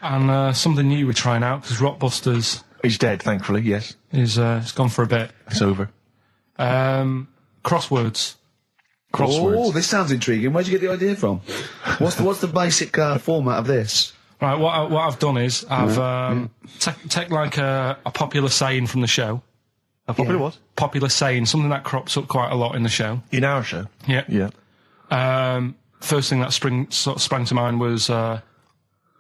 And something new we're trying out, because Rockbusters... He's dead, thankfully, yes. It's gone for a bit. It's over. Crosswords. Oh, this sounds intriguing. Where'd you get the idea from? What's the basic format of this? Right, what I've done is I've take like a popular saying from the show. A popular what? Popular saying, something that crops up quite a lot in the show. In our show? Yeah. Yeah. First thing that sprang to mind was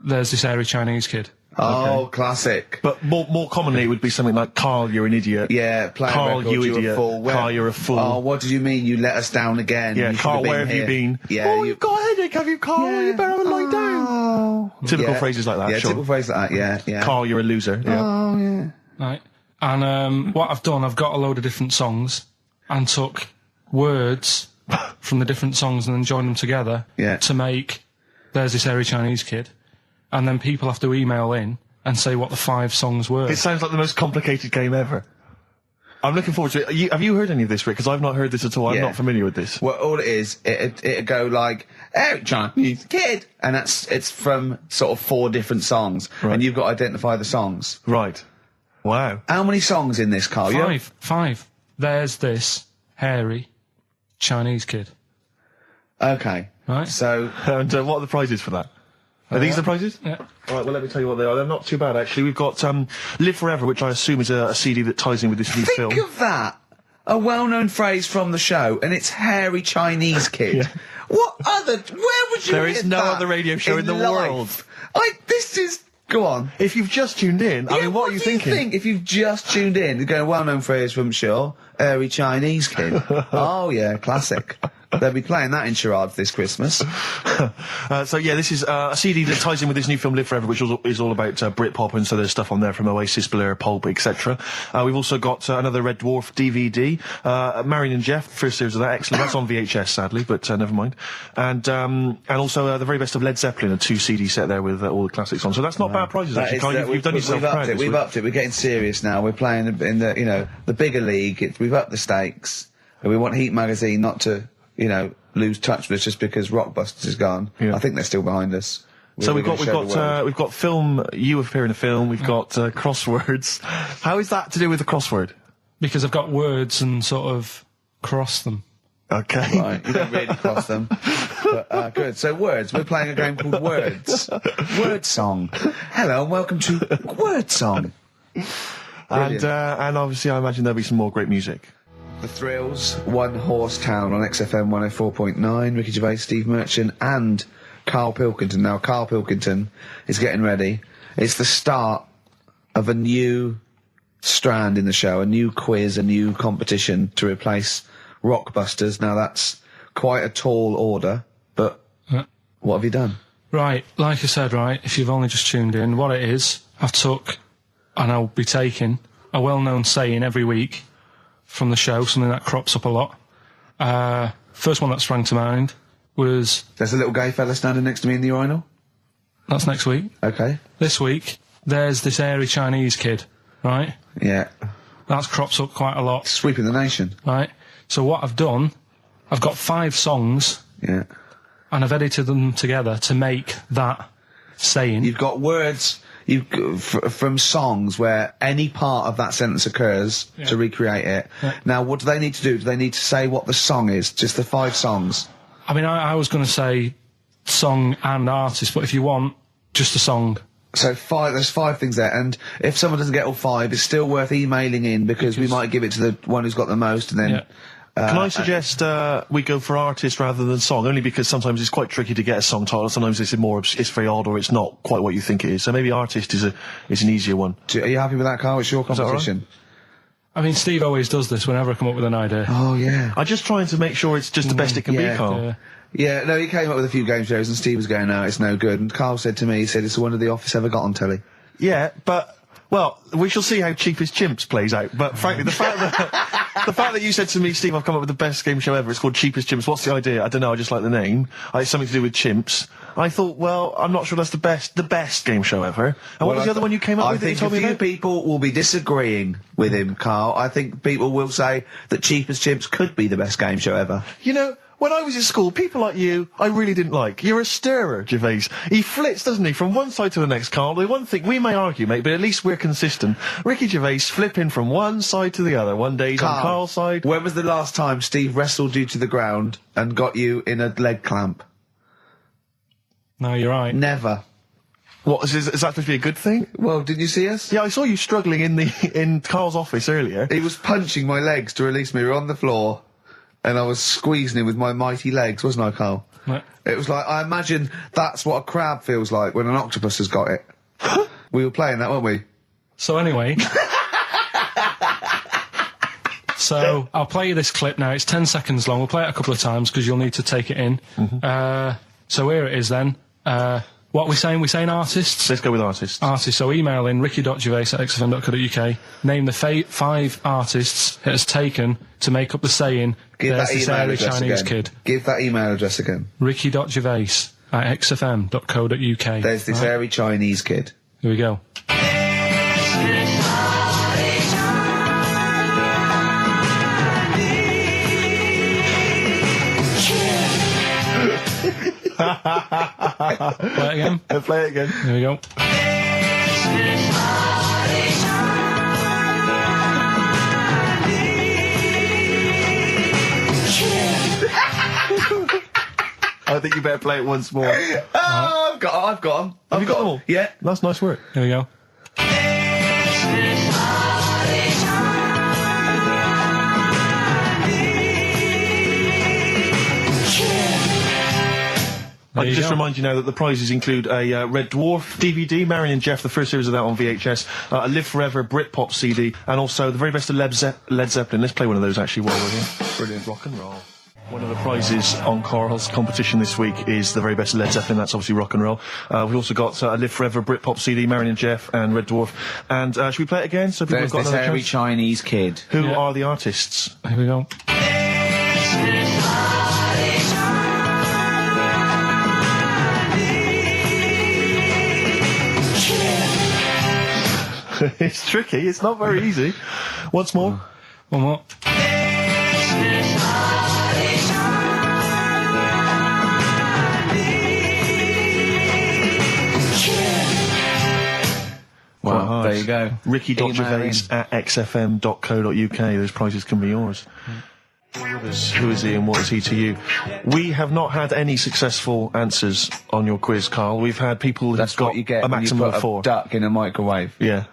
there's this hairy Chinese kid. Oh, classic. But more commonly, it would be something like, Carl, you're an idiot. Yeah, Carl, you idiot. Carl, you're a fool. Oh, what did you mean? You let us down again. Yeah, Carl, where have you been? Yeah, oh, you've got a headache, have you, Carl? Yeah. You better lie down. Typical phrases like that, Yeah, sure. typical phrases like that, yeah. Carl, you're a loser. Yeah. Oh, yeah. Right. And what I've done, I've got a load of different songs and took words from the different songs and then joined them together to make There's This Hairy Chinese Kid. And then people have to email in and say what the 5 songs were. It sounds like the most complicated game ever. I'm looking forward to it. Have you heard any of this, Rick? Because I've not heard this at all. I'm not familiar with this. Well, all it is, it'd go like, Hairy Chinese Kid! And it's from sort of 4 different songs. Right. And you've got to identify the songs. Right. Wow. How many songs in this, Carl? 5. There's This Hairy Chinese Kid. Okay. Right. So... And what are the prizes for that? Are these the prizes? Yeah. All right, well, let me tell you what they are. They're not too bad, actually. We've got Live Forever, which I assume is a CD that ties in with this new film. Think of that! A well-known phrase from the show, and it's Hairy Chinese Kid. Yeah. What other... Where would you There hear is no that other radio show in the life? world. This is... Go on. If you've just tuned in, I mean, what are you do thinking? Think if you've just tuned in? You're going, well-known phrase from Shaw, Hairy Chinese Kid. Oh, yeah, classic. They'll be playing that in charades this Christmas. So yeah, this is a CD that ties in with this new film Live Forever, which is all about Britpop, and so there's stuff on there from Oasis, Blur, Pulp, etc. We've also got another Red Dwarf DVD, Marion and Jeff, first series of that, excellent. That's on VHS, sadly, but never mind. And also the very best of Led Zeppelin, a 2 CD set there with all the classics on. So that's not bad prizes, actually. Carl, you've done yourself proud. We've upped it. We're getting serious now. We're playing in the bigger league. We've upped the stakes. And we want Heat Magazine not to lose touch with us just because Rockbusters is gone. Yeah. I think they're still behind us. So we've got film. You appear in a film. We've got crosswords. How is that to do with the crossword? Because I've got words and sort of cross them. Okay. Right, you don't really cross them. But, good. So words. We're playing a game called Words. Word Song. Hello and welcome to Word Song. And obviously I imagine there'll be some more great music. The Thrills, One Horse Town on XFM 104.9, Ricky Gervais, Steve Merchant and Karl Pilkington. Now, Karl Pilkington is getting ready. It's the start of a new strand in the show, a new quiz, a new competition to replace Rockbusters. Now, that's quite a tall order, but what have you done? Right, like I said, if you've only just tuned in, what it is, I've took, and I'll be taking, a well-known saying every week from the show, something that crops up a lot. First one that sprang to mind was... There's a little gay fella standing next to me in the urinal? That's next week. Okay. This week, there's this hairy Chinese kid, right? Yeah. That crops up quite a lot. Sweeping the nation. Right. So what I've done, I've got 5 songs. Yeah. And I've edited them together to make that saying. You've got words... from songs where any part of that sentence occurs to recreate it. Yeah. Now, what do they need to do? Do they need to say what the song is? Just the 5 songs? I mean, I was going to say song and artist, but if you want, just a song. So there's 5 things there, and if someone doesn't get all 5, it's still worth emailing in because we might give it to the one who's got the most, and then... Yeah. Can I suggest we go for artist rather than song? Only because sometimes it's quite tricky to get a song title. Sometimes it's very odd, or it's not quite what you think it is. So maybe artist is an easier one. Are you happy with that, Carl? It's your competition. I mean, Steve always does this whenever I come up with an idea. Oh, yeah. I'm just trying to make sure it's just the best it can be, Carl. Yeah, no, he came up with a few game shows and Steve was going, no, it's no good. And Carl said to me, he said, it's the one of The Office ever got on telly. Yeah, but... Well, we shall see how Cheapest Chimps plays out, but frankly, the fact that you said to me, Steve, I've come up with the best game show ever, it's called Cheapest Chimps, what's the idea? I don't know, I just like the name. It's something to do with chimps. I thought, well, I'm not sure that's the best game show ever. And what was the other one you came up with that you told me about? I think a few people will be disagreeing with him, Carl. I think people will say that Cheapest Chimps could be the best game show ever. You know, when I was in school, people like you, I really didn't like. You're a stirrer, Gervais. He flits, doesn't he, from one side to the next, Karl. The one thing, we may argue, mate, but at least we're consistent. Ricky Gervais flipping from one side to the other. One day he's on Karl's side. When was the last time Steve wrestled you to the ground and got you in a leg clamp? No, you're right. Never. What, is that supposed to be a good thing? Well, didn't you see us? Yeah, I saw you struggling in Karl's office earlier. He was punching my legs to release me. We were on the floor, and I was squeezing him with my mighty legs, wasn't I, Karl? Right. It was like, I imagine that's what a crab feels like when an octopus has got it. We were playing that, weren't we? So anyway... So, I'll play you this clip now. It's 10 seconds long. We'll play it a couple of times, because you'll need to take it in. So here it is, then. What are we saying? We're saying artists? Let's go with artists. Artists. So email in ricky.gervais@xfm.co.uk. Name the 5 artists it has taken to make up the saying, Give there's that this email airy address Chinese again. kid. Give that email address again. ricky.gervais@xfm.co.uk. There's this airy Chinese kid. Here we go. Play it again. Play it again. Here we go. I think you better play it once more. Oh, I've got them. Have you got them all? Yeah. That's nice work. Here we go. I can just remind you now that the prizes include a Red Dwarf DVD, Marion and Jeff, the first series of that on VHS, a Live Forever Britpop CD, and also the very best of Led Zeppelin. Let's play one of those actually while we're here. Brilliant rock and roll. One of the prizes on Karl's competition this week is the very best of Led Zeppelin. That's obviously rock and roll. We've also got a Live Forever Britpop CD, Marion and Jeff, and Red Dwarf. And should we play it again? So people There's have got this another hairy chance? Chinese kid. Who are the artists? Here we go. It's tricky. It's not very easy. Once more. One more. Well, there you go. Ricky.gervais@xfm.co.uk. Those prizes can be yours. Who is he and what is he to you? We have not had any successful answers on your quiz, Karl. We've had people who've got you get a when maximum you put of 4. A duck in a microwave. Yeah.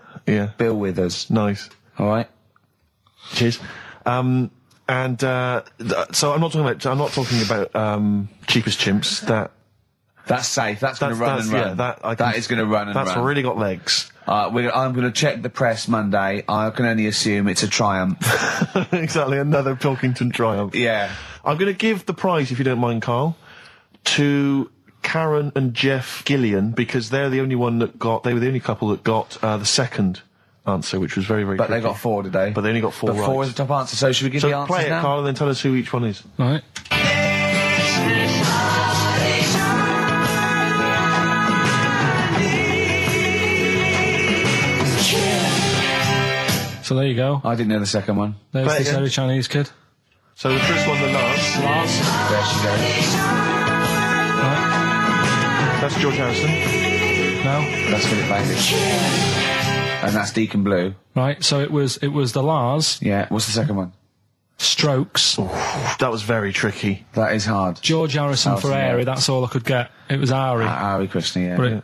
Bill Withers. Nice. All right. Cheers. So I'm not talking about cheapest chimps. That's safe. That's going to run and run. Yeah, that is going to run and run. That's really got legs. I'm going to check the press Monday. I can only assume it's a Triumph. Exactly, another Pilkington Triumph. Yeah. I'm going to give the prize, if you don't mind, Karl, to Karen and Jeff Gillian, because they're the only one that they were the only couple that got the second answer, which was very, very But tricky. they got 4 today. But they only got 4 right. 4 is the top answer, so should we give the answers play it, now? Karl, and then tell us who each one is. All right. So there you go. I didn't know the second one. There's this airy Chinese kid. So the first one, the Lars. There she goes. Right. That's George Harrison. No. That's Philip Bailey. And that's Deacon Blue. Right. So it was the Lars. Yeah. What's the second one? Strokes. That was very tricky. That is hard. George Harrison for airy. That's all I could get. It was Ari. Ari Krishna, yeah.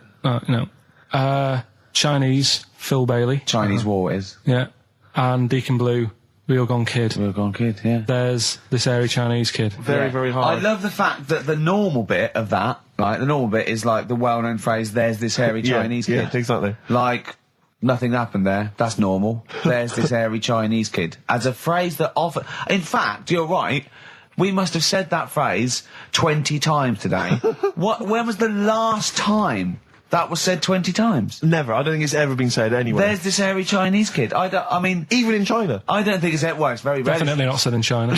But Chinese. Phil Bailey. Chinese War is. Yeah. And Deacon Blue. Real Gone Kid. Real Gone Kid, yeah. There's this airy Chinese kid. Very, very hard. I love the fact that the normal bit of that, like, the normal bit is like the well-known phrase, there's this hairy Chinese kid. Yeah, exactly. Like, nothing happened there. That's normal. There's this hairy Chinese kid. As a phrase that often... In fact, you're right. We must have said that phrase 20 times today. When was the last time that was said 20 times? Never. I don't think it's ever been said anywhere. There's this hairy Chinese kid. I mean... Even in China. I don't think it's... Well, it's very rare. Definitely not said in China.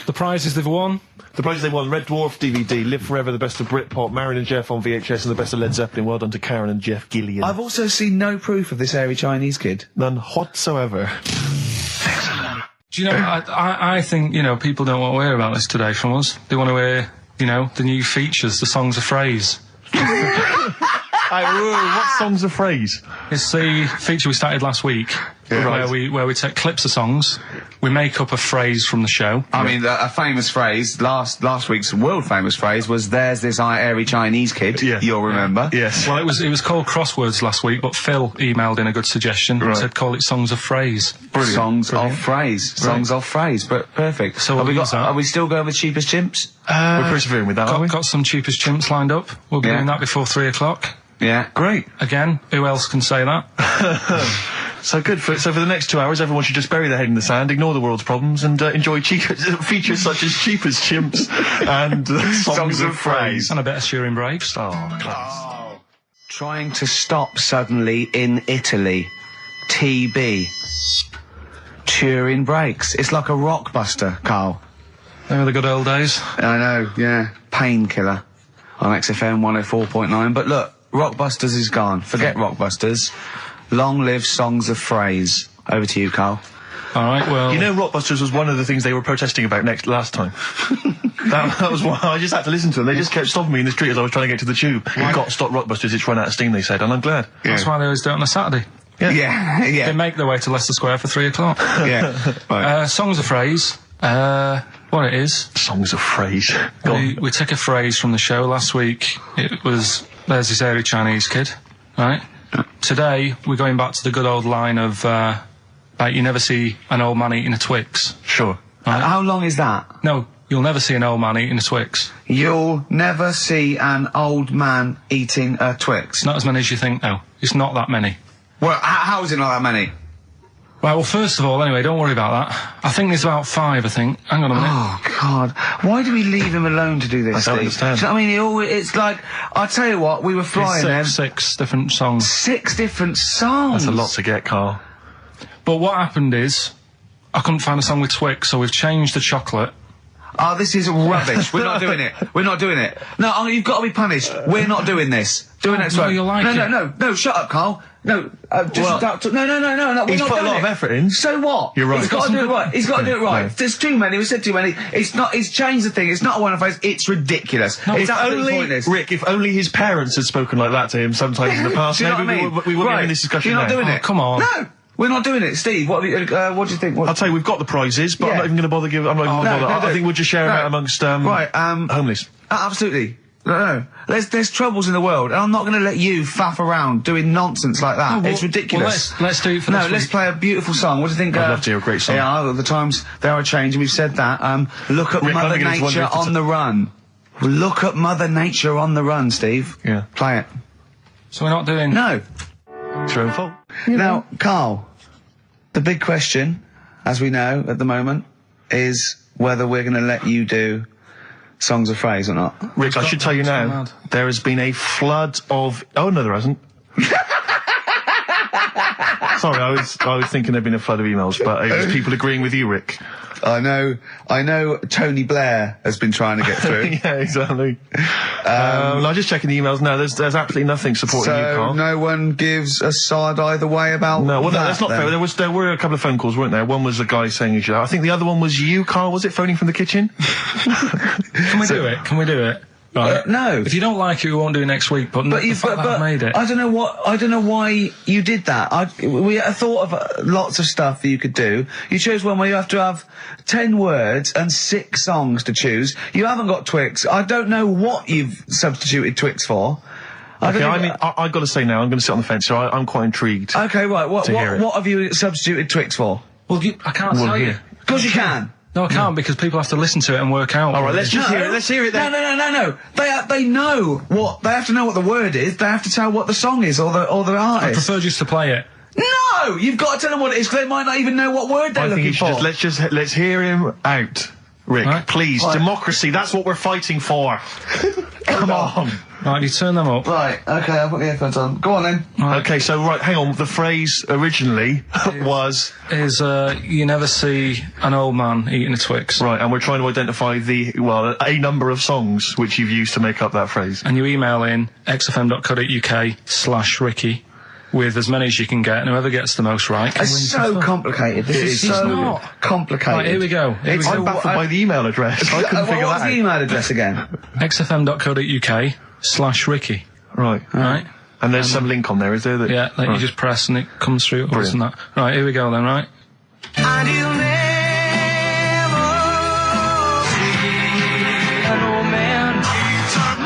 The prizes they've won. The prizes they won: Red Dwarf DVD, Live Forever, the best of Britpop, Marion and Jeff on VHS, and the best of Led Zeppelin. Well done to Karen and Jeff Gillian. I've also seen no proof of this hairy Chinese kid. None whatsoever. Do you know, I think, people don't want to hear about this today from us. They want to hear, the new features, the songs of phrase. What songs of phrase? It's the feature we started last week, where we take clips of songs, we make up a phrase from the show. I mean, a famous phrase, last week's world famous phrase was, "There's this airy Chinese kid." Yeah. You'll remember. Yes. Well, it was called crosswords last week, but Phil emailed in a good suggestion and said call it songs of phrase. Brilliant. Songs of phrase, but perfect. So are we still going with cheapest chimps? We're persevering with that, aren't we? Got some cheapest chimps lined up. We'll be doing that before 3 o'clock. Yeah. Great. Again, who else can say that? So good. So for the next 2 hours, everyone should just bury their head in the sand, ignore the world's problems, and enjoy features such as cheapest chimps and songs of phrase. And a bit of Shearing Braves. Oh, class. Trying to stop suddenly in Italy. TB. Turin brakes. It's like a rockbuster, Carl. They were the good old days. I know, yeah. Painkiller on XFM 104.9. But look, Rockbusters is gone. Forget Rockbusters. Long live songs of phrase. Over to you, Carl. All right, well... Rockbusters was one of the things they were protesting about last time. that was why I just had to listen to them. They just kept stopping me in the street as I was trying to get to the tube. You've got to stop Rockbusters, it's run out of steam, they said, and I'm glad. Yeah. That's why they always do it on a Saturday. Yeah. They make their way to Leicester Square for 3 o'clock. Yeah. Right. Songs of phrase. What it is... Songs of phrase. We took a phrase from the show last week. It was, "There's this airy Chinese kid," right? Today, we're going back to the good old line of, you never see an old man eating a Twix. Sure. Right? How long is that? No, you'll never see an old man eating a Twix. You'll never see an old man eating a Twix. Not as many as you think, though. It's not that many. Well, how is it not that many? Right, well, first of all, anyway, don't worry about that. I think there's about 5, I think. Hang on a minute. Oh, God. Why do we leave him alone to do this, I don't understand. Do you know what I mean? It's like, I'll tell you what, we were flying there. 6 different songs. 6 different songs? That's a lot to get, Carl. But what happened is, I couldn't find a song with Twix, so we've changed the chocolate. Oh, this is rubbish. We're not doing it. We're not doing it. No, you've got to be punished. We're not doing this. Do it next no, week. you'll like it. No, shut up, Carl. No, just no. He's put a lot of effort in. So what? You're right. He's got to do it right. He's got to do it right. No. There's too many. We said too many. It's not. He's changed the thing. It's not a one-off phrase. It's ridiculous. No, it's absolutely pointless. Rick, if only his parents had spoken like that to him sometimes in the past, maybe we wouldn't be having this discussion. You're not doing it. Come on. No. We're not doing it, Steve. What do you think? I'll tell you, we've got the prizes, but I'm not even going to bother giving. I'm not even going to bother. I think we'll just share them out amongst homeless. Absolutely. No. There's troubles in the world, and I'm not going to let you faff around doing nonsense like that. It's ridiculous. Well, let's do it for this week. Let's play a beautiful song. What do you think? I'd love to hear a great song. Yeah, the times they are changing. We've said that. Look at Mother Nature on the run. Look at Mother Nature on the run, Steve. Yeah. Play it. So we're not doing... No. It's your own fault. Now, Carl, the big question, as we know at the moment, is whether we're going to let you do songs of phrase or not. Rick, I should tell you now, there has been a flood of... Oh, no, there hasn't. Sorry, I was thinking there'd been a flood of emails, but it was people agreeing with you, Rick. I know Tony Blair has been trying to get through. Yeah, exactly. I'm just checking the emails now. There's absolutely nothing supporting you, Carl. No one gives a side either way about that's not fair. There were a couple of phone calls, weren't there? One was a guy saying you should... I think the other one was you, Carl, was it, phoning from the kitchen? Can we do it? Can we do it? Right. No. If you don't like it, we won't do it next week. But I made it. I don't know why you did that. We thought of lots of stuff that you could do. You chose one where you have to have 10 words and 6 songs to choose. You haven't got Twix. I don't know what you've substituted Twix for. Okay, I've got to say now, I'm going to sit on the fence, so I'm quite intrigued. Okay, right. What have you substituted Twix for? Well, I can't tell you. Of course you can. No, I can't because people have to listen to it and work out. All right, let's just hear it. Let's hear it then. No. They know what they have to know what the word is. They have to tell what the song is or the artist. I prefer just to play it. No, you've got to tell them what it is because they might not even know what word they're looking for. Let's hear him out, Rick. Right. Please, democracy. That's what we're fighting for. Come on. Right, you turn them up. Right, okay, I'll put the earphones on. Go on then. Right. Okay, so hang on. The phrase originally was you never see an old man eating a Twix. Right, and we're trying to identify a number of songs which you've used to make up that phrase. And you email in xfm.co.uk/Ricky with as many as you can get, and whoever gets the most right can win. It's so complicated. This is so complicated. Right, here we go. I'm baffled by the email address. I couldn't figure that out. What's the email address again? xfm.co.uk/Ricky. Right. And there's some link on there, is there? Yeah, that you just press and it comes through. Brilliant. That. Right, here we go then, right? And you'll never see an old man turn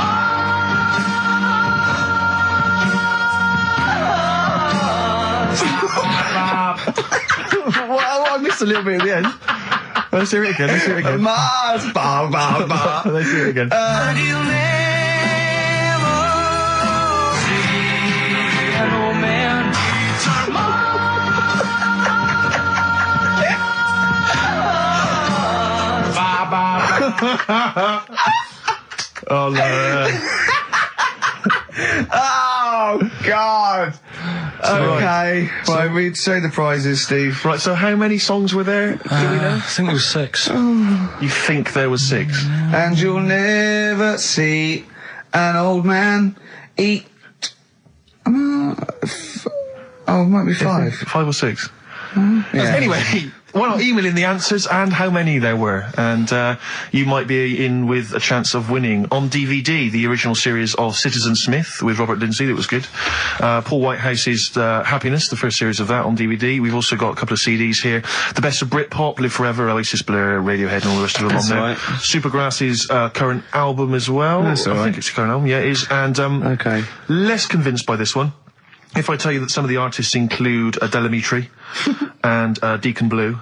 Well, I missed a little bit at the end. Let's hear it again. Mars, ba ba ba. Let's hear it again. and you'll never see an old man turn Oh, no. Oh, God. Okay. Right, we'd say the prizes, Steve. Right, so how many songs were there? Do we know? I think there was 6. You think there was 6? And you'll never see an old man eat. It might be 5. 5 or 6? Yeah. Anyway, well, email in the answers and how many there were, and you might be in with a chance of winning on DVD the original series of Citizen Smith with Robert Lindsay. That was good. Paul Whitehouse's Happiness, the first series of that on DVD. We've also got a couple of CDs here. The Best of Britpop, Live Forever, Oasis, Blur, Radiohead, and all the rest of them on there. Right. Supergrass's current album as well. That's all I right. think it's a current album. Yeah, it is. And Okay. less convinced by this one. If I tell you that some of the artists include Delamitri and Deacon Blue,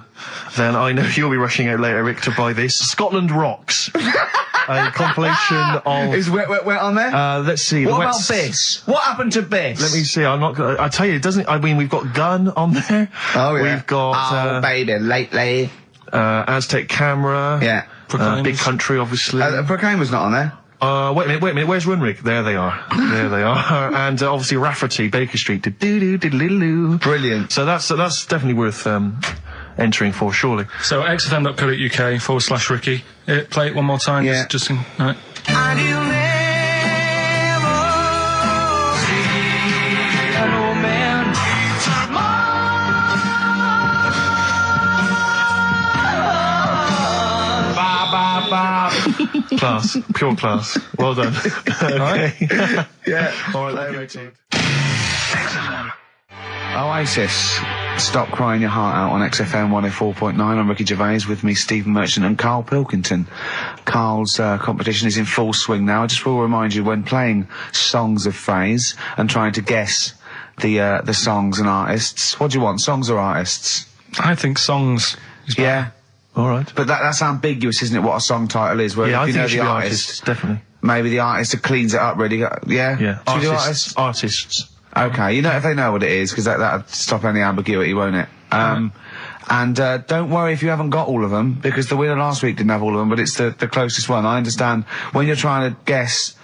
then I know you'll be rushing out later, Rick, to buy this. Scotland Rocks. A compilation of... Is Wet on there? Let's see. What about Biss? What happened to Biss? Let me see. I'm not gonna... I tell you, it doesn't... I mean, we've got Gun on there. Oh, yeah. We've got... baby, lately. Aztec Camera. Yeah. Big Country, obviously. Proclaimer's not on there. Wait a minute, where's Runrig? There they are. And obviously Rafferty, Baker Street. Do-do-do-do-do-do. Brilliant. So that's definitely worth entering for, surely. So xfm.co.uk/Ricky. Play it one more time. Yeah. Just in, right. and you'll never see an old man turn Class. Pure class. Well done. Okay. Yeah. All right, let's go. Oasis. Stop Crying Your Heart Out on XFM 104.9. I'm Ricky Gervais, with me Stephen Merchant and Karl Pilkington. Karl's competition is in full swing now. I just will remind you, when playing songs of phrase and trying to guess the songs and artists, what do you want, songs or artists? I think songs is better. Yeah. All right. But that's ambiguous, isn't it, what a song title is? Where Yeah, if I you think know it should the be artist, artists, definitely. maybe the artist that cleans it up really. Yeah? Yeah. Should we do artists? Artists. Okay, you know if they know what it is, because that'll stop any ambiguity, won't it? And don't worry if you haven't got all of them, because the winner last week didn't have all of them, but it's the closest one. I understand when you're trying to guess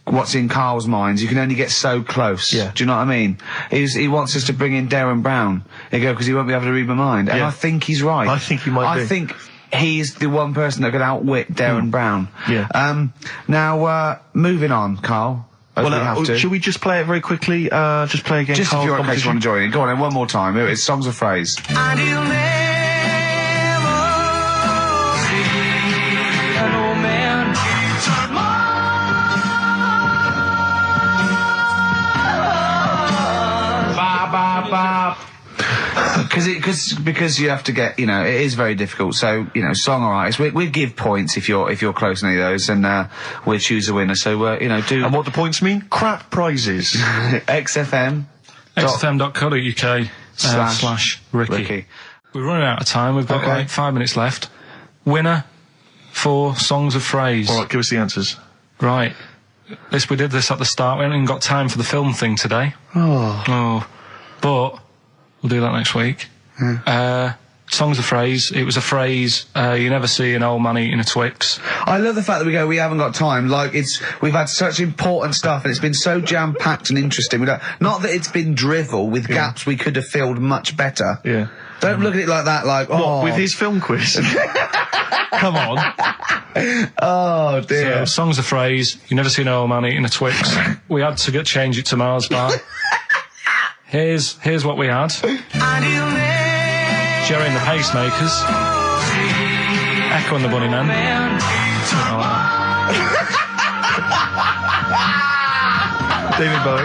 what's in Karl's mind, you can only get so close. Yeah. Do you know what I mean? He wants us to bring in Darren Brown. He go, because he won't be able to read my mind. And Yeah. I think he's right. I think he might be. I think he's the one person that could outwit Darren Brown. Yeah. Now, moving on, Karl. As we have to. Should we just play it very quickly? Just play again. Just if Karl's you're in case you want to competition? join in. Go on then, one more time. Here it is, songs of phrase. and you'll never see an old man turn Because you have to get, it is very difficult. So, song or artist, we give points if you're close to any of those, and we'll choose a winner. So, do... And what the points mean? Crap prizes. XFM. xfm.co.uk slash Ricky. We're running out of time. We've got like 5 minutes left. Winner for songs of phrase. All right, give us the answers. Right. We did this at the start. We haven't even got time for the film thing today. Oh. But we'll do that next week. Songs of phrase. It was a phrase you never see an old man eating a Twix. I love the fact that we haven't got time. Like, we've had such important stuff, and it's been so jam-packed and interesting. Not that it's been drivel with gaps we could have filled much better. Yeah. Don't look at it like that, like, What, with his film quiz? Come on. Oh, dear. So, songs of phrase. You never see an old man eating a Twix. We had to change it to Mars bar. Here's what we had. Jerry and the Pacemakers. Echo and the Bunnymen. David Bowie.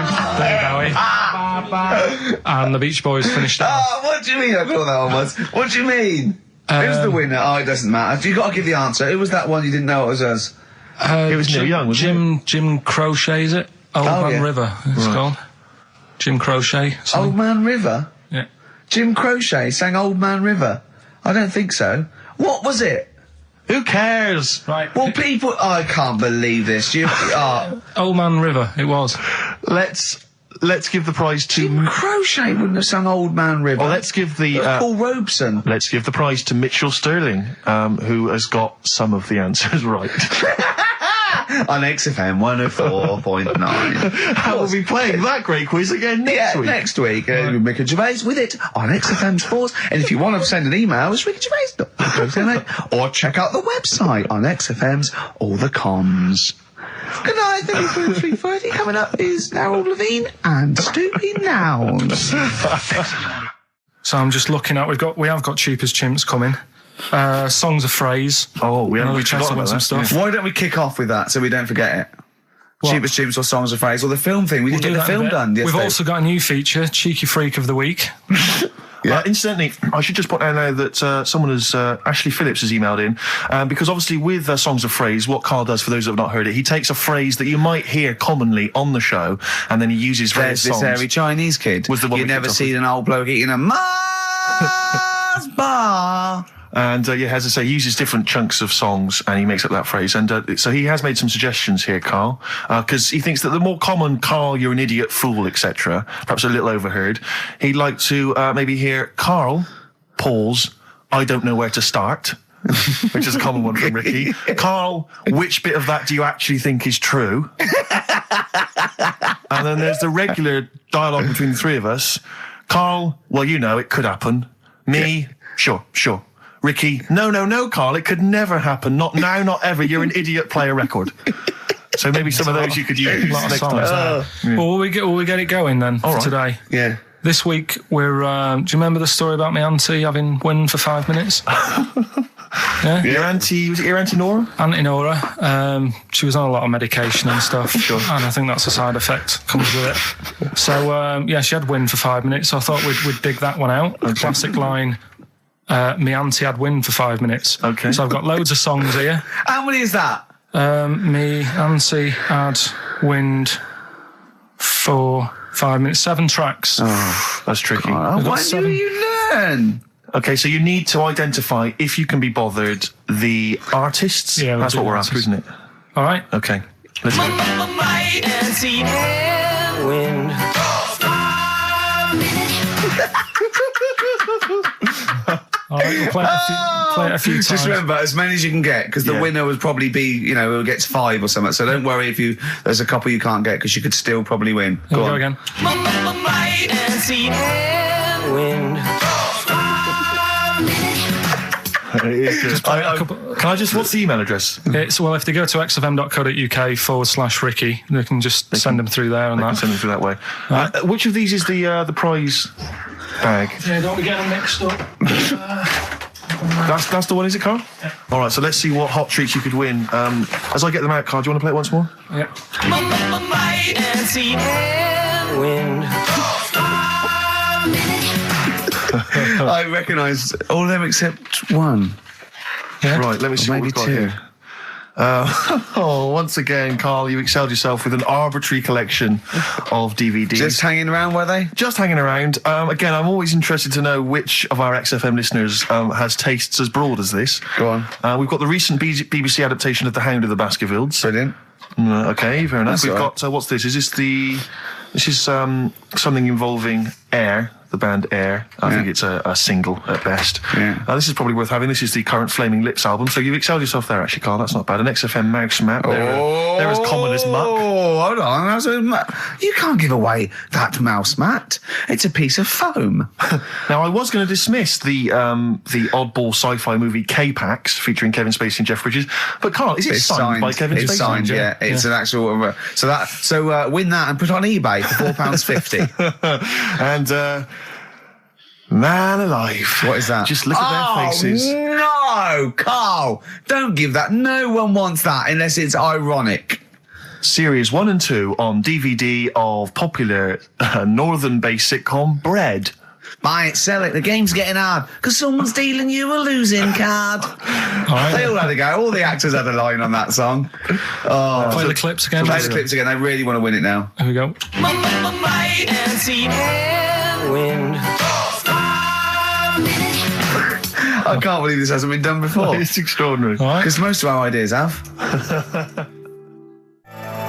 And the Beach Boys finished off. Oh, what do you mean I thought that one was? What do you mean? Who's the winner? Oh, it doesn't matter. You got to give the answer. Who was that one you didn't know it was us? It was Neil Young, wasn't it? Jim Crochet, is it? Old Man River, it's called. Jim Crochet. Old Man River? Yeah. Jim Crochet sang Old Man River? I don't think so. What was it? Who cares? Right. Well, people... I can't believe this. Old Man River, it was. Let's give the prize to... Jim Crochet wouldn't have sung Old Man River. Well, let's give the... Paul Robeson. Let's give the prize to Mitchell Sterling, who has got some of the answers right. On XFM 104.9. We'll be playing that great quiz again next week. Next week. Ricky Gervais with it on XFM Sports. And if you want to send an email, it's rickygervais.co.uk or check out the website on XFM's All the Comms. Good night, 3:30. Coming up is Harold Levine and Stoopy Nouns. So I'm just looking at, we have got Cheap as Chimps coming. Songs of Phrase. Oh, we haven't chatted about some stuff. Why don't we kick off with that so we don't forget it? What? Cheap as Chimps or Songs of Phrase or the film thing. We didn't get the film done yesterday. We've also got a new feature, Cheeky Freak of the Week. Incidentally, I should just point out now that someone has, Ashley Phillips has emailed in, because obviously with Songs of Phrase, what Carl does, for those who have not heard it, he takes a phrase that you might hear commonly on the show, and then he uses various songs. There's this hairy Chinese kid. Was the one you never seen an old bloke eating a Mars bar. And, as I say, he uses different chunks of songs and he makes up that phrase. And so he has made some suggestions here, Carl, because he thinks that the more common Carl, you're an idiot, fool, etc., perhaps a little overheard, he'd like to maybe hear Carl, pause, I don't know where to start, which is a common one from Ricky. Carl, which bit of that do you actually think is true? And then there's the regular dialogue between the three of us. Carl, well, you know, it could happen. Me, sure. Ricky, no, Carl, it could never happen. Not now, not ever. You're an idiot, play a record. So maybe some of those you could use next time. Well, will we get it going then for today? Yeah. This week we're. Do you remember the story about my auntie having wind for 5 minutes? Yeah. Your auntie, was it your Auntie Nora? Auntie Nora. She was on a lot of medication and stuff. Sure. And I think that's a side effect comes with it. So she had wind for 5 minutes. So I thought we'd dig that one out. Okay. Classic line. Me auntie had wind for 5 minutes. Okay. So I've got loads of songs here. How many is that? Me auntie had wind for 5 minutes. 7 tracks. Oh, that's tricky. Why do you learn? Okay, so you need to identify, if you can be bothered, the artists. Yeah, that's what we're after, isn't it? All right. Okay. Let's go. My auntie had wind. All right, we'll play it a few times. Just remember, as many as you can get, because the winner would probably be, who gets 5 or something. So don't worry if there's a couple you can't get, because you could still probably win. Go on. Again. My auntie had wind. Can I just, what's the email address? It's, well, if they go to xfm.co.uk/Ricky, they can just send them through there and that. Send them through that way. Which of these is the prize bag? Yeah, don't we get them mixed up? That's the one, is it, Carl? Yeah. All right, so let's see what hot treats you could win. As I get them out, Carl, do you want to play it once more? Yeah. My auntie had wind. I recognise all of them except one. Yeah? Right, let me see what we've got 2. here. Once again, Carl, you excelled yourself with an arbitrary collection of DVDs. Just hanging around, were they? Just hanging around. Again, I'm always interested to know which of our XFM listeners has tastes as broad as this. Go on. We've got the recent BBC adaptation of The Hound of the Baskervilles. Brilliant. Okay, fair enough. That's We've all right. got, what's this? This is something involving air. the band Air. I think it's a single at best. Yeah. This is probably worth having. This is the current Flaming Lips album, so you've excelled yourself there, actually, Carl. That's not bad. An XFM mouse map. They're as common as muck. Oh, hold on. You can't give away that mouse mat. It's a piece of foam. Now, I was going to dismiss the oddball sci-fi movie K-Pax featuring Kevin Spacey and Jeff Bridges, but Carl, is it signed by Kevin Spacey? It's signed, yeah. It's an actual. So win that and put it on eBay for £4.50. And man alive, what is that? Just look at their faces. No, Carl, don't give that. No one wants that unless it's ironic. Series 1 and 2 on DVD of popular northern-based sitcom Bread. Buy it, sell it. The game's getting hard because someone's dealing you a losing card. They all had a go. All the actors had a line on that song. Play the clips again. Play the clips again. They really want to win it now. Here we go. Might and see and wind. I can't believe this hasn't been done before. It's extraordinary. Because most of our ideas have.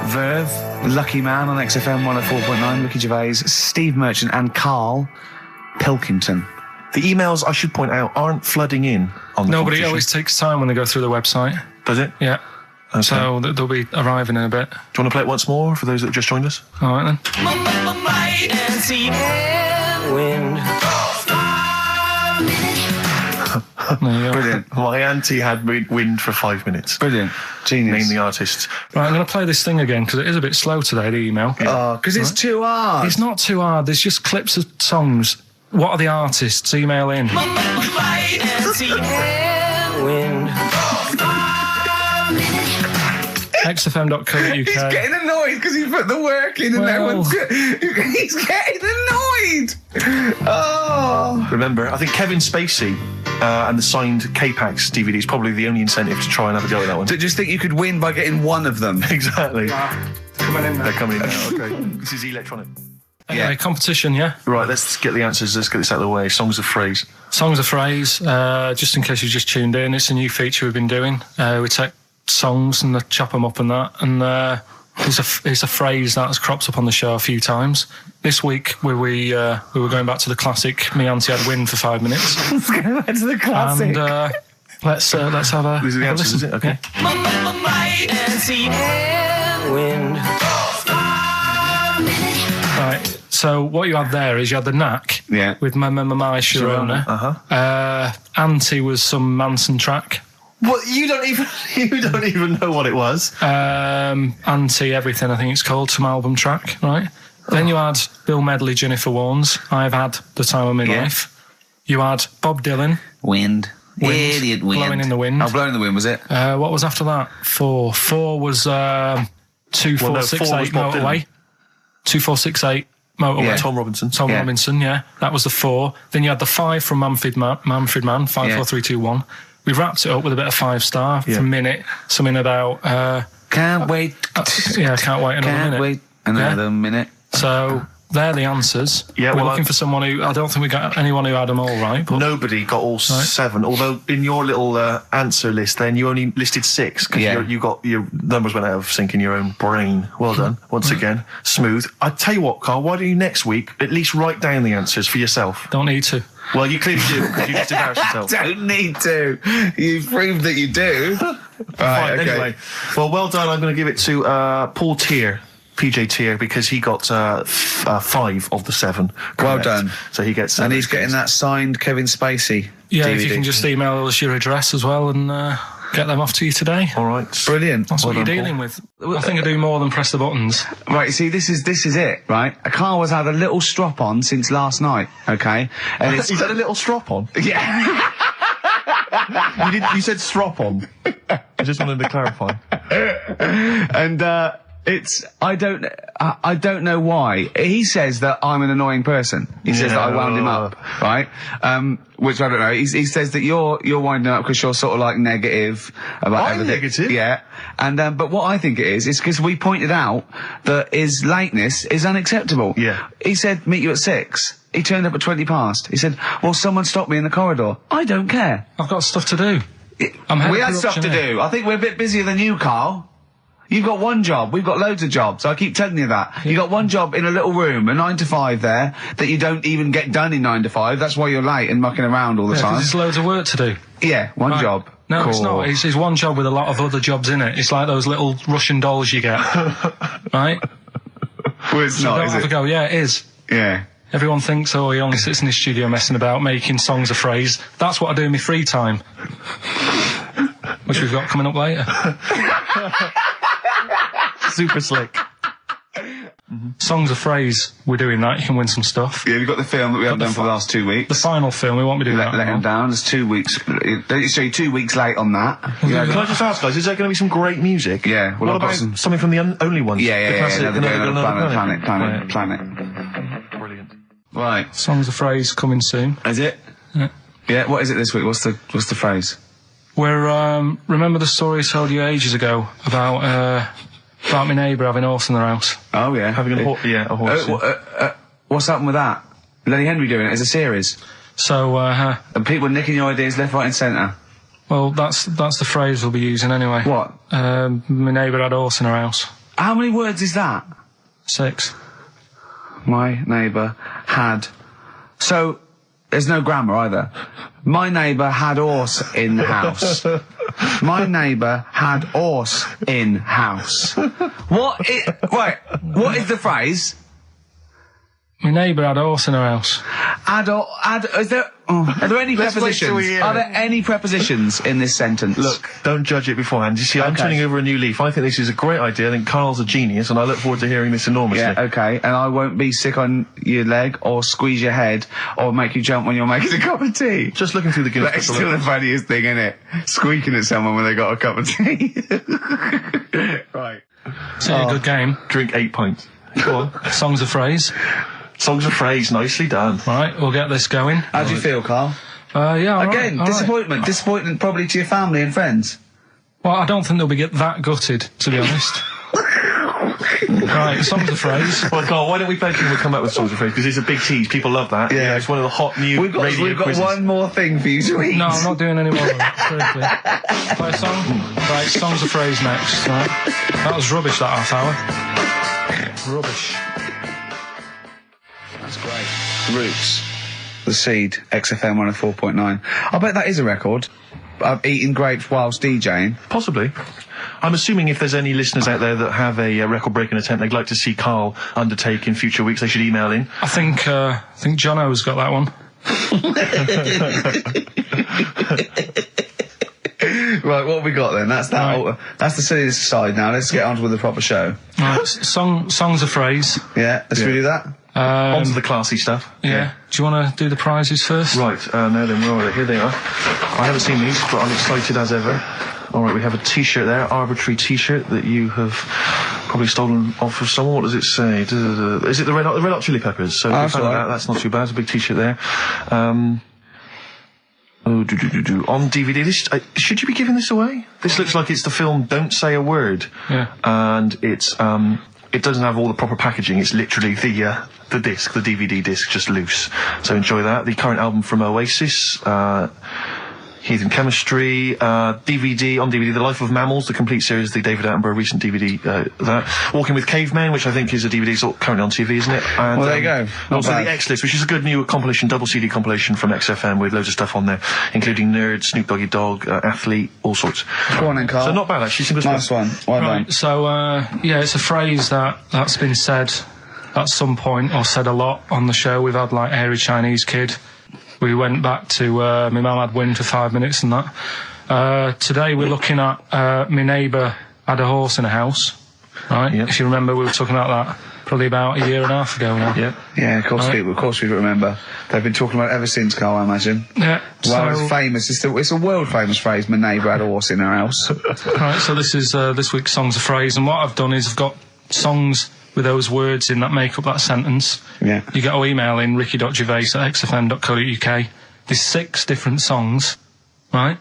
Verve, Lucky Man on XFM 104.9, Ricky Gervais, Steve Merchant and Karl Pilkington. The emails, I should point out, aren't flooding in on the Nobody competition. always takes time when they go through the website. Does it? Yeah. Okay. So they'll be arriving in a bit. Do you want to play it once more for those that have just joined us? All right, then. Might and see and wind. There you go. Brilliant. My auntie had wind for 5 minutes. Brilliant. Genius. Name the artists. Right, I'm going to play this thing again because it is a bit slow today, the email. Oh, because it's too hard. It's not too hard. There's just clips of songs. What are the artists? Email in. Might and see and wind. XFM.co.uk. He's getting annoyed because he put the work in and no one's... He's getting annoyed. Oh. Remember, I think Kevin Spacey and the signed K-Pax DVD is probably the only incentive to try and have a go at that one. Do you just think you could win by getting one of them? Exactly. Coming in They're coming in now, okay. This is electronic. Anyway, competition, yeah? Right, let's get the answers. Let's get this out of the way. Songs of phrase. Songs of phrase, just in case you just tuned in, it's a new feature we've been doing. We take songs and chop them up and that, and it's a phrase that has cropped up on the show a few times. This week we were going back to the classic Me Auntie Had Wind for 5 minutes. Let's go back to the classic. And let's have a These are the answers, is listen. it? Okay. Might and see and wind. Right. So what you had there is you had the Knack with My Sharona. Auntie was some Manson track. What, you don't even know what it was. Auntie Everything, I think it's called, some album track, right? Then you had Bill Medley, Jennifer Warnes, I've Had the Time of My Life. You had Bob Dylan, Wind. Idiot wind. Blowing in the Wind. Oh, Blowing in the Wind, was it? What was after that? Four was 2468 Motorway. 2468 Motorway. Yeah. Tom Robinson. Tom Robinson, yeah. That was the 4. Then you had the 5 from Manfred Mann, 5, 4, 3, 2, 1. We wrapped it up with a bit of 5-star for a minute. Something about... Can't wait. Can't wait another minute. Can't wait another minute. So... They're the answers. Yeah, we're looking for someone who... I don't think we got anyone who had them all right. But nobody got all 7, although in your little answer list then you only listed 6 because you got your numbers went out of sync in your own brain. Well done. Once again, smooth. I tell you what, Carl, why don't you next week at least write down the answers for yourself? Don't need to. Well, you clearly do because you just embarrassed yourself. Don't need to. You've proved that you do. Right, okay. Anyway, well done. I'm going to give it to Paul Tier. PJ Tier, because he got 5 of the 7 correct. Well done. So he gets... and he's getting that signed Kevin Spacey Yeah, DVD. if you can just email us your address as well and get them off to you today. All right. Brilliant. That's what you're dealing with. I think I do more than press the buttons. Right, see, this is it, right? Carl has had a little strop on since last night, okay? And it's... He's had a little strop on? Yeah. You said strop on. I just wanted to clarify. And, I don't know why. He says that I'm an annoying person. He says that I wound him up, right? Which I don't know. He says that you're winding up because you're sort of like negative about everything. Negative? Yeah. And, but what I think it is because we pointed out that his lateness is unacceptable. Yeah. He said, meet you at 6. He turned up at 20 past. He said, well, someone stopped me in the corridor. I don't care. I've got stuff to do. We had stuff to do. I think we're a bit busier than you, Carl. You've got one job. We've got loads of jobs. I keep telling you that. You've got one job in a little room, a 9 to 5 there, that you don't even get done in 9 to 5. That's why you're late and mucking around all the time. There's loads of work to do. Yeah, one job. No, it's not. It's one job with a lot of other jobs in it. It's like those little Russian dolls you get. Right? Well, it's not, is it? Go. Yeah, it is. Yeah. Everyone thinks, oh, he only sits in his studio messing about, making songs a phrase. That's what I do in my free time. Which we've got coming up later. Super slick. Songs a phrase, we're doing that, you can win some stuff. Yeah, we've got the film that we haven't done for the last 2 weeks. The final film, we won't be doing that. Let him down, there's 2 weeks. So you're 2 weeks late on that. Yeah, can I just ask, guys, is there going to be some great music? Yeah, well, what about something from the only ones? Yeah, Planet. Brilliant. Right. Songs a phrase coming soon. Is it? Yeah, what is it this week? What's the phrase? We're, remember the story I told you ages ago about my neighbour having a horse in their house? Oh, yeah. Having a horse. What's happened with that? Lenny Henry doing it as a series? So, and people nicking your ideas left, right and centre? Well, that's the phrase we'll be using anyway. What? My neighbour had a horse in her house. How many words is that? 6. My neighbour had... So, there's no grammar either. My neighbour had horse in the house. My neighbour had horse in house. What is the phrase? My neighbour had a horse in her house. Are there any prepositions? Are there any prepositions in this sentence? Look, don't judge it beforehand. You see, I'm turning over a new leaf. I think this is a great idea. I think Carl's a genius, and I look forward to hearing this enormously. Yeah, okay. And I won't be sick on your leg, or squeeze your head, or make you jump when you're making a cup of tea. Just looking through the Guinness. That's still the funniest thing, isn't it? Squeaking at someone when they got a cup of tea. Right. It's a good game. Drink 8 pints. Go on. Songs a phrase. Songs of phrase, nicely done. Right, we'll get this going. How do you feel, Carl? Yeah, Again, disappointment. Disappointment probably to your family and friends. Well, I don't think they'll be that gutted, to be honest. Right, songs of phrase. Well, Carl, why don't we beg him to come up with songs of phrase? Because it's a big tease. People love that. Yeah. It's one of the hot new We've got quizzes. one more thing for you to eat. No, I'm not doing any more of that. Seriously. Play a song? Right, songs of phrase next. Right. That was rubbish, that half hour. Rubbish. That's great. Roots. The Seed, XFM 104.9. I bet that is a record. Eating grapes whilst DJing. Possibly. I'm assuming if there's any listeners out there that have a record-breaking attempt they'd like to see Carl undertake in future weeks, they should email in. I think Jono's got that one. Right, what have we got then? That's that. Right. That's the serious side now. Let's get on with the proper show. Right, songs of phrase. Yeah, let's do that. On to the classy stuff. Yeah. Do you want to do the prizes first? Right, now then, where are they? Here they are. I haven't seen these, but I'm excited as ever. Alright, we have a t-shirt there, arbitrary t-shirt that you have probably stolen off of someone. What does it say? Is it the Red Hot Chili Peppers? So that's right. That's not too bad. It's a big t-shirt there. On DVD, should you be giving this away? This looks like it's the film Don't Say a Word. Yeah. And it's, it doesn't have all the proper packaging. It's literally the disc, the DVD disc, just loose. So enjoy that. The current album from Oasis, Heathen Chemistry, DVD, on DVD, The Life of Mammals, the complete series, the David Attenborough recent DVD, that. Walking with Cavemen, which I think is a DVD, it's currently on TV, isn't it? And, well, there you go. And also the X-List, which is a good new compilation, double CD compilation from XFM with loads of stuff on there, including Nerd, Snoop Doggy Dogg, Athlete, all sorts. Go on then, Carl. So not bad, actually. Nice one. Well done. Right, so, yeah, it's a phrase that's been said at some point, or said a lot on the show. We've had, like, Hairy Chinese Kid. We went back to my mum had wind for 5 minutes and that. Today we're looking at my neighbour had a horse in a house, right? Yep. If you remember, we were talking about that probably about a year and a half ago now. Yeah, of course, right. Of course we remember. They've been talking about it ever since, Carl, I imagine. Yeah. Well, it's famous. It's a world famous phrase. My neighbour had a horse in her house. Right. So this is this week's songs of phrase, and what I've done is I've got songs with those words in that make up that sentence. Yeah. You get to email in ricky.gervais@xfm.co.uk. There's 6 different songs, right?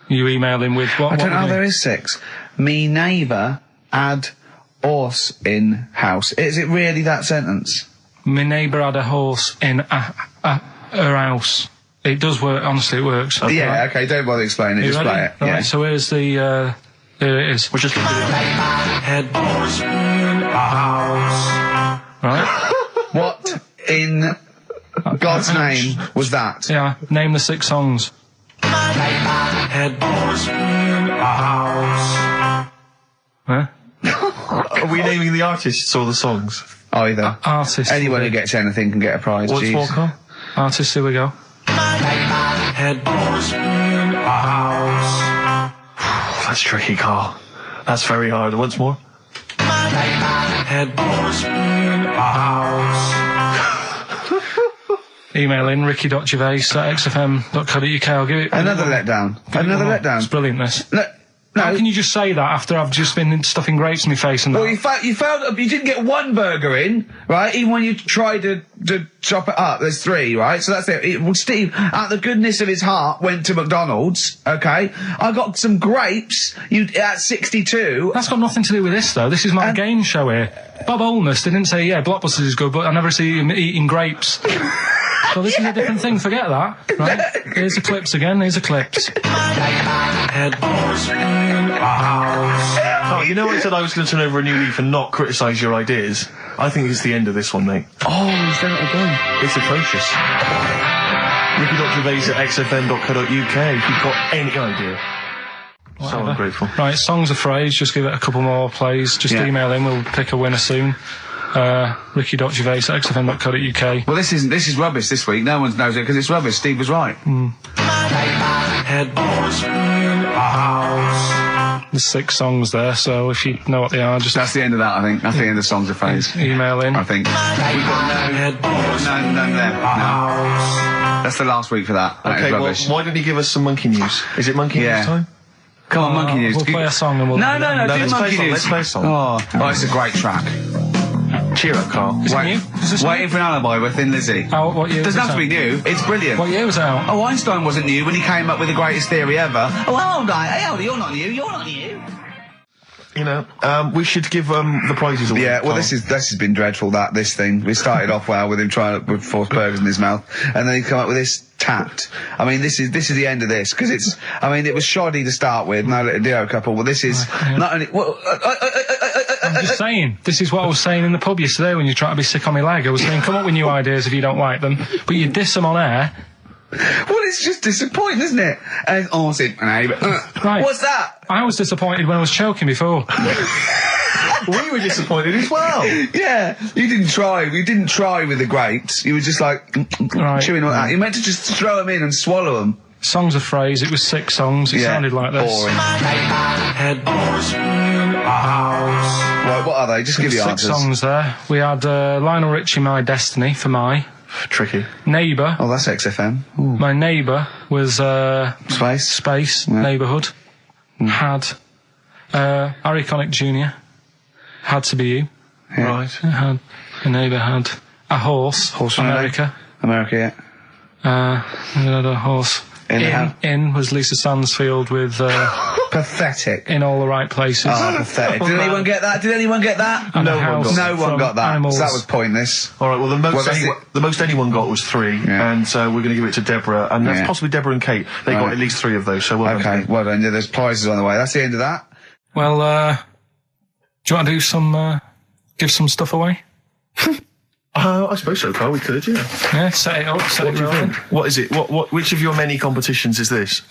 You email in with what? I don't know, there is 6. Me neighbour had horse in house. Is it really that sentence? My neighbour had a horse in her house. It does work, honestly, it works. Okay. Yeah, okay, don't bother explaining it, just play it. Right, yeah. so here's the Here it is. We're just going to do it. Head boys in a house. Right? What in God's name was that? Yeah, name the 6 songs. Head boys in a house. Huh? Are we naming the artists or the songs? Either. Artists. Anyone who gets anything can get a prize. What's Jeez. more, Carl? Artists, here we go. Head boys in a house. That's tricky, Carl. That's very hard. Once more. Head boys in a house. Email in ricky.gervais@xfm.co.uk. I'll give it Another letdown. Another letdown. It's brilliant, this. No. How can you just say that after I've just been stuffing grapes in my face and that? Well, you failed. You didn't get one burger in, right? Even when you tried to chop it up, there's 3, right? So that's it. Well, Steve, out of the goodness of his heart, went to McDonald's. Okay, I got some grapes. You at 62. That's got nothing to do with this, though. This is my game show here. Bob Holness didn't say, yeah, Blockbusters is good, but I never see him eating grapes. So this is a different thing. Forget that. Right? Here's the clips again. Here's the clips. Head boys in a house. Oh, you know I said I was going to turn over a new leaf and not criticise your ideas? I think it's the end of this one, mate. Oh, he's done it again. It's atrocious. ricky.gervais@xfm.co.uk if you've got any idea. So ungrateful. Right, songs of phrase. Just give it a couple more plays. Just email in. We'll pick a winner soon. ricky.gervais@xfm.co.uk. Well, this is rubbish this week. No one knows it because it's rubbish. Steve was right. Head boys in a house. There's 6 songs there, so if you know what they are, just That's the end of that, I think. That's the end of songs of phrase. email in. I think. We've got Head boys none there. No. house. That's the last week for that. That is Okay, well, rubbish. why don't you give us some monkey news? Is it monkey news time? Come on, monkey news. We'll play a song and we'll... No, No, do let's play a monkey song, news. let's play a song. Oh, it's a great track. Cheer up, Carl. Is it new? Is this Waiting for an alibi with Thin Lizzy. What year was Doesn't it have to be out? new. It's brilliant. What year was it out? Oh, Einstein wasn't new when he came up with the greatest theory ever. Oh, hold on. Hey, hold on. You're not new. You're not new. You know, we should give the prizes away. Yeah, well, Carl. this has been dreadful. This thing. We started off well with him trying to force burgers in his mouth, and then he come up with this tapped. I mean, this is the end of this because it's. I mean, it was shoddy to start with. No little duo couple. Well, this is not only. Well, I'm just saying, this is what I was saying in the pub yesterday when you try to be sick on my leg. I was saying, come up with new ideas if you don't like them, but you diss them on air. well, it's just disappointing, isn't it? And Right. What's that? I was disappointed when I was choking before. We were disappointed as well. Yeah, you didn't try. You didn't try with the grapes. You were just like Right. chewing on that. You meant to just throw them in and swallow them. Songs of phrase, it was 6 songs, it sounded like this. Boring. Head boys in a house. Right, what are they? Just give you 6 answers. songs there. We had Lionel Richie, My Destiny, for my. Tricky. Neighbour. Oh, that's XFM. Ooh. My Neighbour was Space. Neighbourhood. Had Harry Connick Jr. Had to be you. Yeah. Right. Had a Neighbour had a horse. Horse America. America, yeah. We had a horse. In was Lisa Stansfield with Pathetic. In All the Right Places. Oh, pathetic. Did anyone get that? And No a one house got. No one from got that. Animals. So that was pointless. All right. Well, the most anyone got was 3, Yeah. and we're going to give it to Deborah, and that's Yeah. possibly Deborah and Kate. They got Right. at least 3 of those. So well done. Okay, well done. Yeah, there's prizes on the way. That's the end of that. Well, do you want to do some, give some stuff away? I suppose so, Carl. We could, yeah. Yeah, set it up, set What it do you rolling. think? What is it? Which of your many competitions is this?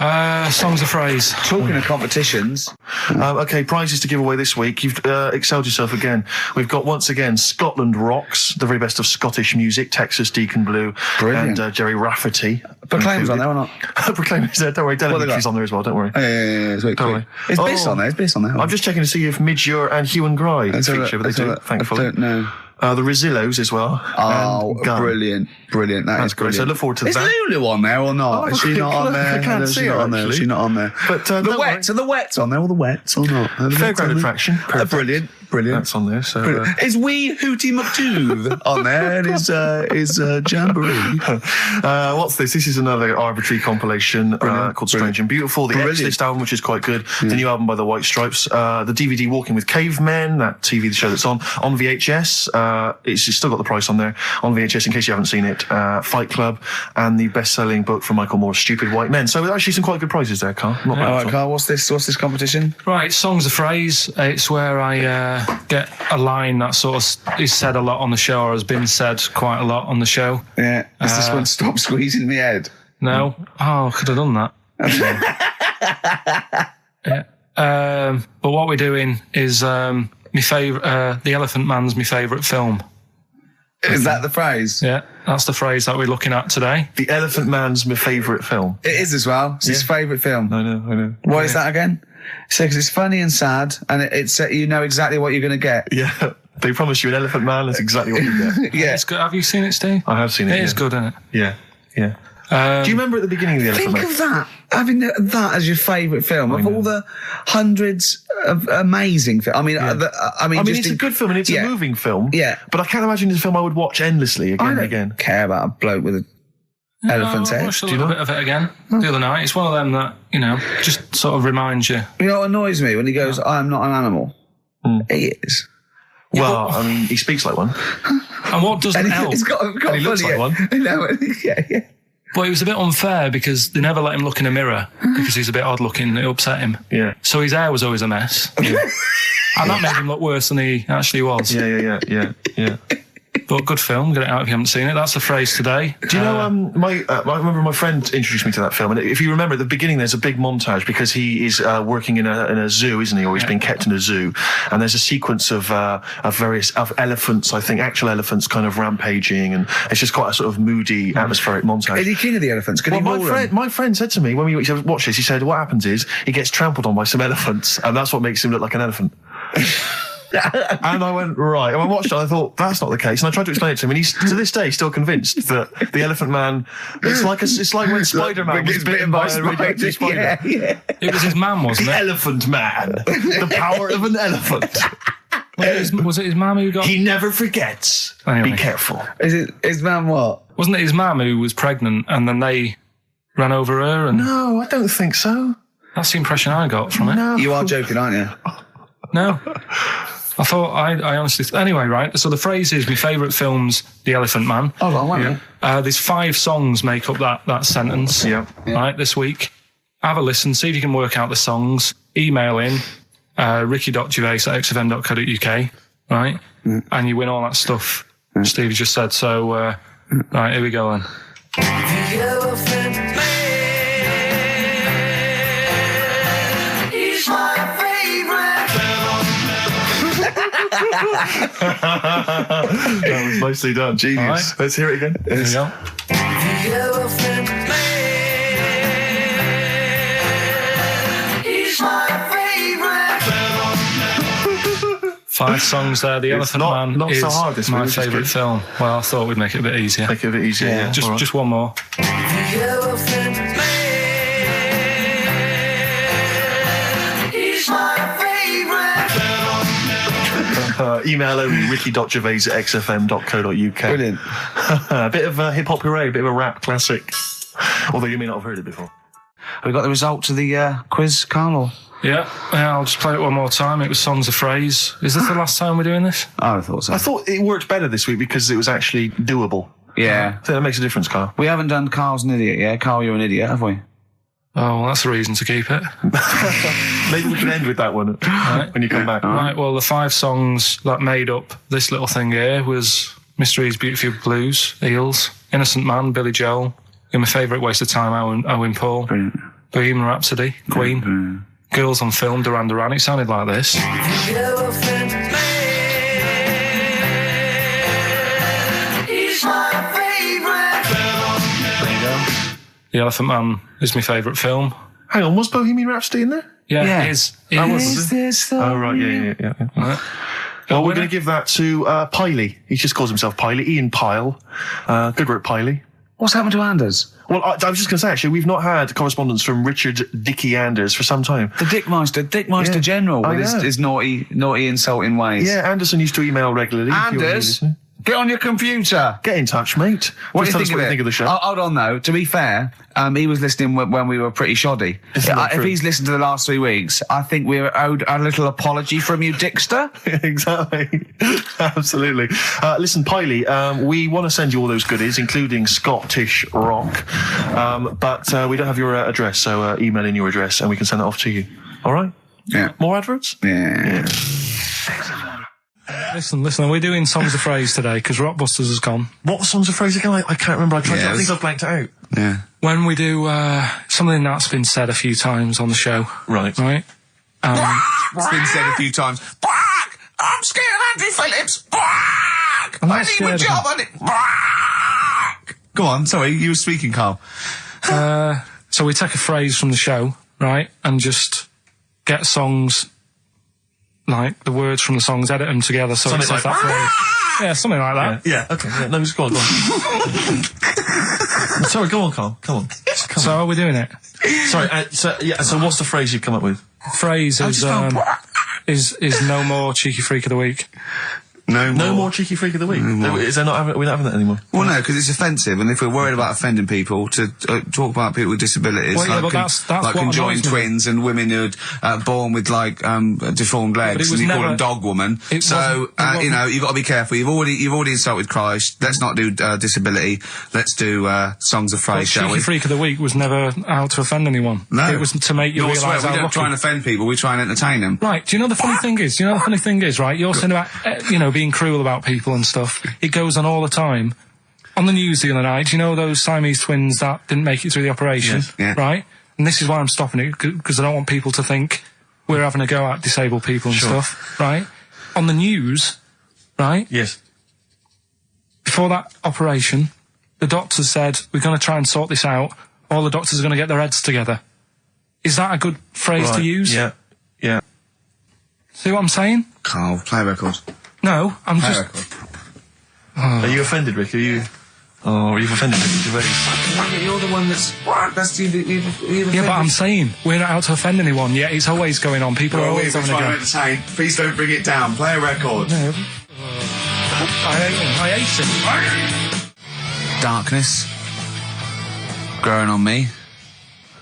Songs of phrase. Talking of competitions, Okay, prizes to give away this week. You've excelled yourself again. We've got, once again, Scotland Rocks, the very best of Scottish music, Texas Deacon Blue, Brilliant. and Jerry Rafferty. Proclaim's on there or not? Proclaim's there, don't worry. Delegate's on there as well, don't worry. Yeah, it's very Don't quick. worry. It's Biss on there. It's Biss on there. I'm just checking to see if Midgure and Hugh and Gry feature, but they do, thankfully. I don't know. The Rosillos as well. Oh, and Gun. brilliant. That is great. brilliant. So I look forward to is that. Is Lulu on there or not? Oh, is she not on there? I can't No, see she's her, not on there. actually. She's not on there. But the don't wets, are the wets on there? All the wets or not? Are the Fairground wets on there? attraction. Perfect. Brilliant. That's on there, so... Is Wee Hootie McTooth on there? And is Jamboree? What's this? This is another arbitrary compilation called Strange and Beautiful. The X-List album, which is quite good. The new album by the White Stripes. The DVD Walking with Cavemen, that TV show that's on VHS. it's still got the price on there on VHS in case you haven't seen it. Fight Club and the best-selling book from Michael Moore's Stupid White Men. So actually some quite good prizes there, Carl. Not bad. All right, Carl, what's this competition? Right, Songs of Phrase. It's where I get a line that sort of is said a lot on the show, or has been said quite a lot on the show. Yeah. Is this one Stop Squeezing Me Head? No. Oh, I could have done that. Yeah. But what we're doing is my favourite. The Elephant Man's my favourite film. Is that the phrase? Yeah, that's the phrase that we're looking at today. The Elephant Man's my favourite film. It is as well. It's his favourite film. I know. What is that again? So, 'cause it's funny and sad, and it's you know exactly what you're going to get. Yeah. They promise you an Elephant Man, that's exactly what you get. Yeah. It's good. Have you seen it, Steve? I have seen it. It is good, isn't it? Yeah. Do you remember at the beginning of the Elephant Man? Think of that. Having that as your favourite film of all the hundreds of amazing films. I mean, it's a good film and it's a moving film. Yeah. But I can't imagine it's a film I would watch endlessly again and again. Care about a bloke with an elephant's head. I watched a little bit of it again the other night. It's one of them that, just sort of reminds you. You know what annoys me? When he goes, I am not an animal. He is. Well, I mean, he speaks like one. And what doesn't help? He's got And he looks like one. No, yeah. But it was a bit unfair because they never let him look in a mirror because he's a bit odd looking. It upset him. Yeah. So his hair was always a mess. And that made him look worse than he actually was. Yeah. But good film. Get it out if you haven't seen it. That's the phrase today. Do you know, I remember my friend introduced me to that film, and if you remember at the beginning there's a big montage because he is working in a zoo, isn't he? Or he's being kept in a zoo, and there's a sequence of various elephants, I think, actual elephants kind of rampaging, and it's just quite a sort of moody, atmospheric montage. Is he king of the elephants? Could he maul them? My friend said to me when we watched this, he said, what happens is he gets trampled on by some elephants, and that's what makes him look like an elephant. And I went, right. And I watched it and I thought, that's not the case. And I tried to explain it to him, and he's, to this day, still convinced that the Elephant Man, it's like when Spider-Man was bitten by a radioactive spider. Yeah. It was his man, wasn't The it? Elephant Man. The power of an elephant. Was it his mum who got... He never forgets. Anyway. Be careful. Is it his man what? Wasn't it his mum who was pregnant and then they ran over her? And No, I don't think so. that's the impression I got from it. No. You are joking, aren't you? No. I thought, I honestly... Anyway, right, so the phrase is, my favourite film's The Elephant Man. Hold on, wait a minute. There's 5 songs make up that sentence. Yeah. Right, this week. Have a listen, see if you can work out the songs. Email in, ricky.gervais@xfm.co.uk, right? And you win all that stuff Steve just said. So, right, here we go then. The Elephant Man. He's my That was nicely done. Genius. Right. Let's hear it again. Here we go. The Elephant Man. He's my favorite. 5 songs there. The Elephant Man not is so hard, this my week, which is favourite good. film. Well, I thought we'd make it a bit easier. Make it a bit easier. Yeah. All right. Just one more. The Elephant Man. He's my favorite. Email only ricky.gervais@xfm.co.uk. Brilliant. A bit of hip hop hooray, a bit of a rap classic. Although you may not have heard it before. Have we got the results of the quiz, Carl? Yeah, I'll just play it one more time. It was Songs of Phrase. Is this the last time we're doing this? Oh, I thought so. I thought it worked better this week because it was actually doable. Yeah. I think that makes a difference, Carl. We haven't done Carl's an idiot, yeah? Carl, you're an idiot, have we? Oh, well, that's a reason to keep it. Maybe we can end with that one when you come back. Right, well, the 5 songs that made up this little thing here was Mr. E's Beautiful Blues, Eels, Innocent Man, Billy Joel, You're My Favourite Waste of Time, Owen Paul, Brilliant. Bohemian Rhapsody, Queen, Brilliant. Girls on Film, Duran Duran. It sounded like this. The Elephant Man. He's my favorite. There you go. The Elephant Man is my favourite film. Hang on, was Bohemian Rhapsody in there? Yeah, it is. It is. Oh, right, yeah. Right. Well, we're going to give that to Piley. He just calls himself Piley. Ian Pyle. Good work, Piley. What's happened to Anders? Well, I was just going to say, actually, we've not had correspondence from Richard Dickie Anders for some time. The Dickmeister Yeah, General I with know. his naughty, insulting ways. Yeah, Anderson used to email regularly. if you were Anders? listening. Get on your computer. Get in touch, mate. What do Just you tell us think what of you it? think of the show. Hold on, though. To be fair, he was listening when we were pretty shoddy. If he's listened to the last 3 weeks, I think we're owed a little apology from you, Dickster. Exactly. Absolutely. Listen, Piley, we want to send you all those goodies, including Scottish rock, but we don't have your address, so email in your address and we can send it off to you. All right? Yeah. More adverts? Yeah. Listen, we're doing Songs of Phrase today because Rockbusters has gone. What songs of phrase again? I can't remember. I think I've blanked it out. Yeah. When we do something that's been said a few times on the show. Right. Right? It's been said a few times. I'm scared of Andrew Phillips. I need my job on it. Go on, sorry, you were speaking, Carl. So we take a phrase from the show, right, and just get songs, like the words from the songs, edit them together so Something it's like that phrase. Yeah, something like that. Yeah, okay. Yeah, no, just go on. Sorry, go on, Carl. Come on. So are we doing it? Sorry, so what's the phrase you've come up with? Phrase is no more cheeky freak of the week. No more cheeky freak of the week. Is there not? We're not having that anymore. Well, no, because it's offensive, and if we're worried about offending people, to talk about people with disabilities, Well, yeah, like, but that's like what conjoined annoys me. twins and women who are born with like deformed legs, was and you call never- them dog woman. It So wasn't- you know, you've got to be careful. You've already insulted Christ. Let's not do disability. Let's do songs of phrase, shall Cheeky we? freak of the week was never out to offend anyone. No, it was to make you You'll realise swear, how we don't lucky. try and offend people. We try and entertain them. Right, do you know the funny thing is? Right, you're saying about, being cruel about people and stuff. It goes on all the time. On the news the other night, do you know those Siamese twins that didn't make it through the operation? Yes, yeah. Right? And this is why I'm stopping it, because I don't want people to think we're having a go at disabled people and stuff, right? On the news, right? Yes. Before that operation, the doctors said, we're going to try and sort this out. All the doctors are going to get their heads together. Is that a good phrase to use? Yeah. Yeah. See what I'm saying? Carl, play a record. No, I'm Play a just... record. Are you offended, Rick? Are you offended, Rick? You're the one that's Yeah, but I'm saying, we're not out to offend anyone, yet it's always going on. People are always having a go. entertain. Please don't bring it down. Play a record. No. I hate him. Darkness. Growing on me.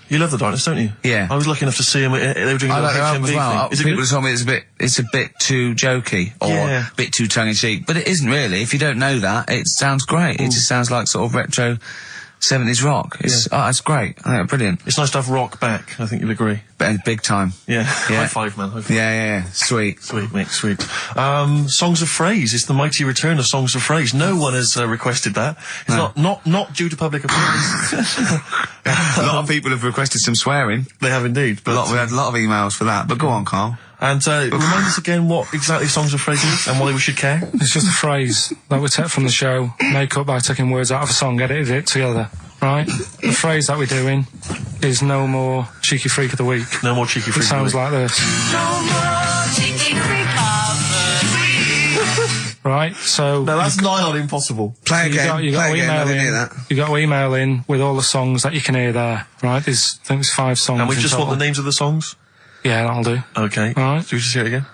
You love the darkness, don't you? Yeah. I was lucky enough to see them. They were doing a I little like their album HMV as well. thing. Is it People good? told me it's a bit too jokey or a bit too tongue-in-cheek, but it isn't really. If you don't know that, it sounds great. It just sounds like sort of retro 70s rock. It's great. I think it's brilliant. It's nice to have rock back. I think you'll agree. But big time. Yeah. Yeah. High five, man. High five. Yeah. Sweet. Sweet, mate, sweet. Songs of Phrase. It's the mighty return of Songs of Phrase. No one has requested that. It's not due to public applause. A lot of people have requested some swearing. They have indeed. But We had a lot of emails for that. But go on, Carl. And remind us again what exactly Songs of Phrase is and why we should care. It's just a phrase that we take from the show, make up by taking words out of a song, edited it together, right? The phrase that we're doing is no more cheeky freak of the week. No more cheeky freak It sounds of the week. like this. No more cheeky freak of the week. Right, so... No, that's nigh on impossible. Play again. You got Play to again. I email didn't hear in. that. You got to email in with all the songs that you can hear there, right? I think there's 5 songs. And we in just total. want the names of the songs? Yeah, that'll do. Okay. All right. So we just hear it again?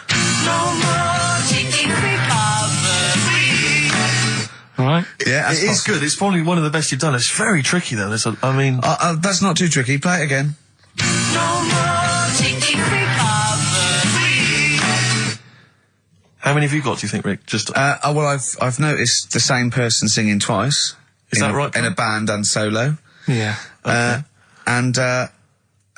No more cheeky freak of the week. All right. Yeah, It is good. It's probably one of the best you've done. It's very tricky, though. That's not too tricky. Play it again. No more cheeky freak of the week. How many have you got, do you think, Rick? Just Well, I've noticed the same person singing twice. Is that right, In a band and solo. Yeah.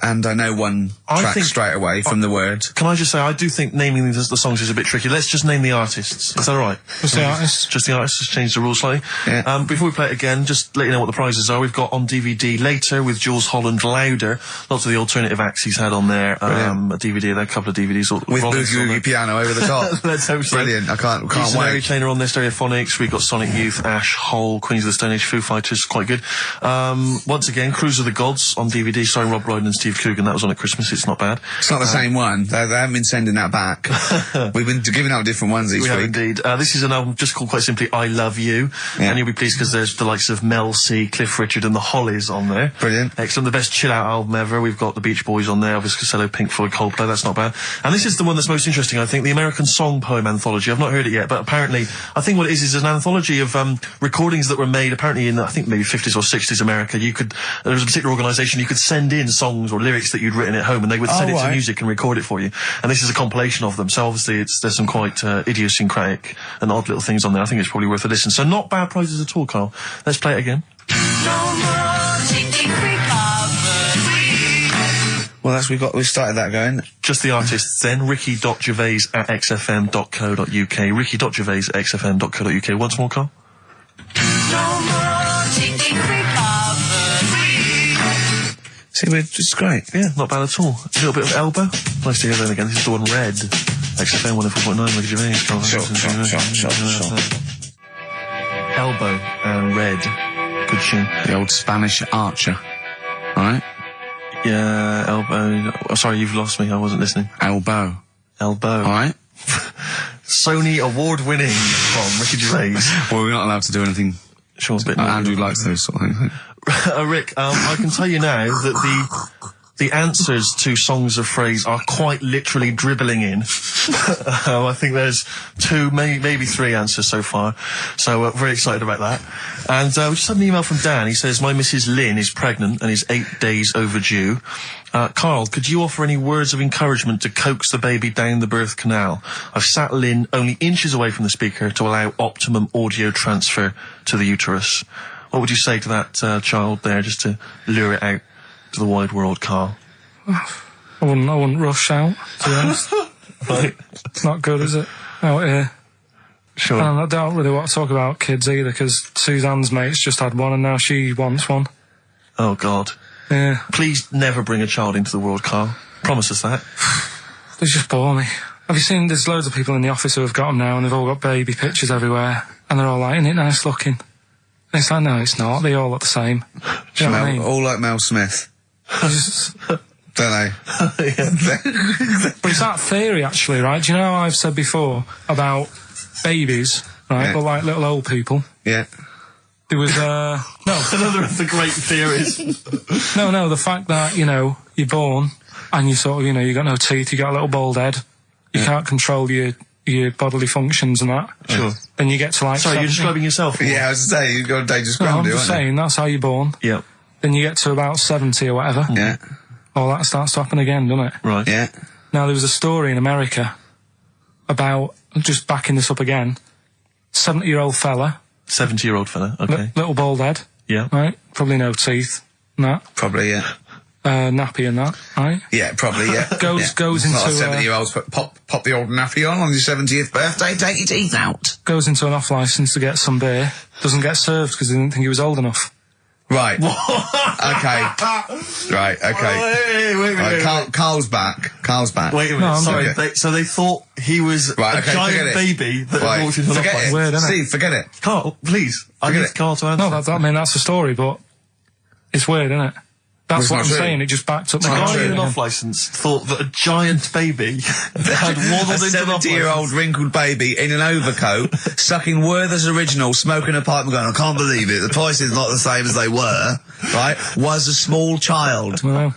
And I know one track straight away from the word. Can I just say, I do think naming the songs is a bit tricky. Let's just name the artists. Is that all right? What's the artist? Just the artists. Just change the rules slightly. Yeah. Before we play it again, just let you know what the prizes are. We've got on DVD Later with Jules Holland Louder. Lots of the alternative acts he's had on there. A DVD, a couple of DVDs. With Boogie Woogie piano over the top. Let's hope so. Brilliant. I can't Mary wait. Trainer on there, Stereophonics. We've got Sonic Youth, Ash, Hole, Queens of the Stone Age, Foo Fighters. Quite good. Once again, Cruise of the Gods on DVD starring Rob Brydon and Steve Steve Coogan. That was on at Christmas. It's not bad. It's not the same one. They haven't been sending that back. We've been giving out different ones each week. We have indeed. This is an album just called quite simply I Love You. Yeah. And you'll be pleased because there's the likes of Mel C, Cliff Richard and the Hollies on there. Brilliant. Excellent. The best chill-out album ever. We've got the Beach Boys on there, Elvis Costello, Pink Floyd, Coldplay. That's not bad. And this is the one that's most interesting, I think, the American Song Poem Anthology. I've not heard it yet, but apparently, I think what it is an anthology of recordings that were made apparently in, I think, maybe 50s or 60s America. There was a particular organisation, you could send in songs or lyrics that you'd written at home and they would send it to music and record it for you. And this is a compilation of them. So obviously there's some quite idiosyncratic and odd little things on there. I think it's probably worth a listen. So not bad prizes at all, Carl. Let's play it again. Well, we started that going. Just the artists then. ricky.gervais@xfm.co.uk. ricky.gervais@xfm.co.uk. Once more, Carl. See, it's great. Yeah, not bad at all. A little bit of Elbow. Nice to hear that again. This is the one Red. XFM 104.9, Ricky Gervais. Sure. Elbow and Red. Good tune. The old Spanish archer. Alright? Yeah, Elbow. Oh, sorry, you've lost me. I wasn't listening. Elbow. Alright. Sony award-winning from Ricky Gervais. Well, we're not allowed to do anything. Sure, a bit more. Andrew likes those sort of things. Rick, I can tell you now that the answers to songs of phrase are quite literally dribbling in. I think there's 2, maybe 3 answers so far. So very excited about that. And we just had an email from Dan. He says, my Mrs. Lynn is pregnant and is 8 days overdue. Carl, could you offer any words of encouragement to coax the baby down the birth canal? I've sat Lynn only inches away from the speaker to allow optimum audio transfer to the uterus. What would you say to that child there, just to lure it out to the wide world, Carl? I wouldn't rush out, to be honest. Right. It's not good, is it? Out here. Sure. And I don't really want to talk about kids either, because Suzanne's mate's just had one and now she wants one. Oh, God. Yeah. Please never bring a child into the world, Carl. Promise us that. They just bore me. Have you seen, there's loads of people in the office who have got them now and they've all got baby pictures everywhere. And they're all like, isn't it nice looking? And it's like, no, it's not. They all look the same. Do you know what I mean? All like Mel Smith. Don't they? But it's that theory, actually, right? Do you know how I've said before about babies, right? But like little old people. Yeah. There was, no. Another of the great theories. No, the fact that, you're born and you sort of, you got no teeth, you got a little bald head, you can't control your bodily functions and that. Sure. Then you get to like... Sorry, you're describing yourself? Yeah, I was saying, you've got a dangerous ground, I'm just saying, that's how you're born. Yeah. Then you get to about 70 or whatever. Yeah. All that starts to happen again, doesn't it? Right. Yeah. Now, there was a story in America about, just backing this up again, 70-year-old fella. 70-year-old fella, okay. Little bald head. Yeah. Right? Probably no teeth and that. Probably, yeah. Nappy and that, right? Yeah, probably, yeah. Goes into... Not 70-year-olds, but pop the old nappy on your 70th birthday, take your teeth out. Goes into an off-licence to get some beer. Doesn't get served because he didn't think he was old enough. Right. Okay. Right, okay. Wait. Carl's back. Wait a minute, No, sorry. okay. So they thought he was a giant baby that had walked into an off-licence. Weird, isn't it? Steve, forget it. Carl, please. I need Carl to answer. No, that's the story, but it's weird, isn't it? That's what I'm saying, it just backed up The my guy answer. in an off-licence thought that a giant baby had waddled A into an 70-year-old wrinkled baby in an overcoat, sucking Werther's Original, smoking a pipe and going, I can't believe it, the price is not the same as they were, right? Was a small child. Well,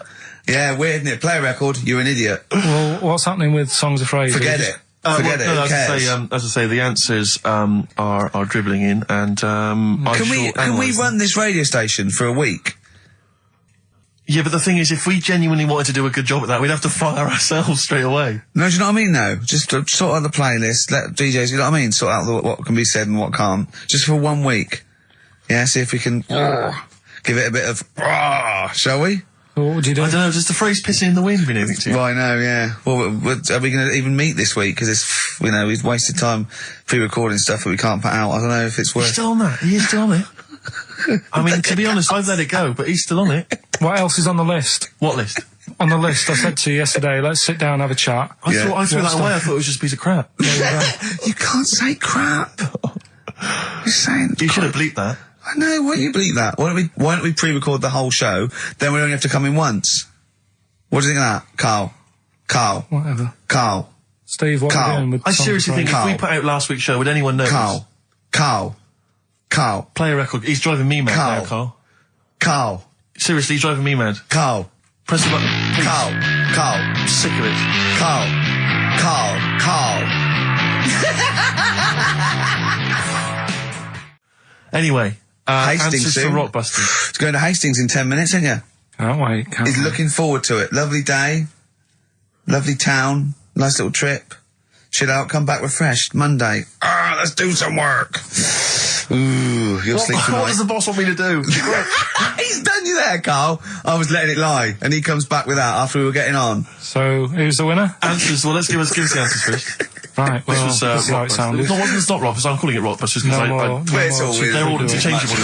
Yeah, weird, isn't it? Play a record, you're an idiot. well, what's happening with Songs of Phrase? Forget it. Forget it, no, who cares? as I say, the answers are dribbling in, and Can we run this radio station for a week? Yeah, but the thing is, if we genuinely wanted to do a good job at that, we'd have to fire ourselves straight away. No, do you know what I mean, though? Just to sort out the playlist, let DJs, you know what I mean? Sort out what can be said and what can't. Just for 1 week. Yeah, see if we can give it a bit of, shall we? What would you do? I don't know, does the phrase pissing in the wind mean anything to you? Well, I know, yeah. Well, are we going to even meet this week? Because it's, we've wasted time pre-recording stuff that we can't put out. I don't know if it's worth... He's still on that. He is still on it. I mean, to be honest, I've let it go, but he's still on it. What else is on the list? What list? On the list, I said to you yesterday, let's sit down and have a chat. I threw that away. I thought it was just a piece of crap. You can't say crap. You're saying... You should have bleeped that. I know, why don't you bleep that? Why don't we pre-record the whole show, then we only have to come in once? What do you think of that, Carl? Carl. Whatever. Carl. Steve, what are you doing with I songs seriously of think praise? if we put out last week's show, would anyone know? Carl. Play a record. He's driving me mad now, Carl. Carl. Seriously, he's driving me mad. Carl. Press the button. Please. Carl. I'm sick of it. Carl. Anyway, Hastings answers for soon. Rockbusters. It's going to Hastings in 10 minutes, isn't you? Can't wait. He's looking forward to it. Lovely day. Lovely town. Nice little trip. Chill out, come back refreshed. Monday. Let's do some work. Ooh, you'll sleep tonight. What does the boss want me to do? He's done you there, Carl. I was letting it lie, and he comes back with that after we were getting on. So, who's the winner? Answers. Well, let's give us the answers first. Right, well, This was this is how it sounded. It's not Rockbusters. I'm calling it Rockbusters because It's all weird. they're all interchangeable.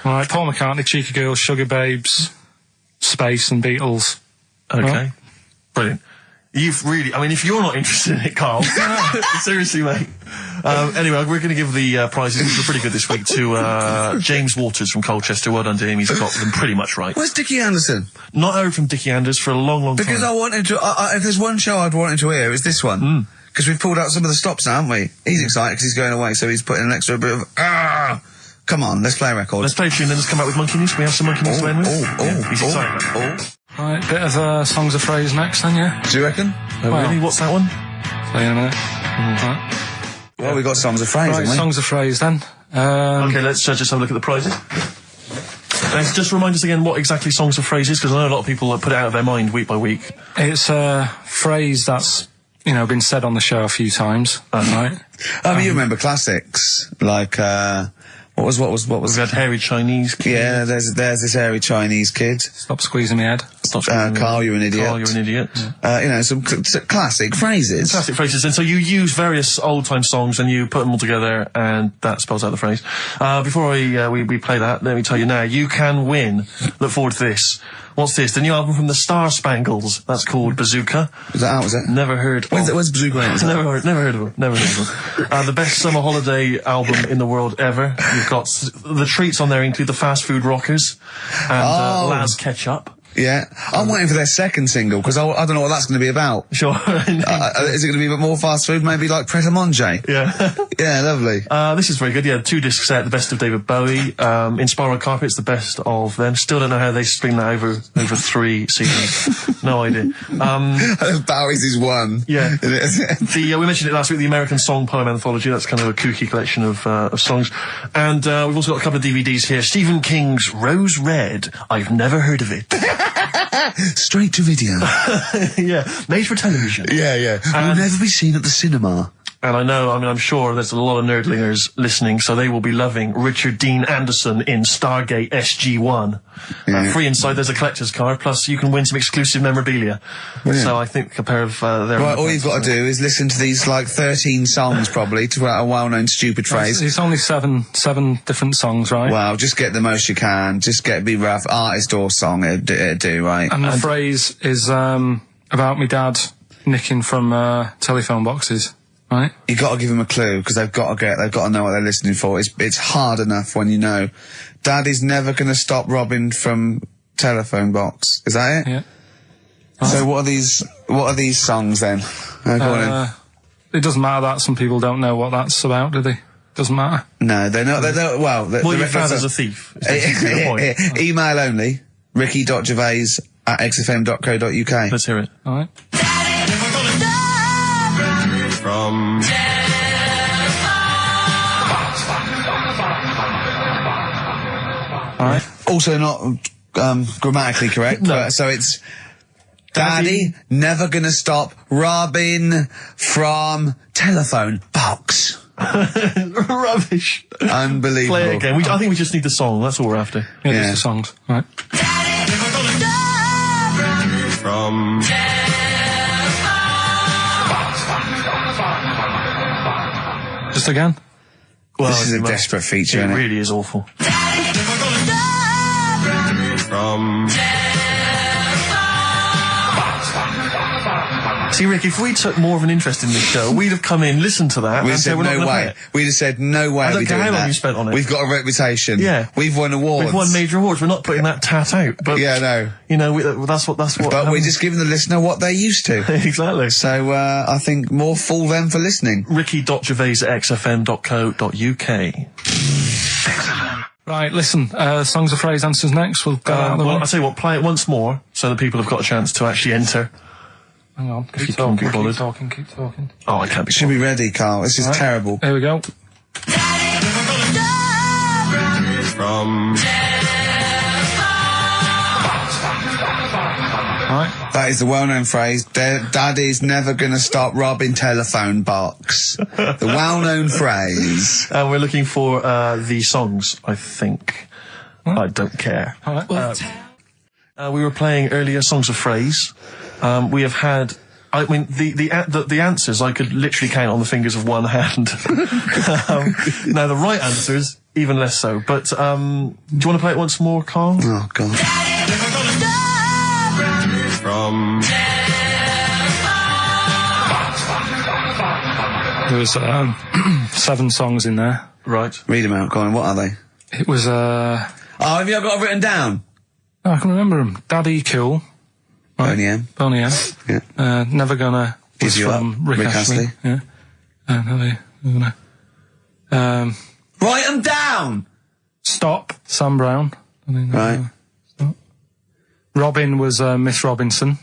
Right, Paul McCartney, Cheeky Girls, Sugar Babes, Space and Beatles. Okay. Well, Brilliant. You've really, I mean, if you're not interested in it, Carl, seriously, mate. Anyway, we're going to give the prizes, which were pretty good this week, to James Waters from Colchester. Well done to him. He's got them pretty much right. Where's Dickie Anderson? Not heard from Dickie Anders for a long, long time. Because I wanted to, if there's one show I'd wanted to hear, it's this one. Because we've pulled out some of the stops now, haven't we? He's excited because he's going away, so he's putting an extra bit of, Come on, let's play a record. Let's play a tune, then let's come out with Monkey News. Can we have some Monkey News to end with? He's excited. Right, bit of songs of phrase next then, yeah? Do you reckon? Really? What's that one? Play in a minute. Right. Well, we got songs of phrase, Right, haven't we? songs of phrase then. Okay, let's just have a look at the prizes. Just remind us again what exactly songs of phrase is, because I know a lot of people put it out of their mind week by week. It's a phrase that's, been said on the show a few times, right? Oh, but you remember classics, like, what was? We had Hairy Chinese Kid. Yeah, there's this hairy Chinese kid. Stop squeezing my head. Carl, you're an idiot. Carl, you're an idiot. Some classic phrases. Classic phrases. And so you use various old-time songs and you put them all together and that spells out the phrase. Before we play that, let me tell you now, you can win. Look forward to this. What's this? The new album from the Star Spangles. That's called Bazooka. Is that out, is it? Never heard. Where's Bazooka? Never heard of them. The best summer holiday album in the world ever. You've got the treats on there include the Fast Food Rockers and Laz Ketchup. Yeah. I'm waiting for their second single, because I don't know what that's going to be about. Sure. Is it going to be a bit more fast food? Maybe like Pret a Manger? Yeah. Yeah, lovely. This is very good. Yeah, 2-disc set, the best of David Bowie. Inspiral Carpets, the best of them. Still don't know how they string that over 3 CDs. No idea. Bowie's is one. Yeah. We mentioned it last week, the American Song Poem Anthology. That's kind of a kooky collection of songs. And we've also got a couple of DVDs here. Stephen King's Rose Red. I've never heard of it. Straight to video. Yeah, made for television. Yeah. Will never be seen at the cinema. And I'm sure there's a lot of nerdlingers listening, so they will be loving Richard Dean Anderson in Stargate SG-1. Free inside, there's a collector's card, plus you can win some exclusive memorabilia. Brilliant. So I think a pair of their... Right, all you've got to do is listen to these, 13 songs, probably, to a well-known stupid phrase. It's only seven different songs, right? Well, just get the most you can. Just be rough. Artist or song, it'd do, right? And the phrase is about me dad nicking from telephone boxes. Right. You got to give them a clue, because they've got to know what they're listening for. It's hard enough when you know. Dad is never going to stop robbing from telephone box. Is that it? Yeah. So what are these songs then? Go on it doesn't matter that some people don't know what that's about, do they? Doesn't matter. No, they don't. Well, your father's a thief. Email only. ricky.gervais@xfm.co.uk. Let's hear it. All right. From... All right. Also not grammatically correct. No. So it's Daddy never gonna stop robbing from telephone box. Rubbish. Unbelievable. Play it again. I think we just need the song. That's all we're after. Yeah, just the songs. All right. From... Just again. Well, this is a desperate feature, isn't it? It really is awful. From... See, Rick, if we took more of an interest in this show, we'd have come in, listened to that, and said, no way. We'd have said, no way. I don't care how long you spent on it. We've got a reputation. Yeah. We've won awards. We've won major awards. We're not putting that tat out. But, yeah, no. You know, that's what. But we're just giving the listener what they're used to. Exactly. So, I think more fool them for listening. Ricky.gervais@xfm.co.uk. Right, listen, songs of phrase answers next. We'll go out of the way. I'll tell you what, play it once more so that people have got a chance to actually enter. Hang on, If you keep can't be talking, bothered. keep talking. Oh, I can't be Should be ready, Carl. This is terrible. Here we go. From... Right. That is the well-known phrase, Daddy's never gonna stop robbing telephone box. The well-known phrase. And we're looking for the songs, I think. I don't care. All right. We were playing earlier songs of phrase. We have had... I mean, the answers I could literally count on the fingers of one hand. Now, the right answers, even less so. But, do you want to play it once more, Carl? Oh, God. From... There was 7 songs in there. Right. Read them out, Colin. What are they? It was, Oh, have you got it written down? oh, I can remember them. Daddy Cool. Right. Boney M. Boney M. Yeah. Never Gonna was Give You from Up, Rick Astley. Yeah. Never Gonna. Write them down! Stop, Sam Brown. Right. Robin was Miss Robinson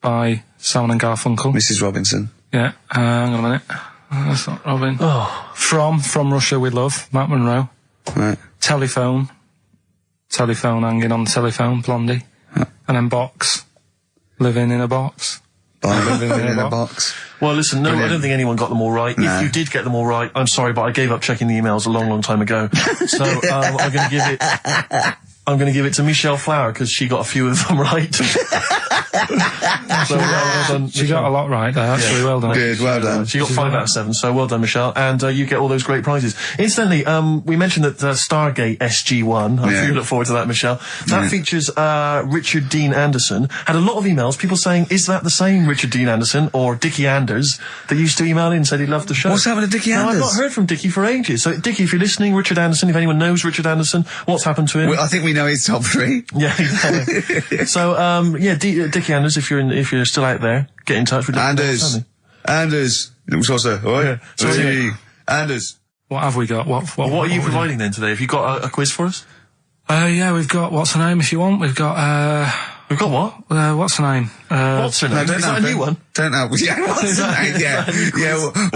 by Simon and Garfunkel. Mrs. Robinson. Yeah. Hang on a minute. That's not Robin. Oh. From Russia with Love, Matt Monro. Right. Telephone hanging on the telephone, Blondie. And then Box. Living in a box. Living in a box. Well, listen, no, I don't think anyone got them all right. No. If you did get them all right, I'm sorry, but I gave up checking the emails a long, long time ago. So, I'm going to give it to Michelle Flower, because she got a few of them right. So, well done, She got a lot right there, actually. Well done. Good, well done. She got 5 out of 7, so well done, Michelle. And you get all those great prizes. Incidentally, we mentioned that Stargate SG-1, I'm sure you look forward to that, Michelle. That features Richard Dean Anderson. Had a lot of emails, people saying, is that the same Richard Dean Anderson or Dickie Anders that used to email in and said he loved the show? What's happened to Dickie No, Anders? I've not heard from Dickie for ages. So, Dickie, if you're listening, Richard Anderson, if anyone knows Richard Anderson, what's happened to him? Well, I think we know his top 3. Yeah, exactly. So, Dickie Anders, if you're still out there, get in touch with Anders. It was also, Yeah. So anyway. Anders. What have we got? What What are you providing then today? Have you got a quiz for us? Yeah, we've got, what's her name if you want? We've got, We've got what? what's her name? What's her name? Is that a new one? Don't know. Yeah, what's her name? Yeah.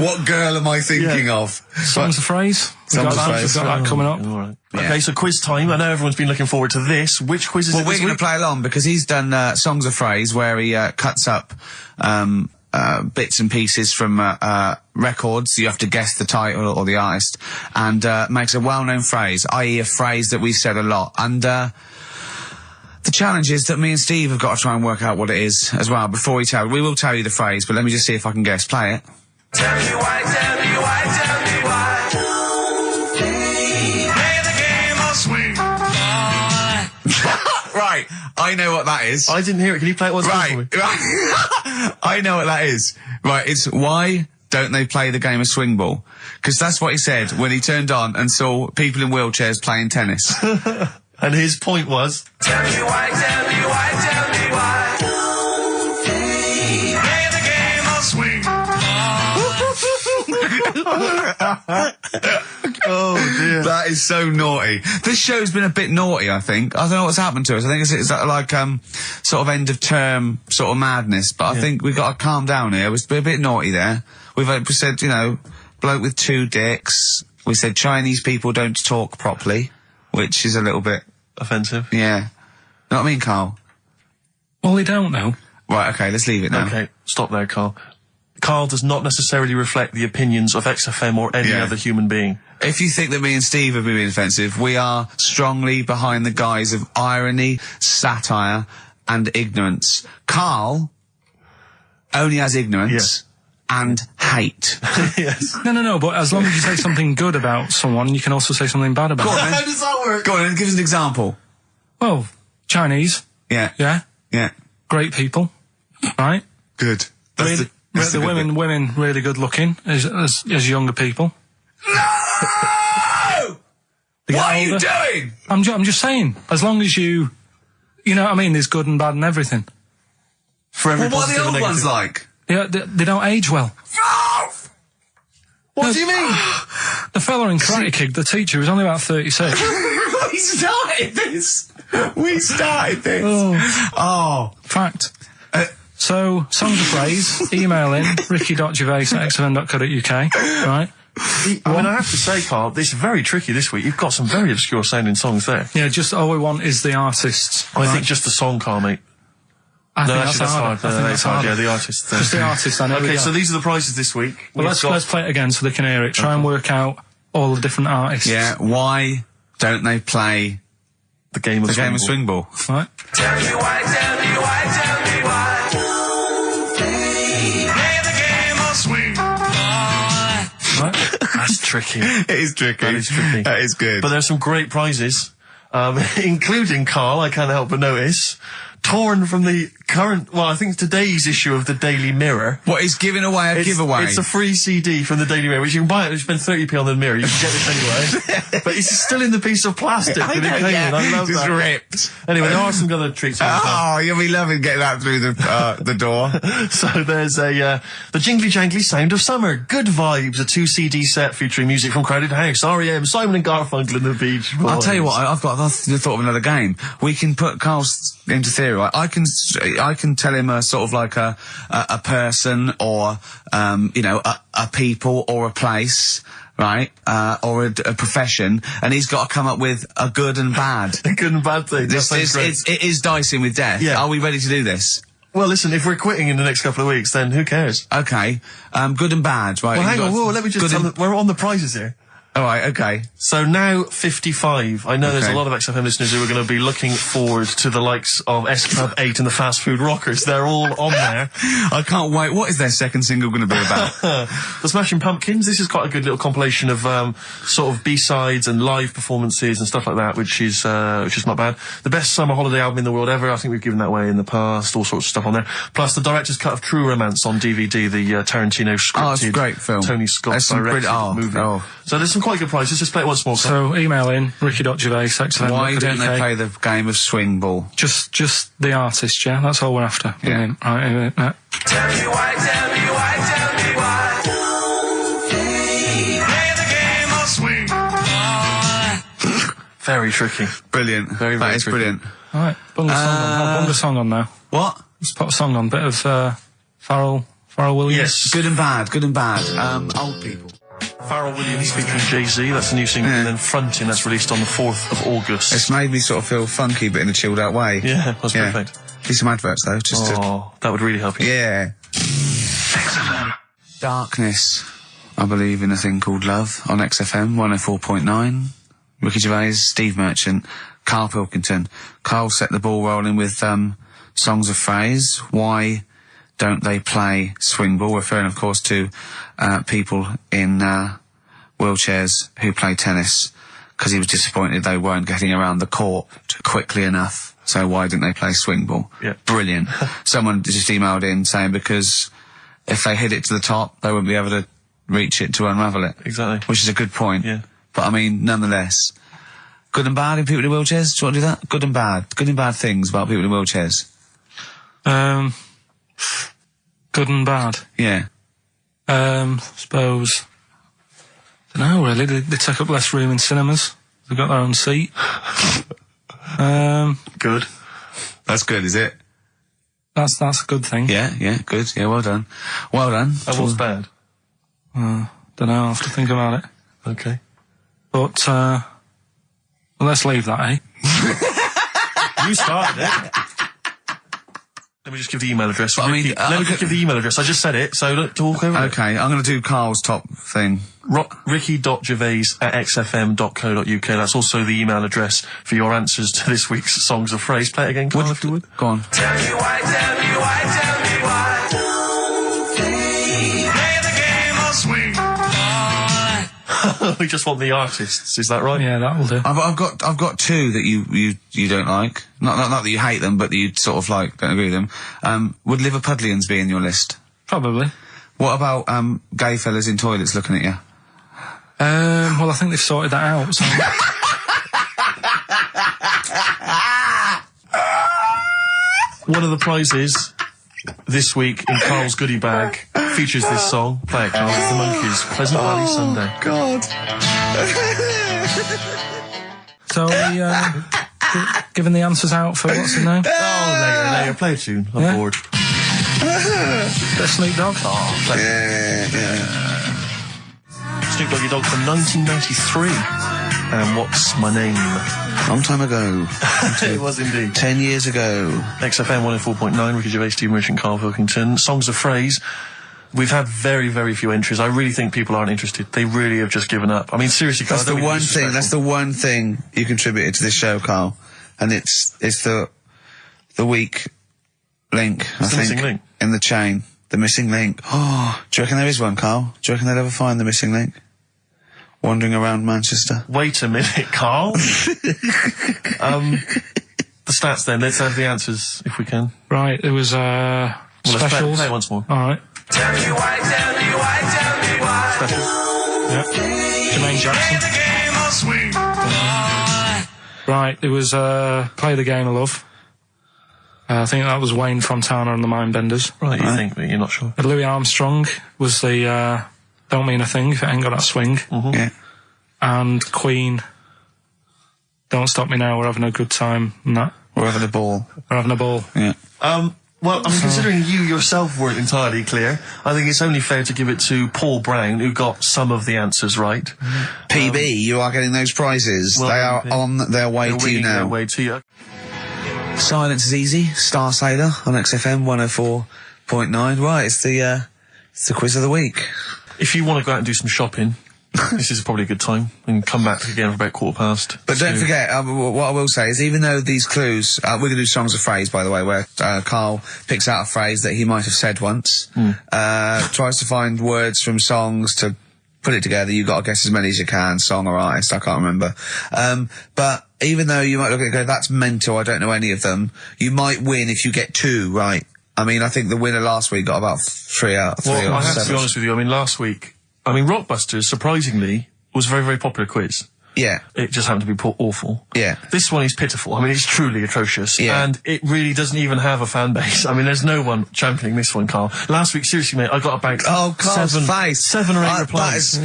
What girl am I thinking of? Songs of phrase. We've Songs got of that. phrase. We've got that coming up. All right. Yeah. Okay, so quiz time. I know everyone's been looking forward to this. Which quiz is it Well, we're this going to week? play along because he's done Songs of Phrase where he cuts up bits and pieces from records. You have to guess the title or the artist and makes a well-known phrase, i.e. a phrase that we've said a lot. And the challenge is that me and Steve have got to try and work out what it is as well before we will tell you the phrase, but let me just see if I can guess. Play it. Tell me why, tell me why, tell me why. Play the game of swing. Right, I know what that is. I didn't hear it. Can you play it once more for me? Right. I know what that is. Right, it's why don't they play the game of swing ball? Because that's what he said when he turned on and saw people in wheelchairs playing tennis. And his point was... Tell me why, tell me why, tell me why. Play the game of swing. Oh, dear. That is so naughty. This show's been a bit naughty, I think. I don't know what's happened to us. I think it's like sort of end of term sort of madness, but I think we've got to calm down here. We've been a bit naughty there. We said, bloke with 2 dicks. We said Chinese people don't talk properly, which is a little bit... offensive. Yeah. Know what I mean, Carl? Well, they don't know. Right, okay, let's leave it now. Okay, stop there, Carl. Carl does not necessarily reflect the opinions of XFM or any other human being. If you think that me and Steve have been being offensive, we are strongly behind the guise of irony, satire, and ignorance. Carl only has ignorance and hate. Yes. No, but as long as you say something good about someone, you can also say something bad about them. How does that work? Go on, and give us an example. Well, Chinese, Yeah. yeah, Yeah. great people, right? Good. The women really good looking as younger people. No! What are you doing? I'm just saying, as long as you know what I mean, there's good and bad and everything. For every What are the old ones like? Yeah, they don't age well. What do you mean? The fella in Karate Kid, the teacher, is only about 36. We started this. Oh. Fact. So, songs of praise, email in, ricky.gervais@xfm.co.uk, right? I mean, I have to say, Carl, this is very tricky this week. You've got some very obscure sounding songs there. Yeah, just all we want is the artists. I think just the song, Carl, mate. I think that's hard. That's hard. Yeah, the artists. Just the artists. I know. Okay, so these are the prizes this week. Well, let's play it again so they can hear it. Try and work out all the different artists. Yeah, why don't they play the game of swing ball? Right. Tell me why. Play the game of swing ball. Right. That's tricky. It is tricky. That is tricky. That is good. But there's some great prizes, including, Carl, I can't help but notice, torn from the current, I think today's issue of the Daily Mirror. What, he's giving away a giveaway? It's a free CD from the Daily Mirror, which you can buy it, you spend 30p on the Mirror, you can get this anyway. But it's still in the piece of plastic that it came in. I love just that. ripped. Anyway, there are some other treats. Oh, you'll be loving getting that through the door. So there's the Jingly Jangly Sound of Summer, Good Vibes, a 2-CD set featuring music from Crowded House, R.E.M., Simon and Garfunkel and the Beach Boys. I'll tell you what, I've thought of another game. We can put Carl's into theory, right? I can tell him a sort of like a person or, a people or a place, right? Or a profession, and he's got to come up with a good and bad. A good and bad thing. It is dicing with death. Yeah. Are we ready to do this? Well, listen, if we're quitting in the next couple of weeks, then who cares? Okay. Good and bad, right? Well, hang on, let me just tell them, we're on the prizes here. Alright, okay. So now 55. I know there's a lot of XFM listeners who are going to be looking forward to the likes of S Club 8 and the Fast Food Rockers. They're all on there. I can't wait. What is their second single going to be about? The Smashing Pumpkins. This is quite a good little compilation of sort of B-sides and live performances and stuff like that, which is not bad. The best summer holiday album in the world ever. I think we've given that away in the past. All sorts of stuff on there. Plus the director's cut of True Romance on DVD. The Tarantino scripted. It's a great film. Tony Scott directed movie. So there's some quite good prizes. Just play it once more. So email in ricky.gervais@xfm.co.uk. Why don't they play the game of swing ball? Just the artist, yeah. That's all we're after. Yeah. Right. Tell me why. Play the game of swing ball. Very tricky. Brilliant. Very That is tricky. brilliant. All right. Bung a song on now. What? Let's put a song on. Bit of Pharrell Williams. Yes. Good and bad. Old people. Pharrell Williams featuring Jay-Z, that's a new single, and then Frontin', that's released on the 4th of August. It's made me sort of feel funky, but in a chilled out way. Yeah, that's perfect. Do some adverts though, that would really help you. Yeah. Darkness. I believe in a thing called love on XFM 104.9. Ricky Gervais, Steve Merchant, Karl Pilkington. Karl set the ball rolling with songs of phrase. Why don't they play swing ball? Referring, of course, to people in wheelchairs who play tennis, because he was disappointed they weren't getting around the court quickly enough. So why didn't they play swing ball? Yeah. Brilliant. Someone just emailed in saying because if they hit it to the top, they wouldn't be able to reach it to unravel it. Exactly. Which is a good point. Yeah. But I mean, nonetheless, good and bad in people in wheelchairs? Do you want to do that? Good and bad things about people in wheelchairs. Good and bad. Yeah. Suppose. Don't know really. They take up less room in cinemas. They've got their own seat. Good. That's good, is it? That's a good thing. Yeah, good. Yeah, well done. And what's bad? Don't know. I'll have to think about it. Okay. But, well, let's leave that, eh? You started it. Let me just give the email address. But, let me just give the email address. I just said it, so look, talk over it. Okay, I'm going to do Carl's top thing. Ricky.gervais@xfm.co.uk. That's also the email address for your answers to this week's Songs of Phrase. Play it again, Carl, if you would. Go on. Tell me why. Play the game of swing ball. We just want the artists, is that right? Yeah, that will do. I've got two that you don't like. Not that you hate them, but that you sort of like, don't agree with them. Would Liverpudlians be in your list? Probably. What about gay fellas in toilets looking at you? Well, I think they've sorted that out. So. One of the prizes this week in Carl's goodie bag features this song. Play it, Carl. It's the Monkeys. Pleasant Valley Sunday. God. So giving the answers out for what's the name? Oh, later. Play a tune. I'm bored. Bit of Snoop Dogg. Oh, play Snoop Doggy Dogg from 1993. And What's My Name? Long time ago. It was indeed. 10 years ago. XFM 104.9, Ricky Gervais, Steve Merchant, Karl Pilkington. Songs of Phrase. We've had very, very few entries. I really think people aren't interested. They really have just given up. I mean, seriously, Carl. That's the one thing you contributed to this show, Carl. And it's the weak link, I think. Missing link. In the chain. The missing link. Oh, do you reckon there is one, Carl? Do you reckon they'll ever find the missing link? Wandering around Manchester. Wait a minute, Carl. The stats then. Let's have the answers, if we can. Right, it was Let's specials. play it once more. Alright. Tell me why, tell me why, tell me why. Special. Yep. Jermaine Jackson. The game of swing. Right, it was Play the Game of Love. I think that was Wayne Fontana and the Mindbenders. Right, you think, but you're not sure. Louis Armstrong was the Don't Mean a Thing if it ain't got that swing. Mm-hmm. Yeah. And Queen, Don't Stop Me Now, We're Having a Good Time. And that. We're having a ball. We're having a ball. Yeah. Well, I mean, considering you yourself weren't entirely clear, I think it's only fair to give it to Paul Brown, who got some of the answers right. PB, you are getting those prizes. Well, they are on their way They're to you winging their now. way to you. Silence is easy. Star Sailor on XFM 104.9. Right, it's the quiz of the week. If you want to go out and do some shopping, this is probably a good time. And come back again for about 15:15. But don't forget, what I will say is, even though these clues, we're going to do songs of phrase, by the way, where Carl picks out a phrase that he might have said once, tries to find words from songs to put it together. You've got to guess as many as you can, song or artist, I can't remember. But even though you might look at it and go, that's mental, I don't know any of them, you might win if you get 2 right. I mean, I think the winner last week got about 3 out of 3 Well, or I have 7. to be honest with you. I mean, last week, Rockbusters, surprisingly, was a very, very popular quiz. Yeah. It just happened to be awful. Yeah. This one is pitiful. I mean, it's truly atrocious. Yeah. And it really doesn't even have a fan base. I mean, there's no one championing this one, Carl. Last week, seriously, mate, I got about Carl's face. 7 or 8 replies.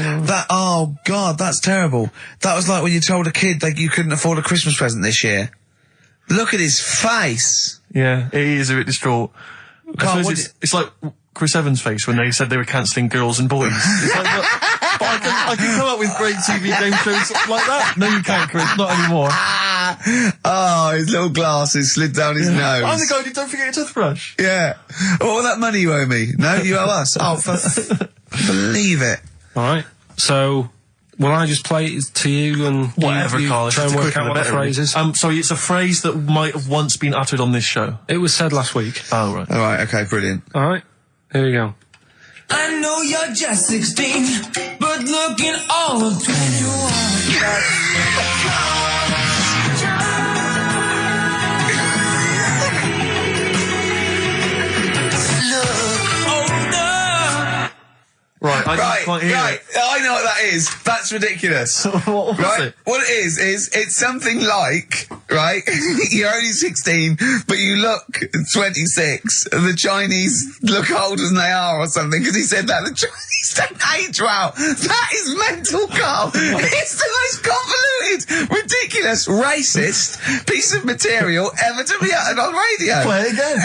Oh, God, that's terrible. That was like when you told a kid that you couldn't afford a Christmas present this year. Look at his face. Yeah, it is a bit distraught. Carl, I suppose it's like Chris Evans' face when they said they were cancelling Girls and Boys. It's like, but I can come up with great TV game shows like that. No, you can't, Chris. Not anymore. Oh, his little glasses slid down his nose. I'm the guy who don't forget your toothbrush. Yeah. What was that money you owe me? No, you owe us. Oh, believe it. Alright, so will I just play it to you and Whatever, you Carl. try and work out what the phrase is? Sorry, it's a phrase that might have once been uttered on this show. It was said last week. Oh, right. All right, okay, brilliant. Alright, here we go. I know you're just 16, but looking all of 21. Right, I can't hear right. it. I know what that is. That's ridiculous. What was right? it? What it is it's something like, right, you're only 16, but you look 26, and the Chinese look older than they are or something, because he said that. The Chinese don't age well. That is mental, Carl. It's the most convoluted, ridiculous, racist piece of material ever to be uttered on radio. Play it again.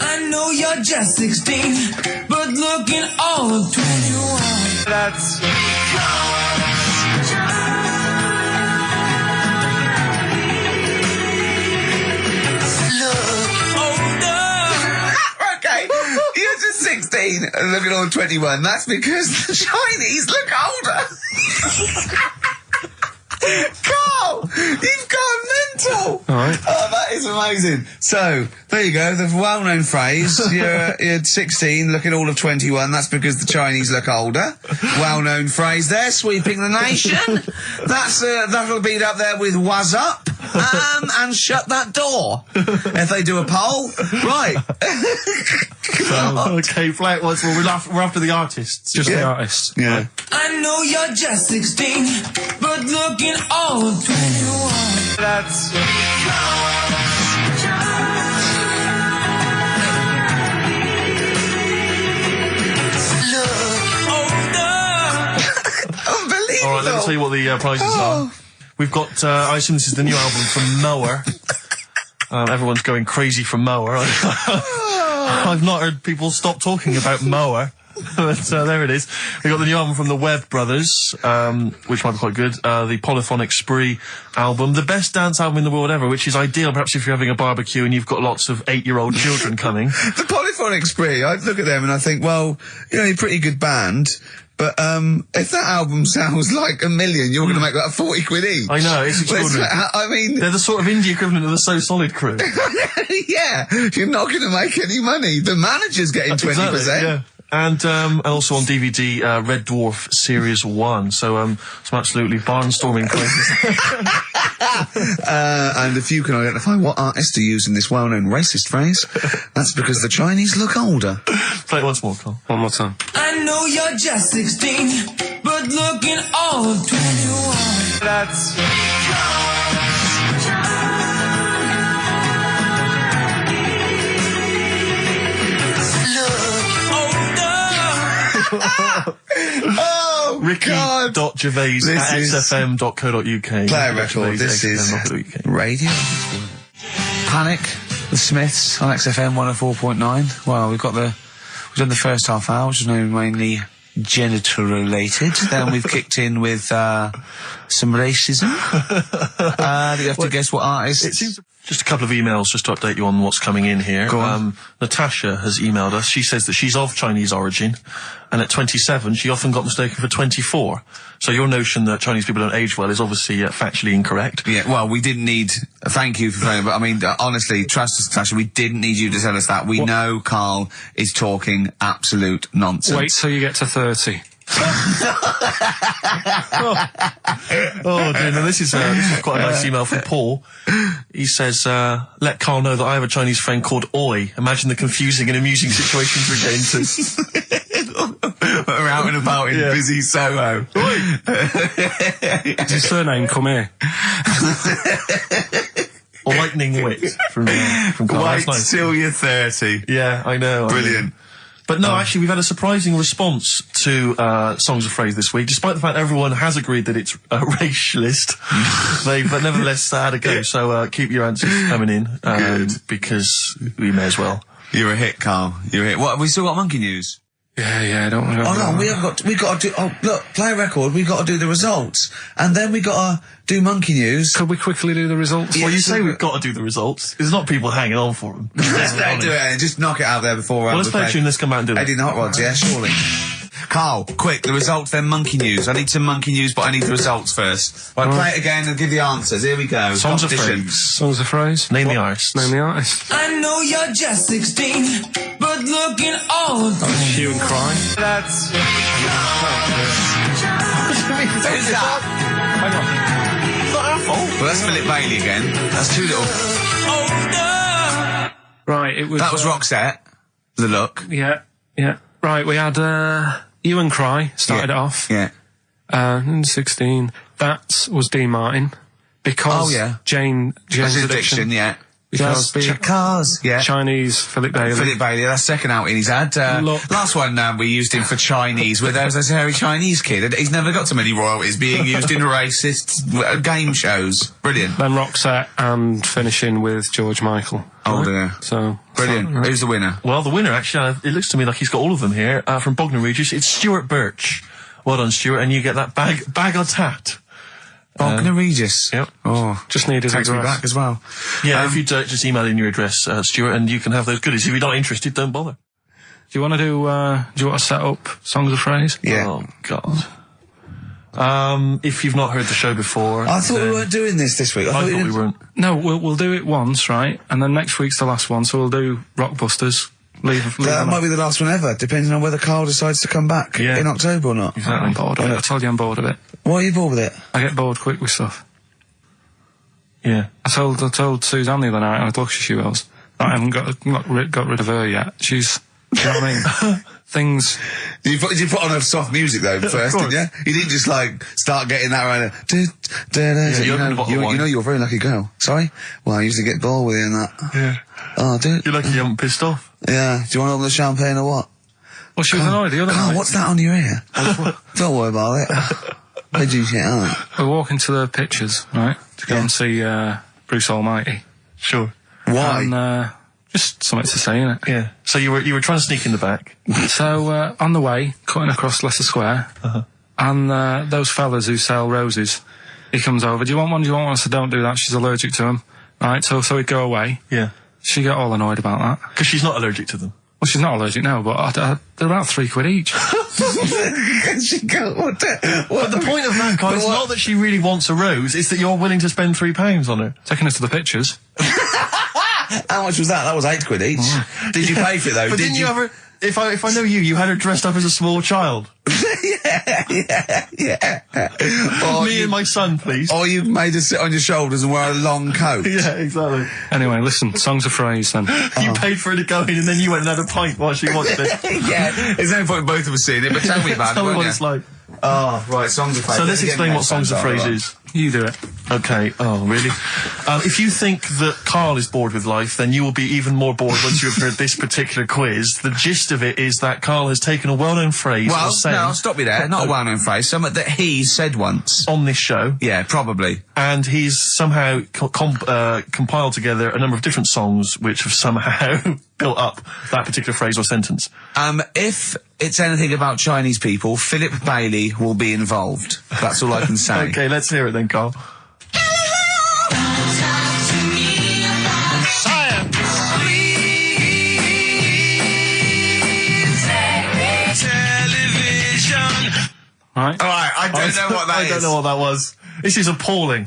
I know you're just 16, but looking all of 21. That's... Okay, you're just 16 and looking all 21. That's because the Chinese look older. Carl, you've gone mental. All right. Oh, that is amazing. So, there you go, the well-known phrase, you're 16, looking all of 21, that's because the Chinese look older. Well-known phrase there, sweeping the nation. That'll be up there with "was up," And shut that door. If they do a poll, right. Okay, play it once more. We're after the artists. Just the artists. Yeah. Right. I know you're just 16, but looking all 21. That's... Unbelievable. All right, let me tell you what the prizes are. We've got, I assume this is the new album from Mower. Everyone's going crazy for Mower. I've not heard people stop talking about Mower. But there it is. We got the new album from the Webb Brothers, which might be quite good. The Polyphonic Spree album, the best dance album in the world ever, which is ideal perhaps if you're having a barbecue and you've got lots of 8-year-old children coming. The Polyphonic Spree, I look at them and I think, well, you know, you're a pretty good band, but if that album sounds like $1 million, you're going to make that 40 quid each. I know, it's extraordinary. I mean... They're the sort of indie equivalent of the So Solid crew. Yeah, you're not going to make any money. The manager's getting 20%. Exactly, yeah. And also on DVD, Red Dwarf Series 1. So, some absolutely barnstorming places. And if you can identify what artist to use in this well-known racist phrase, that's because the Chinese look older. Play it once more, Carl. One more time. I know you're just 16, but looking all 21. That's... Oh, Ricky.Gervais at xfm.co.uk. Play a record. This is radio. Panic, the Smiths on XFM 104.9. Well, we've done the first half hour, which is mainly genital related. Then we've kicked in with some racism. You have to guess what artist. It seems just a couple of emails just to update you on what's coming in here. Go on. Natasha has emailed us. She says that she's of Chinese origin, and at 27 she often got mistaken for 24. So your notion that Chinese people don't age well is obviously factually incorrect. Yeah, well, we didn't need... Thank you for phoning, but I mean, honestly, trust us, Natasha, we didn't need you to tell us that. We know Carl is talking absolute nonsense. Wait till you get to 30. Oh dear, no, this is quite a nice email from Paul. He says, let Carl know that I have a Chinese friend called Oi. Imagine the confusing and amusing situations we get into. We're out and about in busy Soho. Does his surname come here? Or lightning wit from Carl. Wait That's nice. till you're 30. Yeah, I know. Brilliant. But no, actually, we've had a surprising response to Songs of Phrase this week, despite the fact everyone has agreed that it's racialist. They've nevertheless had a go. So keep your answers coming in, because we may as well. You're a hit, Carl. You're a hit. What, have we still got monkey news? Yeah, don't worry. Oh no, we got to do, look, play a record, we got to do the results. And then we got to do monkey news. Could we quickly do the results? Well, you say we've got to do the results. There's not people hanging on for them. Let's do it and just knock it out there before well, let's play a tune, let's come out and do it. Eddie and Hot Rods, yeah, surely. Carl, quick, the results, then monkey news. I need some monkey news, but I need the results first. Right, play it again and give the answers. Here we go. Songs of Competition. Phrase. Songs of Phrase? Name the artist. Name the artist. I know you're just 16, but looking all 21. Hue and Cry. That's... Who's that? Hang on. It's not our fault. Well, that's Philip Bailey again. That's too little. Right, it was... That was Roxette. The look. Yeah. Right, we had, Hue and Cry started it off. Yeah. 16. That was Dean Martin. Because Jane's Addiction. Yeah. Because Cars. Yeah. Chinese Philip Bailey. Philip Bailey, that's second outing he's had. Last one, we used him for Chinese, where there was this hairy Chinese kid. He's never got so many royalties being used in racist game shows. Brilliant. Then Roxette and finishing with George Michael. Oh dear. So brilliant. Right. Who's the winner? Well, the winner, actually, it looks to me like he's got all of them here, from Bognor Regis. It's Stuart Birch. Well done, Stuart, and you get that bag of tat. Bognor Regis. Yep. Oh, just need his takes me address back as well. Yeah, if you just email in your address, Stuart, and you can have those goodies. If you're not interested, don't bother. Do you want to do you want to set up Songs of Phrase? Yeah. Oh, God. If you've not heard the show before... I thought we weren't doing this week. I thought we weren't. No, we'll do it once, right? And then next week's the last one, so we'll do Rockbusters. That might be the last one ever, depending on whether Carl decides to come back in October or not. Exactly. I'm bored of it. I told you I'm bored of it. Why are you bored with it? I get bored quick with stuff. Yeah. I told Suzanne the other night, how lucky she was, that I haven't got rid of her yet. She's, you know what I mean? Things. Did you put on a soft music though first, didn't you? You didn't just like start getting that right. You know you're a very lucky girl. Sorry? Well, I used to get bored with you and that. Yeah. Oh, dude. You're lucky you haven't pissed off. Yeah. Do you want all the champagne or what? Well, she was annoyed the other night. What's that on your ear? Don't worry about it. Where'd you get on? We're walking to the pictures, right? To go and see Bruce Almighty. Sure. Why? And just something to say, innit? Yeah. So you were trying to sneak in the back. So on the way, cutting across Leicester Square, and those fellas who sell roses, he comes over. Do you want one? Do you want one? I said, don't do that. She's allergic to them. Right. So he'd go away. Yeah. She got all annoyed about that. Because she's not allergic to them. Well, she's not allergic now, but they're about £3 each. But the point of that, Carl, is not that she really wants a rose, it's that you're willing to spend £3 on her. Taking us to the pictures. How much was that? That was £8 each. Did you pay for it though? But didn't you ever... If I know you had her dressed up as a small child. Yeah. Me and my son, please. Or you made her sit on your shoulders and wear a long coat. Yeah, exactly. Anyway, listen, songs of phrase then. You paid for her to go in and then you went and had a pint while she watched it. Yeah, there's no point in both of us seeing it, but tell me about Tell it, me won't what you? it's like. Oh, right, songs of phrase. So let's explain what songs of phrase is. You do it. Okay. Oh, really? If you think that Carl is bored with life, then you will be even more bored once you have heard this particular quiz. The gist of it is that Carl has taken a well-known phrase or saying... no, stop you there. Not a well-known phrase. Something that he said once. On this show. Yeah, probably. And he's somehow compiled together a number of different songs which have somehow built up that particular phrase or sentence. If it's anything about Chinese people, Philip Bailey will be involved. That's all I can say. Okay, let's hear it then, Carl. Right. Alright, I don't know what that is. I don't know what that was. This is appalling.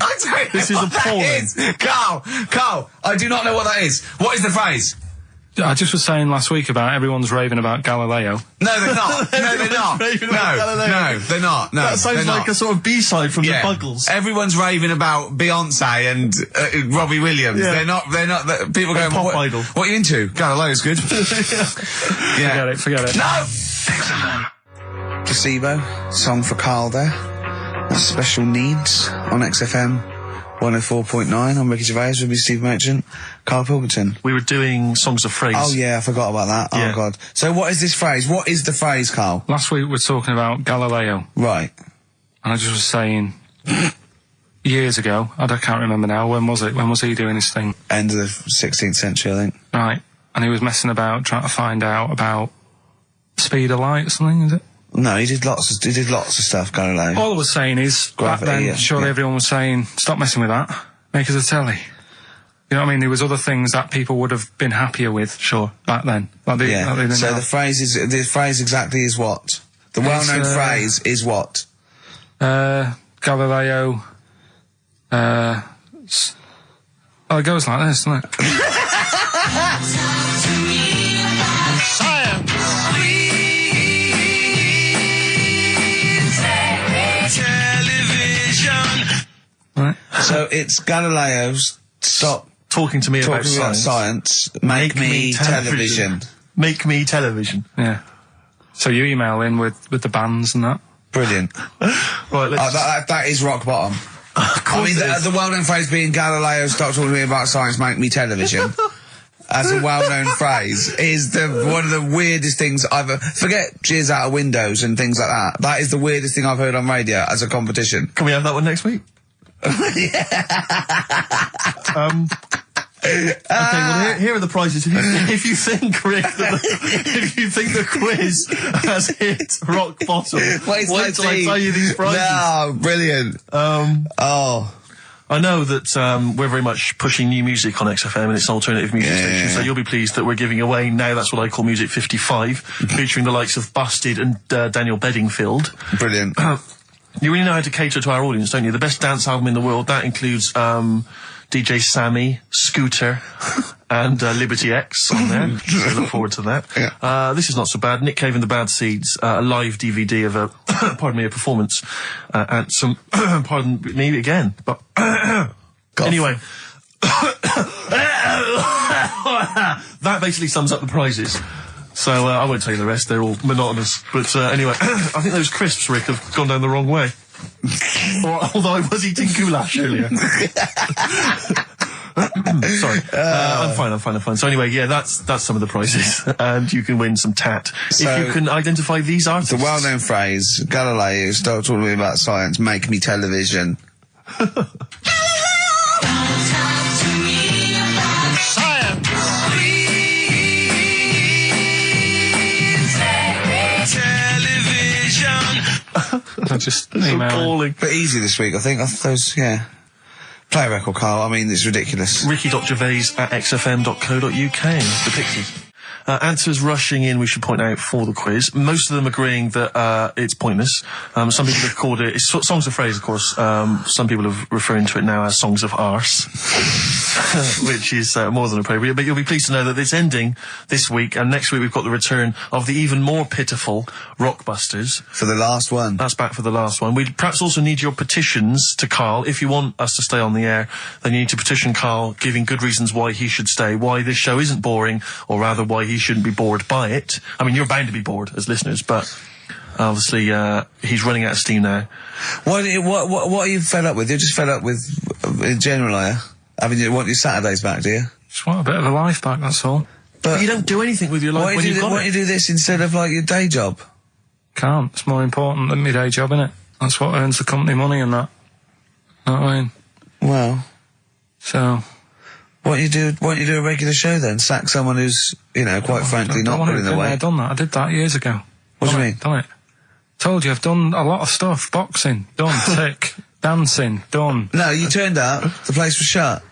This is appalling. Carl, I do not know what that is. What is the phrase? I just was saying last week about everyone's raving about Galileo. No, they're not. No, they're not. No, they're not. No, that sounds like a sort of B-side from the Buggles. Everyone's raving about Beyonce and Robbie Williams. Yeah. They're not, people going, Pop idol. What are you into? Galileo's good. Yeah. Forget it. No! Placebo, song for Carl there. That's Special Needs on XFM 104.9. I'm Ricky Gervais with me, Steve Merchant, Karl Pilkington. We were doing songs of phrase. Oh yeah, I forgot about that. Yeah. Oh god. So what is this phrase? What is the phrase, Carl? Last week we were talking about Galileo. Right. And I just was saying, years ago, I can't remember now, when was it? When was he doing his thing? End of the 16th century, I think. Right. And he was messing about, trying to find out about speed of light or something, is it? No, he did lots of stuff, Galileo. All I was saying is, Gravity, back then, yeah, surely everyone was saying, stop messing with that, make us a telly. You know what I mean? There was other things that people would have been happier with. Sure. Back then. Like they So now. the phrase exactly is what? The well-known phrase is what? Galileo, it goes like this, doesn't it? Right. So it's Galileo's stop Talking to me about talking about science. science. Make me television. Make me television. Yeah. So you email in with the bands and that. Brilliant. Right, let's... That is rock bottom. I mean, the well-known phrase being Galileo, stop talking to me about science, make me television. As a well-known phrase, is one of the weirdest things I've forget cheers out of windows and things like that. That is the weirdest thing I've heard on radio as a competition. Can we have that one next week? Okay, well here are the prizes. If you think, Rick, if you think the quiz has hit rock bottom, wait till I tell you these prizes. No, brilliant. I know that we're very much pushing new music on XFM and it's an alternative music station, so you'll be pleased that we're giving away now That's What I Call Music 55, featuring the likes of Busted and Daniel Bedingfield. Brilliant. You really know how to cater to our audience, don't you? The best dance album in the world, that includes DJ Sammy, Scooter, and Liberty X on there. So look forward to that. Yeah. This is not so bad. Nick Cave and the Bad Seeds, a live DVD of a, pardon me, a performance, and some, pardon me again, but Anyway. That basically sums up the prizes. So, I won't tell you the rest, they're all monotonous. But, anyway, I think those crisps, Rick, have gone down the wrong way. Although I was eating goulash earlier. Sorry. I'm fine. So anyway, yeah, that's some of the prizes. And you can win some tat. So, if you can identify these artists. The well-known phrase, Galileo, start talking to me about science, make me television. I just email. But easy this week, I think. Those, yeah. Play a record, Carl. I mean, it's ridiculous. Ricky.gervais@xfm.co.uk. The Pixies. Answers rushing in, we should point out, for the quiz. Most of them agreeing that it's pointless. Some people have called it... It's songs of phrase, of course. Some people are referring to it now as songs of arse. Which is more than appropriate. But you'll be pleased to know that it's ending this week, and next week we've got the return of the even more pitiful Rockbusters. For the last one. That's back for the last one. We perhaps also need your petitions to Karl. If you want us to stay on the air, then you need to petition Karl, giving good reasons why he should stay, why this show isn't boring, or rather why he shouldn't be bored by it. I mean, you're bound to be bored as listeners, but obviously he's running out of steam now. What are you fed up with? You're just fed up with, in general, are you? I mean, you want your Saturdays back, do you? Just want a bit of a life back, that's all. But you don't do anything with your life when you've got it. Why don't you do this instead of, like, your day job? Can't. It's more important than my day job, innit? That's what earns the company money and that. Know what I mean? Well. So... Why don't you do a regular show then? Sack someone who's, you know, quite frankly not putting the weight. I've done that. I did that years ago. What do you mean? Done it. Told you, I've done a lot of stuff. Boxing, done. Tick. Dancing, done. No, you turned up, the place was shut.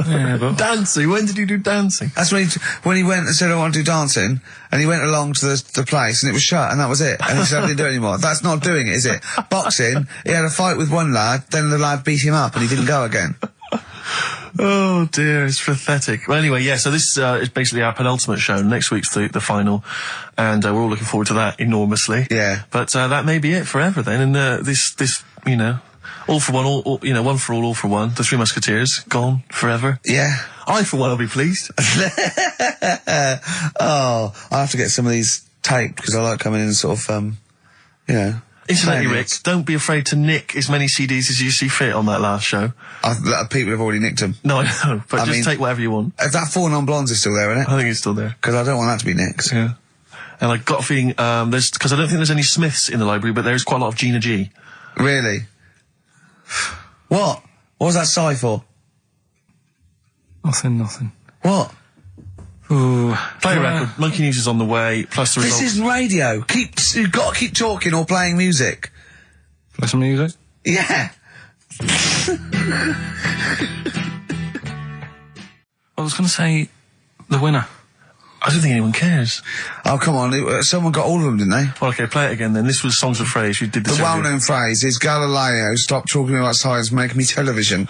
Yeah, but... Dancing? When did you do dancing? That's when he went and said, I want to do dancing, and he went along to the place, and it was shut, and that was it. And he said, I didn't do it anymore. That's not doing it, is it? Boxing, he had a fight with one lad, then the lad beat him up, and he didn't go again. Oh dear, it's pathetic. Well, anyway, yeah, so this is basically our penultimate show. Next week's the final, and we're all looking forward to that enormously. Yeah. But that may be it forever then, and this, you know, all for one, one for all for one. The Three Musketeers, gone forever. Yeah. I, for one, will be pleased. Oh, I have to get some of these taped, because I like coming in and sort of, you know... Incidentally, Rick, don't be afraid to nick as many CDs as you see fit on that last show. People have already nicked them. No, I know, but just take whatever you want. That 4 Non-Blondes is still there, isn't it? I think it's still there. Because I don't want that to be nicked. Yeah. And I got a feeling, because I don't think there's any Smiths in the library, but there's quite a lot of Gina G. Really? What? What was that sigh for? Nothing. What? Ooh. Play a record. Monkey News is on the way, plus the results. This isn't radio. You've got to keep talking or playing music. Play some music? Yeah. I was going to say the winner. I don't think anyone cares. Oh, come on. Someone got all of them, didn't they? Well, okay, play it again then. This was Songs of Phrase. You did this. The well-known phrase is Galileo, stop talking about science, make me television.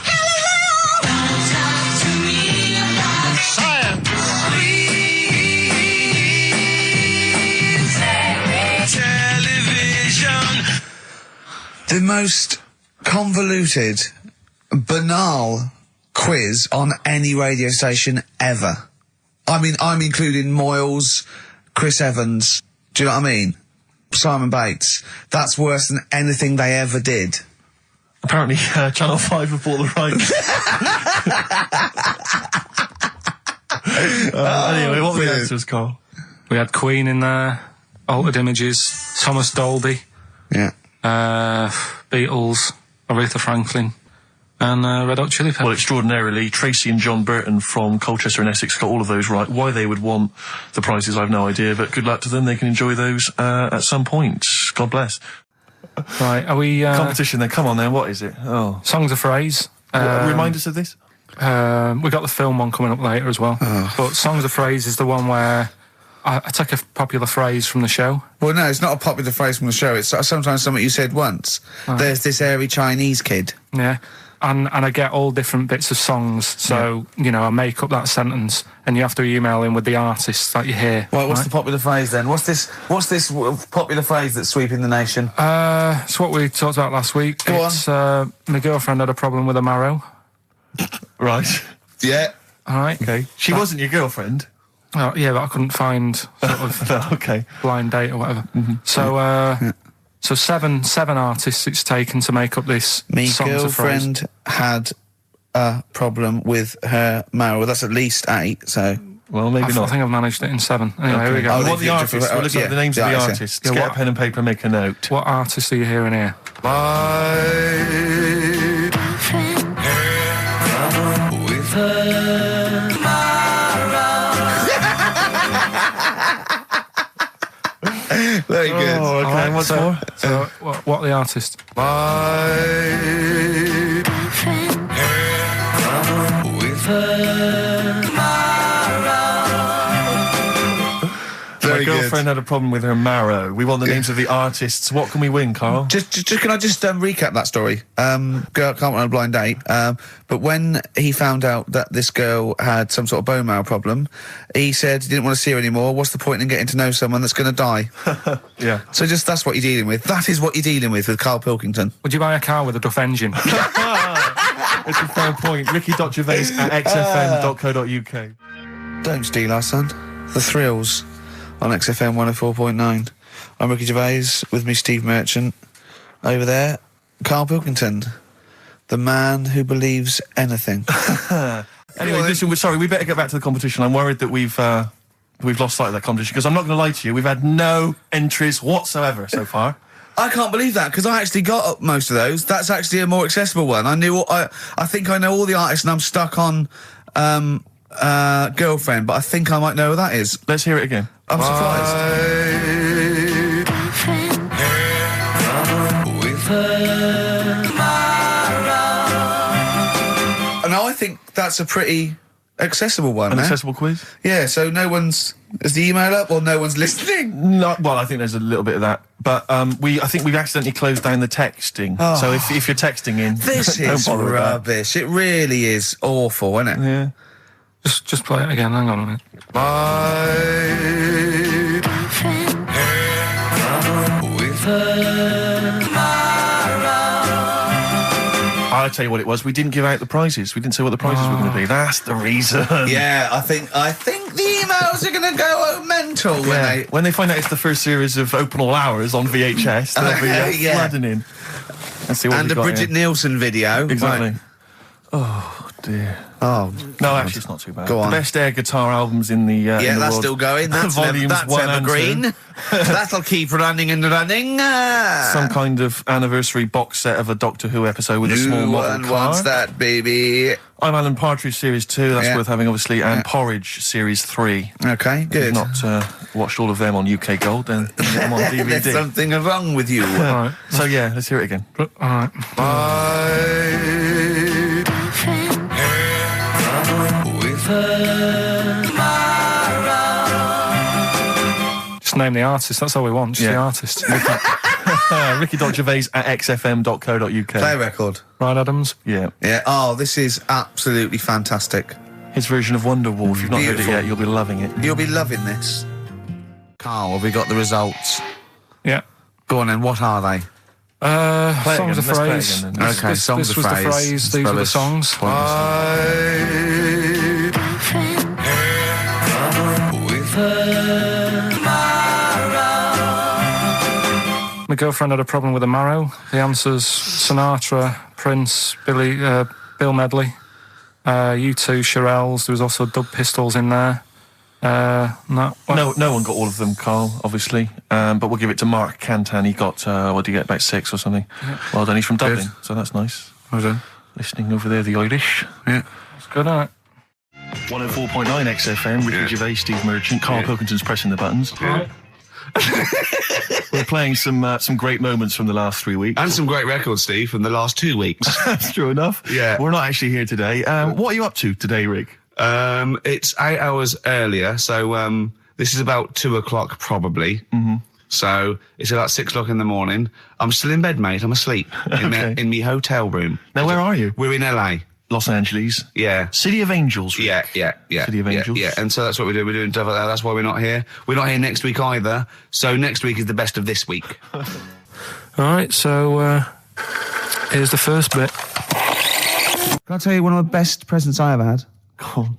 The most convoluted, banal quiz on any radio station ever. I mean, I'm including Moyles, Chris Evans, do you know what I mean? Simon Bates. That's worse than anything they ever did. Apparently, Channel 5 have bought the rights. Anyway, what were the answers, Carl? We had Queen in there, Altered Images, Thomas Dolby. Yeah. Beatles, Aretha Franklin, and Red Hot Chili Peppers. Well, extraordinarily, Tracy and John Burton from Colchester and Essex got all of those right. Why they would want the prizes, I've no idea, but good luck to them. They can enjoy those at some point. God bless. Right, are we... Competition then, come on then, what is it? Oh. Songs of Phrase. Remind us of this? We got the film one coming up later as well. Oh. But Songs of Phrase is the one where I take a popular phrase from the show. Well, no, it's not a popular phrase from the show. It's sometimes something you said once. Right. There's this airy Chinese kid. Yeah. And I get all different bits of songs, so, you know, I make up that sentence, and you have to email in with the artists that you hear. Well, what's the popular phrase then? What's this popular phrase that's sweeping the nation? It's what we talked about last week. Go on. My girlfriend had a problem with a marrow. Right. Yeah. All right. Okay. She wasn't your girlfriend? Oh, yeah, but I couldn't find sort of Okay. blind date or whatever. So seven artists it's taken to make up this Me songs of phrase. girlfriend had a problem with her marrow. Well, that's at least 8, so... Well, maybe I not. think I've managed it in 7. Anyway, here we go. Oh, What the artists? We'll listen to the names of the artists. Yeah, Get what- a pen and paper and make a note. What artists are you hearing here? With her Very good. Oh, okay. Alright, What's so, more? So, what the artist? with her My Very good. girlfriend had a problem with her marrow. We want the names of the artists. What can we win, Carl? Just can I just recap that story? Girl can't on a blind date. But when he found out that this girl had some sort of bone marrow problem, he said he didn't want to see her anymore. What's the point in getting to know someone that's going to die? Yeah. So that's what you're dealing with. That is what you're dealing with Karl Pilkington. Would you buy a car with a Duff engine? It's a fair point. Ricky.Gervais at xfm.co.uk. Don't steal our son. The Thrills on XFM 104.9. I'm Ricky Gervais, with me Steve Merchant. Over there, Karl Pilkington, the man who believes anything. Anyway, listen, we better get back to the competition. I'm worried that we've lost sight of that competition, because I'm not going to lie to you, we've had no entries whatsoever so far. I can't believe that, because I actually got up most of those. That's actually a more accessible one. I think I know all the artists, and I'm stuck on Girlfriend, but I think I might know who that is. Let's hear it again. I'm surprised. And I think that's a pretty accessible one. An eh? accessible quiz? Yeah, so no one's... Is the email up or no one's listening? No, well, I think there's a little bit of that. But I think we've accidentally closed down the texting. Oh. So if you're texting in, This don't is bother with that. rubbish. It really is awful, isn't it? Yeah. just play it again. Hang on a minute. I'll tell you what it was. We didn't give out the prizes. We didn't say what the prizes were going to be. That's the reason. Yeah, I think the emails are going to go mental When they find out it's the first series of Open All Hours on VHS, they'll be Yeah. flooding in. Let's see what And we a got Bridget here. Nielsen video. Exactly. Right. Oh, dear. Oh, No, actually, it's not too bad. Go on. The best air guitar albums in the yeah, in the that's world. still going. That's Volumes that's 1 and evergreen. 2. That'll keep running and running. Some kind of anniversary box set of a Doctor Who episode with a small New model one car. wants that, baby. I'm Alan Partridge Series 2, that's Yeah. worth having, obviously, and Yeah. Porridge Series 3. Okay, If good. you've not watched all of them on UK Gold, then get them on DVD. There's something wrong with you. Right. So, yeah, let's hear it again. All right. Just name the artist. That's all we want. Just Yeah. the artist. Ricky.Gervais at xfm.co.uk. Play record. Right, Adams. Yeah. Yeah. Oh, this is absolutely fantastic. His version of Wonderwall. If you've not heard it Beautiful. yet, you'll be loving it. You'll be loving this. Carl, have we got the results? Yeah. Go on then. What are they? Play it Songs again. of Let's play it phrase. again then. This- Okay, this, songs this of was phrase. the phrase. These were the songs. My girlfriend had a problem with a marrow. The answers: Sinatra, Prince, Bill Medley, U2, Shirelles. There was also Dub Pistols in there. No one got all of them, Carl, obviously. But we'll give it to Mark Cantan. He got, what did he get, about 6 or something? Yeah. Well done, he's from Dublin, so that's nice. Well done. Listening over there, the Irish. Yeah. It's good, isn't it? 104.9 XFM, Ricky Gervais, Steve Merchant, Karl Pilkington's pressing the buttons. Right. We're playing some great moments from the last 3 weeks. And some great records, Steve, from the last 2 weeks. That's true enough. Yeah. We're not actually here today. What are you up to today, Rick? It's 8 hours earlier, so this is about 2 o'clock probably. Mm-hmm. So it's about 6 o'clock in the morning. I'm still in bed, mate. I'm asleep in me hotel room. Now, where are you? We're in LA. Los Angeles. Yeah. City of Angels, Rick. Yeah. City of Angels. Yeah, and so that's what we're doing. We're doing stuff like that. That's why we're not here. We're not here next week either. So next week is the best of this week. All right, so here's the first bit. Can I tell you one of the best presents I ever had? Go on.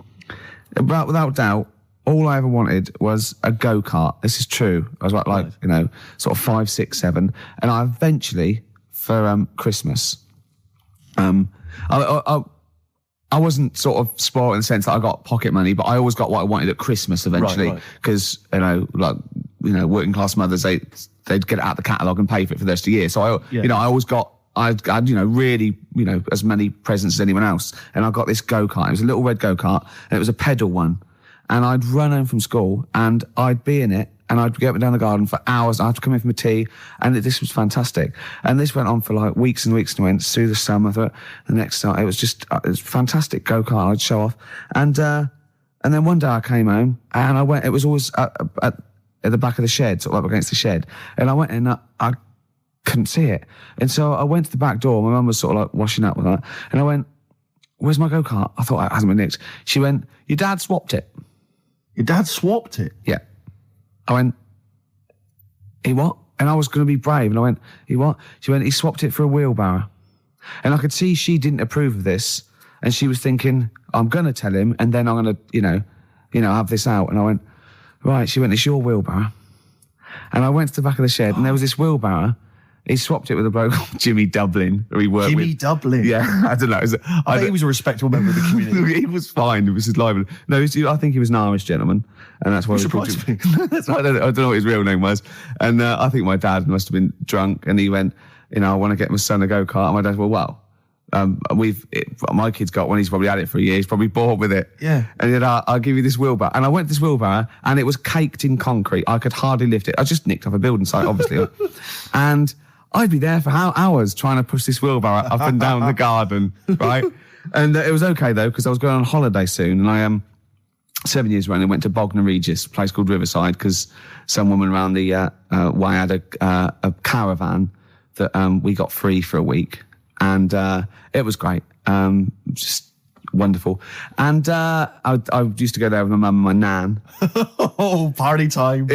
Without doubt, all I ever wanted was a go-kart. This is true. I was like, you know, sort of 5, 6, 7. And I eventually, for Christmas, I wasn't sort of spoiled in the sense that I got pocket money, but I always got what I wanted at Christmas eventually. Because, you know, like, you know, working class mothers, they'd get it out the catalogue and pay for it for the rest of the year. So you know, I always got, I had, you know, really, you know, as many presents as anyone else. And I got this go-kart. It was a little red go-kart, and it was a pedal one. And I'd run home from school, and I'd be in it, and I'd get up and down the garden for hours. I had to come in from a tea, and this was fantastic. And this went on for like weeks and weeks and weeks through the summer. The next summer, it was just, it was fantastic go-kart. I'd show off. And then one day I came home, and I went, it was always at the back of the shed, sort of up against the shed. And I went in, I couldn't see it. And so I went to the back door. My mum was sort of like washing up with that. And I went, where's my go-kart? I thought it hasn't been nicked. She went, your dad swapped it. Your dad swapped it? Yeah. I went, he what? And I was going to be brave. And I went, he what? She went, he swapped it for a wheelbarrow. And I could see she didn't approve of this. And she was thinking, I'm going to tell him, and then I'm going to, you know, have this out. And I went, right. She went, it's your wheelbarrow. And I went to the back of the shed, and there was this wheelbarrow. He swapped it with a bloke called Jimmy Dublin, who he worked with. Jimmy Dublin? Yeah, I don't know. I think he was a respectable member of the community. He was fine. It was his lively. No, I think he was an Irish gentleman, and that's why he surprised me. That's why I don't know what his real name was. And I think my dad must have been drunk, and he went, you know, I want to get my son a go-kart. And my dad went, well, my kid's got one. He's probably had it for a year. He's probably bored with it. Yeah. And he said, I'll give you this wheelbarrow. And I went to this wheelbarrow, and it was caked in concrete. I could hardly lift it. I just nicked off a building site, obviously. And I'd be there for hours trying to push this wheelbarrow up and down the garden, right? And it was okay, though, because I was going on holiday soon. And I 7 years running, went to Bognor Regis, a place called Riverside, because some woman around the way had a caravan that we got free for a week. And it was great. Just wonderful. And I used to go there with my mum and my nan. Oh, party time.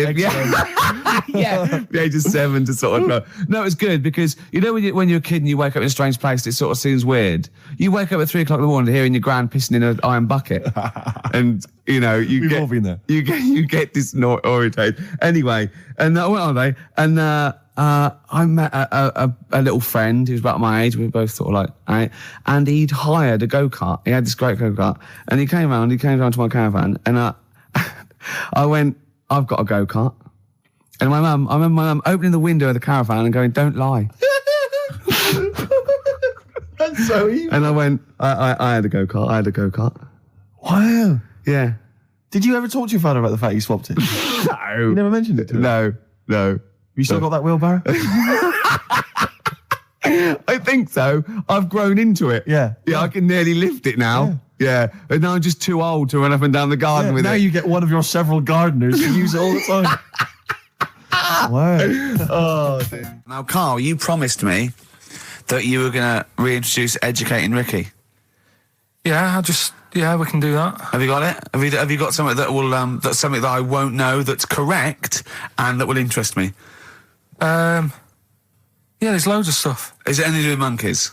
Yeah, the age of 7 to sort of no, it's good because you know when you're a kid and you wake up in a strange place, it sort of seems weird. You wake up at 3 o'clock in the morning hearing your gran pissing in an iron bucket, and you know We've all been there. You get disorientated. Anyway, and I went on holiday, and I met a little friend who was about my age. We were both sort of like, and he'd hired a go-kart. He had this great go-kart, and he came around to my caravan, and I went, I've got a go-kart. And I remember my mum opening the window of the caravan and going, don't lie. That's so evil. And I went, I had a go-kart. Wow. Yeah. Did you ever talk to your father about the fact you swapped it? No. You never mentioned it to him? No. You still got that wheelbarrow? I think so. I've grown into it. Yeah. Yeah, I can nearly lift it now. Yeah. And now I'm just too old to run up and down the garden with now it. Now you get one of your several gardeners to use it all the time. Wow. Oh, dear. Now, Carl, you promised me that you were going to reintroduce Educating Ricky. Yeah, we can do that. Have you got it? Have you got something that will that's something that I won't know that's correct and that will interest me? Yeah, there's loads of stuff. Is it anything to do with monkeys?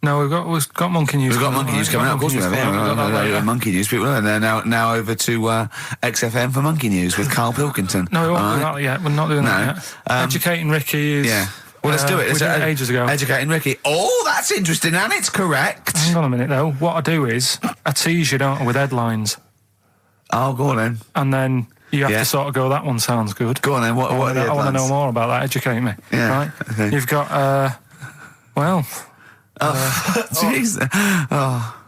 No, we've got monkey news. We've got monkey news coming out. Of course we have. Monkey news people. And they're now over to XFM for monkey news with Karl Pilkington. No, we won't do that yet. We're not doing that yet. Educating Ricky is... Yeah. Well, let's do it. We did it ages ago. Educating Ricky. Oh, that's interesting, and it's correct. Hang on a minute, though. What I do is I tease you, don't I, with headlines. Oh, go on then. And then you have to sort of go, that one sounds good. Go on then. What are the headlines? I want to know more about that. Educate me. Yeah. Right? Okay. You've got, Jeez.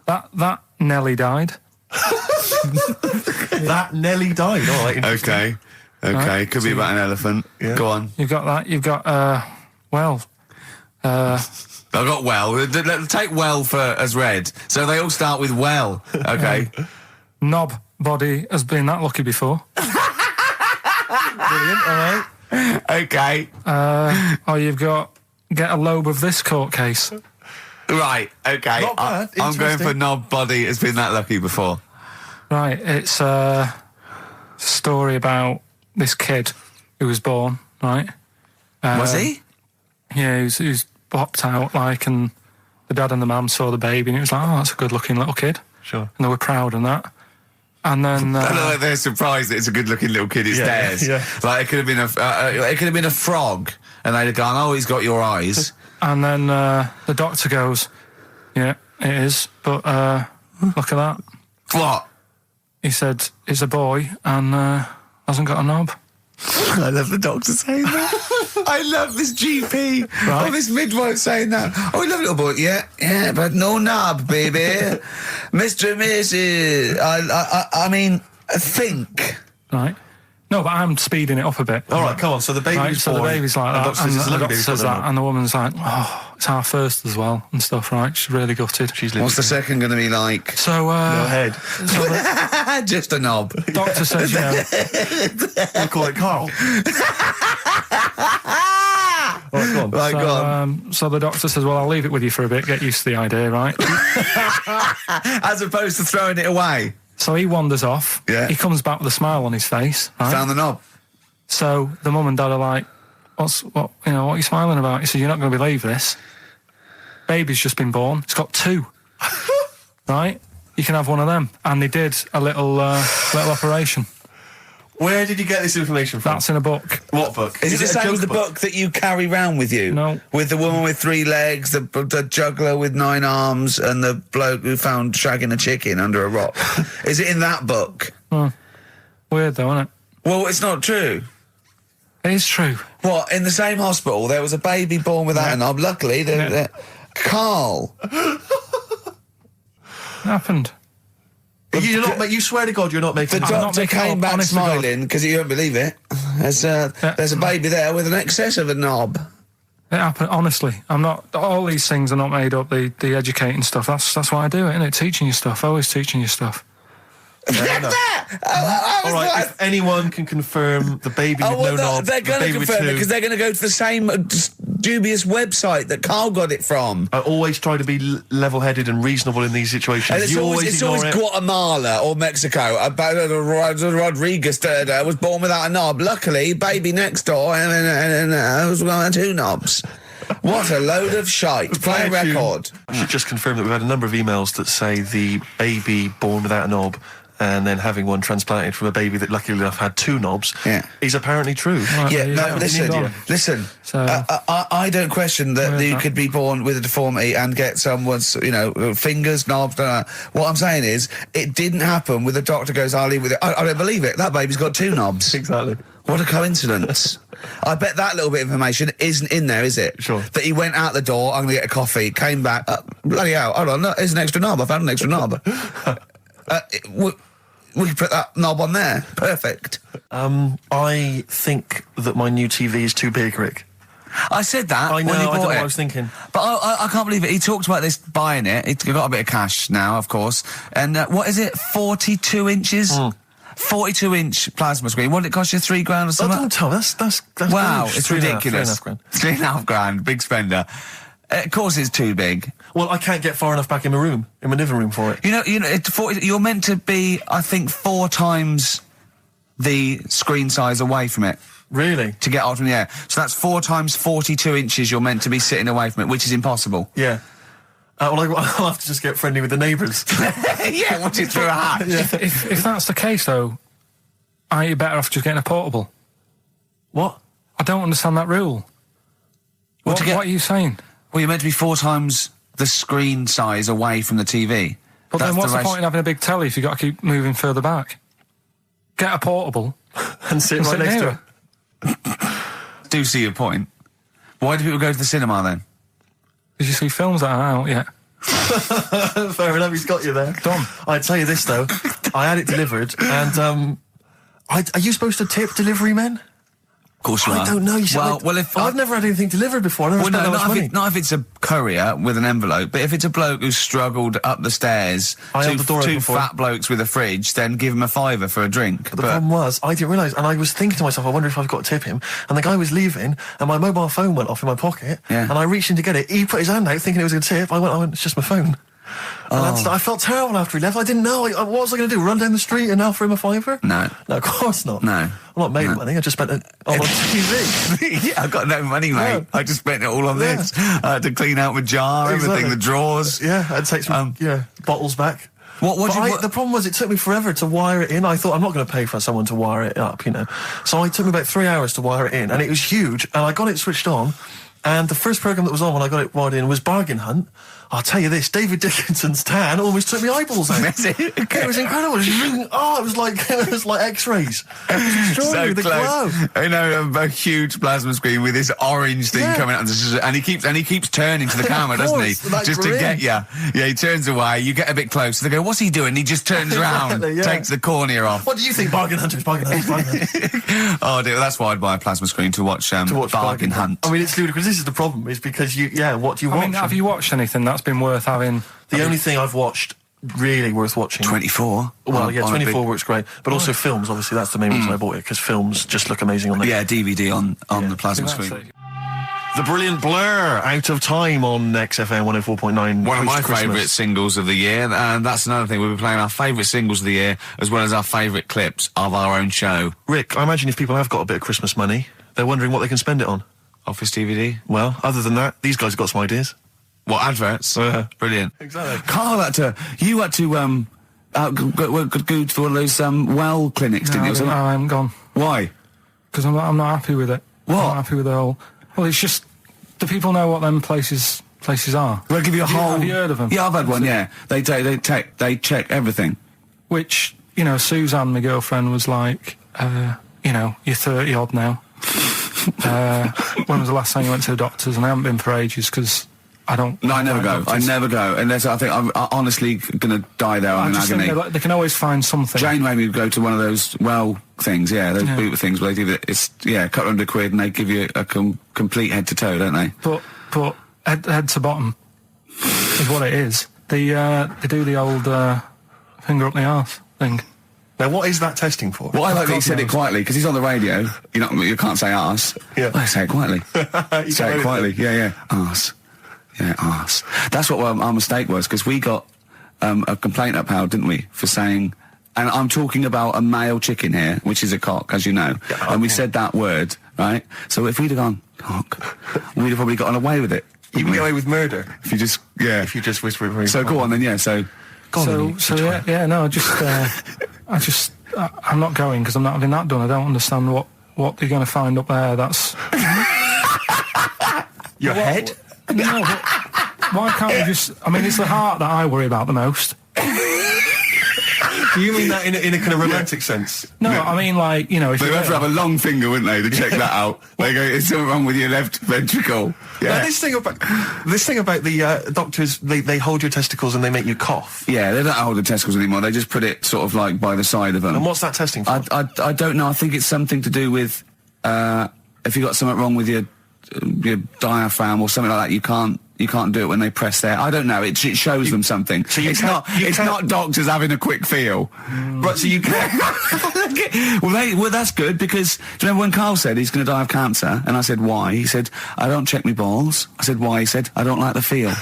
That Nelly died. That Nelly died. Oh, right, okay. Right. Could be about an elephant. Yeah. Go on. You've got that. You've got, I got well. Take well as read. So they all start with well. Okay. Knob body has been that lucky before. Brilliant. All right. Okay. You've got get a lobe of this court case. Right. Okay. Not bad. I'm going for knob body has been that lucky before. Right. It's a story about this kid who was born. Right. Was he? Yeah, he was popped out and the dad and the mum saw the baby, and it was like, oh, that's a good-looking little kid. Sure. And they were proud and that. And then they're surprised that it's a good-looking little kid. It's theirs. Yeah. Like it could have been a frog, and they'd have gone, "Oh, he's got your eyes." And then the doctor goes, "Yeah, it is, but look at that." What? He said, "It's a boy and hasn't got a knob." I love the doctor saying that. I love this GP. Right. Oh, this midwife saying that. Oh, we love little boy. Yeah, but no knob, baby. Mr. and Mrs. I mean, think. Right. No, but I'm speeding it up a bit. All right, come on. So the baby's Right, so born. the baby's like that, and the doctor says that, and the woman's like, oh, it's our first as well, and stuff, right? She's really gutted. What's the second going to be like? So, No head. so Just a knob. the doctor says, you know, We call it Carl. All right, go on. Right, go on. so the doctor says, well, I'll leave it with you for a bit, get used to the idea, right? As opposed to throwing it away. So he wanders off. Yeah. He comes back with a smile on his face, right? Found the knob. So the mum and dad are like, what are you smiling about? He said, you're not going to believe this. Baby's just been born. It's got 2. Right? You can have one of them. And they did a little operation. Where did you get this information from? That's in a book. What book? Is it the a same joke as the book that you carry round with you? No. With the woman with 3 legs, the juggler with 9 arms, and the bloke who found shagging a chicken under a rock. Is it in that book? Weird though, isn't it? Well, it's not true. It is true. What, in the same hospital, there was a baby born without a knob. Luckily, Carl. It happened. You swear to God you're not making The this up. doctor making it came up, back honest to God. smiling, because you won't believe it. There's a baby there with an excess of a knob. It happened, honestly. I'm not, all these things are not made up, the educating stuff. That's why I do it, isn't it? Teaching you stuff, always teaching you stuff. Fair enough. All right, if anyone can confirm the baby with no knob, they're the going to baby with confirm it 2, because they're going to go to the same dubious website that Carl got it from. I always try to be level-headed and reasonable in these situations. And it's You always ignore it. Guatemala or Mexico. Rodriguez was born without a knob. Luckily, baby next door was one 2 knobs. What a load of shite. Play a record. I should just confirm that we've had a number of emails that say the baby born without a knob and then having one transplanted from a baby that luckily enough had 2 knobs is apparently true. Right, Yeah, there you no, go. listen. So- I don't question that you that? could be born with a deformity and get someone's, fingers, knobs. What I'm saying is, it didn't happen with the doctor goes, I'll leave with it. I don't believe it. That baby's got 2 knobs. Exactly. What a coincidence. I bet that little bit of information isn't in there, is it? Sure. That he went out the door, I'm going to get a coffee, came back, bloody hell, hold on, no, here's an extra knob, I found an extra knob. We could put that knob on there. Perfect. I think that my new TV is too big, Rick. I said that I know, when he I don't bought know what it. I was thinking. But I can't believe it. He talked about this buying it. He's got a bit of cash now, of course. And what is it? 42 inches? 42-inch plasma screen. What did it cost you? $3 grand or Oh, something? don't tell me. That's Wow, huge. it's 3.5 ridiculous. grand. $3.5 grand. Big spender. Of course, it's too big. Well, I can't get far enough back in my room, in my living room for it. You're meant to be, I think, 4 times the screen size away from it Really? to get out from the air. So that's 4 times 42 inches you're meant to be sitting away from it, which is impossible. Yeah. Well, I'll have to just get friendly with the neighbours. Yeah, watch it through a hat. If that's the case, though, aren't you better off just getting a portable? What? I don't understand that rule. What are you saying? Well, you're meant to be 4 times the screen size away from the TV. But then what's the point in having a big telly if you've got to keep moving further back? Get a portable. And sit right next to it. Do see your point. Why do people go to the cinema then? Did you see films that are out yet? Fair enough, he's got you there. Done. I'd tell you this, though. I had it delivered, and, are you supposed to tip delivery men? Of course you are. I don't know. You said I've I've never had anything delivered before. I've never spent that much money. Not if it's a courier with an envelope, but if it's a bloke who's struggled up the stairs, I held the door open two for him. fat blokes with a fridge, then give him a £5 for a drink. The problem was, I didn't realise, and I was thinking to myself, I wonder if I've got to tip him. And the guy was leaving, and my mobile phone went off in my pocket, Yeah. and I reached in to get it. He put his hand out thinking it was a tip. I went, it's just my phone. And I felt terrible after he left. I didn't know. What was I going to do? Run down the street and offer him a fiver? No. No, of course not. No. I'm not made money. I just spent it on TV. Yeah, I got no money, mate. Yeah. I just spent it all on this. I had to clean out my jar, everything, the drawers. Yeah, I'd take some bottles back. The problem was it took me forever to wire it in. I thought I'm not going to pay for someone to wire it up, So it took me about 3 hours to wire it in, and it was huge. And I got it switched on, and the first program that was on when I got it wired in was Bargain Hunt. I'll tell you this, David Dickinson's tan almost took me eyeballs out. It was incredible. It was like X-rays. It was extraordinary. The glow. A huge plasma screen with this orange thing coming out, and he keeps turning to the camera, doesn't he? Just to get you. Yeah, he turns away. You get a bit closer. They go, "What's he doing?" He just turns around, takes the cornea off. What do you think, Bargain Hunters? Bargain Hunters. Oh dear, that's why I'd buy a plasma screen to watch Bargain Hunt. I mean, it's ludicrous. This is the problem, is because what do you watch? I mean, have you watched anything that's been worth having? The only thing I've watched really worth watching. 24. Well, 24 works great, but also films. Obviously, that's the main reason I bought it, because films just look amazing on there. Yeah, DVD on the plasma screen. The brilliant Blur, Out of Time on XFM 104.9. One of my favourite singles of the year, and that's another thing. We'll be playing our favourite singles of the year, as well as our favourite clips of our own show. Rick, I imagine if people have got a bit of Christmas money, they're wondering what they can spend it on. Office DVD? Well, other than that, these guys have got some ideas. What, adverts? Brilliant. Exactly. Carl you had to go to one of those well clinics, didn't you? No, I haven't gone. Why? Because I'm not happy with it. What? I'm not happy with the whole... Well, it's just... Do people know what them places are? They'll give you a whole... Have you heard of them? Yeah, I've had one, yeah. They check everything. Which, Suzanne, my girlfriend, was like, you're 30-odd now. When was the last time you went to the doctors? And I haven't been for ages, because... No, I never go. I never go unless I think I'm honestly going to die there in agony. They can always find something. Jane made me go to one of those things, those boot things where they do it's a couple £100 and they give you a complete head to toe, don't they? But head to bottom is what it is. They do the old finger up the arse thing. Now, what is that testing for? Well, I like that he said it quietly, because he's on the radio. You can't say arse. Yeah. Well, say it quietly. Say it quietly. Yeah. Arse. Yeah, arse. That's what our mistake was, because we got a complaint upheld, didn't we, for saying... And I'm talking about a male chicken here, which is a cock, as you know. Yeah, and we said that word, right? So if we'd have gone, cock, we'd have probably gotten away with it. You can get away with murder. If you just... Yeah. If you just whisper it very So go on then, yeah, so... I'm not going, because I'm not having that done. I don't understand what you're going to find up there. That's... Your head? No, but why can't you just... I mean, it's the heart that I worry about the most. Do you mean that in a kind of romantic sense? No, I mean, like, if They'd have to have a long finger, wouldn't they, to check that out? They go, "Is something wrong with your left ventricle?" Yeah. Now, this thing about the doctors, they hold your testicles and they make you cough. Yeah, they don't hold the testicles anymore. They just put it sort of like by the side of them. And what's that testing for? I don't know. I think it's something to do with if you got something wrong with your diaphragm or something like that. You can't do it when they press there. I don't know. It shows them something. So it's not doctors having a quick feel. Right, so you can... well, that's good, because do you remember when Carl said he's going to die of cancer? And I said, why? He said, I don't check my balls. I said, why? He said, I don't like the feel.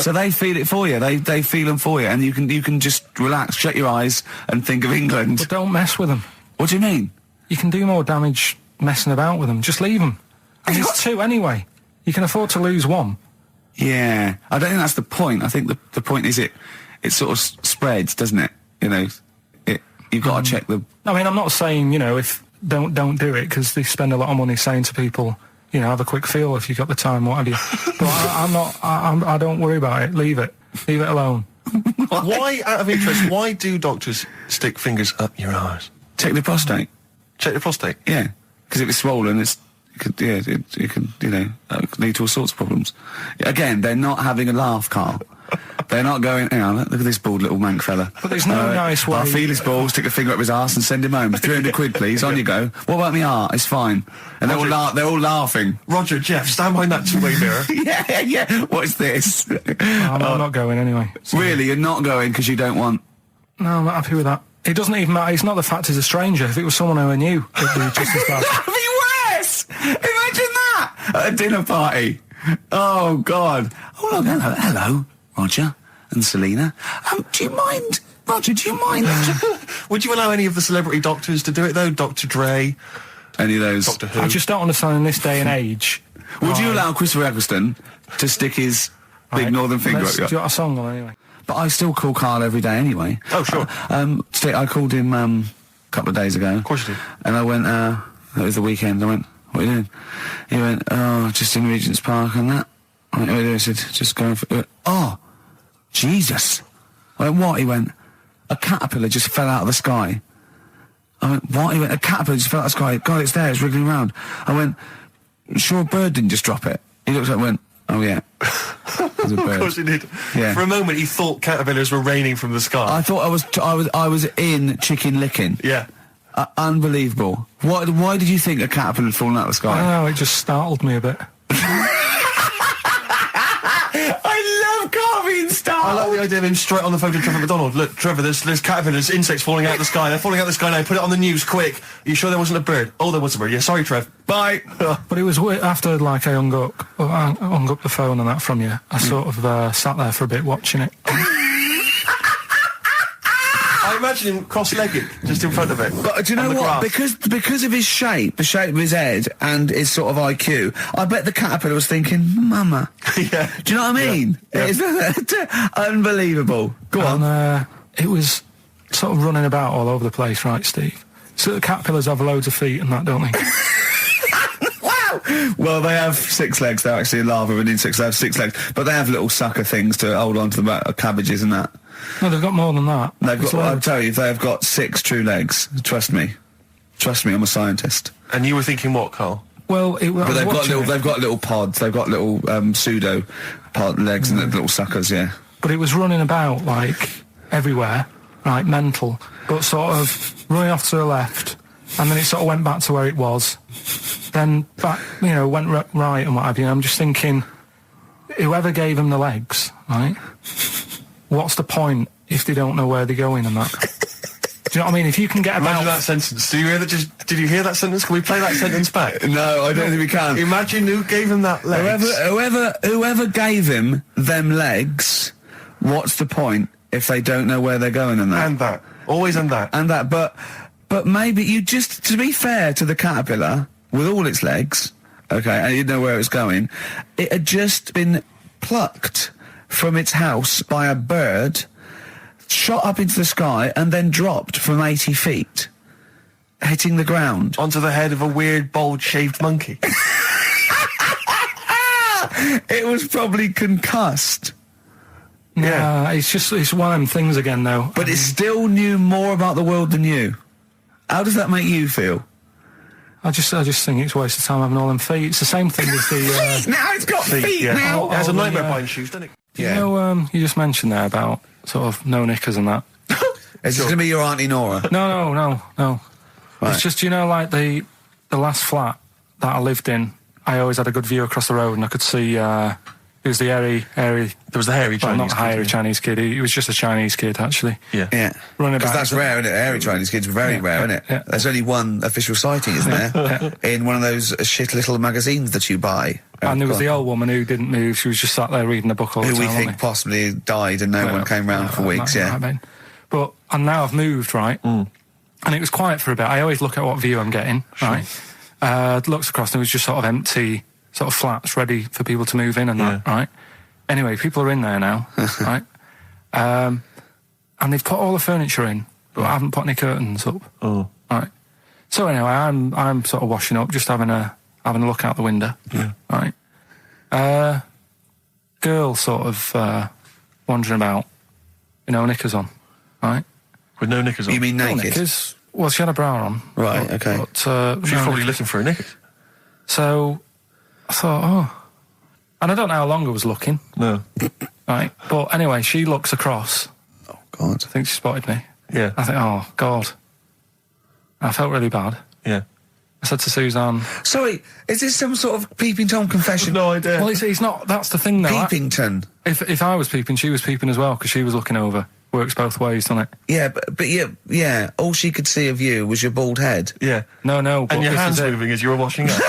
So they feel it for you. They feel them for you. And you can just relax, shut your eyes and think of England. But don't mess with them. What do you mean? You can do more damage messing about with them. Just leave them. And there's two anyway. You can afford to lose one. Yeah, I don't think that's the point. I think the point is it sort of spreads, doesn't it? You've got to check the... I mean, I'm not saying, if don't do it, because they spend a lot of money saying to people, have a quick feel if you've got the time, what have you. But I don't worry about it. Leave it alone. Why, out of interest, why do doctors stick fingers up your arse? Check the prostate. Check the prostate? Yeah, because if it's swollen, it could lead to all sorts of problems. Again, they're not having a laugh, Carl. They're not going, hang on, look at this bald little mank fella. But there's no nice way. I'll feel his balls, stick a finger up his arse and send him home. 300 quid, please, on you go. What about me art? It's fine. And they're all laughing. Roger, Jeff, stand behind that two-way mirror. yeah. What's this? I'm not going anyway. So. Really? You're not going because you don't want... No, I'm not happy with that. It doesn't even matter. It's not the fact he's a stranger. If it was someone who I knew, it'd be just as bad. That'd be worse! Imagine that! At a dinner party. Oh, God. Oh, look, hello, Roger. and Selena. Do you mind, Roger, do you mind? Would you allow any of the celebrity doctors to do it, though? Dr. Dre? Any of those? Doctor Who? I just don't understand in this day and age. Would you allow Christopher Eccleston to stick his big northern finger up Do your... you want a song on anyway? But I still call Carl every day anyway. Oh, sure. Today I called him a couple of days ago. Of course you did. And I went, it was the weekend, I went, what are you doing? He went, oh, just in Regent's Park and that. I went, what are you doing? I said, just going for... He went, oh, Jesus. I went, what? He went, a caterpillar just fell out of the sky. I went, what? He went, a caterpillar just fell out of the sky. God, it's there, it's wriggling around. I went, sure a bird didn't just drop it? He looked at it and went, oh yeah. It was a bird. Of course he did. Yeah. For a moment, he thought caterpillars were raining from the sky. I thought I was in Chicken Licking. Yeah. Unbelievable. Why did you think a caterpillar had fallen out of the I sky? don't know, it just startled me a bit. I love Carl being I startled. like the idea of him straight on the phone to Trevor McDonald. Look, Trevor, there's caterpillars, insects falling out of the sky. They're falling out of the sky now. Put it on the news, quick. Are you sure there wasn't a bird? Oh, there was a bird. Yeah, sorry, Trev. Bye. But it was after, like, I hung up the phone and that from you. I sort of sat there for a bit watching it. I imagine him cross-legged, just in front of it. But do you know on the what? grass. Because of his shape, the shape of his head, and his sort of IQ, I bet the caterpillar was thinking, Mama. Yeah. Do you know what I mean? Yeah. It's unbelievable. Go on. And it was sort of running about all over the place, right, Steve? So the caterpillars have loads of feet and that, don't they? Wow! Well, they have 6 legs. They're actually larvae of an insect, so they have 6 legs. But they have little sucker things to hold on to the back of cabbages and that. No, they've got more than that. They've There's got, I'll loads. tell you, they have got 6 true legs. Trust me. Trust me, I'm a scientist. And you were thinking what, Carl? Well, But they've got little pods. They've got little pseudo pod legs and little suckers. Yeah. But it was running about, like, everywhere, right, mental, but sort of running off to the left, and then it sort of went back to where it was, then back, you know, went right and what have you. And I'm just thinking, whoever gave them the legs, right, what's the point if they don't know where they're going and that? Do you know what I mean? If you can get about... Imagine that sentence. Did you hear that sentence? Can we play that sentence back? No, I don't think we can. Imagine who gave him that legs. Whoever gave him them legs, what's the point if they don't know where they're going and that? And that. Always and that. And that, but maybe you just, to be fair to the caterpillar, with all its legs, okay, and you didn't know where it was going, it had just been plucked from its house by a bird, shot up into the sky, and then dropped from 80 feet, hitting the ground. Onto the head of a weird, bald-shaved monkey. It was probably concussed. Yeah, it's one of them things again, though. But it still knew more about the world than you. How does that make you feel? I just think it's a waste of time having all them feet. It's the same thing as the... Now it's got feet yeah. now. It has a nightmare yeah. buying shoes, doesn't it? Yeah. You know, you just mentioned there about sort of no knickers and that. Is this going to be your Auntie Nora? No. Right. It's just, you know, like the last flat that I lived in, I always had a good view across the road and I could see, it was the hairy... There was the hairy Chinese not the hairy kid, Chinese kid, he was just a Chinese kid, actually. Yeah. Yeah. Running Because back. that's rare, isn't it? Hairy Chinese kids are very rare, isn't it? Yeah. There's only one official sighting, isn't there? In one of those shit little magazines that you buy. And there was God. the old woman who didn't move, she was just sat there reading a book all the Who time. we wasn't think possibly died and no one came round for weeks, That yeah. might have been. But, and now I've moved, right? And it was quiet for a bit. I always look at what view I'm getting, right? Looks across and it was just sort of empty, sort of flats ready for people to move in and that, right? Anyway, people are in there now, right? And they've put all the furniture in, but I haven't put any curtains up. Oh. Right. So anyway, I'm sort of washing up, just having a look out the window. Yeah. Right. Girl sort of wandering about, you know, knickers on, right? With no knickers on. You mean No naked? knickers. Well, she had a bra on. Right, okay. But, She's no probably knickers. looking for a knickers. So I thought, oh. And I don't know how long I was looking, No. right? But anyway, she looks across. Oh, God. I think she spotted me. Yeah. I think, oh, God. I felt really bad. Yeah. I said to Suzanne, Sorry, is this some sort of Peeping Tom confession? No idea. well, it's not, that's the thing though. Peepington. If I was peeping, she was peeping as well, because she was looking over. Works both ways, doesn't it? Yeah, but yeah, all she could see of you was your bald head. Yeah. No, but And your this hands is it. moving as you were washing up.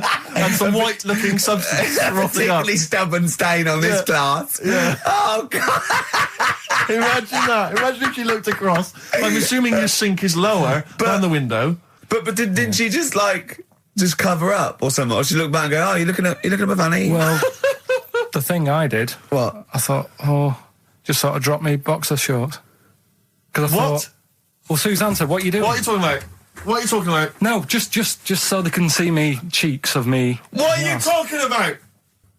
and some white-looking substance frothing up. Particularly stubborn stain on this glass. Yeah. Oh, God. Imagine that. Imagine if she looked across. I'm assuming your sink is lower than the window. But didn't she just cover up or something? Or she looked back and go, oh, you looking at my fanny? Well, the thing I did... What? I thought, just sort of drop me boxer shorts. Because I thought... Well, Suzanne said, what are you doing? What are you talking about? What are you talking about? No, just so they can see me cheeks of me. What are you talking about?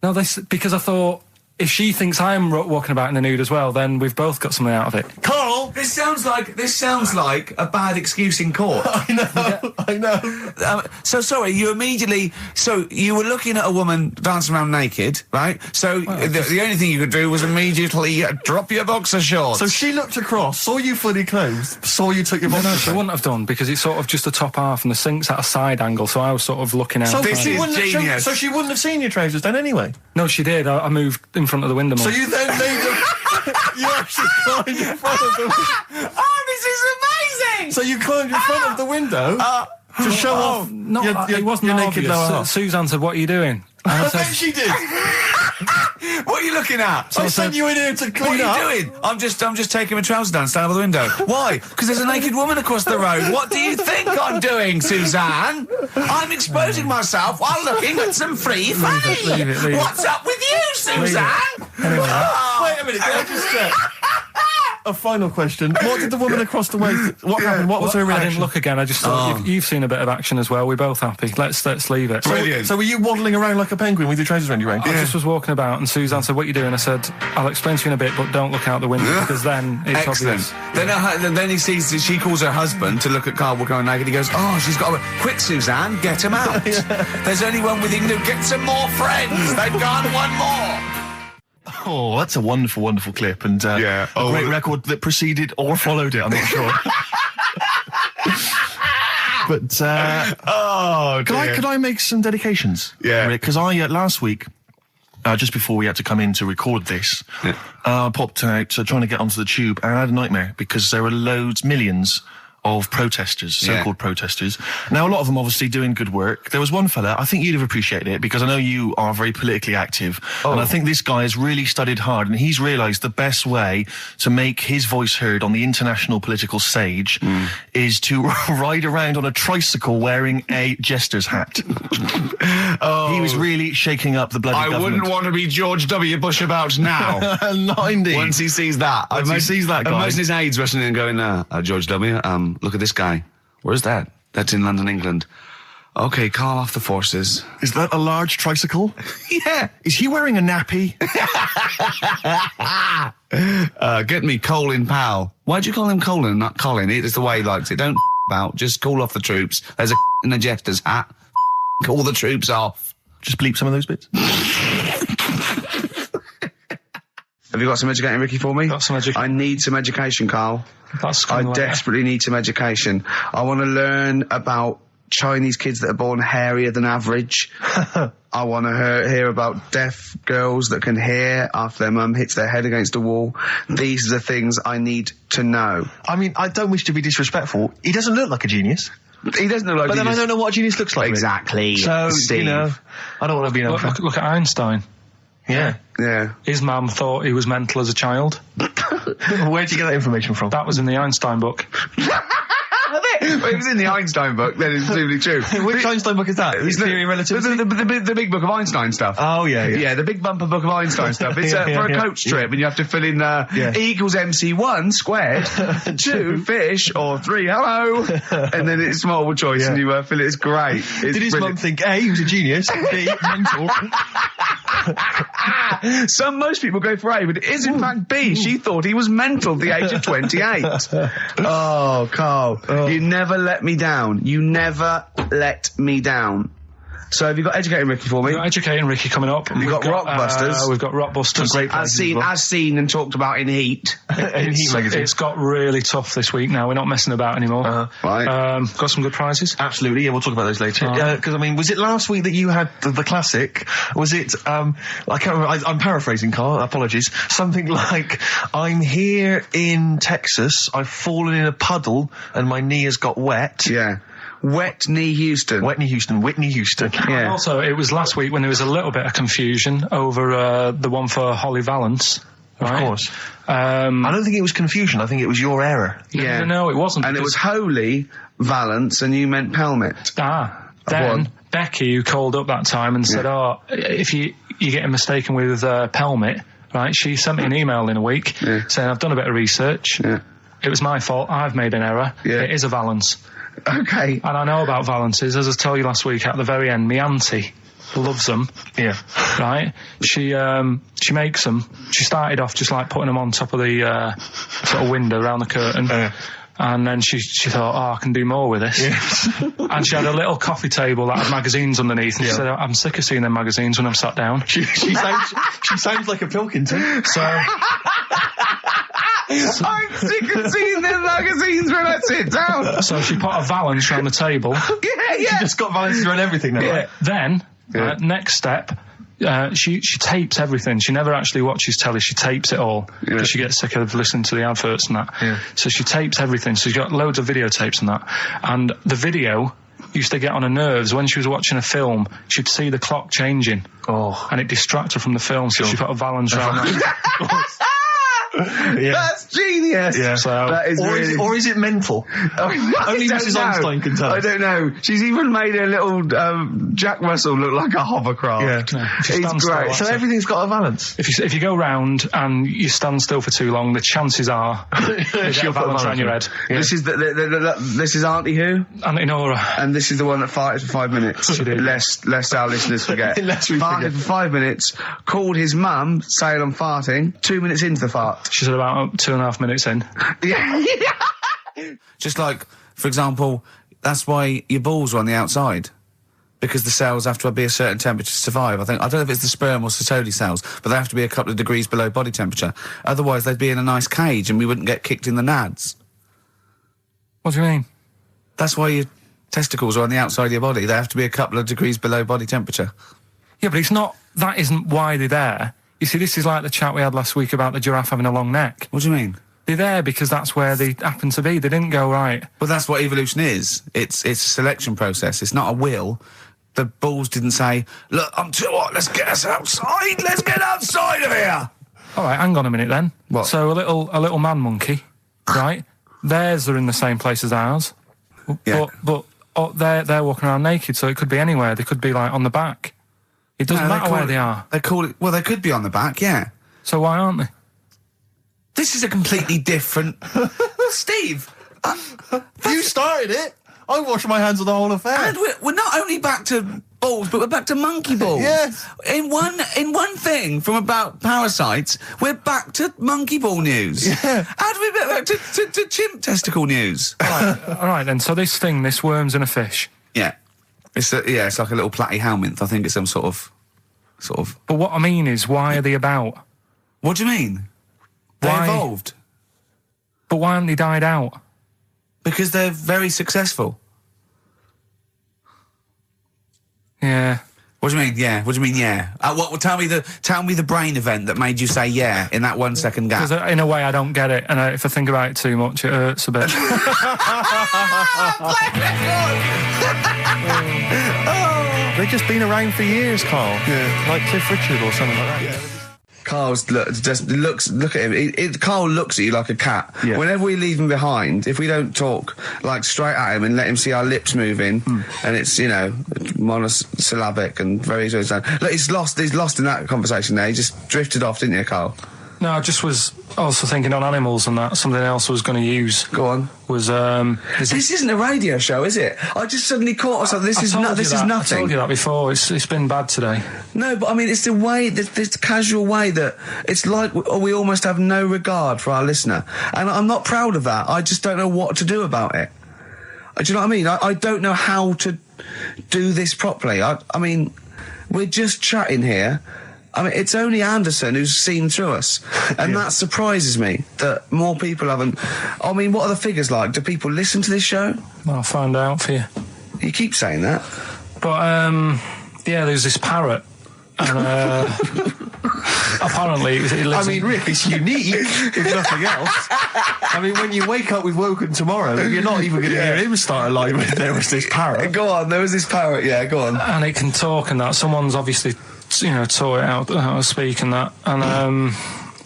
No, because I thought, if she thinks I'm walking about in the nude as well, then we've both got something out of it. Carl! This sounds like a bad excuse in court. I know. So sorry, you were looking at a woman dancing around naked, right? So the only thing you could do was immediately drop your boxer shorts. So she looked across, saw you fully clothed, saw you took your boxer shorts. No, she wouldn't have done, because it's sort of just the top half and the sink's at a side angle, so I was sort of looking out. So This is genius. So she wouldn't have seen your trousers then anyway? No, she did. I moved in front of the window more. So you then made them... You actually climbed in front of the window. Oh, this is amazing! So you climbed in front of the window to show off it wasn't your naked lower obvious. half. Suzanne said, what are you doing? And I I said, bet she did. What are you looking at? I sent you in here to clean up. What are you doing? I'm just taking my trousers down, standing over the window. Why? Because there's a naked woman across the road. What do you think I'm doing, Suzanne? I'm exposing myself while looking at some free fanny. leave it. What's up with you, Suzanne? Anyway, Wait a minute, can I just check? A final question. What did the woman across the way... What happened? What was her I reaction? didn't look again. I just thought, you've seen a bit of action as well. We're both happy. Let's leave it. Brilliant. So were you waddling around like a penguin with your trousers around your ankles? I just was walking about, and Suzanne said, what are you doing? I said, I'll explain to you in a bit, but don't look out the window, because then it's Excellent. obvious. Then he sees that she calls her husband to look at Carl walking around naked. He goes, oh, she's got a... Quick, Suzanne, get him out. There's only one with him to get some more friends. They've gone one more. Oh, that's a wonderful, wonderful clip, and a great record that preceded or followed it, I'm not sure. But, could I make some dedications? Yeah. Because I, last week, just before we had to come in to record this, I popped out trying to get onto the tube, and I had a nightmare, because there were millions of protesters, so-called protesters. Now, a lot of them obviously doing good work. There was one fella, I think you'd have appreciated it, because I know you are very politically active, and I think this guy has really studied hard, and he's realised the best way to make his voice heard on the international political stage is to ride around on a tricycle wearing a jester's hat. He was really shaking up the bloody government. I wouldn't want to be George W. Bush about now. Not indeed. Once he sees that. Once he sees that guy. Imagine his aides rushing in and going, George W., look at this guy. Where's that? That's in London, England. Okay, call off the forces. Is that a large tricycle? Yeah. Is he wearing a nappy? Get me Colin Powell. Why'd you call him Colin, not Colin? It's the way he likes it. Don't about. Just call off the troops. There's a in a jester's hat. Call the troops off. Just bleep some of those bits. Have you got some educating, Ricky, for me? Got some education. I need some education, Carl. That's I kinda like desperately need some education. I want to learn about Chinese kids that are born hairier than average. I want to hear about deaf girls that can hear after their mum hits their head against a wall. These are the things I need to know. I mean, I don't wish to be disrespectful. He doesn't look like a genius. He doesn't look like But then I don't know what a genius looks like. Exactly. So, Steve. you know, I don't want to be an Look at Einstein. Yeah. Yeah. His mum thought he was mental as a child. Where'd you get that information from? That was in the Einstein book. Well, it was in the Einstein book, then it's presumably true. Which Einstein book is that? His Theory of Relativity? The big book of Einstein stuff. Oh, yeah. Yeah, the big bumper book of Einstein stuff. It's for a coach trip, and you have to fill in E equals MC1 squared, 2 fish, or 3 hello, and then it's multiple choice, and you fill it. It's great. It's Did his mum think, A, he was a genius, B, mental? Most people go for A, but it is in fact B. She thought he was mental at the age of 28. Oh, Carl, you never let me down. You never let me down. So have you got Educating Ricky for me? We've got Educating Ricky coming up. We've got Rockbusters. We've got Rockbusters. Great as seen and talked about in Heat. In Heat magazine. It's got really tough this week now. We're not messing about anymore. Right. Got some good prizes. Absolutely, yeah, we'll talk about those later. Because, I mean, was it last week that you had the classic? Was it, I can't remember, I'm paraphrasing, Carl, apologies. Something like, I'm here in Texas, I've fallen in a puddle, and my knee has got wet. Yeah. Whitney Houston. Whitney Houston. Yeah. Also, it was last week when there was a little bit of confusion over the one for Holly Valance. Right? Of course. I don't think it was confusion. I think it was your error. Yeah. No, it wasn't. And it was Holy Valance, and you meant Pelmet. Then Becky, who called up that time and said, "Oh, if you're getting mistaken with Pelmet," right? She sent me an email in a week saying, "I've done a bit of research. It was my fault. I've made an error. It is a Valance." Okay. And I know about Valances, as I told you last week at the very end. My auntie loves them. Yeah. Right? She makes them. She started off just like putting them on top of the sort of window around the curtain. And then she thought, I can do more with this. And she had a little coffee table that had magazines underneath. And she said, I'm sick of seeing them magazines when I'm sat down. She sounds like a Pilkington. So... I'm sick of seeing them magazines when I sit down. So she put a Valance around the table. She just got Valances around everything now, right? Then, next step... she tapes everything. She never actually watches telly. She tapes it all because she gets sick of listening to the adverts and that. So she tapes everything. So she's got loads of videotapes and that. And the video used to get on her nerves. When she was watching a film, she'd see the clock changing. And it distracted her from the film. So she put a Valance around that. That's genius. Yeah. So, that is or is it mental? Only Mrs. Einstein can tell. I don't know. She's even made her little Jack Russell look like a hovercraft. It's great. So everything's got a Valance. If you go round and you stand still for too long, the chances are she'll put a Valance around your head. This is this is Auntie who? Auntie Nora. And this is the one that farted for 5 minutes. Lest our listeners forget. Lest we farted forget. for 5 minutes, called his mum, saying I'm farting, 2 minutes into the fart. She's about 2.5 minutes in. Just like, for example, that's why your balls are on the outside. Because the cells have to be a certain temperature to survive. I don't know if it's the sperm or Sertoli cells, but they have to be a couple of degrees below body temperature. Otherwise, they'd be in a nice cage and we wouldn't get kicked in the nads. What do you mean? That's why your testicles are on the outside of your body. They have to be a couple of degrees below body temperature. Yeah, but that isn't why they're there. You see, this is like the chat we had last week about the giraffe having a long neck. What do you mean? They're there because that's where they happen to be. They didn't go right. Well, that's what evolution is. It's a selection process. It's not a will. The balls didn't say, look, I'm too hot, let's get us outside. Let's get outside of here. All right, hang on a minute then. What? So a little man monkey, right? Theirs are in the same place as ours. Yeah. But they're walking around naked, so it could be anywhere. They could be like on the back. It doesn't matter where they are. They call it... Well, they could be on the back, yeah. So why aren't they? This is a completely different... Steve! You started it. I wash my hands of the whole affair. And we're not only back to balls, but we're back to monkey balls. Yes. In one thing from about parasites, we're back to monkey ball news. Yeah. How do we get back to chimp testicle news? All right then. So this worms in a fish. Yeah. It's like a little platyhelminth. I think it's some sort of. But what I mean is, why are they about? What do you mean? They Why? evolved But why haven't they died out? because they're very successful. Yeah. What do you mean? Yeah. What do you mean? Yeah. Well, tell me the brain event that made you say yeah in that 1 second gap. Because in a way I don't get it, and if I think about it too much, it hurts a bit. They've just been around for years, Carl. Yeah. Like Cliff Richard or something like that. Yeah. Carl's look at him. Carl looks at you like a cat. Yeah. Whenever we leave him behind, if we don't talk like straight at him and let him see our lips moving, and it's monosyllabic and very look, he's lost in that conversation there. He just drifted off, didn't you, Carl? No, I just was also thinking on animals and that. Something else I was going to use. Go on. Was this isn't a radio show, is it? I just suddenly caught myself. This is nothing. I told you that before. It's been bad today. No, but I mean, it's the way, this casual way that it's like we almost have no regard for our listener, and I'm not proud of that. I just don't know what to do about it. Do you know what I mean? I don't know how to do this properly. I mean, we're just chatting here. I mean, it's only Anderson who's seen through us, and that surprises me that more people haven't. I mean, what are the figures like? Do people listen to this show? I'll find out for you. You keep saying that. But, yeah, there's this parrot, and, apparently, it lives I mean, Rick, it's unique, if nothing else. I mean, when you wake up with Woken Tomorrow, you're not even going to hear him start a line with there was this parrot. Go on, there was this parrot, yeah, go on. and it can talk and that. Someone's obviously, taught it how to speak and that. And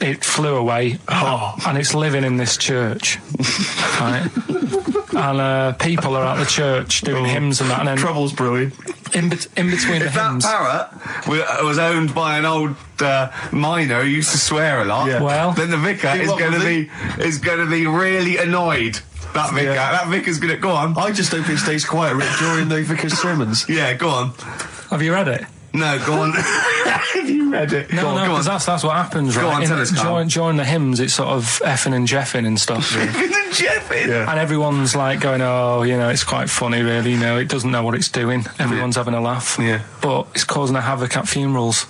it flew away, and it's living in this church, right? And people are at the church doing hymns and that. And then Trouble's brewing. in between the hymns. That parrot was owned by an old miner who used to swear a lot. Yeah. Well, Then the vicar is going to be really annoyed. That vicar. Yeah. That vicar's going to go on. I just hope it stays quiet, Rick, during the vicar's sermons. Yeah, go on. have you read it? No, go on. Have you read it? No, because that's what happens, right? Go on, tell us, Carl. During the hymns, it's sort of effing and jeffing and stuff. Jeffin. And everyone's like going, oh, it's quite funny, really. It doesn't know what it's doing. Everyone's having a laugh. Yeah. But it's causing a havoc at funerals.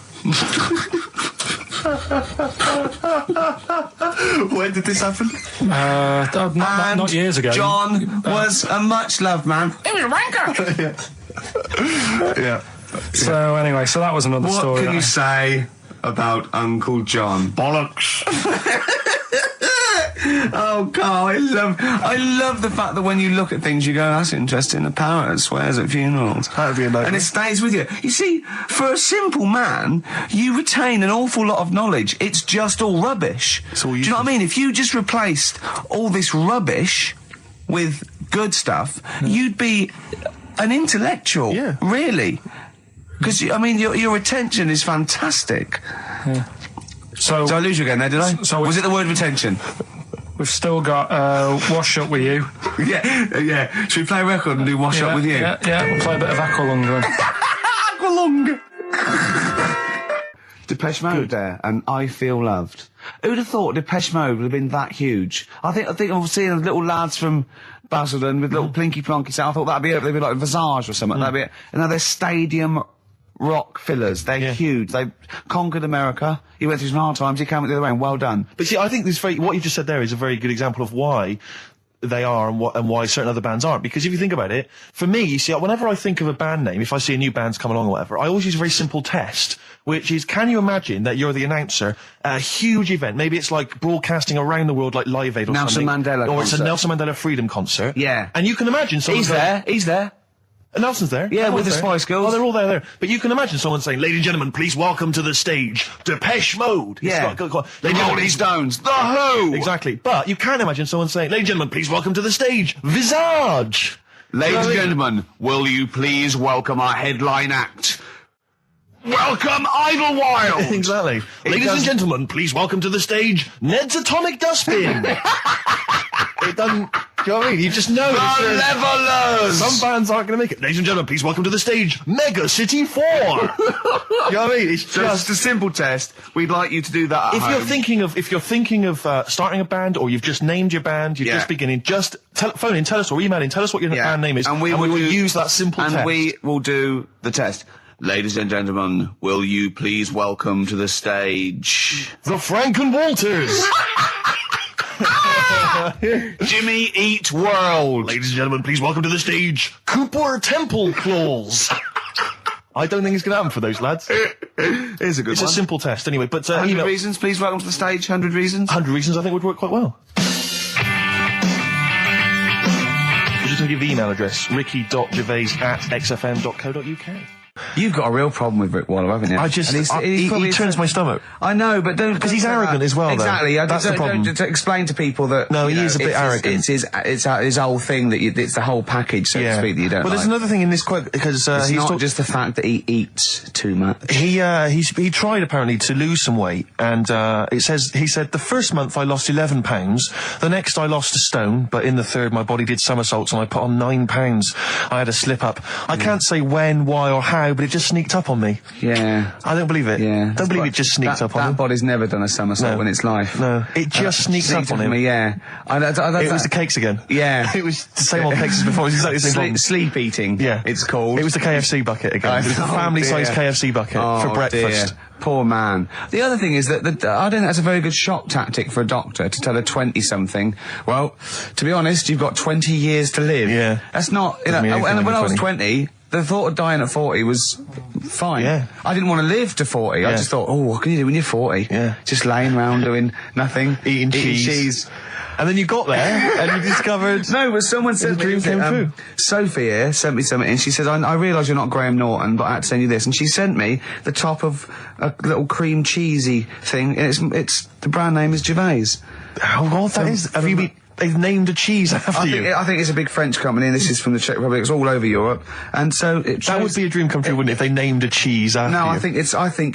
When did this happen? Not years ago. John was a much loved man. He was a wanker. Yeah. So anyway, that was another What story. can you say about Uncle John? Bollocks. Oh, Carl, I love the fact that when you look at things, you go, that's interesting. A parrot swears at funerals. That'd be a nightmare. And it stays with you. You see, for a simple man, you retain an awful lot of knowledge. It's just all rubbish. all Do you know what I mean? If you just replaced all this rubbish with good stuff, you'd be an intellectual. Yeah. Really. Because, your retention is fantastic. Yeah. So Did I lose you again there, did I? So was it the word retention? we've still got Wash Up With You. Yeah. Should we play a record and do Wash Up With You? Yeah, we'll play a bit of Aqualung then. Aqualung! Depeche Mode there, and I Feel Loved. Who'd have thought Depeche Mode would have been that huge? I think I've seen little lads from Basildon with little plinky plonky sound. I thought that'd be it. They'd be like Visage or something. That'd be it. And now they're stadium rock fillers. They're huge. They conquered America. You went through some hard times. You came out the other way, and well done. But see, I think what you just said there is a very good example of why they are and why certain other bands aren't. Because if you think about it, for me, you see, whenever I think of a band name, if I see a new band's come along or whatever, I always use a very simple test, which is, can you imagine that you're the announcer at a huge event? Maybe it's like broadcasting around the world like Live Aid or Nelson something. Mandela Or it's a concert. Nelson Mandela Freedom concert. Yeah. And you can imagine someone He's there. Nelson's there. Yeah, with the Everyone's Spice Girls. Oh, they're all there. But you can imagine someone saying, ladies and gentlemen, please welcome to the stage, Depeche Mode. Yeah. The Rolling Stones. The Who. Exactly. But you can imagine someone saying, ladies and gentlemen, please welcome to the stage, Visage. Ladies and gentlemen, will you please welcome our headline act? Welcome Idlewild! Exactly. Ladies and gentlemen, please welcome to the stage, Ned's Atomic Dustbin. It doesn't... Do you know what I mean? You just know. The Levelers! Some bands aren't going to make it. Ladies and gentlemen, please welcome to the stage, Mega City 4. You know what I mean? It's Just a simple test. We'd like you to do that at If home. you're thinking of starting a band, or you've just named your band, you're just beginning, just phone in, tell us, or email in, tell us what your band name is, and we will use that simple test. And we will do the test. Ladies and gentlemen, will you please welcome to the stage... The Franken Walters. Jimmy Eat World. Ladies and gentlemen, please welcome to the stage, Cooper Temple Claws. I don't think it's going to happen for those lads. Here's a good It's one. a simple test anyway, but... 100 reasons, please welcome to the stage. 100 reasons. 100 reasons I think would work quite well. I'm just going to give the email address, ricky.gervais@xfm.co.uk. You've got a real problem with Rick Waller, haven't you? He turns my stomach. I know, but don't... Because he's arrogant as well, though. Exactly. That's the problem. To explain to people that... No, he is a bit arrogant. It's his whole thing that it's the whole package, so to speak, that you don't Well, there's another thing in this quote, because it's he's not just the fact that he eats too much. He tried apparently to lose some weight, and he said the first month I lost 11 pounds, the next I lost a stone, but in the third my body did somersaults and I put on 9 pounds. I had a slip up. I can't say when, why, or how, but it just sneaked up on me. Yeah. I don't believe it. Yeah. Don't believe it just sneaked up on That me. body's never done a somersault in its life. No, it just sneaked up on him. Me, yeah. It was the cakes again. Yeah. It was the same old cakes as before. It was exactly the same problem. Sleep eating. Yeah. It's called. It was the KFC bucket again. It was the family-sized KFC bucket for breakfast. Dear. Poor man. The other thing is that I don't think that's a very good shock tactic for a doctor to tell a 20-something, well, to be honest, you've got 20 years to live. Yeah. That's not, Doesn't mean anything and when I was 20. 20, the thought of dying at 40 was fine. Yeah. I didn't want to live to 40. I just thought, oh, what can you do when you're 40? Yeah. Just laying around doing nothing. Eating cheese. And then you got there and you discovered... No, but someone said... The dream came true. Sophie here sent me something, and she says, I realise you're not Graham Norton, but I had to send you this. And she sent me the top of a little cream cheesy thing, and it's the brand name is Gervais. Oh, God, that is... Have you been... They've named a cheese after you. I think it's a big French company, and this is from the Czech Republic. It's all over Europe, and so that would be a dream come true, wouldn't it? If they named a cheese after you. No, I think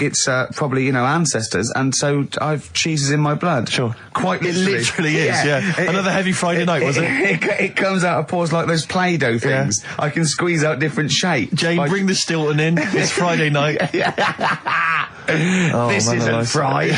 it's probably ancestors, and so I've cheeses in my blood. Sure, quite literally. It literally is. Yeah. Another heavy Friday night, was it? It comes out of pores like those Play-Doh things. Yeah. I can squeeze out different shapes. Jane, bring the Stilton in. It's Friday night. This isn't fried.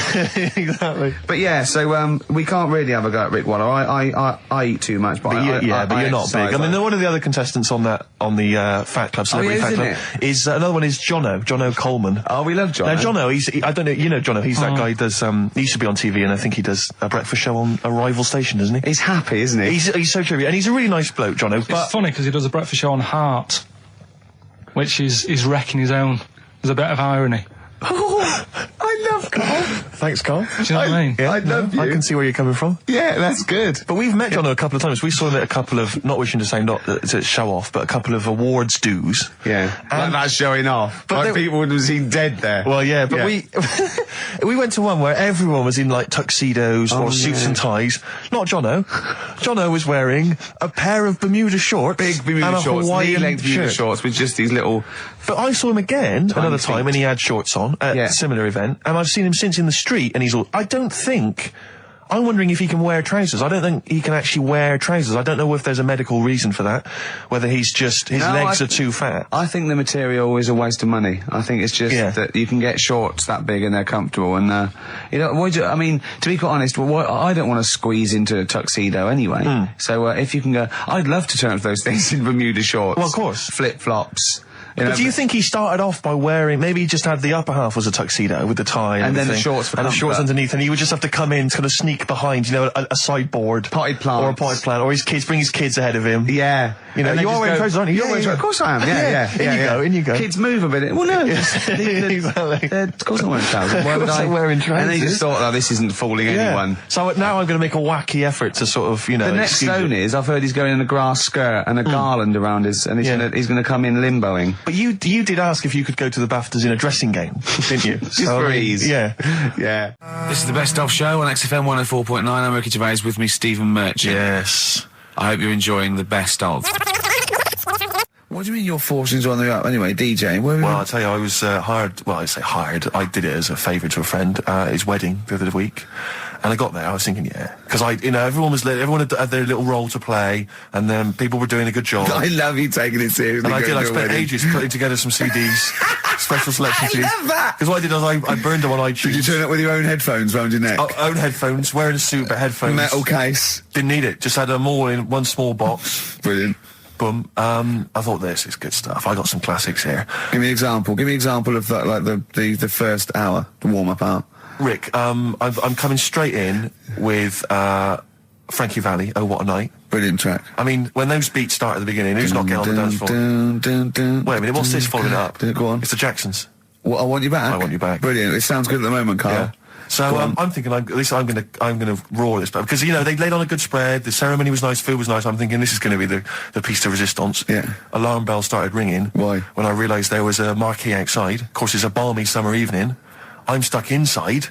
Exactly. But yeah, so we can't really have a go at Rick Waller. I eat too much, but you're not big. I mean, one of the other contestants on the Fat Club, Celebrity Fat Club, is another one is Jono Coleman. Oh, we love Jono. Now Jono, I don't know, you know Jono, he's that guy who does, he used to be on TV, and I think he does a breakfast show on a rival station, doesn't he? He's happy, isn't he? He's so true, and he's a really nice bloke, Jono. But it's funny because he does a breakfast show on Heart, which is wrecking his own. There's a bit of irony. Oh, I love Carl. Thanks, Carl. Do you know what I mean? Yeah, I love you. I can see where you're coming from. Yeah, that's good. But we've met Jono a couple of times. We saw him at a couple of, not wishing to say not to show off, but a couple of awards dues. Yeah, like that's showing off. But like people would have seen dead there. Well, yeah, but we went to one where everyone was in like tuxedos or suits and ties. Not Jono. Jono was wearing a pair of Bermuda shorts, big Bermuda and shorts, knee-length Bermuda shirt. shorts with just these little. But I saw him again another time when he had shorts on at a similar event, and I've seen him since in the street, and he's all. I'm wondering if he can wear trousers. I don't think he can actually wear trousers. I don't know if there's a medical reason for that, whether he's just, his legs are too fat. I think the material is a waste of money. I think it's just that you can get shorts that big and they're comfortable, and, I mean, to be quite honest, I don't want to squeeze into a tuxedo anyway. So, if you can go, I'd love to turn up those things in Bermuda shorts. Well, of course. Flip-flops. But do you think he started off by wearing, maybe he just had the upper half was a tuxedo with the tie and then the shorts for and the shorts underneath, and he would just have to come in, kind of sneak behind, a sideboard. Potted plant. Or a potted plant, or bring his kids ahead of him. Yeah. You know, you are wearing trousers, aren't you? You're wearing trousers. Of course I am, yeah. In you go. Kids move a bit. Well, no. Exactly. Of course I'm wearing trousers. Why would I? Wearing trousers. And they just thought, this isn't fooling anyone. So now I'm going to make a wacky effort to sort of, The next stone is, I've heard he's going in a grass skirt and a garland around his, and he's going to come in limboing. But you did ask if you could go to the BAFTAs in a dressing gown, didn't you? Just for ease. Yeah. This is the Best Of Show on XFM 104.9. I'm Ricky Gervais, with me Stephen Merchant. Yes. I hope you're enjoying the Best Of. What do you mean your fortunes on the up anyway, DJ? Well, I'll tell you, I was hired. Well, I say hired. I did it as a favour to a friend. His wedding the other week. And I got there, I was thinking, because everyone had their little role to play, and then people were doing a good job. I love you taking it seriously. And I spent ages putting together some CDs, special selection CDs. I love that! Because what I did was I burned them on iTunes. Did you turn up with your own headphones round your neck? Own headphones, wearing a suit, but headphones. Metal case. Didn't need it, just had them all in one small box. Brilliant. Boom. I thought this is good stuff. I got some classics here. Give me an example. Give me an example of that, like the first hour, the warm-up hour. Rick, I'm coming straight in with Frankie Valli, Oh What a Night. Brilliant track. I mean, when those beats start at the beginning, who's not getting on the dance floor? Wait a minute, what's this following up? Go on. It's the Jacksons. What, I Want You Back? I Want You Back. Brilliant. It sounds good at the moment, Carl. Yeah. So I'm thinking, at least I'm gonna roar this, because they laid on a good spread. The ceremony was nice, food was nice. I'm thinking this is going to be the piece de resistance. Yeah. Alarm bell started ringing. Why? When I realised there was a marquee outside. Of course, it's a balmy summer evening. I'm stuck inside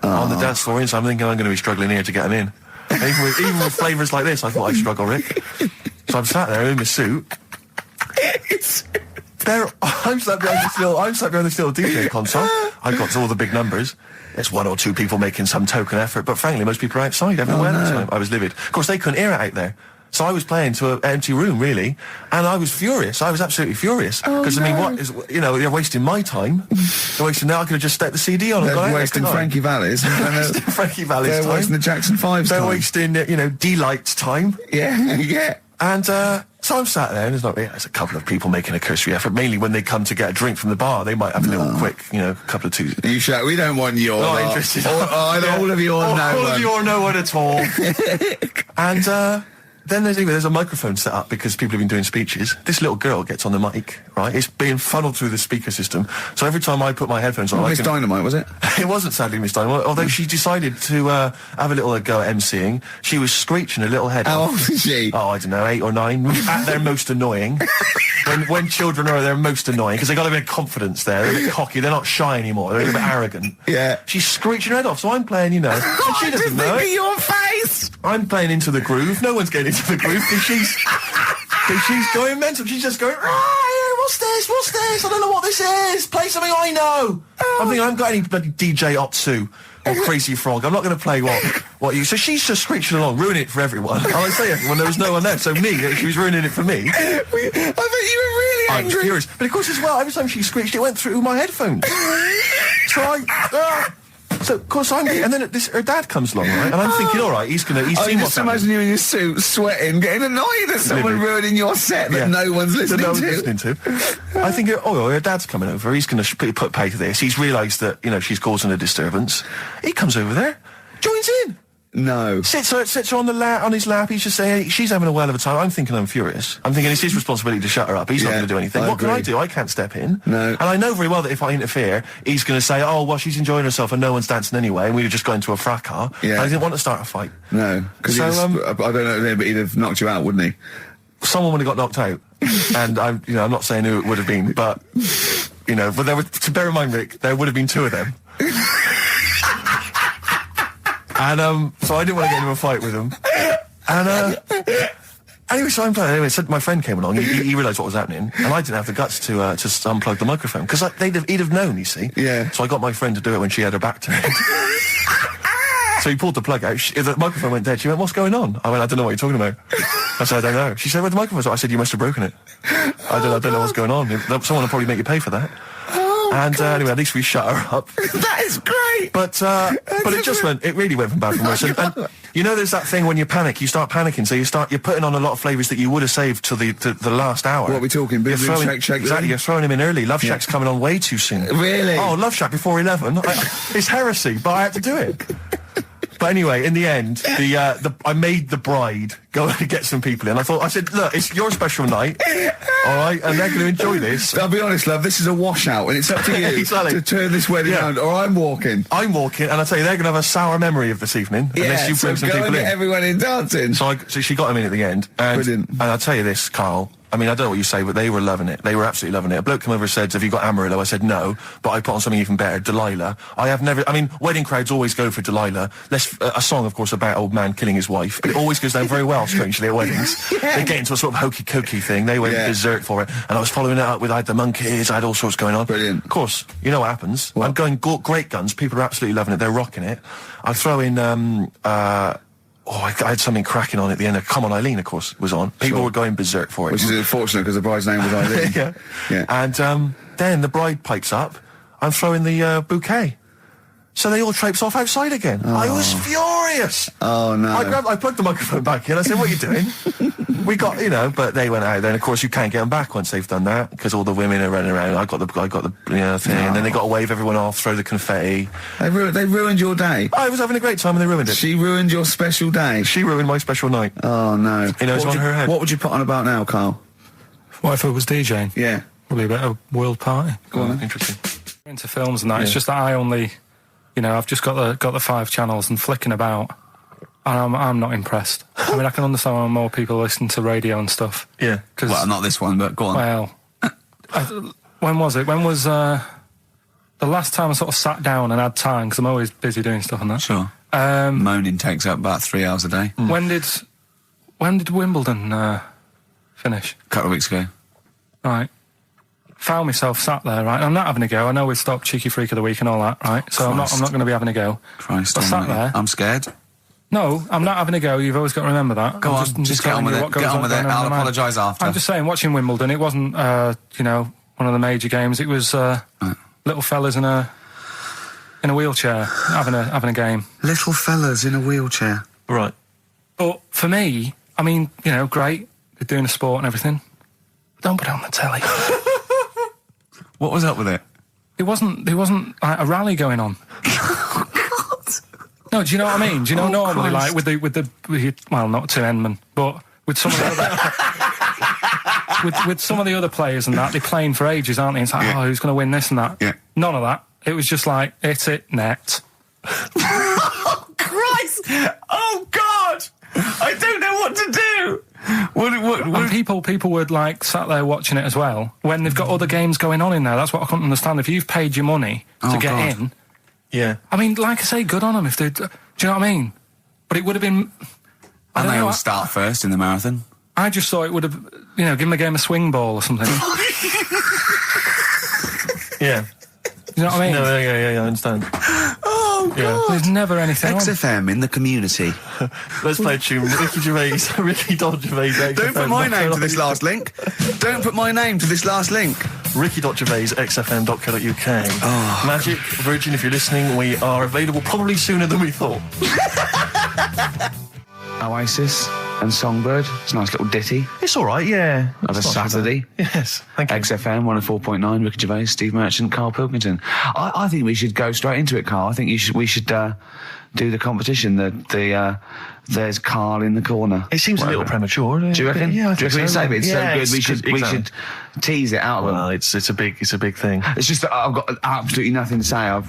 on the dance floor, so I'm thinking I'm going to be struggling here to get them in. Even with flavours like this, I thought I'd struggle, Rick. So I'm sat there in my suit. I'm sat behind this little DJ console. I've got all the big numbers. There's one or two people making some token effort, but frankly, most people are outside everywhere. I was livid. Of course, they couldn't hear it out there. So I was playing to an empty room, really, and I was furious. I was absolutely furious. Because, I mean, what is, they're wasting my time. They're wasting, now I could have just stuck the CD on and They're gone out. wasting Frankie Valli's. Frankie Valli's time. They're wasting the Jackson 5's They're time. wasting, D-Light's time. Yeah. And, so I'm sat there, and there's a couple of people making a cursory effort, mainly when they come to get a drink from the bar. They might have a little quick, couple of twos. You shout, we don't want your Not lot. interested. All of you or no one. All of you or no one at all. And, then there's a microphone set up because people have been doing speeches. This little girl gets on the mic, right? It's being funneled through the speaker system. So every time I put my headphones on, Miss Dynamite, was it? It wasn't sadly Miss Dynamite, although she decided to have a little go at MCing. She was screeching a little head How off. old is she? Oh, I don't know, 8 or 9. At their most annoying. When children are their most annoying, because they got a bit of confidence there. They're a bit cocky. They're not shy anymore. They're a bit arrogant. Yeah. She's screeching her head off, so I'm playing, and she doesn't know it. Your face! I'm playing into the groove. No one's getting into the groove because she's going mental. She's just going, what's this? What's this? I don't know what this is. Play something I know. I think I haven't got any bloody DJ Otsu or Crazy Frog. I'm not going to play what you... So she's just screeching along, ruining it for everyone. I say everyone, there was no one there. So she was ruining it for me. I bet you were really I angry. was furious. But of course as well, every time she screeched, it went through my headphones. So, of course, and then her dad comes along, right? And I'm thinking, all right, he's seen what's happening. Just imagine you in your suit, sweating, getting annoyed at someone ruining your set that no one's listening to. I think, her dad's coming over. He's going to put pay to this. He's realised that, she's causing a disturbance. He comes over there, joins in. No. Sits her on his lap. He's just saying, she's having a whale of a time. I'm thinking I'm furious. I'm thinking it's his responsibility to shut her up. He's not going to do anything. What can I do? I can't step in. No. And I know very well that if I interfere, he's going to say, oh, well, she's enjoying herself and no one's dancing anyway, and we've just got into a fracas. Yeah. I didn't want to start a fight. No. Because I don't know, but he'd have knocked you out, wouldn't he? Someone would have got knocked out. And I'm not saying who it would have been, but, but there were, to bear in mind, Rick, there would have been 2 of them. And, so I didn't want to get into a fight with him. And, anyway, so I'm playing. Anyway, so my friend came along. He realised what was happening, and I didn't have the guts to unplug the microphone because he'd have known. You see. Yeah. So I got my friend to do it when she had her back turned. So he pulled the plug out. The microphone went dead. She went, "What's going on?" I went, "I don't know what you're talking about." I said, "I don't know." She said, "Where's the microphone?" I said, "You must have broken it." I don't know what's going on. Someone will probably make you pay for that. Anyway, at least we shut her up. That is great. But it really went from bad from worse. And there's that thing when you panic, you start panicking, so you're putting on a lot of flavours that you would have saved till the last hour. What are we talking? Boom, boom, shake. Exactly, you're throwing him in early. Love Shack's coming on way too soon. Really? Oh, Love Shack before 11. It's heresy, but I had to do it. But anyway, in the end, I made the bride go and get some people in. I said, look, it's your special night, all right, and they're going to enjoy this. I'll be honest, love, this is a washout, and it's up to you exactly. to turn this wedding around, or I'm walking. I'm walking, and I tell you, they're going to have a sour memory of this evening, unless you bring some people in. Get everyone in dancing. So she got him in at the end. Brilliant. And I'll tell you this, Carl. I mean, I don't know what you say, but they were loving it. They were absolutely loving it. A bloke came over and said, "Have you got Amarillo?" I said, "No," but I put on something even better, Delilah. Wedding crowds always go for Delilah. A song, of course, about old man killing his wife, but it always goes down very well, strangely, at weddings. They get into a sort of hokey-cokey thing. They went berserk for it. And I was following it up with, I had the monkeys, I had all sorts going on. Brilliant. Of course, you know what happens. What? I'm going great guns. People are absolutely loving it. They're rocking it. I throw in, I had something cracking on at the end. Come On Eileen, of course, was on. People were going berserk for it. Which is unfortunate because the bride's name was Eileen. Yeah. And then the bride pipes up. I'm throwing the bouquet. So they all traipse off outside again. Oh. I was furious. Oh, no. I plugged the microphone back in. I said, "What are you doing?" We got, but they went out. Then, of course, you can't get them back once they've done that because all the women are running around. I got the thing, and then they got to wave everyone off, throw the confetti. They ruined your day. I was having a great time and they ruined it. She ruined your special day. She ruined my special night. Oh, no. It's on her head. What would you put on about now, Carl? What if I was DJing? Yeah. Probably a bit of world party. Go on, interesting. Into films and that. It's just that I only, I've just got the 5 channels and flicking about, and I'm not impressed. I mean, I can understand why more people listen to radio and stuff. Yeah. Well, not this one, but go on. Well, when was it? When was the last time I sort of sat down and had time? Because I'm always busy doing stuff and that. Sure. Moaning takes up about 3 hours a day. When did Wimbledon finish? A couple of weeks ago. Right. Found myself sat there, right? I'm not having a go. I know we've stopped Cheeky Freak of the Week and all that, right? So I'm not going to be having a go. Christ, I sat there. I'm scared. No, I'm not having a go. You've always got to remember that. Go on, just get on with it. Get on with it. I'll apologise after. I'm just saying, watching Wimbledon, it wasn't, one of the major games. It was little fellas in a wheelchair having a game. Little fellas in a wheelchair. Right. But for me, I mean, great. They're doing a sport and everything. But don't put it on the telly. What was up with it? There wasn't like a rally going on. God. No, do you know what I mean? Do you know normally, Christ. Like with the well, not to Enman, but with some of the other with some of the other players and that, they're playing for ages, aren't they? It's like, oh, who's going to win this and that? Yeah. None of that. It was just like, hit it, net. Oh, Christ! Oh, God! I don't know what to do! And people were like sat there watching it as well when they've got other games going on in there. That's what I couldn't understand. If you've paid your money to get in, I mean, like I say, good on them if they. Do you know what I mean? But it would have been. And they all start first in the marathon. I just thought it would have, given the game a swing ball or something. Yeah. You know what I mean? No, yeah, I understand. Oh, God. Yeah. There's never anything XFM in the community. Let's play a tune. Ricky Gervais, Ricky.Gervais. Don't put my name to this last link. Don't put my name to this last link. Ricky.Gervais, xfm.co.uk. Oh. Magic, Virgin, if you're listening, we are available probably sooner than we thought. Oasis and Songbird. It's a nice little ditty. It's all right, yeah. Of a Saturday. Yes, thank you. XFM 104.9, Ricky Gervais, Steve Merchant, Karl Pilkington. I think we should go straight into it, Karl. I think we should do the competition. There's Karl in the corner. It seems a little premature. Do you reckon? Yeah, I think so. It's so good. We should tease it out. Well, it's a big thing. It's just that I've got absolutely nothing to say.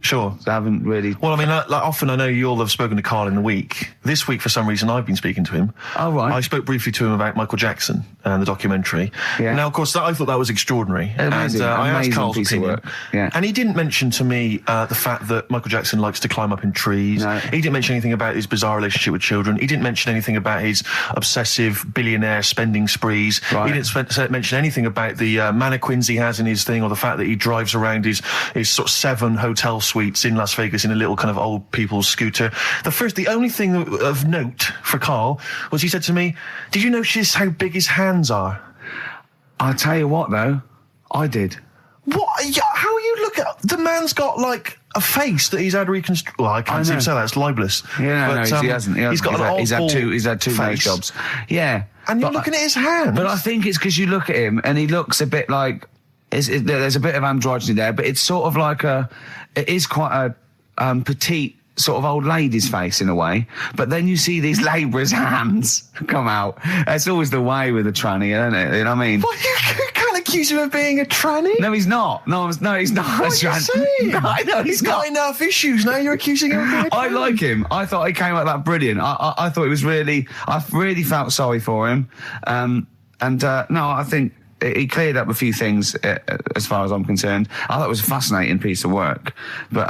Sure. I haven't really... Well, I mean, like often I know you all have spoken to Karl in the week. This week, for some reason, I've been speaking to him. Oh, right. I spoke briefly to him about Michael Jackson and the documentary. Yeah. Now, of course, I thought that was extraordinary. Amazing. And I asked Karl's piece of opinion. work. Yeah. And he didn't mention to me the fact that Michael Jackson likes to climb up in trees. No. He didn't mention anything about his bizarre relationship with children. He didn't mention anything about his obsessive billionaire spending sprees. Right. He didn't mention anything about the mannequins he has in his thing, or the fact that he drives around his sort of 7 hotel suites in Las Vegas in a little kind of old people's scooter. The only thing of note for Karl was he said to me, "Did you notice how big his hands are?" I'll tell you what, though. I did. What? How are you looking at... The man's got, like, a face that he's had reconstructed... Well, I can't seem to say that. It's libelous. Yeah, no, he hasn't. He's got an old He's had two nose jobs. Yeah. And you're looking at his hands. But I think it's because you look at him and he looks a bit like... there's a bit of androgyny there, but it's sort of like it is quite a petite sort of old lady's face in a way, but then you see these labourers' hands come out. That's always the way with a tranny, isn't it? You know what I mean? Well, you can't accuse him of being a tranny. No, he's not. No, he's not. What are you saying? No, I know he's got enough issues. Now you're accusing him of being a tranny. I like him. I thought he came out that brilliant. I thought it was really... I really felt sorry for him. No, I think... He cleared up a few things as far as I'm concerned. I thought it was a fascinating piece of work. But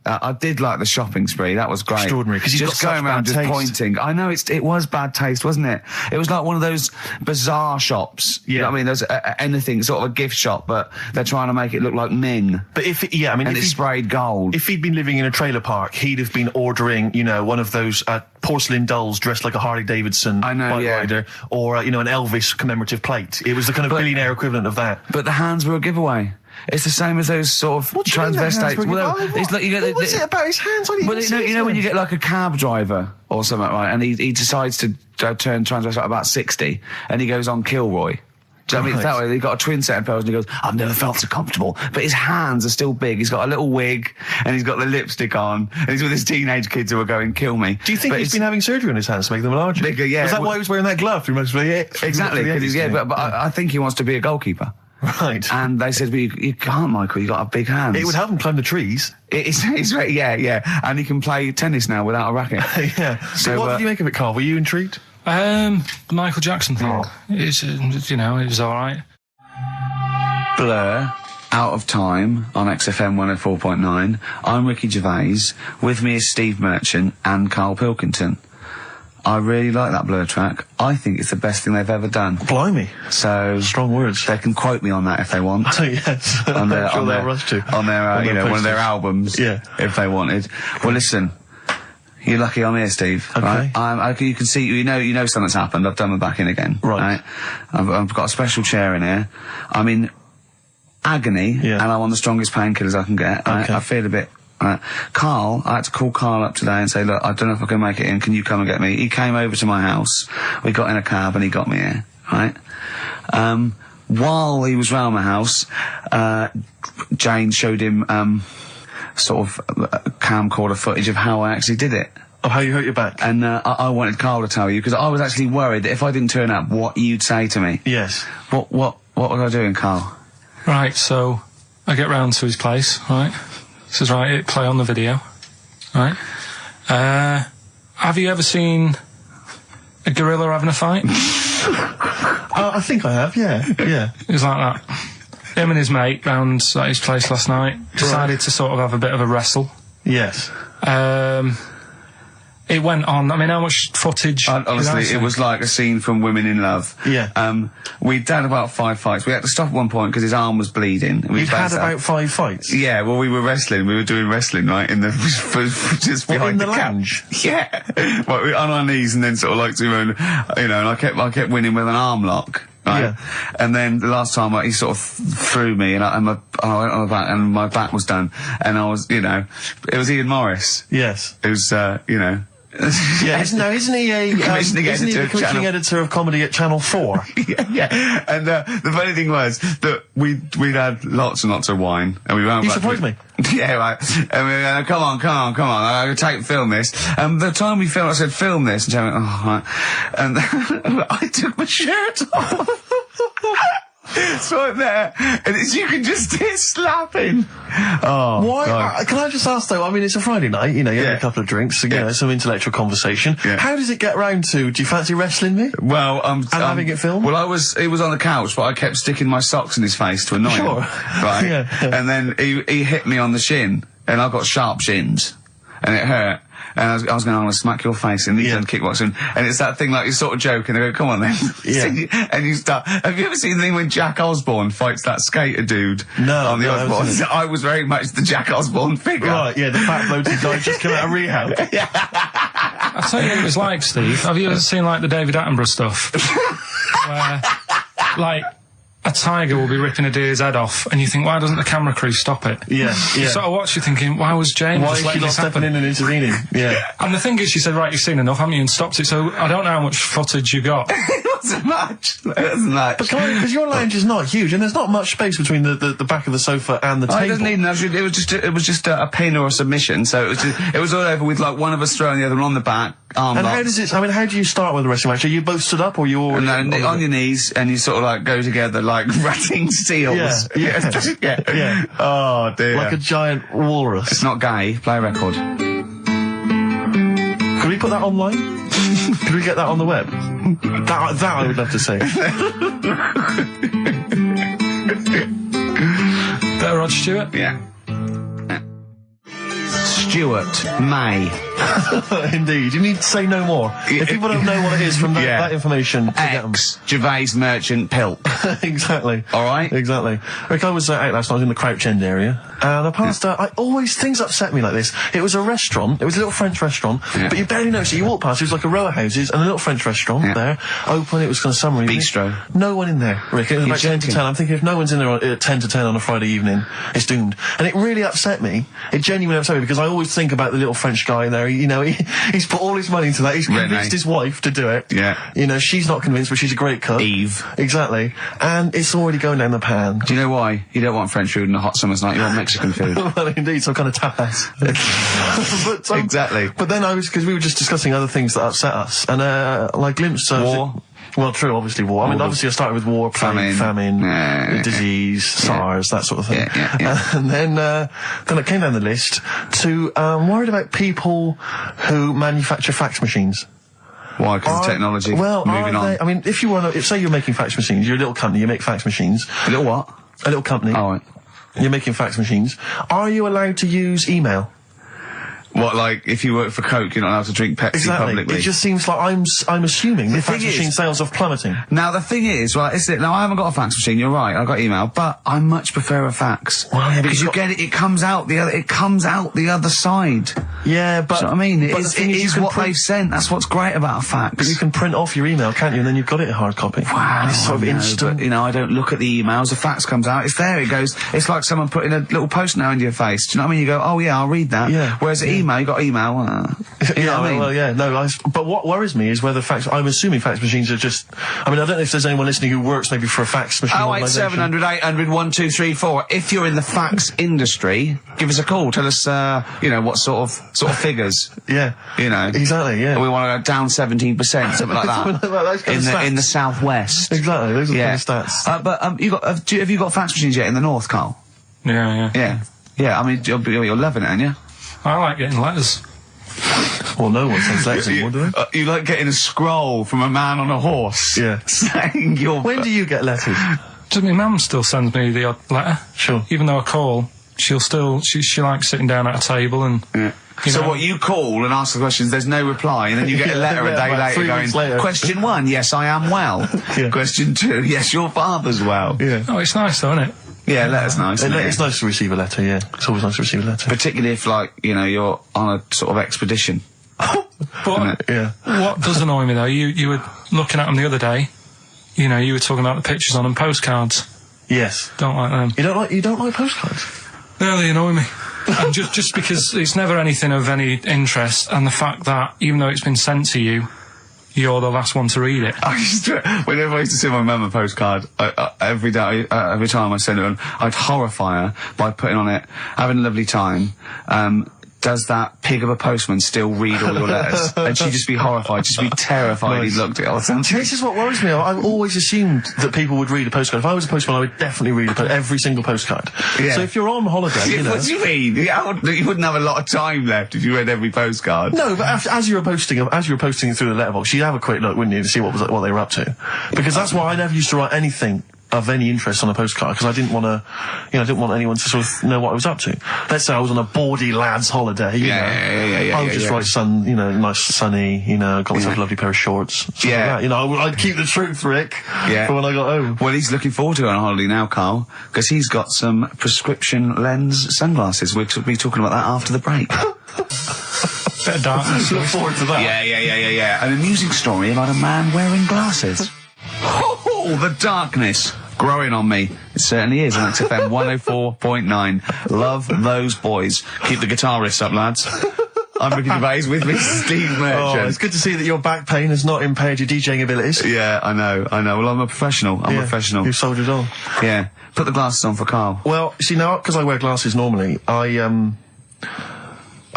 I did like the shopping spree. That was great. Extraordinary, because he's just got going such around bad just taste. pointing. I know it was bad taste, wasn't it? It was like one of those bizarre shops. Yeah. You know what I mean? There's anything, sort of a gift shop, but they're trying to make it look like Ming. But if it's sprayed gold. If he'd been living in a trailer park, he'd have been ordering, one of those porcelain dolls dressed like a Harley Davidson bike rider, or an Elvis commemorative plate. It was the kind of billionaire equivalent of that. But the hands were a giveaway. It's the same as those sort of transvestites. It's like what was it about his hands? When you get like a cab driver or something, right, and he decides to turn transvestite about 60, and he goes on Kilroy. Do you know what I mean? That way, he got a twin set of pearls, and he goes, "I've never felt so comfortable." But his hands are still big. He's got a little wig, and he's got the lipstick on, and he's with his teenage kids who are going, "Kill me." Do you think he's been having surgery on his hands to make them larger? Bigger, yeah. Was that why he was wearing that glove? Exactly, but I think he wants to be a goalkeeper. Right. And they said, well, you can't, Michael, you got a big hands. It would help him climb the trees. It's right, yeah. And he can play tennis now without a racket. Yeah. So what did you make of it, Karl? Were you intrigued? The Michael Jackson thing. It's, it was all right. Blur, Out of Time on XFM 104.9. I'm Ricky Gervais. With me is Steve Merchant and Karl Pilkington. I really like that Blur track. I think it's the best thing they've ever done. Blimey. So strong words. They can quote me on that if they want. Oh, yes. On their, I'm sure they'll rush to. On their, one of their albums. Yeah. If they wanted. Well, listen. You're lucky I'm here, Steve. Okay. Right? You can see, you know something's happened. I've done my back in again. Right. I've got a special chair in here. I'm in agony, and I'm on the strongest painkillers I can get. Okay. I feel a bit... Karl, I had to call Karl up today and say, look, I don't know if I can make it in, can you come and get me? He came over to my house, we got in a cab and he got me here, right? While he was round my house, Jane showed him, sort of camcorder footage of how I actually did it. Of how you hurt your back. And I wanted Carl to tell you, because I was actually worried that if I didn't turn up, what you'd say to me. Yes. What was I doing, Carl? Right, so I get round to his place, right? Says, right, hit play on the video, right? Have you ever seen a gorilla having a fight? I think I have, yeah. It was like that. Him and his mate round at his place last night decided to sort of have a bit of a wrestle. Yes. It went on. I mean, how much footage? Honestly, it was like a scene from Women in Love. Yeah. We'd done about 5 fights. We had to stop at one point because his arm was bleeding. You'd had about 5 fights? Yeah, well, we were wrestling. We were doing wrestling, right, in the just behind in the couch. lounge? Yeah. Well, we were on our knees and then sort of like doing, and I kept winning with an arm lock. Right? Yeah. And then the last time he sort of threw me and I went on my back and my back was done. And I was, it was Ian Morris. Yes. It was, Yeah, isn't he the commissioning editor of comedy at Channel 4? yeah. And the funny thing was that we'd had lots and lots of wine, and we went. You surprised me. Yeah, right. And we were come on. I'm going to film this. And the time we filmed, I said, film this. And Jeremy went, oh, right. And I took my shirt off. So I'm there, and you can just hear slapping. Oh, why? Can I just ask though? I mean, it's a Friday night. You had a couple of drinks, some intellectual conversation. Yeah. How does it get round to? Do you fancy wrestling me? Well, and having it filmed. Well, he was on the couch, but I kept sticking my socks in his face to annoy him. Right. Yeah. And then he hit me on the shin, and I got sharp shins, and it hurt. And I was going, I'm going to smack your face, and he's done kickboxing. And it's that thing like, you're sort of joking, they go, come on then. Yeah. And you start, have you ever seen the thing when Jack Osborne fights that skater dude? No. On the Osborne? I was very much the Jack Osborne figure. Right, yeah, the fat bloke who died just come out of rehab. I'll tell you what it was like, Steve. Have you ever seen, like, the David Attenborough stuff? Where, like, a tiger will be ripping a deer's head off, and you think, why doesn't the camera crew stop it? Yeah. You sort of watch, you're thinking, why was James Why just letting is she not this happen? stepping in and intervening? Yeah. And the thing is, she said, right, you've seen enough, haven't you, and stopped it, so I don't know how much footage you got. It wasn't much. It wasn't much. But because your lounge is not huge, and there's not much space between the back of the sofa and the table. It doesn't need enough. It was just a pin or a submission, so it was all over with like one of us throwing the other one on the back, arm And locked. how does it, how do you start with a wrestling match? Are you both stood up, or you all... on your knees, and you sort of like go together like ratting seals. Yeah. Oh dear. Like a giant walrus. It's not gay. Play a record. Could we put that online? Could we get that on the web? That I would love to see. Better Rod Stewart? Yeah. Stuart May. Indeed. You need to say no more. If people don't know what it is from that information, forget them. Gervais Merchant Pilk. Exactly. All right. Exactly. Rick, I was out last night in the Crouch End area, and I passed. Things upset me like this. It was a restaurant. It was a little French restaurant, but you barely noticed it. You walk past. It was like a row of houses and a little French restaurant there, open. It was kind of summer evening. Bistro. No one in there, Rick. It was about 10 to 10. I'm thinking if no one's in there at 10 to 10 on a Friday evening, it's doomed. And it really upset me. It genuinely upset me because I always think about the little French guy in there. He's put all his money into that. He's convinced his wife to do it. Yeah. She's not convinced, but she's a great cook. Eve. Exactly. And it's already going down the pan. Do you know why? You don't want French food on a hot summer's night. You want Mexican food. Well, indeed, some kind of tapas. But, exactly. But then because we were just discussing other things that upset us, and I glimpsed war. Well, true, obviously war. I mean, obviously I started with war, famine, disease, SARS, that sort of thing. And then it came down the list to worried about people who manufacture fax machines. Why? Because of technology. Well, moving on. I mean, if say you're making fax machines, you're a little company, you make fax machines. A little what? A little company. Oh, right. You're making fax machines. Are you allowed to use email? What, like, if you work for Coke, you're not allowed to drink Pepsi publicly? It just seems like I'm assuming that fax machine sales are plummeting. Now, the thing is, right, now I haven't got a fax machine, you're right, I've got email, but I much prefer a fax. Well, yeah, because you get it comes out the other side. Yeah, but... Do you know what I mean? It is what they've sent, that's what's great about a fax. But you can print off your email, can't you, and then you've got it in hard copy. Wow. And it's sort of instant. But, I don't look at the emails, the fax comes out, it's there, it goes, it's like someone putting a little post-it note into your face, do you know what I mean? You go, oh yeah, I'll read that. Yeah. Whereas email, you got email, You know what I mean? Well, yeah, no, but what worries me is whether I'm assuming fax machines are just, I mean, I don't know if there's anyone listening who works maybe for a fax machine organisation. 08700 800 1234. If you're in the fax industry, give us a call. Tell us, what sort of figures. Yeah. Exactly, yeah. We want to go down 17%, something like that. Those kind of stats. In the southwest. Exactly, those are the kind of stats. But have you got fax machines yet in the north, Carl? Yeah. Yeah, I mean, you're loving it, aren't you? I like getting letters. Well, no one sends letters anymore, do they? You like getting a scroll from a man on a horse. Yeah. Saying your... When do you get letters? My mum still sends me the odd letter. Sure. Even though I call, she'll still... She likes sitting down at a table and... Yeah. So what, you call and ask the questions, there's no reply, and then you get a letter a day later going, question 1, yes, I am well. Yeah. Question 2, yes, your father's well. Yeah. Oh, it's nice though, isn't it? Yeah, letter's nice. It's nice to receive a letter, yeah. It's always nice to receive a letter. Particularly if, you're on a sort of expedition. But what does annoy me, though, you were looking at them the other day, you were talking about the pictures on them, postcards. Yes. Don't like them. You don't like postcards? No, they annoy me. And just because it's never anything of any interest, and the fact that, even though it's been sent to you, you're the last one to read it. Whenever I used to send my mum a postcard, every day, every time I send it on, I'd horrify her by putting on it, having a lovely time, does that pig of a postman still read all your letters? And she'd just be horrified, just be terrified he'd looked at it all the time. This is what worries me. I've always assumed that people would read a postcard. If I was a postman, I would definitely read every single postcard. Yeah. So if you're on holiday, What do you mean? You wouldn't have a lot of time left if you read every postcard. No, but as you were posting through the letterbox, you'd have a quick look, wouldn't you, to see what they were up to? Because that's why I never used to write anything of any interest on a postcard, because I didn't want to, I didn't want anyone to sort of know what I was up to. Let's say I was on a baudy lad's holiday, I would just write nice sunny, got myself a lovely pair of shorts. Like that. I'd keep the truth, Rick, for when I got home. Well, he's looking forward to it on holiday now, Carl, because he's got some prescription lens sunglasses. We'll be talking about that after the break. Bit of darkness. Look forward to that. Yeah. An amusing story about a man wearing glasses. Oh, the darkness growing on me. It certainly is on XFM 104.9. Love those boys. Keep the guitar riffs up, lads. I'm Ricky Gervais, with me, Steve Merchant. Oh, it's good to see that your back pain has not impaired your DJing abilities. Yeah, I know. Well, I'm a professional. I'm a professional. You've soldiered on. Yeah. Put the glasses on for Carl. Well, see, now, because I wear glasses normally,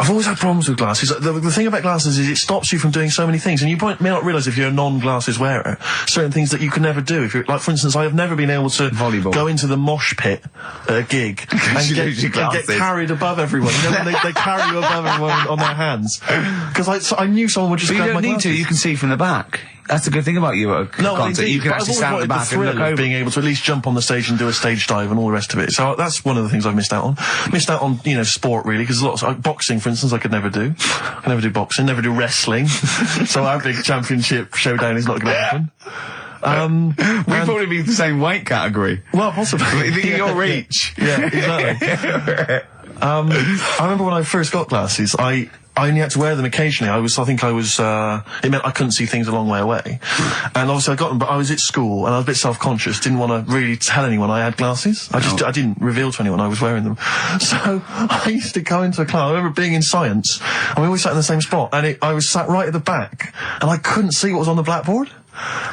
I've always had problems with glasses. The thing about glasses is it stops you from doing so many things, and you may not realise if you're a non-glasses wearer, certain things that you can never do. If you're, like, for instance, I have never been able to go into the mosh pit at a gig and get carried above everyone. When they carry you above everyone on their hands. Because I knew someone would just grab my glasses. You don't need to, you can see from the back. That's the good thing about you at a concert. You can actually stand at the back and look over. Being able to at least jump on the stage and do a stage dive and all the rest of it. So that's one of the things I've missed out on. Missed out on, sport really, because lots of boxing, for instance, I could never do. I never do boxing, never do wrestling. So our big championship showdown is not going to happen. We'd probably be the same weight category. Well, possibly. Think of your reach. Yeah, exactly. I remember when I first got glasses, I only had to wear them occasionally. It meant I couldn't see things a long way away. And obviously I got them, but I was at school and I was a bit self-conscious, didn't want to really tell anyone I had glasses. I didn't reveal to anyone I was wearing them. So I used to go into a class. I remember being in science, and we always sat in the same spot, and I was sat right at the back, and I couldn't see what was on the blackboard.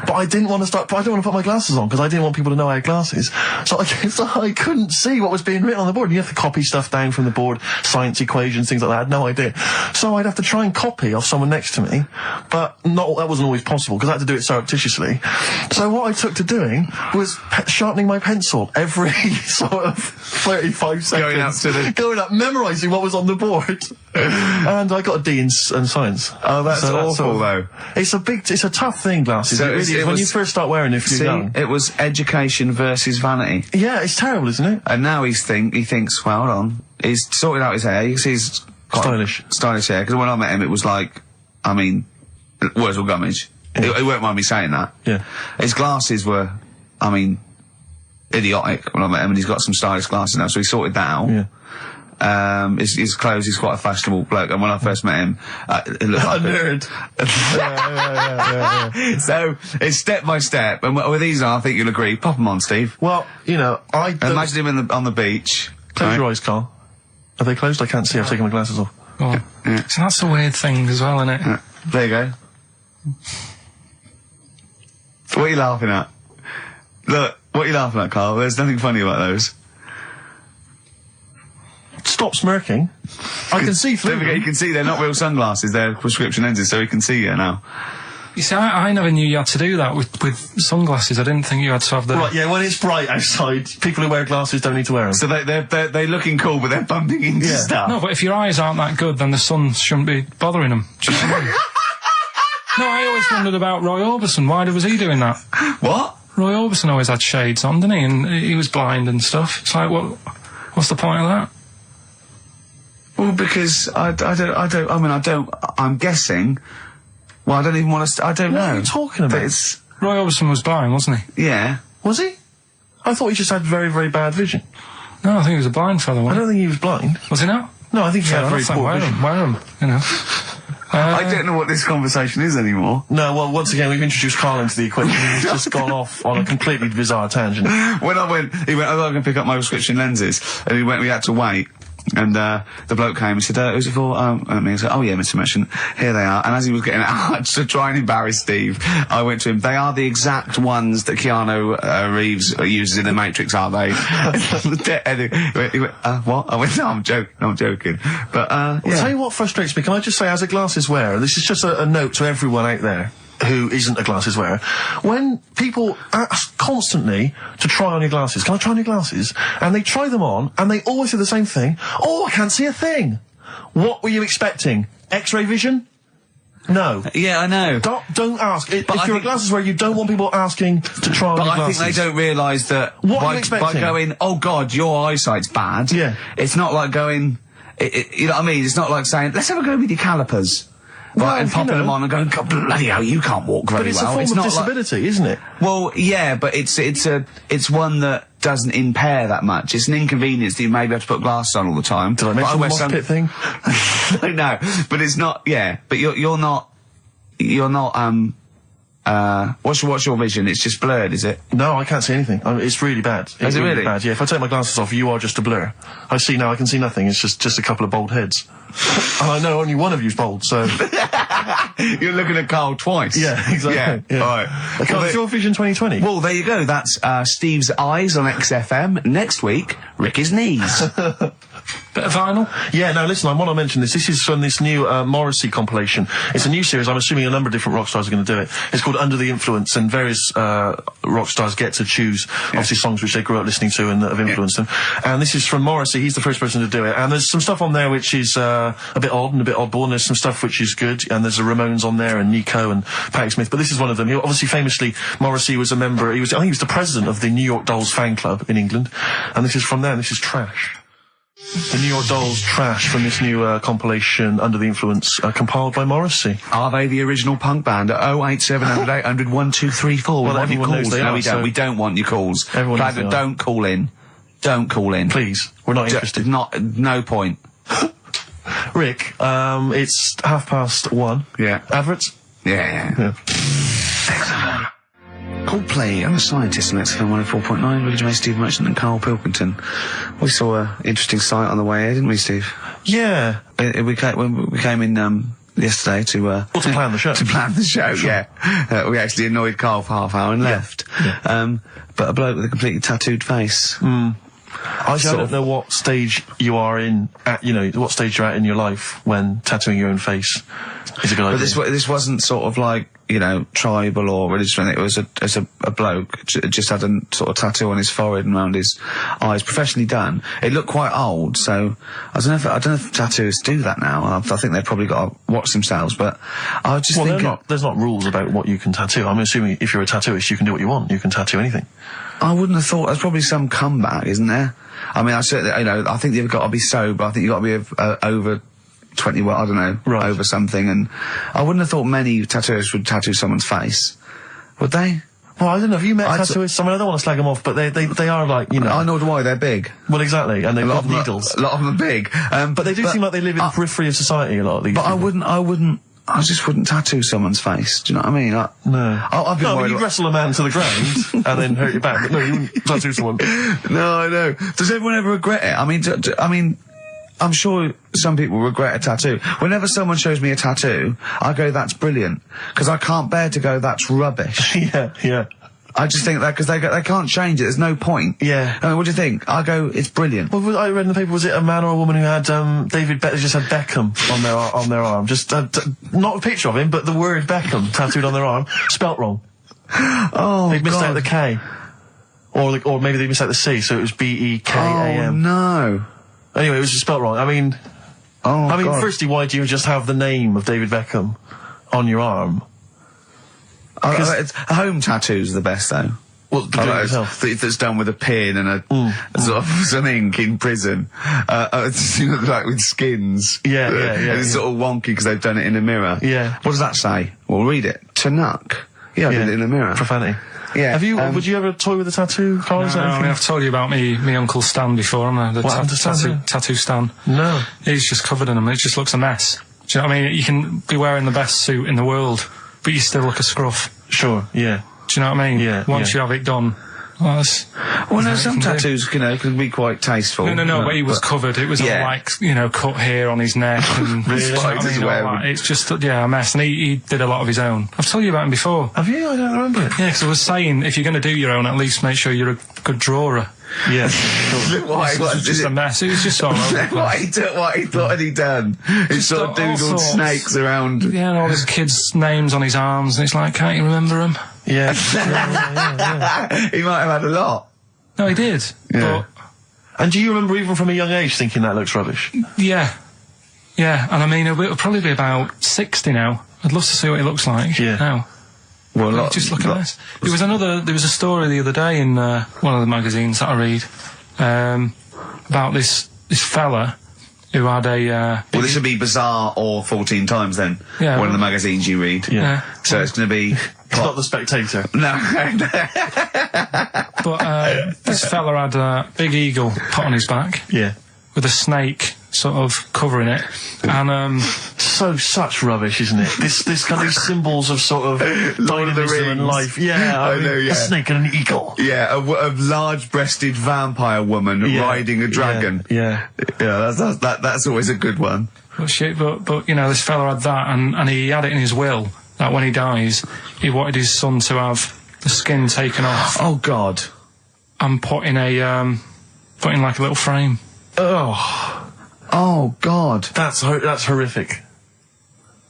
But I didn't want to put my glasses on because I didn't want people to know I had glasses. So I couldn't see what was being written on the board. And you have to copy stuff down from the board, science equations, things like that. I had no idea. So I'd have to try and copy off someone next to me, but that wasn't always possible because I had to do it surreptitiously. So what I took to doing was sharpening my pencil every sort of 35 seconds. Going up, memorising what was on the board. And I got a D in science. Oh, that's awful, though. It's a tough thing, glasses. So it really is. When you first start wearing it, if you're young. It was education versus vanity. Yeah, it's terrible, isn't it? And now he thinks, well, hold on. He's sorted out his hair. He's quite stylish hair. Because when I met him, it was like, words were gummage. Yeah. He won't mind me saying that. Yeah. His glasses were, idiotic when I met him, and he's got some stylish glasses now, so he sorted that out. Yeah. His clothes, he's quite a fashionable bloke, and when I first met him, it looked like a nerd. Yeah. So, it's step by step, and with these I think you'll agree. Pop them on, Steve. Well, imagine him on the beach. Close your eyes, Carl. Are they closed? I can't see, I've taken my glasses off. Well, so that's a weird thing as well, isn't it? Yeah. There you go. What are you laughing at? Look, what are you laughing at, Carl? There's nothing funny about those. Stop smirking. I can see through Don't forget, them. you can see they're not real sunglasses, they're prescription lenses, so you can see you now. You see, I never knew you had to do that with sunglasses. I didn't think you had to have the... Right, yeah, when it's bright outside, people who wear glasses don't need to wear them. So they're looking cool, but they're bumping into stuff. No, but if your eyes aren't that good, then the sun shouldn't be bothering them. Do you know what I mean? No, I always wondered about Roy Orbison. Why was he doing that? What? Roy Orbison always had shades on, didn't he? And he was blind and stuff. It's like, what's the point of that? Well, because I'm guessing. Well, I don't even want to. I don't know. What are you talking about? Roy Orbison was blind, wasn't he? Yeah. Was he? I thought he just had very, very bad vision. No, I think he was a blind fella, I wasn't don't think he was blind. he? Was he not? No, I think he had very poor vision. Wear him, you know. I don't know what this conversation is anymore. No, well, once again, we've introduced Carl into the equation. He's just gone off on a completely bizarre tangent. When I went, he went, I'm going to pick up my prescription lenses. And we had to wait. And the bloke came and said, who's it for? And I said, oh yeah, Mr. Merchant, here they are. And as he was getting out, to try and embarrass Steve, I went to him, they are the exact ones that Keanu Reeves uses in The Matrix, are they? And he went, what? I went, no, I'm joking. But, I'll tell you what frustrates me. Can I just say, as a glasses wearer, this is just a note to everyone out there who isn't a glasses wearer. When people ask constantly to try on your glasses, can I try on your glasses? And they try them on, and they always say the same thing. Oh, I can't see a thing. What were you expecting? X-ray vision? No. Yeah, I know. Don't ask. If you're a glasses wearer, you don't want people asking to try on your glasses. But I think they don't realise that what are you expecting? By going, oh God, your eyesight's bad. Yeah. It's not like going, you know what I mean? It's not like saying, let's have a go with your calipers. Right, and popping them on and going, God, bloody hell, you can't walk very well. But it's a form of disability, isn't it? Well, yeah, but it's one that doesn't impair that much. It's an inconvenience that you maybe have to put glasses on all the time. Did I mention the mosh pit thing? No, but it's not, yeah, but you're not, what's your vision? It's just blurred, is it? No, I can't see anything. It's really bad. Is it really bad? Yeah, if I take my glasses off, you are just a blur. I see now, I can see nothing. It's just a couple of bald heads. And I know only one of you's bald, so... You're looking at Carl twice. Yeah, exactly. Yeah. All right. Carl, it's your Vision 2020. Well, there you go. That's Steve's eyes on XFM. Next week, Ricky's knees. Bit of vinyl? Yeah, no, listen, I want to mention this. This is from this new Morrissey compilation. It's a new series. I'm assuming a number of different rock stars are going to do it. It's called Under the Influence, and various rock stars get to choose, obviously, songs which they grew up listening to and that have influenced them. And this is from Morrissey. He's the first person to do it. And there's some stuff on there which is a bit odd and a bit oddball, and there's some stuff which is good. And there's the Ramones on there, and Nico and Patti Smith. But this is one of them. Obviously, famously, Morrissey was a member, I think he was the president of the New York Dolls fan club in England. And this is from there, and this is Trash. The New York Dolls, Trash, from this new compilation, Under the Influence, compiled by Morrissey. Are they the original punk band? 08700 800 1234. Well, everyone knows they are. No, we don't. So we don't want your calls. Everyone knows they are. Don't call in. Don't call in. Please. We're not interested. No point. Rick, it's 1:30. Yeah. Adverts? Yeah. Coldplay and the Scientists on XFM 104.9 with Gervais, Steve Merchant and Karl Pilkington. We saw an interesting sight on the way here, didn't we, Steve? Yeah. When we came in yesterday to plan the show. To plan the show, sure. Yeah. We actually annoyed Karl for half hour and left. Yeah. But a bloke with a completely tattooed face. I don't know what stage you are in, what stage you're at in your life when tattooing your own face is a good idea. But this wasn't sort of like, tribal or religious or anything. It was a bloke just had a sort of tattoo on his forehead and around his eyes, professionally done. It looked quite old, so I don't know if tattooists do that now. I think they've probably got to watch themselves, but I was just thinking... there's not rules about what you can tattoo. I'm assuming if you're a tattooist, you can do what you want. You can tattoo anything. I wouldn't have thought. There's probably some comeback, isn't there? I mean, I certainly, I think you've got to be sober. I think you've got to be over 20, I don't know, right. Over something. And I wouldn't have thought many tattooists would tattoo someo's face. Would they? Well, I don't know. Have you met tattooists? I mean, I don't want to slag them off, but they are like, I know why, they're big. Well, exactly. And they've got needles. A lot of them are big. But they do seem like they live in the periphery of society, a lot of these people. I just wouldn't tattoo someone's face. Do you know what I mean? No. I've been worried. You'd wrestle a man to the ground and then hurt your back. But no, you wouldn't tattoo someone. No, I know. Does everyone ever regret it? I mean, I'm sure some people regret a tattoo. Whenever someone shows me a tattoo, I go, that's brilliant. Because I can't bear to go, that's rubbish. Yeah. I just think that because they can't change it. There's no point. Yeah. I mean, what do you think? I go, it's brilliant. Well, I read in the paper, was it a man or a woman who had just had Beckham on their arm? Just not a picture of him, but the word Beckham tattooed on their arm, spelt wrong. Oh, They missed God. out the K, or maybe they missed out the C, so it was Bekam. Oh, no. Anyway, it was just spelt wrong. I mean, God. firstly, why do you just have the name of David Beckham on your arm? Home tattoos are the best, though. Well, the doing it yourself. That's done with a pin and a sort of some ink in prison, like with skins. Yeah. And it's sort of wonky because they've done it in a mirror. Yeah. What does that say? Well, read it. To knuck. Yeah, I did it in a mirror. Profanity. Yeah. Have you? Would you ever toy with a tattoo, Carl? No, I mean, I've told you about me Uncle Stan before, haven't I? What happened to Stan? Tattoo Stan. No. He's just covered in them. It just looks a mess. Do you know what I mean? You can be wearing the best suit in the world, but you still look a scruff. Sure. Yeah. Do you know what I mean? Yeah. Once you have it done. Well, some tattoos, can be quite tasteful. No, but he was covered. It was all like, cut hair on his neck and Really? you know what I mean, all that. It's just, a mess. And he did a lot of his own. I've told you about him before. Have you? I don't remember it. Yeah, because I was saying, if you're going to do your own, at least make sure you're a good drawer. Yeah. Why? It was just a mess. It was just all over the place. What he thought had he done? He sort of doodled snakes around. Yeah, and all his kids' names on his arms, and it's like, can't you remember them? Yeah. He might have had a lot. No, he did. Yeah. And do you remember even from a young age thinking that looks rubbish? Yeah, and I mean, it'll probably be about 60 now. I'd love to see what he looks like now. Well, just look at this. There was a story the other day in one of the magazines that I read about this fella who had a. Well, this would be Bizarre or 14 Times then. Yeah. One of the magazines you read. Yeah. So it's going to be. It's not The Spectator. No. But this fella had a big eagle put on his back. Yeah. With a snake sort of covering it, and such rubbish, isn't it? This kind of symbols of sort of dynamism and life. Yeah, I know. A snake and an eagle. Yeah, a large-breasted vampire woman riding a dragon. Yeah. That's always a good one. But this fella had that, and he had it in his will that when he dies, he wanted his son to have the skin taken off. Oh God! And put in like a little frame. Oh God! That's horrific.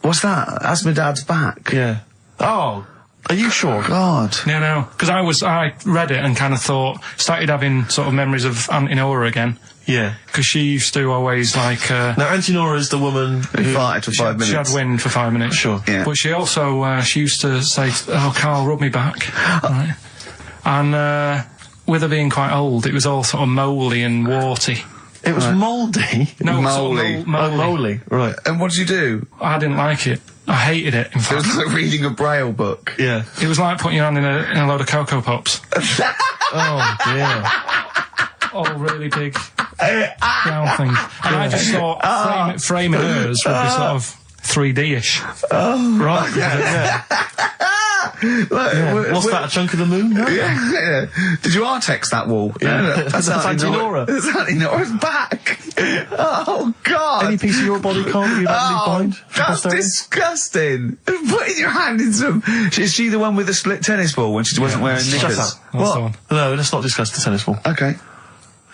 What's that? That's my dad's back. Yeah. Oh, are you sure? God. No. Because I read it and kind of started having sort of memories of Auntie Nora again. Yeah. Because she used to always like. Now, Auntie Nora is the woman who farted for 5 minutes. She had wind for 5 minutes. Sure. Yeah. But she also she used to say, "Oh, Carl, rub me back." Right. And with her being quite old, it was all sort of mouldy and warty. It was mouldy? No, mouldy. Mouldy. Right. And what did you do? I didn't like it. I hated it, in It fact. was like reading a Braille book. Yeah. It was like putting your hand in a load of Cocoa Pops. Oh, dear. All really big brown things. And I just thought framing hers would be sort of 3D-ish. Oh, right. Yeah. What's that, a chunk of the moon? No? Yeah. Did you Artex that wall? Yeah. That's Auntie Nora. That's Auntie Nora's back. Oh God! Any piece of your body can't you bind? That's disgusting. Putting your hand in some. Is she the one with the split tennis ball when she wasn't wearing knickers? Shut up. What? No, let's not discuss the tennis ball. Okay.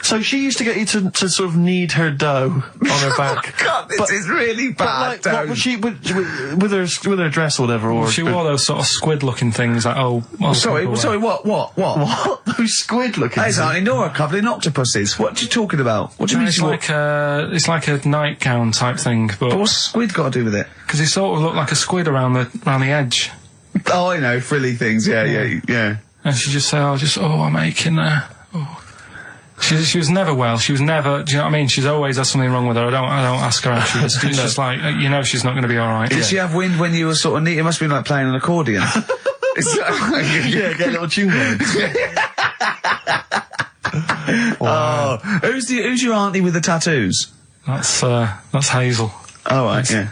So she used to get you to sort of knead her dough on her back. God, this is really bad. What was she with her dress or whatever? Or she wore those sort of squid-looking things. Like sorry. What? What? Those squid-looking? It's Auntie Nora coupling octopuses. What are you talking about? What do you mean? It's like a nightgown type thing. But what's squid got to do with it? Because it sort of looked like a squid around the edge. Oh, I know, frilly things. Yeah. And she just said, I'm aching there. Oh. She was never well. She was never. Do you know what I mean? She's always has something wrong with her. I don't ask her how she is. It's just like she's not going to be all right. Did she have wind when you were sort of neat? It must have been like playing an accordion. Yeah, get a little tune going. Wow. Oh, who's your auntie with the tattoos? That's Hazel. Oh right, yeah.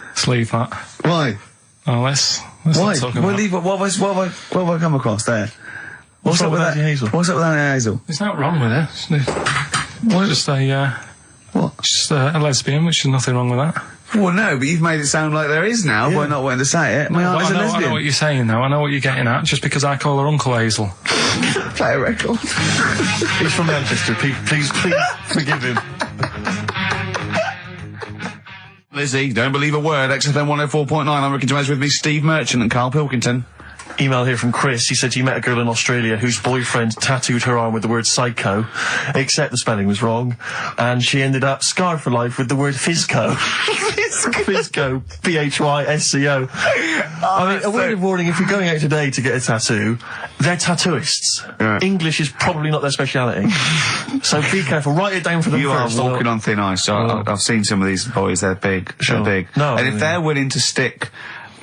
Let's leave that. Why? Oh, let's Why? not talk about. Well, leave it. What have I come across there? What's up with that? Hazel? What's up with that Hazel? There's nothing wrong with it. Just a. What What? Just a lesbian, which is nothing wrong with that. Well, no, but you've made it sound like there is now by not wanting to say it. My aunt is a I lesbian. know what you're saying now. I know what you're getting at. Just because I call her Uncle Hazel. Play a record. He's from Manchester. Please forgive him. Lizzie, don't believe a word. XFM 104.9. I'm Ricky Gervais, with me, Steve Merchant and Karl Pilkington. Email here from Chris. He said he met a girl in Australia whose boyfriend tattooed her arm with the word psycho, except the spelling was wrong, and she ended up scarred for life with the word physco. Physco. P-H-Y-S-C-O. I mean, a word of warning, if you're going out today to get a tattoo, they're tattooists. Yeah. English is probably not their speciality. So be careful. Write it down for them You first. are walking on thin ice. So I've seen some of these boys. They're big. Sure. They're big. No, and if they're willing to stick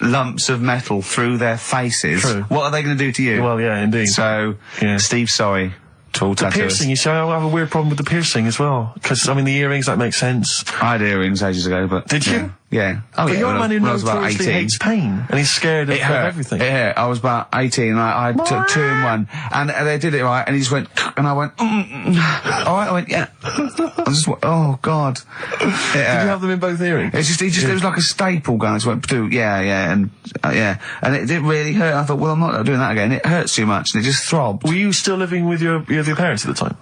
lumps of metal through their faces, what are they going to do to you? Well, yeah, indeed. So, Steve, sorry to all tattooers. Piercing, you see, I have a weird problem with the piercing as well. Because, I mean, the earrings, that makes sense. I had earrings ages ago, but... Did you? Yeah. Oh, But yeah, you're a man who when I was about notoriously 18. hates pain, and he's scared of everything. It hurt. I was about 18, and I took 2 in 1, and they did it right, and he just went, and I went, all right, I went, yeah. I just went, oh, God. Did you have them in both earrings? It was like a staple gun. I just went, and it did really hurt. I thought, well, I'm not doing that again. It hurts too much, and it just throbbed. Were you still living with your parents at the time?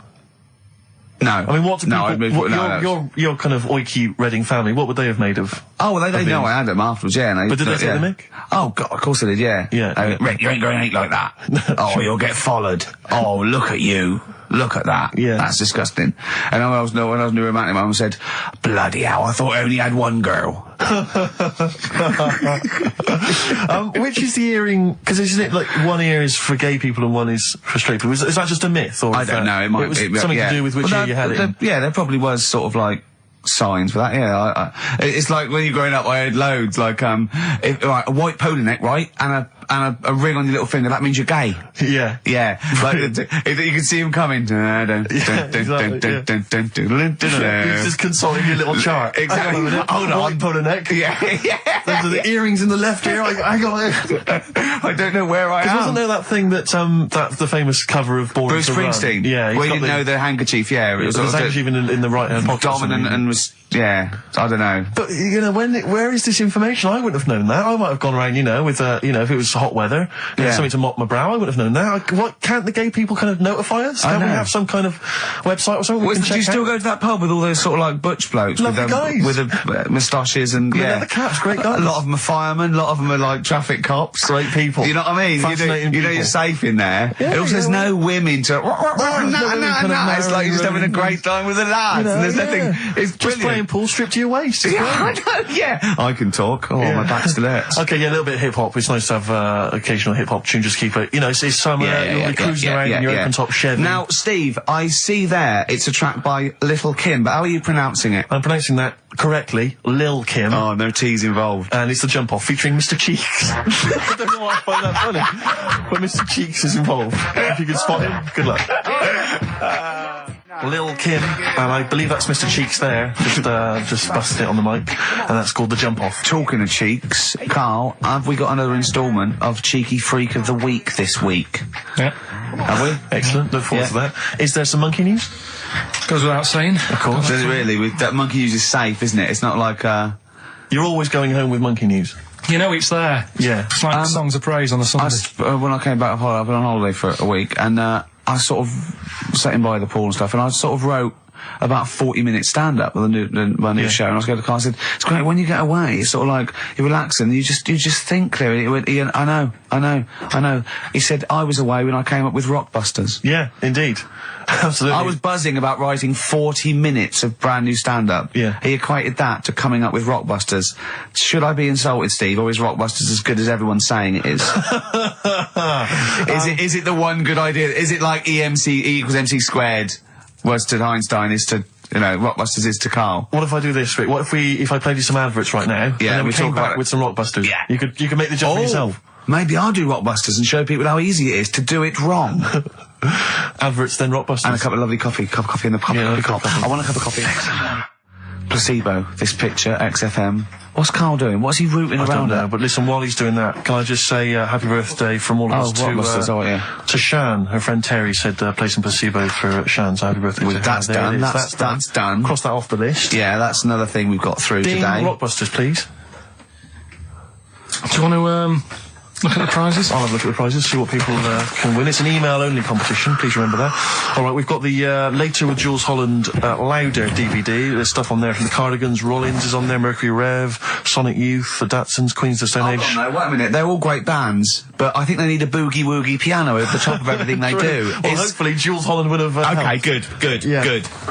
No. I mean, what do people... No, your kind of oiky Reading family, what would they have made of... Oh, well, they know I had them afterwards, yeah. But did they take the mick? Oh, God, of course they did, yeah. Yeah. Rick, you ain't going to eat like that. Oh, you'll get followed. Oh, look at you. Look at that. Yeah. That's disgusting. And when I was new romantic, my mum said, bloody hell, I thought I only had one girl. Which is the earring... Because isn't it like one ear is for gay people and one is for straight people? Is that just a myth? Or I don't know. It might be. It was something to do with which ear you had it in. Yeah, there probably was sort of like signs for that. Yeah, it's like when you're growing up, I had loads like a white polo neck, right, and a ring on your little finger. That means you're gay. Yeah. Yeah. Like if you can see him coming. He's just consulting your little chart. Exactly. Hold on. White polo neck. Yeah. Those are the earrings in the left ear. I got it. I don't know where I am. Wasn't there that thing that the famous cover of Born Bruce to Run? Springsteen. Yeah. Well, you didn't know the handkerchief. Yeah. It was handkerchief in the right hand pocket. Dominant and was. Yeah, I don't know. But, where is this information? I wouldn't have known that. I might have gone around, with, if it was hot weather, something to mop my brow, I wouldn't have known that. Can't the gay people kind of notify us? Can't we have some kind of website or something we can check out? Do you still go to that pub with all those sort of like butch blokes? Lovely guys. With the moustaches and, leather caps, great guys. A lot of them are firemen, a lot of them are like traffic cops. Great people. You know what I mean? Fascinating people. You're safe in there. Yeah, there's no women to... It's like you're just having a great time with the lads. And there's nothing... It's just playing pool, stripped to your waist. Yeah, I know, yeah. I can talk. Oh, my back still hurts. Okay, a little bit of hip-hop. It's nice to have occasional hip-hop tune, just keep it... it's summer, you'll be cruising around in your open-top Chevy. Now, Steve, I see there it's a track by Little Kim, but how are you pronouncing it? I'm pronouncing that correctly, Lil Kim. Oh, no T's involved. And it's The Jump Off, featuring Mr. Cheeks. I don't know why I find that funny, but Mr. Cheeks is involved. If you can spot him, good luck. Lil Kim, and I believe that's Mr. Cheeks there, just busted it on the mic, and that's called The Jump Off. Talking of cheeks, Karl, have we got another instalment of Cheeky Freak of the Week this week? Yeah. Have we? Excellent, look forward to that. Is there some monkey news? Goes without saying. Of course. Does it really? That monkey news is safe, isn't it? It's not like, You're always going home with monkey news. It's there. Yeah. It's like songs of praise on a Sunday. When I came back, I've been on holiday for a week, and I sort of sat in by the pool and stuff, and I sort of wrote about 40-minute stand-up with my new show, and I was going to Carl and said, it's great, when you get away, it's sort of like, you're relaxing, you just think clearly. He went, Ian, I know. He said, I was away when I came up with Rockbusters. Yeah, indeed. Absolutely. I was buzzing about writing 40 minutes of brand new stand-up. Yeah. He equated that to coming up with Rockbusters. Should I be insulted, Steve, or is Rockbusters as good as everyone's saying it is? Is it the one good idea? Is it like E equals MC squared was to Einstein is to, Rockbusters is to Karl? What if I do this, Rick? What if I played you some adverts right now? Yeah, and then we came talk back about with some Rockbusters. Yeah. You could make the jump for yourself. Maybe I'll do Rockbusters and show people how easy it is to do it wrong. Adverts, then Rockbusters. And a cup of lovely coffee. Cup of coffee in the cup. Yeah, I want a cup of coffee. placebo, this picture, XFM. What's Carl doing? What's he rooting I around don't know, at? but listen, while he's doing that, can I just say happy birthday from all of us to Shan. Her friend Terry said play some placebo for Shan, so happy birthday to her. That's done. That's done. Cross that off the list. Yeah, that's another thing we've got through Dean, today. Rockbusters, please. Do you want to look at the prizes? I'll have a look at the prizes, see what people can win. It's an email-only competition, please remember that. All right, we've got the Later with Jules Holland Louder DVD. There's stuff on there from the Cardigans, Rollins is on there, Mercury Rev, Sonic Youth, the Datsuns, Queens of the Stone Age. No, wait a minute. They're all great bands, but I think they need a boogie-woogie piano over the top of everything they do. Well, hopefully Jules Holland would have Okay, helped. good,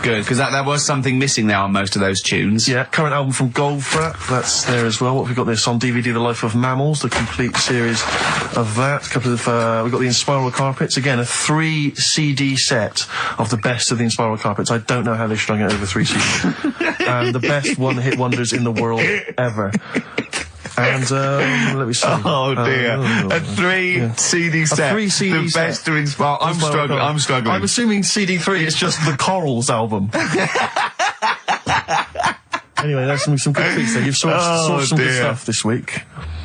because there was something missing there on most of those tunes. Yeah, current album from Goldfrapp, that's there as well. What have we got this on DVD? The Life of Mammals, the complete series of that. A couple of we've got the Inspiral Carpets, again a 3 CD set of the best of the Inspiral Carpets. I don't know how they strung it over 3 CDs. And the best one-hit wonders in the world ever. And let me see. Oh dear, a 3 CD set. A 3 CD the set. best to inspire. I'm struggling. I'm assuming CD3 is just the Corals album. Anyway, that's some good treats there. You've sourced some good stuff this week.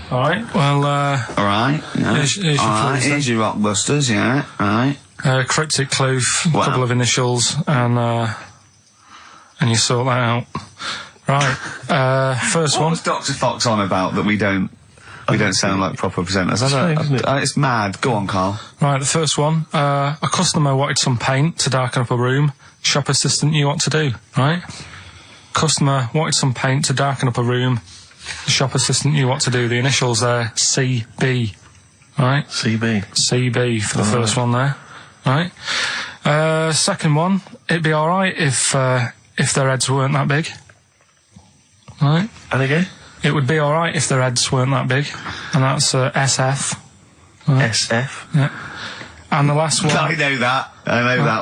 All right. Well. All right. Yeah. Here's your here's your Rockbusters. Yeah. All right. Cryptic Kloof, a couple of initials, and you sort that out. Right. First What one. was Dr. Fox on about that we don't sound like proper presenters? It's mad. Go on, Carl. Right. The first one. A customer wanted some paint to darken up a room. Shop assistant knew what to do. Right. Customer wanted some paint to darken up a room. The shop assistant knew what to do. The initials there, CB. Right? CB for the first one there. Right? Second one, it'd be alright if their heads weren't that big. Right? And again? It would be alright if their heads weren't that big. And that's SF. Right? SF? Yeah. And the last one... I know that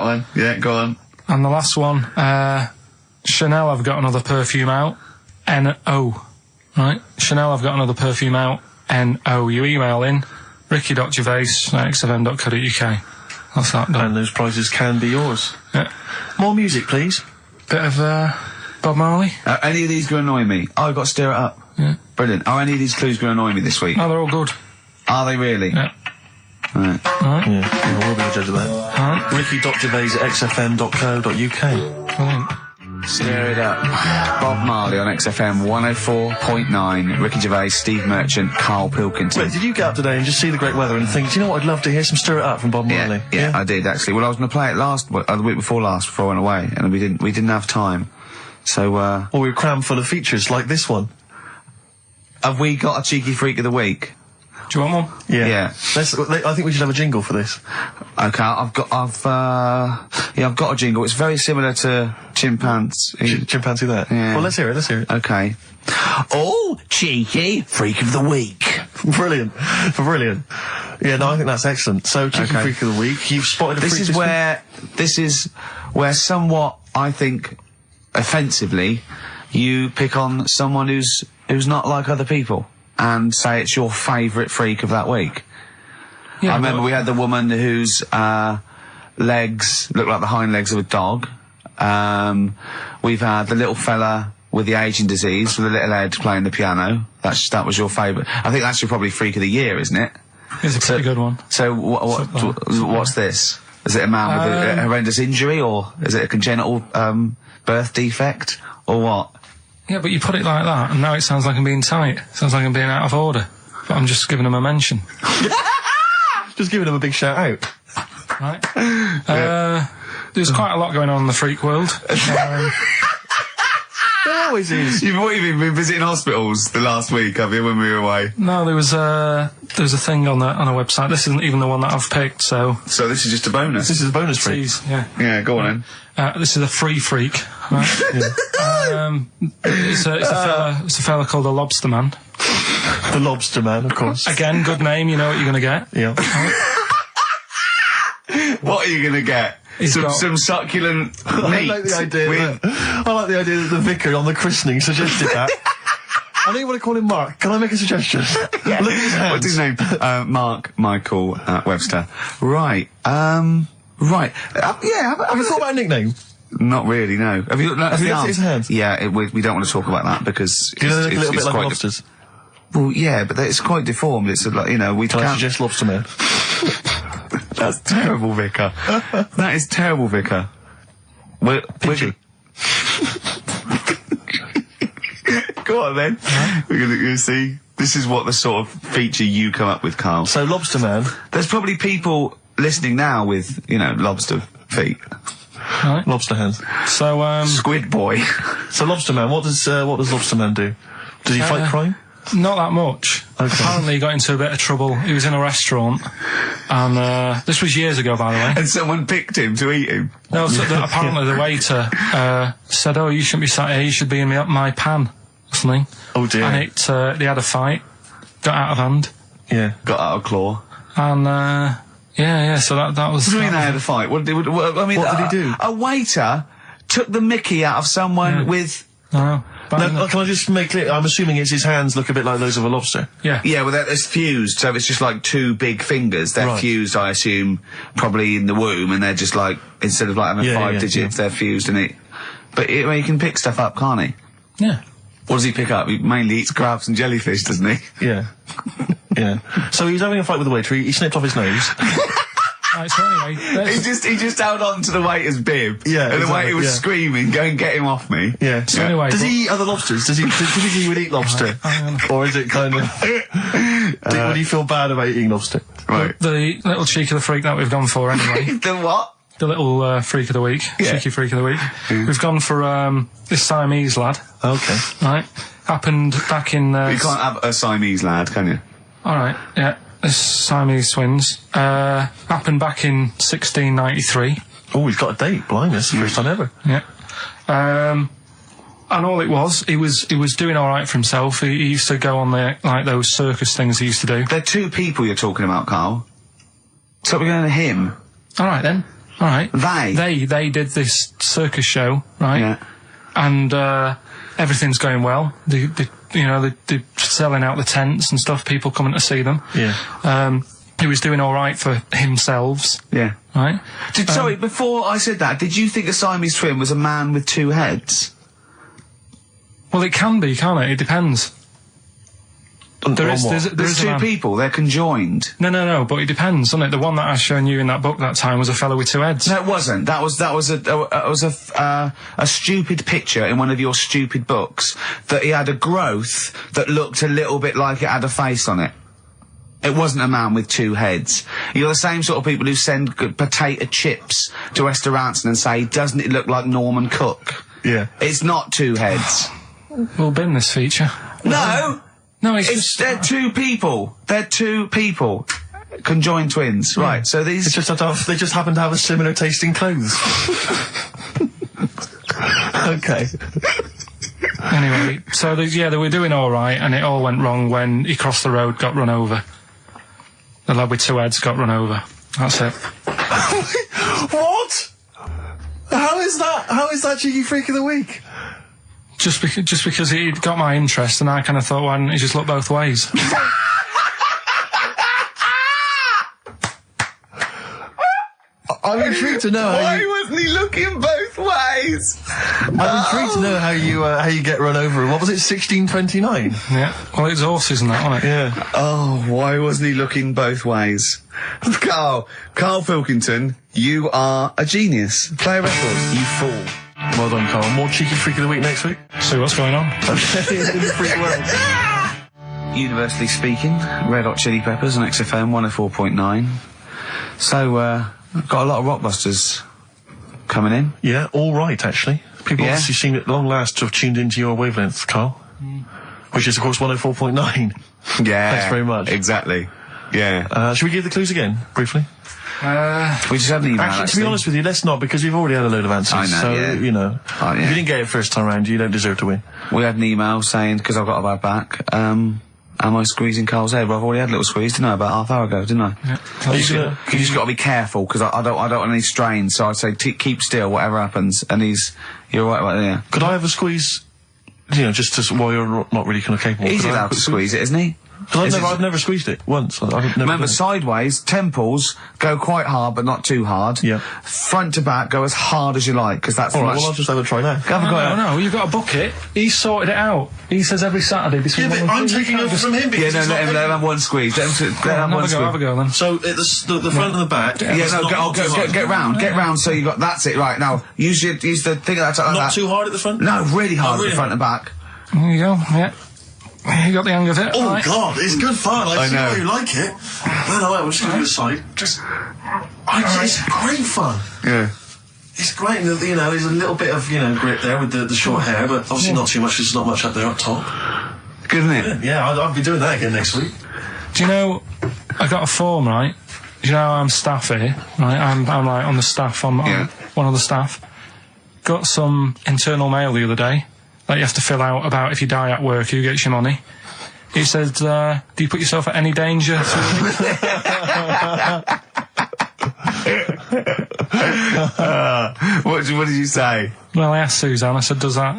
one. Yeah, go on. And the last one, Chanel have got another perfume out. N-O. Right? Chanel have got another perfume out. N-O. You email in ricky.gervais@xfm.co.uk. That's that done. And those prizes can be yours. Yeah. More music, please. Bit of Bob Marley. Any of these going to annoy me? Oh, I've got to stir it up. Yeah. Brilliant. Are any of these clues going to annoy me this week? No, they're all good. Are they really? Yeah. Right. Alright. Yeah, we'll be the judge of that. Alright. ricky.gervais@xfm.co.uk. Brilliant. Stir it up. Bob Marley on XFM 104.9. Ricky Gervais, Steve Merchant, Karl Pilkington. Wait, did you get up today and just see the great weather and think, do you know what, I'd love to hear some Stir It Up from Bob Marley? Yeah, I did actually. Well, I was going to play it the week before last, before I went away, and we didn't have time. So, Well, we were crammed full of features like this one. have we got a cheeky freak of the week? Do you want one? Yeah. I think we should have a jingle for this. Okay, I've got a jingle. It's very similar to Chimpanzee. Chimpanzee that? Yeah. Well, let's hear it. Okay. Oh, cheeky freak of the week. Brilliant. Yeah, no, I think that's excellent. So, cheeky freak of the week. You've spotted a freak This is where somewhat, I think, offensively, you pick on someone who's not like other people and say it's your favourite freak of that week. Yeah, I remember we had the woman whose legs look like the hind legs of a dog. We've had the little fella with the aging disease with a little head playing the piano. That was your favourite. I think that's your probably freak of the year, isn't it? It's a pretty good one. So what's this? Is it a man with a horrendous injury, or is it a congenital birth defect, or what? Yeah, but you put it like that, and now it sounds like I'm being tight. Sounds like I'm being out of order. But I'm just giving them a mention. Just giving them a big shout out. Right. There's quite a lot going on in the freak world. There always is. You've been visiting hospitals the last week, have you, when we were away? No, there was a thing on a website. This isn't even the one that I've picked, so... So this is just a bonus? This is a bonus freak. Please, yeah. Yeah, go on then. This is a free freak, right? It's a fella called the Lobster Man. The Lobster Man, of course. Again, good name, you know what you're going to get. Yeah. What are you going to get? Some succulent meat. I like the idea that the vicar on the christening suggested that. I know you want to call him Mark. Can I make a suggestion? Yeah. Look at his hands. What's his name? Mark Michael Webster. Right. Right. Have you thought about a nickname? Not really, no. Have you looked at the arms? His hands? Yeah, we don't want to talk about that because Do you know they look a little bit it's like quite lobsters? well, yeah, but it's quite deformed. It's like, you know, we Can I can't. suggest Lobster Man? That's terrible, Vicar. That is terrible, Vicar. We're Go on then. We're gonna see. This is what the sort of feature you come up with, Carl. So Lobster Man. There's probably people listening now with, you know, lobster feet. Right. Lobster hands. So, Squid boy. So Lobster Man, what does Lobster Man do? Does he fight crime? not that much. Okay. Apparently he got into a bit of trouble. He was in a restaurant, and this was years ago, by the way. And someone picked him to eat him. No, so apparently the waiter said, "Oh, you shouldn't be sat here. You should be in my pan," or something. Oh dear. And they had a fight, got out of hand. Yeah. Got out of claw. And yeah. So that was. What do you mean they had a fight? What did he do? A waiter took the mickey out of someone with. No. No, can I just make clear? I'm assuming it's his hands look a bit like those of a lobster. Yeah. Yeah, well, it's fused, so it's just like two big fingers. They're Right. fused, I assume, probably in the womb, and they're just like, instead of like having five digits, they're fused and it. But he can pick stuff up, can't he? Yeah. What does he pick up? He mainly eats crabs and jellyfish, doesn't he? Yeah. Yeah. So he was having a fight with the waiter. He snipped off his nose. Right, so anyway, He just held on to the waiter's bib. Yeah, And the exactly, waiter was yeah. screaming, "Go and get him off me." Yeah. So anyway, does but- he eat other lobsters? Does he typically he would eat lobster? Or is it kind of... would he feel bad about eating lobster? Right. the little cheek of the freak that we've gone for anyway. The what? The little freak of the week, cheeky freak of the week. We've gone for this Siamese lad. Okay. Right, happened back in. You can't have a Siamese lad, can you? All right, yeah, this Siamese twins happened back in 1693. Oh, he's got a date. Blimey, that's the first time ever. Yeah, and all it was, he was doing all right for himself. He used to go on like those circus things he used to do. They're two people you're talking about, Carl. So we're going to him. All right then. All right. They did this circus show, right? Yeah. And everything's going well. They're selling out the tents and stuff. People coming to see them. Yeah. He was doing all right for himself, Yeah. right? Sorry, before I said that, did you think a Siamese twin was a man with two heads? Well, it can be, can't it? It depends. There is There's a two man. people, they're conjoined. No, but it depends, doesn't it? The one that I shown you in that book that time was a fellow with two heads. No, it wasn't. That was a stupid picture in one of your stupid books that he had a growth that looked a little bit like it had a face on it. It wasn't a man with two heads. You're the same sort of people who send potato chips to restaurants and say, "Doesn't it look like Norman Cook?" Yeah. It's not two heads. We'll bin this feature. No! No, They're two people. They're two people. Conjoined twins. Right, so these... They just happen to have a similar taste in clothes. Okay. Anyway, so they were doing all right, and it all went wrong when he crossed the road, got run over. The lad with two heads got run over. That's it. What? How is that cheeky freak of the week? Just because he got my interest, and I kind of thought, why didn't he just look both ways? I'm intrigued to know wasn't he looking both ways? I'm intrigued to know how you get run over. What was it, 1629? Yeah. Well, it's horses and that, wasn't it? Yeah. Oh, why wasn't he looking both ways? Karl Pilkington, you are a genius. Play a record, you fool. Well done, Carl. More cheeky freak of the week next week. See what's going on. Okay, in the freak world. Universally speaking, Red Hot Chili Peppers on XFM 104.9. So, got a lot of rockbusters coming in. Yeah, all right, actually. People Yeah. obviously seem at long last to have tuned into your wavelength, Carl. Which is, of course, 104.9. Yeah. Thanks very much. Exactly. Yeah. Should we give the clues again, briefly? We just had an email, Actually, to be honest with you, let's not, because we've already had a load of answers. I know, so, yeah. you know, Oh, yeah. if you didn't get it first time round, you don't deserve to win. We had an email saying, because I've got a bad back, am I squeezing Carl's head? Well, I've already had a little squeeze, didn't I, about half hour ago, didn't I? Yeah. Are you gonna... You just got to be careful, because I don't want any strain, so I'd say keep still, whatever happens, and you're right about there. Could I have a squeeze, just while you're not really kind of capable? He's Could I have allowed a to quick squeeze it, isn't he? Because I've never squeezed it once. Remember, sideways, temples go quite hard, but not too hard. Yeah. Front to back, go as hard as you like, because that's Alright, well, I'll just have a try now. No, you've got a bucket. He sorted it out. He says every Saturday between Yeah, but I'm taking over from him because let him have one squeeze. Let him have one squeeze. Have a go then. So, the front and the back... Get round, so you got... That's it, right. Now, use the thing like that. Not too hard at the front? No, really hard at the front and back. There you go, yeah. You got the hang of it. Oh, right. God, it's good fun. I see know. why you like it. No, I'm just going to do a side. It's great fun. Yeah. It's great, you know, there's a little bit of, grip there with the short hair, but obviously not too much, there's not much up there up top. Good, isn't it? Yeah, I'll be doing that again next week. Do you know, I got a form, right? Do you know I'm staff here, right? I'm like on the staff, I'm one of the staff. Got some internal mail the other day that you have to fill out about if you die at work, who gets your money. He said, do you put yourself at any danger? What did you say? Well, I asked Suzanne, I said, does that,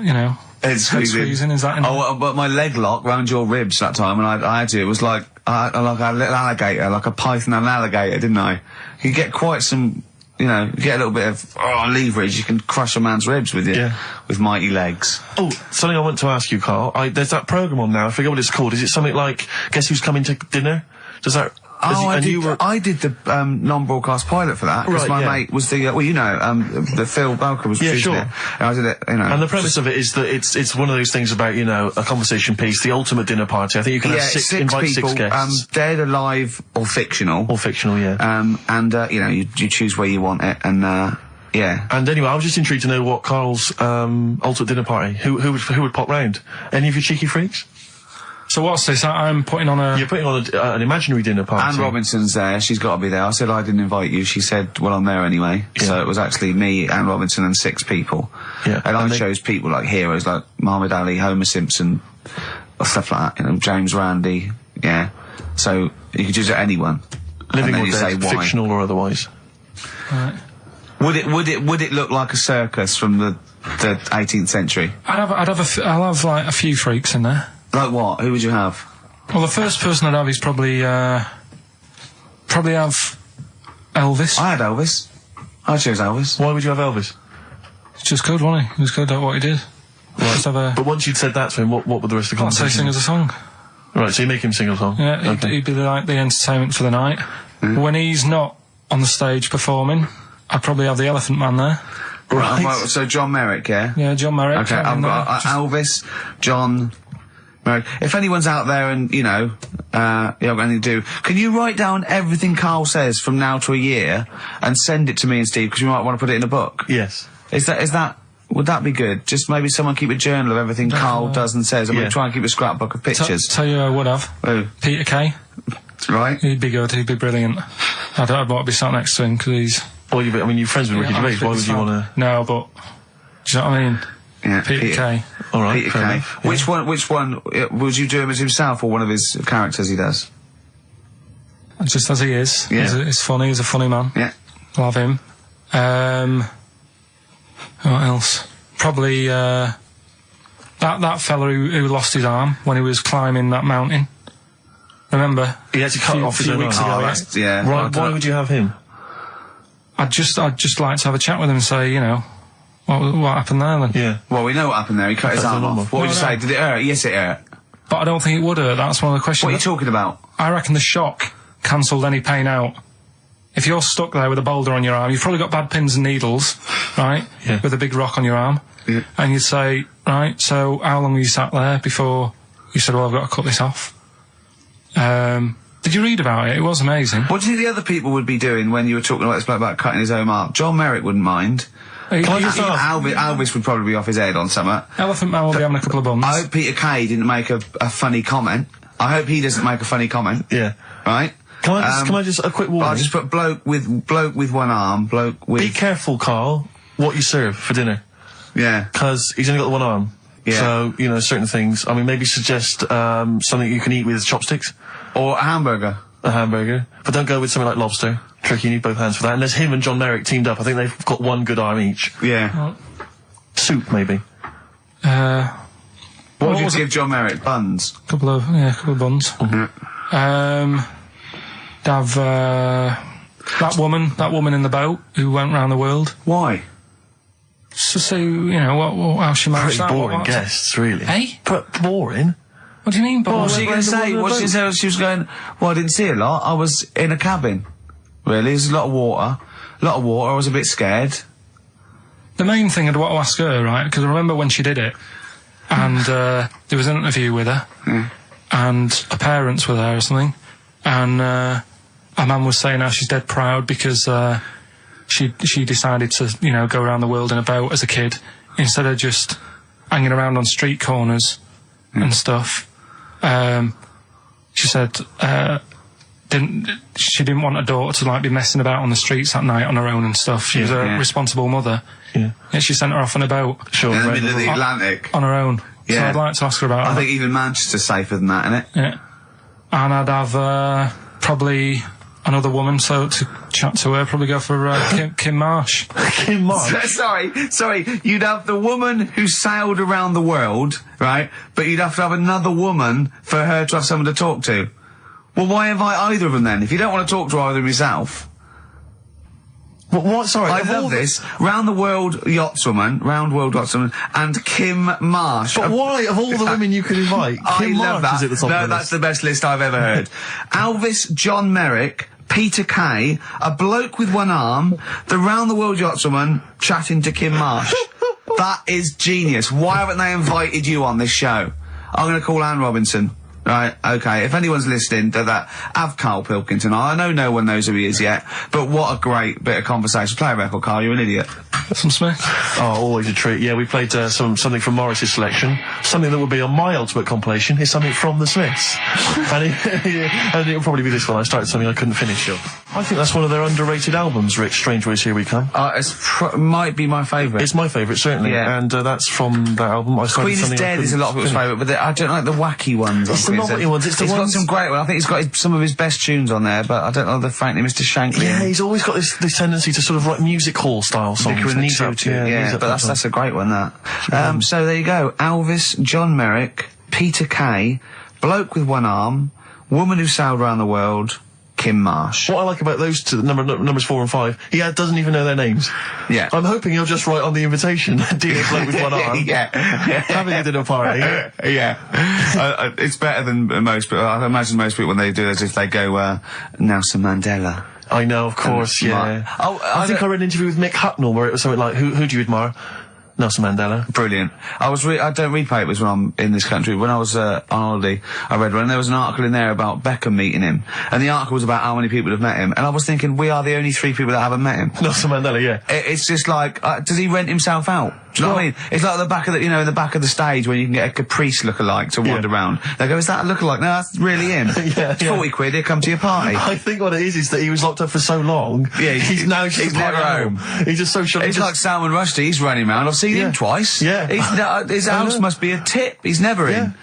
It's squeezing, is that in but my leg lock round your ribs that time, and I had to, it was like a little alligator, like a python and an alligator, didn't I? You get quite some... you get a little bit of leverage, you can crush a man's ribs with with mighty legs. Oh, something I want to ask you, Carl. There's that programme on now, I forget what it's called. Is it something like Guess Who's Coming to Dinner? Does that... I did the non-broadcast pilot for that, because my mate was the, the Phil Belker was producing it. And I did it, And the premise of it is that it's one of those things about, a conversation piece, the ultimate dinner party. I think you can have invite people, 6 guests. Dead, alive, or fictional. Or fictional, yeah. You choose where you want it, and, yeah. And anyway, I was just intrigued to know what Carl's, ultimate dinner party, who would pop round? Any of your cheeky freaks? So what's this? I'm putting on a... You're putting on an imaginary dinner party. Anne Robinson's there. She's got to be there. I said I didn't invite you. She said, well, I'm there anyway. Yeah. So it was actually me, Anne Robinson, and 6 people. Yeah. And I chose people like heroes like Muhammad Ali, Homer Simpson, or stuff like that. James Randi. Yeah. So you could choose anyone. Living or dead, fictional or otherwise. Right. Would it look like a circus from the 18th century? I'll have like a few freaks in there. Like what? Who would you have? Well, the first person I'd have is probably have Elvis. I had Elvis. I chose Elvis. Why would you have Elvis? It's just good, wasn't he? He was good at what he did. Right. Just have but once you'd said that to him, what would the rest of the conversation? I'd say sing us a song. Right, so you make him sing a song? Yeah, okay. he'd be like the entertainment for the night. Mm. When he's not on the stage performing, I'd probably have the Elephant Man there. Right. So John Merrick, yeah? Yeah, John Merrick. Okay, I've got Elvis, John... If anyone's out there and, you have got anything to do, can you write down everything Carl says from now to a year and send it to me and Steve, because we might want to put it in a book? Yes. Would that be good? Just maybe someone keep a journal of everything Carl does and says, and we'll try and keep a scrapbook of pictures. Tell you who I would have. Who? Peter Kay. Right. He'd be good, he'd be brilliant. I'd want to be sat next to him, because he's... Well, you're friends with Ricky Gervais, why would you want to... No, but... Do you know what I mean? Yeah, Peter Kay. All right, Peter Kay. Yeah. Which one would you do him as himself or one of his characters he does? Just as he is. Yeah. He's funny. He's a funny man. Yeah. Love him. What else? Probably that fella who lost his arm when he was climbing that mountain. Remember? He had to cut off his own weeks arm. ago. Yeah. Right, why would you have him? I'd just like to have a chat with him and say, what happened there then? Yeah. Well, we know what happened there. He cut his arm off. What would you say? Did it hurt? Yes, it hurt. But I don't think it would hurt. That's one of the questions. What are you talking about? I reckon the shock cancelled any pain out. If you're stuck there with a boulder on your arm, you've probably got bad pins and needles, right? Yeah. With a big rock on your arm. Yeah. And you'd say, right, so how long were you sat there before you said, well, I've got to cut this off? Did you read about it? It was amazing. What do you think the other people would be doing when you were talking about this bloke about cutting his own arm? John Merrick wouldn't mind. Elvis would probably be off his head on something. Elephant Man will be having a couple of bums. I hope Peter Kay didn't make a funny comment. I hope he doesn't make a funny comment. Yeah. Right? Can I just a quick warning? I'll just put bloke with one arm, bloke with... Be careful, Carl, what you serve for dinner. Yeah. Because he's only got the one arm. Yeah. So, certain things. I mean, maybe suggest something you can eat with chopsticks. Or a hamburger. A hamburger. But don't go with something like lobster. Tricky, you need both hands for that. And there's him and John Merrick teamed up. I think they've got one good arm each. Yeah. Soup, maybe. What What would you give John Merrick? Buns? Couple of buns. Have that woman in the boat who went round the world. Why? Just to see, how she managed Pretty that. boring guests, really. Hey? But boring? What do you mean, boring? What was she going to say? What she said? She was going, well, I didn't see a lot. I was in a cabin. Really? There's a lot of water. I was a bit scared. The main thing I'd want to ask her, right, because I remember when she did it, and there was an interview with her, and her parents were there or something, and her mum was saying how she's dead proud because she decided to, go around the world in a boat as a kid, instead of just hanging around on street corners and stuff. She said she didn't want her daughter to be messing about on the streets at night on her own and stuff. She was a responsible mother. Yeah, she sent her off on a boat. Sure, in the middle of the Atlantic. On her own. Yeah. So I'd like to ask her about that. I think even Manchester's safer than that, isn't it? Yeah. And I'd have probably another woman, so to chat to her, probably go for Kim Marsh. Kim Marsh? Sorry, you'd have the woman who sailed around the world, right? But you'd have to have another woman for her to have someone to talk to. Well, why invite either of them then? If you don't want to talk to either of yourself. What? Sorry. I love this. Round World Yachtswoman, and Kim Marsh. But why, of all the women you could invite, Kim Marsh is at the top of the list? That's the best list I've ever heard. Elvis, John Merrick, Peter Kay, a bloke with one arm, the Round the World Yachtswoman chatting to Kim Marsh. That is genius. Why haven't they invited you on this show? I'm going to call Anne Robinson. Right, okay, if anyone's listening to that, have Karl Pilkington. I know no one knows who he is yet, but what a great bit of conversation. Play a record, Karl, you're an idiot. Some Smiths? Oh, always a treat. Yeah, we played something from Morris's selection. Something that would be on my ultimate compilation is something from the Smiths. and it'll probably be this one. I started something I couldn't finish. I think that's one of their underrated albums, Rick. Strange Ways Here We Come. Might be my favourite. It's my favourite, certainly. Yeah. And that's from that album. Queen is Dead is a lot of people's favourite, but I don't like the wacky ones. It's the novelty ones. It's got some great ones. I think he's got some of his best tunes on there, but I don't know frankly Mr. Shankly. Yeah, he's always got this tendency to sort of write music hall style songs. But that's a great one, that. So there you go. Elvis, John Merrick, Peter Kay, bloke with one arm, woman who sailed around the world, Kim Marsh. What I like about those two, numbers 4 and 5, he doesn't even know their names. Yeah. I'm hoping he'll just write on the invitation, dear bloke with one arm. Yeah. Having a dinner party. Yeah. It's better than most, but I imagine most people when they do this, if they go, Nelson Mandela. I know, of course, yeah. I think I read an interview with Mick Hucknall where it was something like, who do you admire? Nelson Mandela. Brilliant. I don't read papers when I'm in this country. When I was on holiday, I read one, and there was an article in there about Beckham meeting him. And the article was about how many people have met him. And I was thinking, we are the only 3 people that haven't met him. Nelson Mandela, yeah. It's just like, does he rent himself out? Do you know what I mean? It's like the back of the, in the back of the stage when you can get a Caprice lookalike to wander around. They go, is that a lookalike? No, that's really him. It's 40 quid, he'll come to your party. I think what it is that he was locked up for so long. Yeah, he's now just never home. He's just so sure. He's like Salman Rushdie, he's running around. I've seen him twice. Yeah. His house must be a tip. He's never in.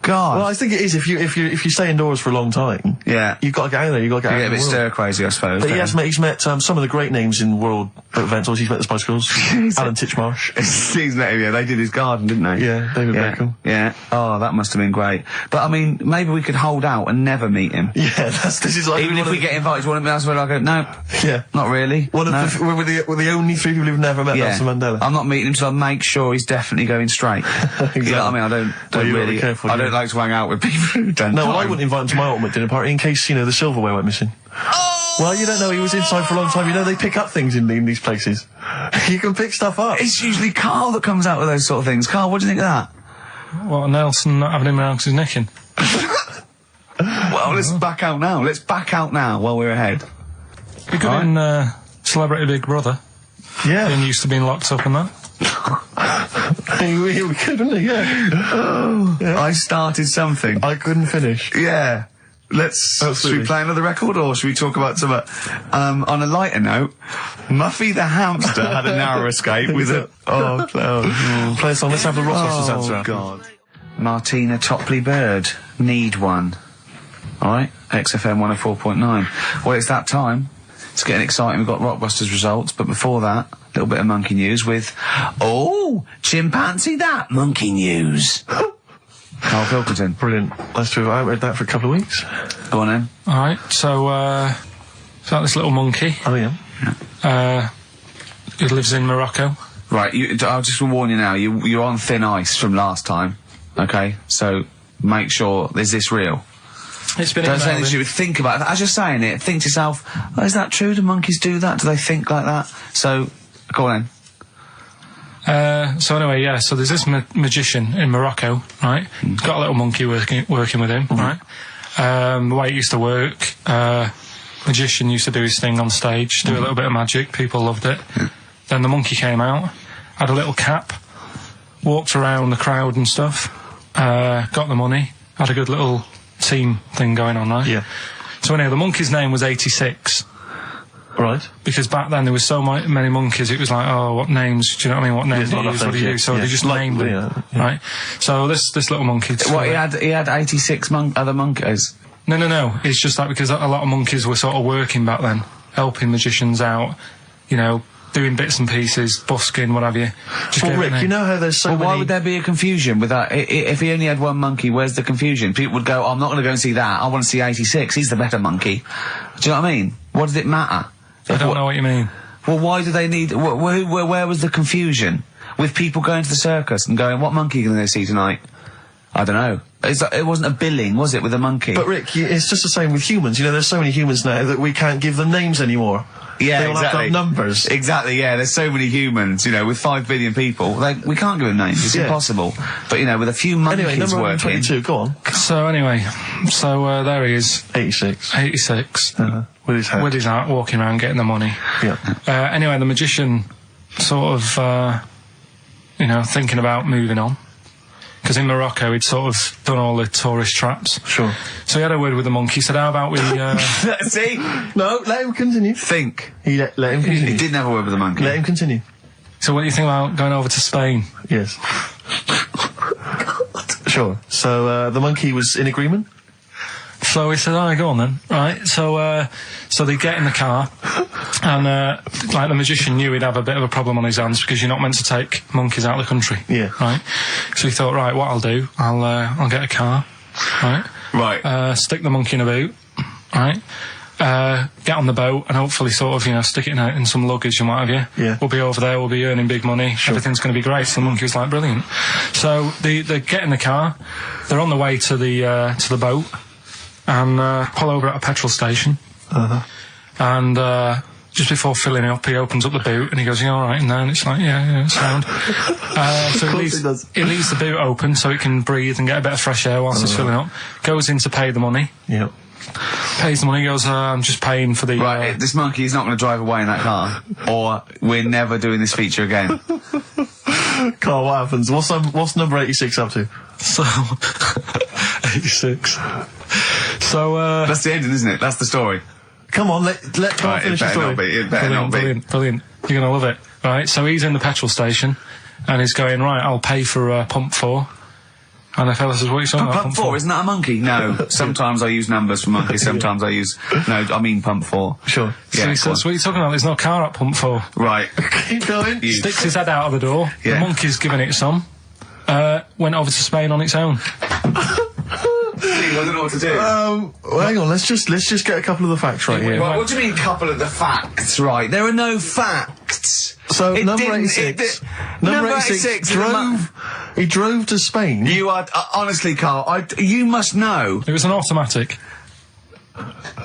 God. Well, I think it is if you stay indoors for a long time. Yeah. You've got to get out there. You've got to get out there. You get a bit stir crazy, I suppose. But he's met some of the great names in world events. He's met the Spice Girls, Alan Titchmarsh. He's met him. Yeah, they did his garden, didn't they? Yeah, David Beckham. Yeah. Oh, that must have been great. But I mean, maybe we could hold out and never meet him. Yeah, this is like even if we get invited to one of them, that's where I go. No. Yeah. Not really. We're the only 3 people who've never met Nelson Mandela. I'm not meeting him till I make sure he's definitely going straight. Exactly. You know what I mean? I don't really. Careful, I don't like to hang out with people. No, I wouldn't invite him to my ultimate dinner party in case, the silverware went missing. Oh! Well, you don't know, he was inside for a long time. They pick up things in these places. You can pick stuff up. It's usually Karl that comes out with those sort of things. Karl, what do you think of that? What, Nelson not having him around because he's nicking? Well, let's back out now. Let's back out now while we're ahead. Be good in Celebrity Big Brother. Yeah. Being used to being locked up and that. We couldn't, yeah. I started something. I couldn't finish. Yeah. Should we play another record, or should we talk about some, on a lighter note, Muffy the hamster had a narrow escape with a... Oh, clown. Play a song, let's have the Ross answer. Oh, God. Martina Topley Bird, Need One. Alright, XFM 104.9. Well, it's that time. It's getting exciting. We've got Rockbusters results, but before that, a little bit of monkey news with... Oh, chimpanzee that, monkey news. Karl Pilkington. Brilliant. Let's do it. I haven't read that for a couple of weeks. Go on then. Alright, so, it's like this little monkey. Oh, yeah. Who lives in Morocco. Right, I'll just warn you now, you're on thin ice from last time, okay? So, make sure, is this real? It's been Don't say emailed that you would think about it. As you're saying it, think to yourself, oh, is that true? Do monkeys do that? Do they think like that? So, go on then. So anyway, yeah, so there's this magician in Morocco, right? He's got a little monkey working with him, right? The way it used to work, magician used to do his thing on stage, do a little bit of magic, people loved it. Then the monkey came out, had a little cap, walked around the crowd and stuff, got the money, had a good little team thing going on, right? Yeah. So anyway, the monkey's name was 86. Right. Because back then there was so many monkeys, it was like, oh, what names, do you know what I mean, what names do you use, what do you do? So they just named them, right? So this little monkey... What, he had 86 other monkeys? No, it's just that because a lot of monkeys were sort of working back then, helping magicians out, you know, doing bits and pieces, busking, what have you. Well, Rick, you know how there's so many... why would there be a confusion with that? If he only had one monkey, where's the confusion? People would go, oh, I'm not going to go and see that, I want to see 86, he's the better monkey. Do you know what I mean? What does it matter? I don't know what you mean. Well, why do they need... where was the confusion? With people going to the circus and going, what monkey are you going to go see tonight? I don't know. It wasn't a billing, was it, with a monkey? But Rick, it's just the same with humans. You know, there's so many humans now that we can't give them names anymore. Yeah, they all exactly. have to have numbers. Exactly, yeah. There's so many humans, you know, with 5 billion people. We can't give them names. It's impossible. But, you know, with a few monkeys anyway, number working... 122, go on. So anyway, there he is. 86. 86. With his hat. With his hat, walking around getting the money. Yeah. Anyway, the magician sort of, you know, thinking about moving on. Because in Morocco, he'd sort of done all the tourist traps. Sure. So he had a word with the monkey, said, how about we... See? No, let him continue. Think. Let him continue. He didn't have a word with the monkey. Let him continue. So what do you think about going over to Spain? Yes. Sure. So, the monkey was in agreement? So he said, alright, go on then. Right, so they get in the car, and, like, the magician knew he'd have a bit of a problem on his hands, because you're not meant to take monkeys out of the country. Yeah. Right? So he thought, right, what I'll do, I'll get a car, right? Right. Stick the monkey in a boot, right? Get on the boat, and hopefully sort of, you know, stick it in some luggage and what have you. Yeah. We'll be over there, we'll be earning big money, everything's going to be great. So the monkey was like, brilliant. So they get in the car, they're on the way to the boat, and pull over at a petrol station. And just before filling it up, he opens up the boot and he goes, "You all right in there?" And it's like, yeah, it's sound. So he leaves the boot open so it can breathe and get a bit of fresh air whilst it's filling up. Goes in to pay the money. Yep. Pays the money, goes, I'm just paying for the... Right, this monkey is not going to drive away in that car, or we're never doing this feature again. Carl, what happens? What's number 86 up to? So... 86. So, That's the ending, isn't it? That's the story. Come on, let Carl finish the story. It better not be. Brilliant. You're gonna love it. Right, so he's in the petrol station, and he's going, right, I'll pay for pump 4. And the fella says, what are you talking about? Pump 4, isn't that a monkey? No. Sometimes I use numbers for monkeys, sometimes I use... No, I mean pump 4. Sure. So he says, what are you talking about? There's no car at pump 4. Right. Keep going. Sticks his head out of the door. Yeah. The monkey's giving it some. Went over to Spain on its own. I don't know what to do. Well, hang on, let's just get a couple of the facts right here. Right, what do you mean, couple of the facts, right? There are no facts. So, number 86 drove to Spain. You are, honestly, Carl, you must know. It was an automatic.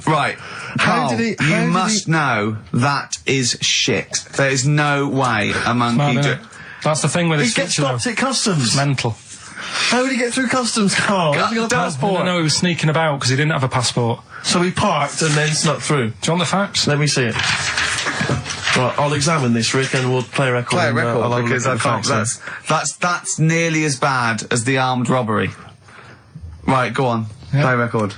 Right. Carl, you must know that is shit. There is no way a monkey... That's the thing with this. He gets stopped at customs. It's mental. How did he get through customs, Carl? Has he got a passport? No, he was sneaking about because he didn't have a passport. So he parked and then snuck through. Do you want the facts? Let me see it. Right, I'll examine this, Rick, and we'll play a record. Play a record, because I can't... That's nearly as bad as the armed robbery. Right, go on. Yeah. Play a record.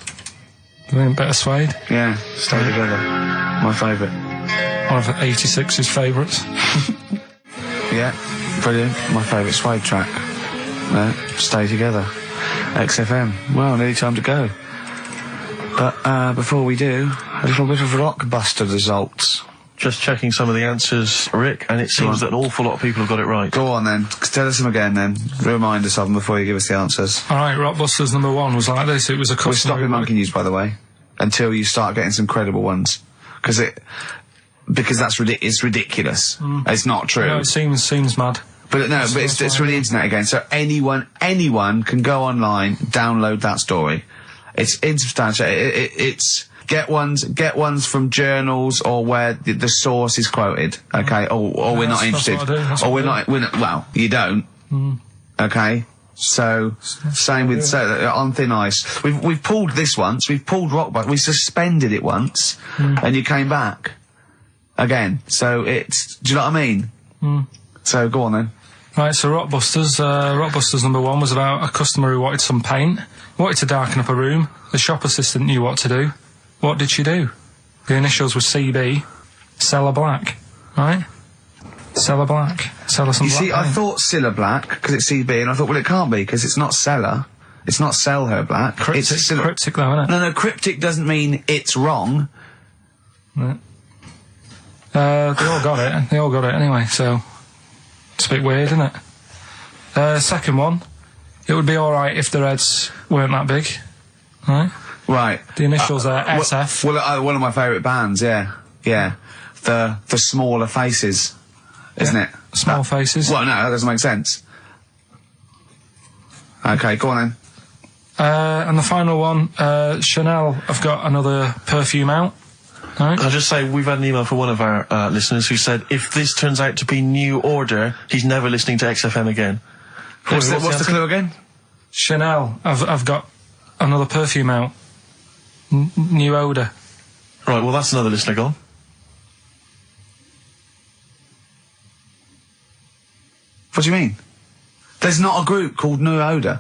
Better Suede. Yeah, Stay Together. My favourite. One of 86's favourites. Yeah, brilliant. My favourite Suede track. Stay Together. XFM. Well, nearly time to go. But before we do, a little bit of Rockbuster results. Just checking some of the answers, Rick, and it seems that an awful lot of people have got it right. Go on then. Tell us them again then. Remind us of them before you give us the answers. Alright, Rockbusters number 1 was like this. It was a customer... We're stopping monkey news, by the way, until you start getting some credible ones. Because it's ridiculous. It's not true. No, it seems mad. But no, but it's from the internet again. So anyone can go online, download that story. It's insubstantial. It's get ones from journals or where the source is quoted. Okay, or we're not interested. Or we're not. Well, you don't. Okay. So same with on thin ice. We've pulled this once. We've pulled Rockbusters. We suspended it once, and you came back again. So it's. Do you know what I mean? So go on then. Right, so Rockbusters number 1 was about a customer who wanted some paint, wanted to darken up a room. The shop assistant knew what to do. What did she do? The initials were CB, Cellar Black, right? Cellar Black. Sell her some black see, paint. I thought Cellar Black, because it's CB, and I thought, well, it can't be, because it's not Cellar. It's not Sell Her Black. Cryptic, it's cryptic though, isn't it? No, cryptic doesn't mean it's wrong. Right. They all got it. They all got it anyway, so... It's a bit weird, isn't it? Second one, it would be alright if the Reds weren't that big, right? Right. The initials are SF. Well, one of my favourite bands, yeah. The Smaller Faces, isn't it? Small Faces. Well, no, that doesn't make sense. Okay, go on then. And the final one, Chanel have got another perfume out. Right. I'll just say, we've had an email from one of our listeners who said, if this turns out to be New Order, he's never listening to XFM again. What's the clue again? Chanel have got another perfume out. New odour. Right, well, that's another listener gone. What do you mean? There's not a group called New Odour.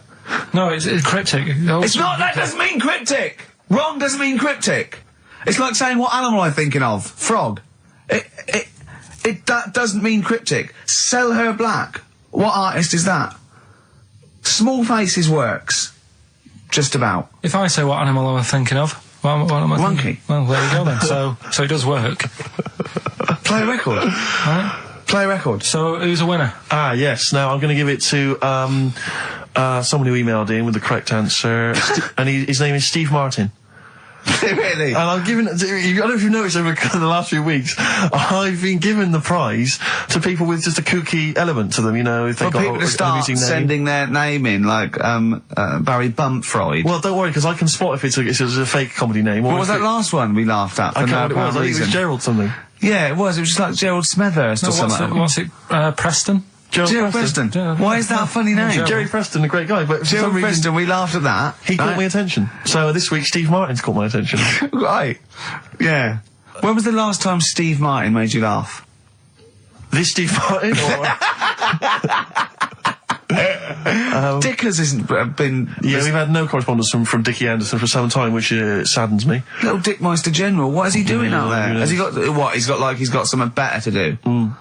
No, it's cryptic. It's not, that doesn't mean cryptic! Wrong doesn't mean cryptic! It's like saying, what animal am I thinking of? Frog. That doesn't mean cryptic. Sell Her Black. What artist is that? Small Faces works. Just about. If I say what animal am I thinking of, what am I Monkey. thinking? Well, there you go then. So it does work. Play a record. Right? Play a record. So who's a winner? Ah, yes. Now, I'm going to give it to someone who emailed in with the correct answer. And his name is Steve Martin. Really? And I'm giving it to, I don't know if you've noticed over the last few weeks, I've been giving the prize to people with just a kooky element to them, you know, if they've got people to start sending their name in, like, Barry Bumpfroyd. Well, don't worry, because I can spot if it's a fake comedy name. What was that last one we laughed at? I can't remember what it was. I think it was Gerald something. Yeah, it was. It was just like Gerald Smethurst or something. What's it? Preston? Gerald Preston. Why is that a funny name? Jerry Preston, a great guy, but Gerald Preston, we laughed at that. He caught my attention. So this week, Steve Martin's caught my attention. Right. Yeah. When was the last time Steve Martin made you laugh? This Steve Martin? Dickers hasn't been... Yeah, we've had no correspondence from Dickie Anderson for some time, which saddens me. Little Dickmeister General, what is he doing out there? Has he got... What, he's got something better to do?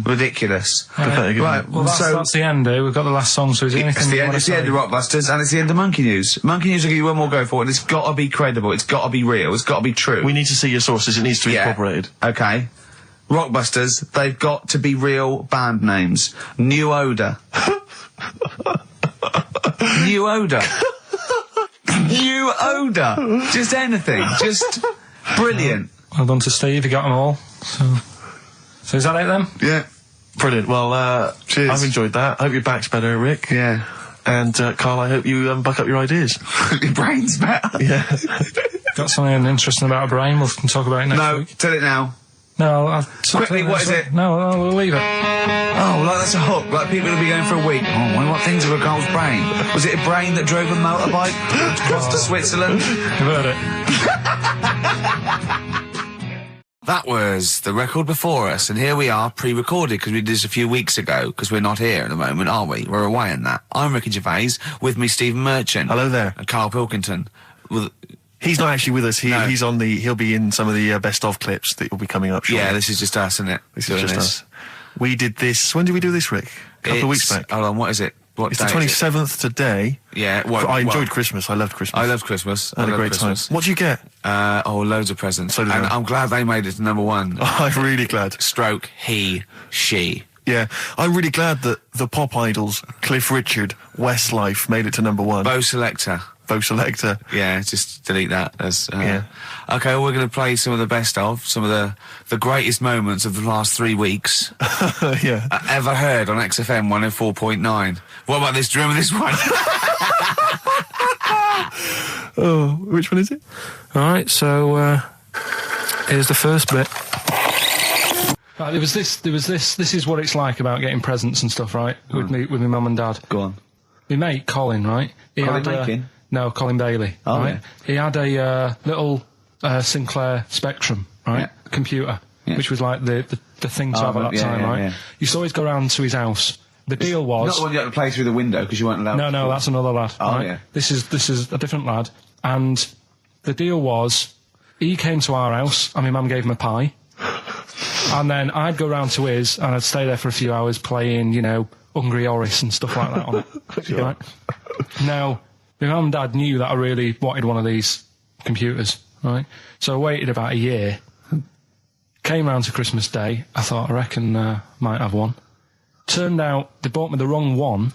Ridiculous. Pathetic, right, well, that's the end, We've got the last song, so is there anything it's the end of Rockbusters, and it's the end of Monkey News. Monkey News will give you one more go for it, and it's got to be credible, it's got to be real, it's got to be true. We need to see your sources, it needs to be incorporated. Okay. Rockbusters, they've got to be real band names. New Odour. New Odour. New Odour. Just anything. Just brilliant. Well done to Steve, he got them all. So is that it then? Yeah. Brilliant. Well, cheers. I've enjoyed that. I hope your back's better, Rick. Yeah. And, Carl, I hope you buck up your ideas. Your brain's better. Yeah. Got something interesting about a brain, we can talk about it next week. No, tell it now. No, I'll quickly, what is it? No, we'll leave it. Oh, like that's a hook. Like people will be going for a week. Oh, I wonder what things are a Carl's brain. Was it a brain that drove a motorbike across to Switzerland? You've heard it. That was the record before us, and here we are, pre-recorded, because we did this a few weeks ago, because we're not here at the moment, are we? We're away in that. I'm Ricky Gervais, with me Stephen Merchant. Hello there. And Karl Pilkington. He's not actually with us. He'll be in some of the best of clips that will be coming up shortly. Yeah, this is just us, isn't it? This is just us. We did this. When did we do this, Rick? A couple of weeks back. Hold on, what is it? What It's day the is it? 27th today. Yeah, I enjoyed Christmas. I loved Christmas. I love Christmas. I had a great Christmas. time. What did you get? Loads of presents. So did and I. I'm glad they made it to number one. I'm really glad. Stroke, he, she. Yeah, I'm really glad that the pop idols, Cliff Richard, Westlife, made it to number one. Bo Selector. Yeah, just delete that. Yeah. Okay, well, we're going to play some of the best of, some of the greatest moments of the last 3 weeks. Yeah. Ever heard on XFM 104.9. What about this? Do you remember this one? Oh, which one is it? All right, so here's the first bit. Right, there was this. This is what it's like about getting presents and stuff, right? With my mum and dad. Go on. My mate Colin, right? Colin Makin? No, Colin Bailey. Oh, right? yeah. He had a little Sinclair Spectrum, right? Yeah. Computer, Yeah. which was like the thing to have at that time, right? Yeah. Used to always go round to his house. The deal was Not the one you had to play through the window because you weren't allowed. no, that's another lad. Oh, right? yeah. This is a different lad, and the deal was he came to our house and my mum gave him a pie, and then I'd go round to his and I'd stay there for a few hours playing, Hungry Horace and stuff like that on it. Sure. Right? Now, my mum and dad knew that I really wanted one of these computers, right? So I waited about a year. Came round to Christmas Day. I thought, I reckon might have one. Turned out they bought me the wrong one.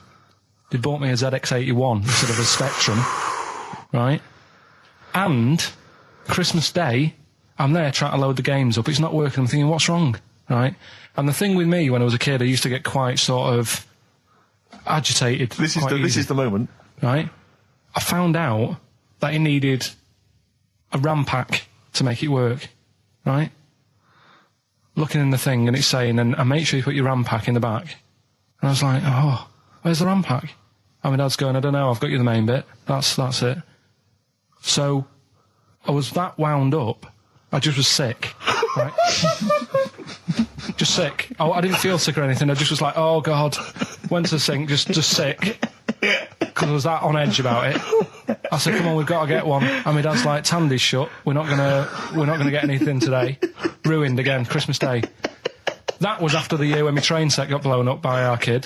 They bought me a ZX81 instead of a Spectrum, right? And Christmas Day, I'm there trying to load the games up. It's not working. I'm thinking, what's wrong, right? And the thing with me, when I was a kid, I used to get quite sort of agitated. This quite is easy, the moment. right? I found out that it needed a RAM pack to make it work, right? Looking in the thing and it's saying, and make sure you put your RAM pack in the back. And I was like, oh, where's the RAM pack? And my dad's going, I don't know, I've got you the main bit. That's it. So I was that wound up, I just was sick, right? Just sick. I didn't feel sick or anything, I just was like, oh God. Went to the sink, just sick. Because I was that on edge about it. I said, come on, we've got to get one. And my dad's like, Tandy's shut. We're not gonna get anything today. Ruined again, Christmas Day. That was after the year when my train set got blown up by our kid.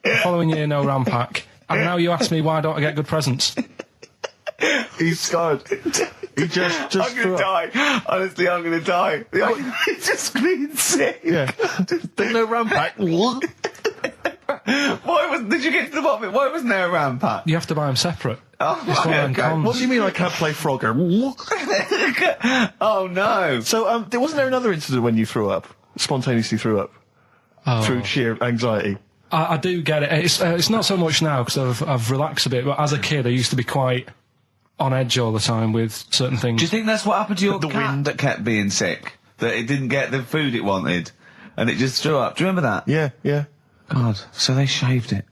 The following year, no RAM pack. And now you ask me why don't I get good presents? He's scarred. He just I'm gonna die. Honestly, I'm gonna die. He's just screaming sick. Yeah. There's no RAM pack. Did you get to the bottom of it? Why wasn't there a RAM pack? You have to buy them separate. Oh, It's one of them okay. cons. What do you mean I can't play Frogger? Oh no. So, wasn't there another incident when you threw up? Spontaneously threw up? Oh. Through sheer anxiety? I do get it. It's not so much now because I've relaxed a bit, but as a kid I used to be quite on edge all the time with certain things. Do you think that's what happened to your The cat wind. that kept being sick? That it didn't get the food it wanted, and it just threw up. Do you remember that? Yeah. God, so they shaved it.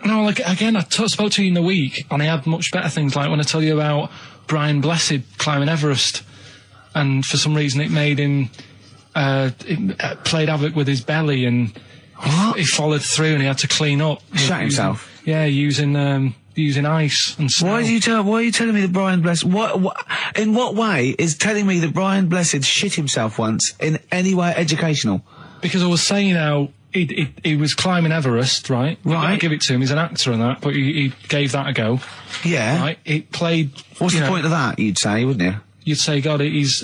No, like, again, I spoke to you in the week, and I had much better things, like when I tell you about Brian Blessed climbing Everest, and for some reason it made him, it played havoc with his belly, and he followed through, and he had to clean up. Shut himself? Yeah, using ice and snow. Why are you telling me that Brian Blessed? In what way is telling me that Brian Blessed shit himself once in any way educational? Because I was saying how he was climbing Everest, right? Right. I give it to him. He's an actor and that, but he gave that a go. Yeah. Right. It played. What's the point of that? You'd say, wouldn't you? You'd say, God, he's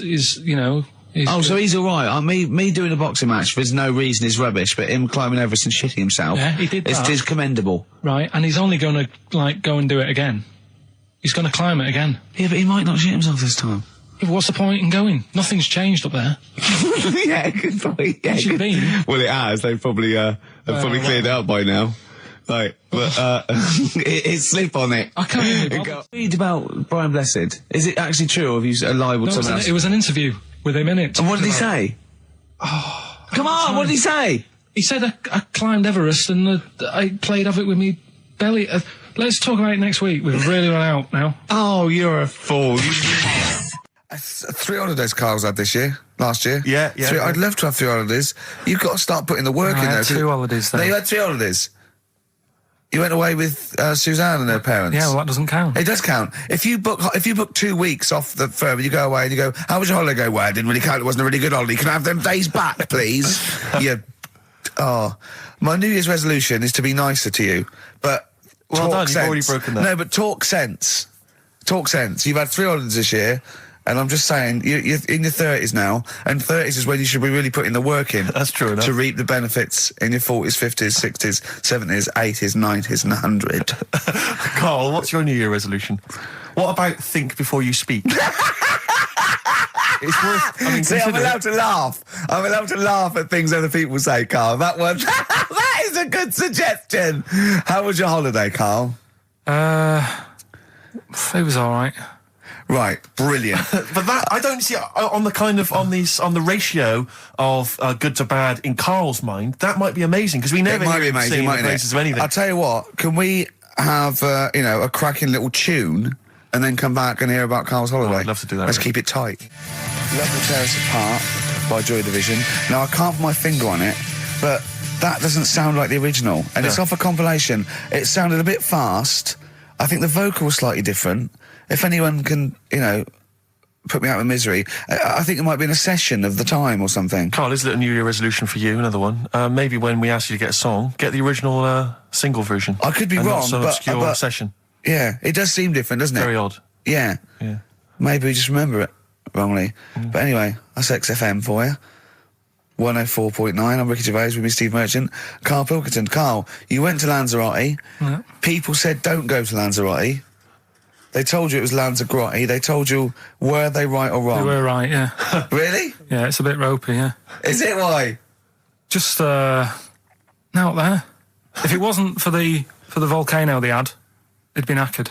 Oh, so he's all right. Me doing a boxing match for no reason is rubbish, but him climbing Everest and shitting himself, Yeah, he did that. is commendable. right, and he's only going to go and do it again. He's going to climb it again. Yeah, but he might not shit himself this time. Yeah, but what's the point in going? Nothing's changed up there. Yeah, good point. Yeah, Where's you been? Well, it has. They've probably cleared it up by now. Like, but it's slip on it. I can't even bother. Read about Brian Blessed. Is it actually true, or have you libelled No, someone else? it was an interview with him in it. And what did he talking about- say? Oh, come on! What did he say? He said I climbed Everest and I played havoc with me belly. Let's talk about it next week. We've really run out now. Oh, you're a fool. 3 holidays Carl's had this year. Last year. Yeah. I'd love to have 3 holidays. You've got to start putting the work in there. 2 holidays No, then. you had 3 holidays. You went away with Suzanne and her parents. Yeah, well, that doesn't count. It does count. If you book 2 weeks off the firm and you go away and you go, how was your holiday? Go, well, I didn't really count. It wasn't a really good holiday. Can I have them days back, please? You my New Year's resolution is to be nicer to you, but Well talk done, sense. you've already broken that. No, but talk sense. Talk sense. You've had 3 holidays this year, and I'm just saying, you're in your 30s now, and 30s is when you should be really putting the work in. That's true enough. To reap the benefits in your 40s, 50s, 60s, 70s, 80s, 90s, and 100. Carl, what's your New Year resolution? What about think before you speak? It's worth. I mean, See, I'm consider it. allowed to laugh. I'm allowed to laugh at things other people say, Carl. That one, that is a good suggestion. How was your holiday, Carl? It was all right. Right, brilliant. But that I don't see on the ratio of good to bad in Carl's mind. That might be amazing because we never It might be hear him amazing, singing the mightn't it? praises of anything. I'll tell you what. Can we have a cracking little tune and then come back and hear about Carl's holiday? I'd love to do that, Let's really. keep it tight. Love Will Tear Us Apart by Joy Division. Now I can't put my finger on it, but that doesn't sound like the original, and it's off a compilation. It sounded a bit fast. I think the vocal was slightly different. If anyone can, put me out of misery, I think it might be in a session of the time or something. Carl, is it a New Year resolution for you? Another one. Maybe when we ask you to get a song, get the original single version. I could be and wrong, not some but obscure session. Yeah, it does seem different, doesn't it? Very odd. Yeah. Yeah. Maybe we just remember it wrongly. But anyway, that's XFM for you. 104.9, I'm Ricky Gervais with me, Steve Merchant. Karl Pilkington. Carl, you went to Lanzarote. Yeah. People said don't go to Lanzarote. They told you it was Lanzarote. They told you, were they right or They wrong? were right, yeah. Really? Yeah, it's a bit ropey, yeah. Is it why? Just, out there. If it wasn't for the volcano they had, it'd been knackered.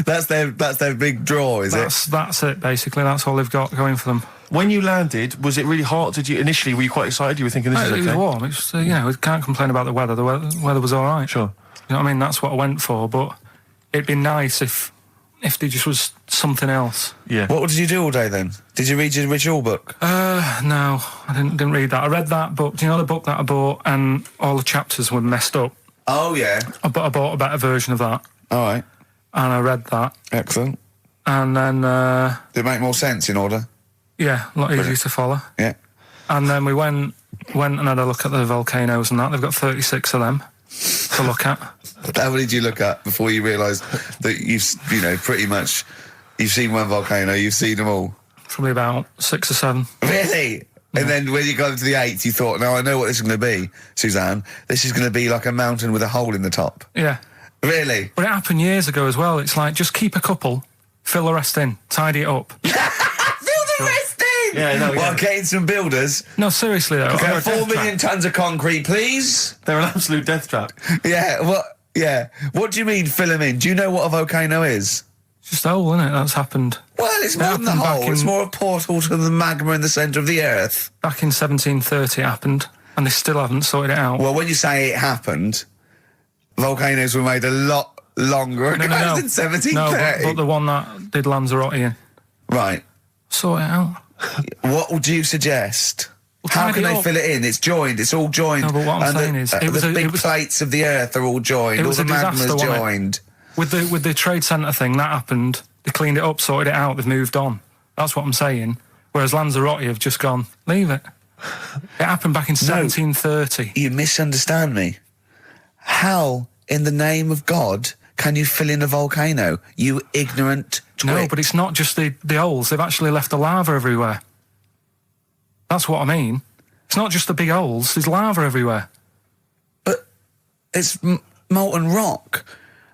That's their big draw, is it? That's it, basically. That's all they've got going for them. When you landed, was it really hot? Were you quite excited? You were thinking this is It okay? was warm. It's, we can't complain about the weather. The weather was all right. Sure. You know what I mean? That's what I went for, but it'd be nice if there just was something else. Yeah. What did you do all day then? Did you read your ritual book? No, I didn't read that. I read that book. Do you know the book that I bought and all the chapters were messed up? Oh, yeah. I bought a better version of that, All right. and I read that, Excellent. and then, Did it make more sense in order? yeah, a lot easier to follow. Yeah. And then we went and had a look at the volcanoes and that. They've got 36 of them to look at. How many did you look at before you realised that pretty much, you've seen one volcano, you've seen them all? Probably about 6 or 7. Really? And then when you got to the 8th, you thought, now I know what this is going to be, Suzanne. This is going to be like a mountain with a hole in the top. Yeah. Really? But it happened years ago as well. It's like, just keep a couple, fill the rest in, tidy it up. Fill the rest in! Yeah, no, Well, yeah. getting some builders. No, seriously though. Okay, They're a 4 death million tons of concrete, please. They're an absolute death trap. Yeah, what? Yeah. What do you mean fill them in? Do you know what a volcano is? It's just a hole, isn't it? That's happened. Well, it's more than the happened back hole. It's in- more a portal to the magma in the centre of the earth. Back in 1730 it happened, and they still haven't sorted it out. Well, when you say it happened, volcanoes were made a lot longer ago than 1730. No, but the one that did Lanzarote in. Right. Sort it out. What would you suggest? Well, How tidy can it they up. fill it in? It's joined. It's all joined. No, but what I'm And saying is, it was the a- big it was- plates of the earth are all joined. It All was the a disaster, magma's wasn't it? joined. With the trade centre thing, that happened. They cleaned it up, sorted it out, they've moved on. That's what I'm saying. Whereas Lanzarote have just gone, leave it. It happened back in 1730. You misunderstand me. How, in the name of God, can you fill in a volcano? You ignorant twit. No, but it's not just the holes. They've actually left the lava everywhere. That's what I mean. It's not just the big holes. There's lava everywhere. But it's molten rock.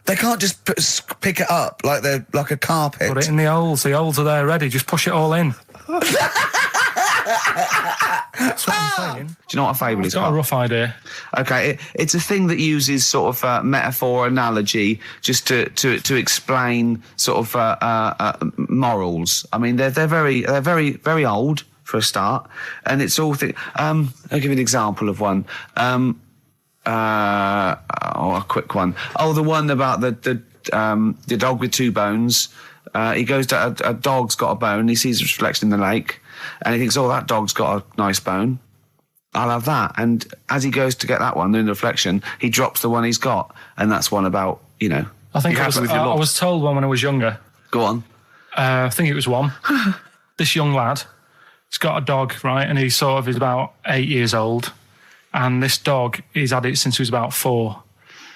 They can't just pick it up like they're like a carpet. Put it in the holes. The holes are there ready. Just push it all in. That's what I'm saying. Do you know what a fable is? Got a Carl? rough idea. Okay, it's a thing that uses sort of metaphor, analogy, just to explain sort of morals. I mean, they're very old for a start, and it's all. I'll give you an example of one. A quick one. Oh, the one about the dog with 2 bones. He goes to a dog's got a bone. He sees a reflection in the lake, and he thinks, "Oh, that dog's got a nice bone. I'll have that." And as he goes to get that one in the reflection, he drops the one he's got, and that's one about I think be happy with your I lot. was told one when I was younger. Go on. I think it was one. This young lad He's got a dog, right, and he's about 8 years old, and this dog, he's had it since he was about 4,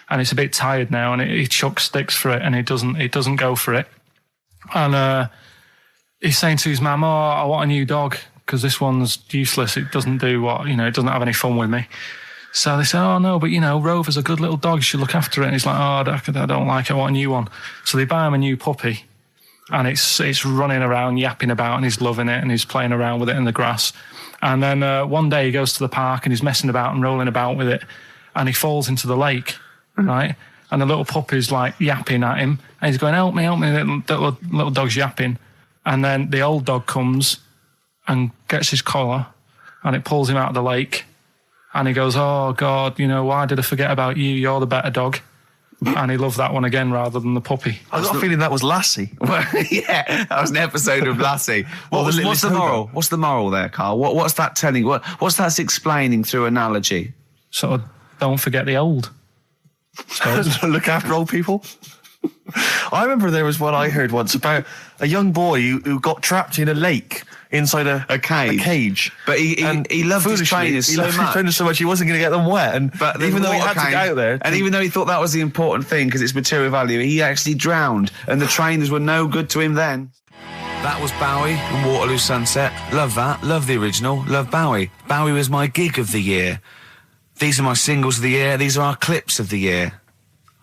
and it's a bit tired now, and he chucks sticks for it, and it doesn't go for it, and he's saying to his mum, I want a new dog, because this one's useless, it doesn't do what, it doesn't have any fun with me. So they say, oh no, but Rover's a good little dog, you should look after it. And he's like, I don't like it, I want a new one. So they buy him a new puppy, and it's running around, yapping about, and he's loving it, and he's playing around with it in the grass. And then one day he goes to the park, and he's messing about and rolling about with it, and he falls into the lake, right? And the little puppy's like yapping at him, and he's going, help me, the little dog's yapping. And then the old dog comes and gets his collar, and it pulls him out of the lake. And he goes, oh, God, why did I forget about you? You're the better dog. And he loved that one again rather than the puppy. I got a feeling that was Lassie. Well, yeah, that was an episode of Lassie. What's the moral? What's the moral there, Carl? What's that telling? What's that explaining through analogy? Sort of, don't forget the old. Look after old people. I remember there was one I heard once about a young boy who got trapped in a lake inside a cage. But he loved his trainers so much. He wasn't going to get them wet. But even though he had to get out there, and even though he thought that was the important thing because it's material value, he actually drowned, and the trainers were no good to him then. That was Bowie and Waterloo Sunset. Love that. Love the original. Love Bowie. Bowie was my gig of the year. These are my singles of the year. These are our clips of the year.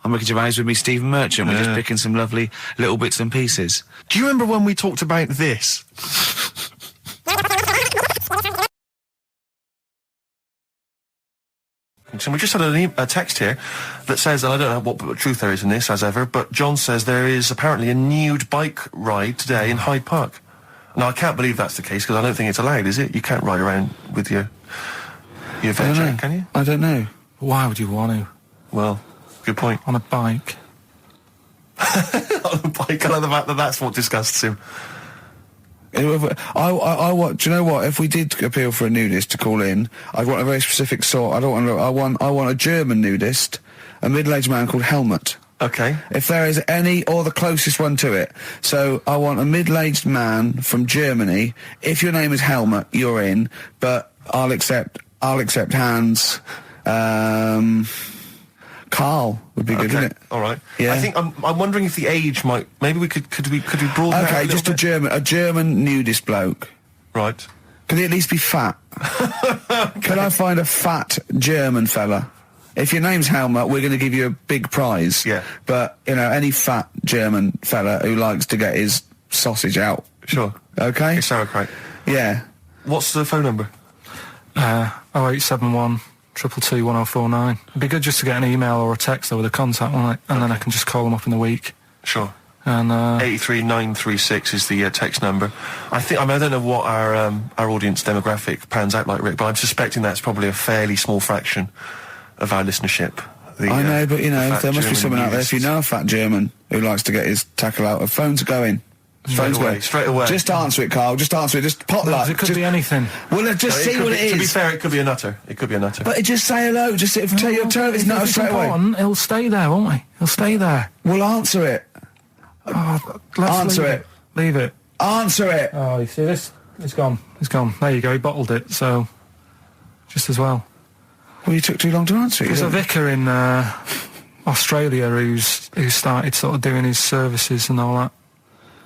I'm Ricky Gervais, with me Stephen Merchant. We're just picking some lovely little bits and pieces. Do you remember when we talked about this? So we just had a text here that says, and I don't know what truth there is in this, as ever, but John says there is apparently a nude bike ride today in Hyde Park. Now, I can't believe that's the case, because I don't think it's allowed, is it? You can't ride around with your veg, can you? I don't know. Why would you want to? Well, good point. On a bike. On a bike, I like the fact that that's what disgusts him. I want. Do you know what? If we did appeal for a nudist to call in, I'd want a very specific sort. I want a German nudist, a middle-aged man called Helmut. Okay. If there is any, or the closest one to it. So I want a middle-aged man from Germany. If your name is Helmut, you're in. But I'll accept Hans. Carl would be good, wouldn't it? All right. Yeah. I think I'm wondering if the age might. Maybe we could broaden out. Okay, just a German nudist bloke. Right. Could he at least be fat? Can I find a fat German fella? If your name's Helmut, we're going to give you a big prize. Yeah. But any fat German fella who likes to get his sausage out. Sure. Okay. It's sauerkraut. Yeah. What's the phone number? 0871 222 1049. It'd be good just to get an email or a text with a contact on it, and then I can just call them up in the week. Sure. And 83936 is the text number. I don't know what our audience demographic pans out like, Rick, but I'm suspecting that's probably a fairly small fraction of our listenership. I know, but there must be someone out there. If you know a fat German who likes to get his tackle out, phones are going. Straight away. Just answer it, Carl. Just answer it. Just pot luck. it could be anything. Well, just see what it is. To be fair, it could be a nutter. But just say hello. Just tell his nutter straight away. He'll stay there, won't he? He'll stay there. Well, answer it. Answer it. Leave it. Answer it. Oh, you see this? It's gone. It's gone. There you go. He bottled it. So, just as well. Well, you took too long to answer it. There's a vicar in Australia who's started sort of doing his services and all that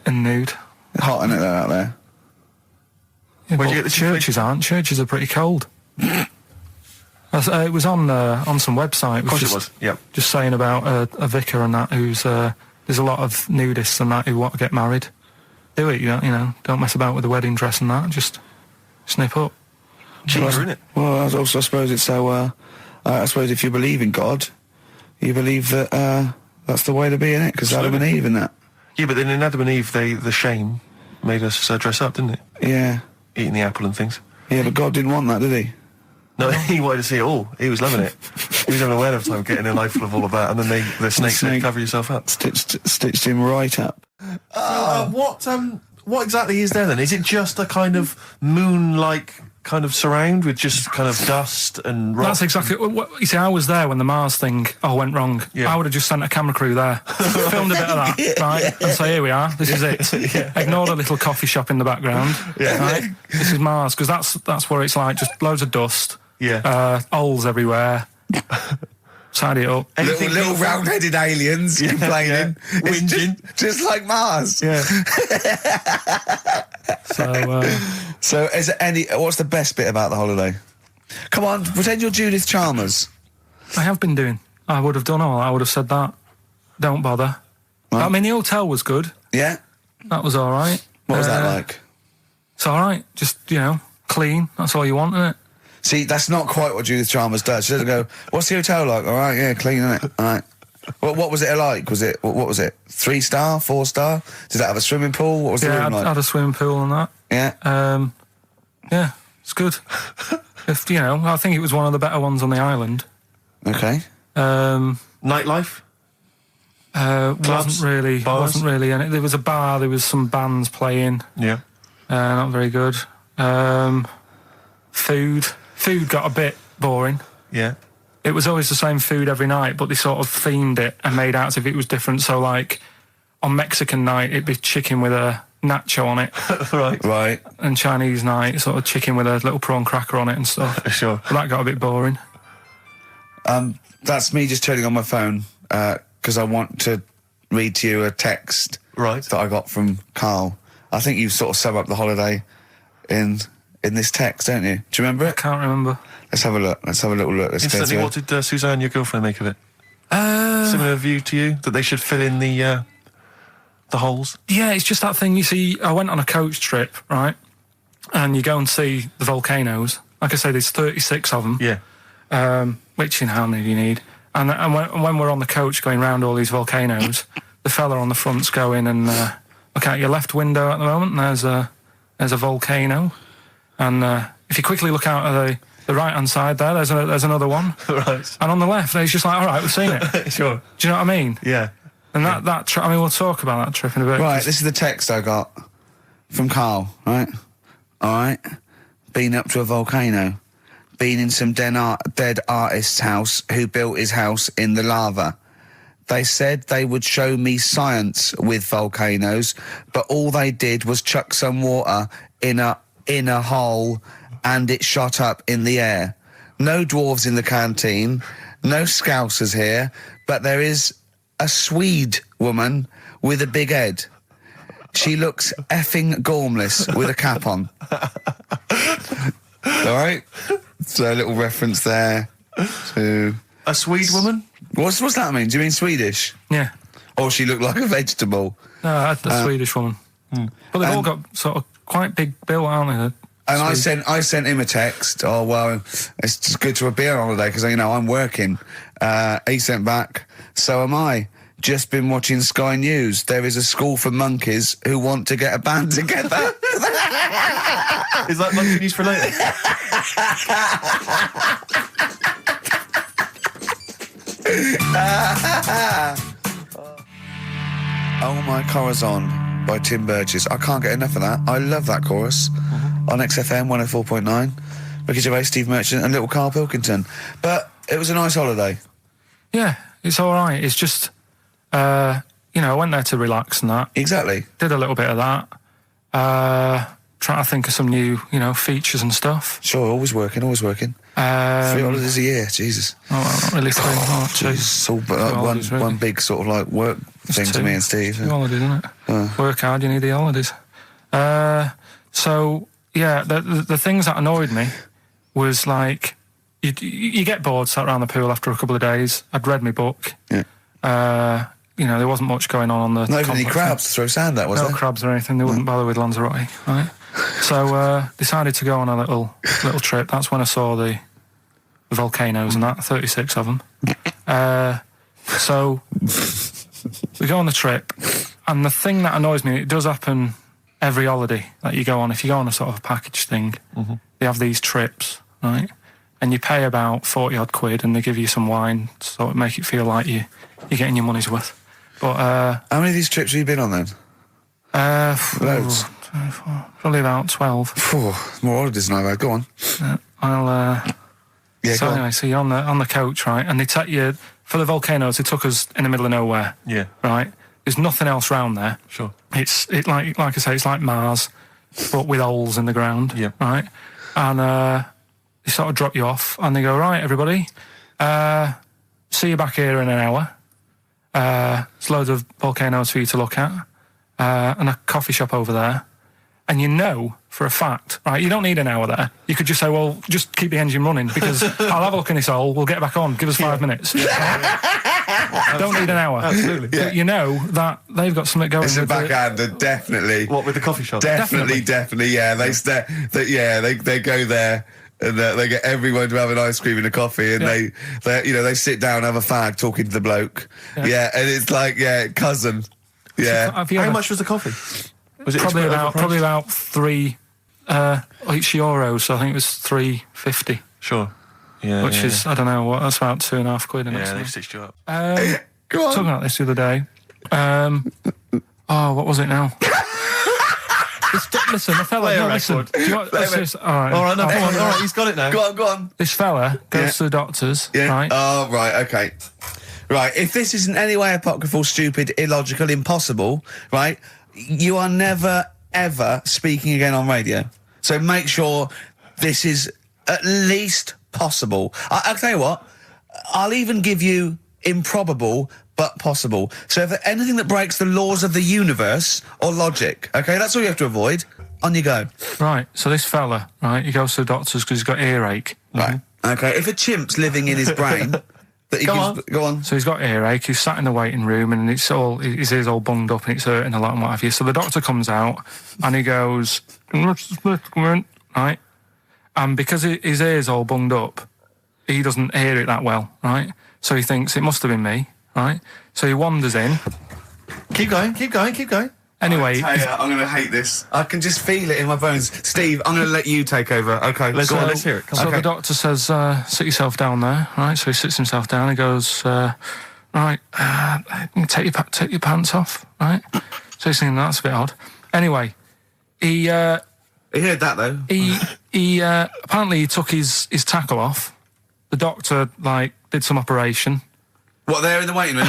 in nude. Hot, isn't it, out there? Yeah, where'd you get the churches aren't. Churches are pretty cold. It was on some website. Of course it was. Yep. Just saying about a vicar and that who's there's a lot of nudists and that who want to get married. Do it, don't mess about with the wedding dress and that. Just snip up. Cheaper, isn't it? Well, I suppose it's so. I suppose if you believe in God, you believe that that's the way to be, innit? Because Adam and Eve and that. Yeah, but then in Adam and Eve, the shame made us dress up, didn't it? Yeah. Eating the apple and things. Yeah, but God didn't want that, did he? No, he wanted to see it all. He was loving it. He was having a whale of time getting a life full of all of that, and then the snake said, cover yourself up. Stitched him right up. What exactly is there then? Is it just a kind of moon-like kind of surround with just kind of dust and rock? That's exactly what you see. I was there when the Mars thing went wrong. Yeah. I would have just sent a camera crew there, filmed a bit of that, right, and say, here we are, this is it. Ignore the little coffee shop in the background. Right? This is Mars, because that's where it's like just loads of dust. Holes everywhere. Tidy it up. Little round-headed aliens complaining, whinging, just like Mars. Yeah. So, is there any? What's the best bit about the holiday? Come on, pretend you're Judith Chalmers. I have been doing. I would have done all. I would have said that. Don't bother. Right. I mean, the hotel was good. Yeah. That was all right. What was that like? It's all right. Just, clean. That's all you want, isn't it? See, that's not quite what Judith Chalmers does. She doesn't go, what's the hotel like? All right, yeah, clean, isn't it? All right. What was it like? What was it? 3-star, 4-star? Did it have a swimming pool? What was the room like? Yeah, had a swimming pool and that. Yeah. Yeah, it's good. I think it was one of the better ones on the island. Okay. Nightlife? Wasn't really. And there was a bar. There was some bands playing. Yeah. Not very good. Food got a bit boring. Yeah. It was always the same food every night, but they sort of themed it and made out as if it was different. So, like, on Mexican night, it'd be chicken with a nacho on it. Right. And Chinese night, sort of chicken with a little prawn cracker on it and stuff. Sure. But that got a bit boring. That's me just turning on my phone, because I want to read to you a text that I got from Karl. I think you sort of sum up the holiday in this text, don't you? Do you remember it? I can't remember. Let's have a look. Let's have a little look. Instantly, what did Suzanne, your girlfriend, make of it? Similar view to you? That they should fill in the holes? Yeah, it's just that thing, you see, I went on a coach trip, right? And you go and see the volcanoes. Like I say, there's 36 of them. Yeah. Which, how many do you need? And when we're on the coach going round all these volcanoes, the fella on the front's going and look out your left window at the moment, and there's a volcano. And if you quickly look out at the right-hand side there, there's another one. Right. And on the left, it's just like, all right, we've seen it. Sure. Do you know what I mean? Yeah. And that trip, we'll talk about that trip in a bit. Right, this is the text I got from Karl, right? All right. Been up to a volcano. Been in some dead artist's house who built his house in the lava. They said they would show me science with volcanoes, but all they did was chuck some water in a hole and it shot up in the air. No dwarves in the canteen, no scousers here, but there is a Swede woman with a big head. She looks effing gormless with a cap on. All right? So a little reference there to... A Swede woman? What's that mean? Do you mean Swedish? Yeah. Or she looked like a vegetable? No, a Swedish woman. But they've all got sort of quite big bill, aren't they? And I sent him a text. Oh, well, it's just good to be on holiday because, I'm working. He sent back, so am I. Just been watching Sky News. There is a school for monkeys who want to get a band together. Is that monkey news for later? Oh My Corazon by Tim Burgess. I can't get enough of that. I love that chorus. On XFM 104.9. Ricky Gervais, Steve Merchant and little Karl Pilkington. But it was a nice holiday. Yeah, it's all right. It's just, I went there to relax and that. Exactly. Did a little bit of that. Trying to think of some new, features and stuff. Sure, always working. 3 holidays a year, Jesus. Oh, well, not really 3. Oh, 2. It's all but one big sort of like work thing to me and Steve. 2 holidays, isn't it? Work hard, you need the holidays. So, yeah, the things that annoyed me was like, you get bored, sat around the pool after a couple of days. I'd read my book. Yeah. There wasn't much going on the... Not even any crabs to throw sand at, was there? No crabs or anything. They wouldn't bother with Lanzarote, right? So, decided to go on a little trip. That's when I saw the volcanoes and that, 36 of them. So, we go on the trip, and the thing that annoys me, it does happen every holiday that you go on. If you go on a sort of a package thing, they have these trips, right? And you pay about 40-odd quid, and they give you some wine, so it make it feel like you're getting your money's worth. But how many of these trips have you been on then? Loads. Probably about 12. Phew, more holidays than I've had. Go on. So anyway, so you're on the coach, right? And they take you for the volcanoes. They took us in the middle of nowhere. Yeah. Right. There's nothing else round there. Sure. It's like I say, it's like Mars, but with holes in the ground. Yeah. Right. And they sort of drop you off, and they go, right, everybody, see you back here in an hour. There's loads of volcanoes for you to look at, and a coffee shop over there. And you know for a fact, right, you don't need an hour there. You could just say, well, just keep the engine running because I'll have a look in this hole, we'll get back on, give us 5 minutes. Don't need an hour. Absolutely. But you know that they've got something going. It's a with backhander, definitely. What, with the coffee shop? Definitely, yeah. They go there and they get everyone to have an ice cream and a coffee, and they sit down, have a fag, talking to the bloke. Yeah, and it's like, cousin. Yeah. How much was the coffee? Was it probably about €3 euros, so I think it was $3.50. Sure. Yeah. Which is, I don't know, what, that's about £2.50. Yeah, they've stitched you up. Go on. Talking about this the other day. What was it now? Listen, the fella. No, listen. Do you want, all right, no, come on. All right, he's got it now. Go on. This fella goes to the doctors, right? Oh, right, okay. Right, if this isn't any way apocryphal, stupid, illogical, impossible, right, you are never, ever speaking again on radio. So make sure this is at least possible. I'll tell you what, I'll even give you improbable but possible. So if anything that breaks the laws of the universe or logic, okay, that's all you have to avoid. On you go. Right, so this fella, right, he goes to the doctors because he's got earache. Right, okay, if a chimp's living in his brain... Go on. So he's got earache, he's sat in the waiting room and his ear's all bunged up and it's hurting a lot and what have you. So the doctor comes out and he goes, right? And because his ear's all bunged up, he doesn't hear it that well, right? So he thinks it must have been me, right? So he wanders in. Keep going. Anyway, I'm going to hate this. I can just feel it in my bones. Steve, I'm going to let you take over. Okay, let's hear it. Come so on. the doctor says, sit yourself down there, right? So he sits himself down and goes, right, take your pants off, right? So he's thinking, that's a bit odd. Anyway, he heard that, though. He apparently he took his tackle off. The doctor, did some operation. What, there in the waiting room?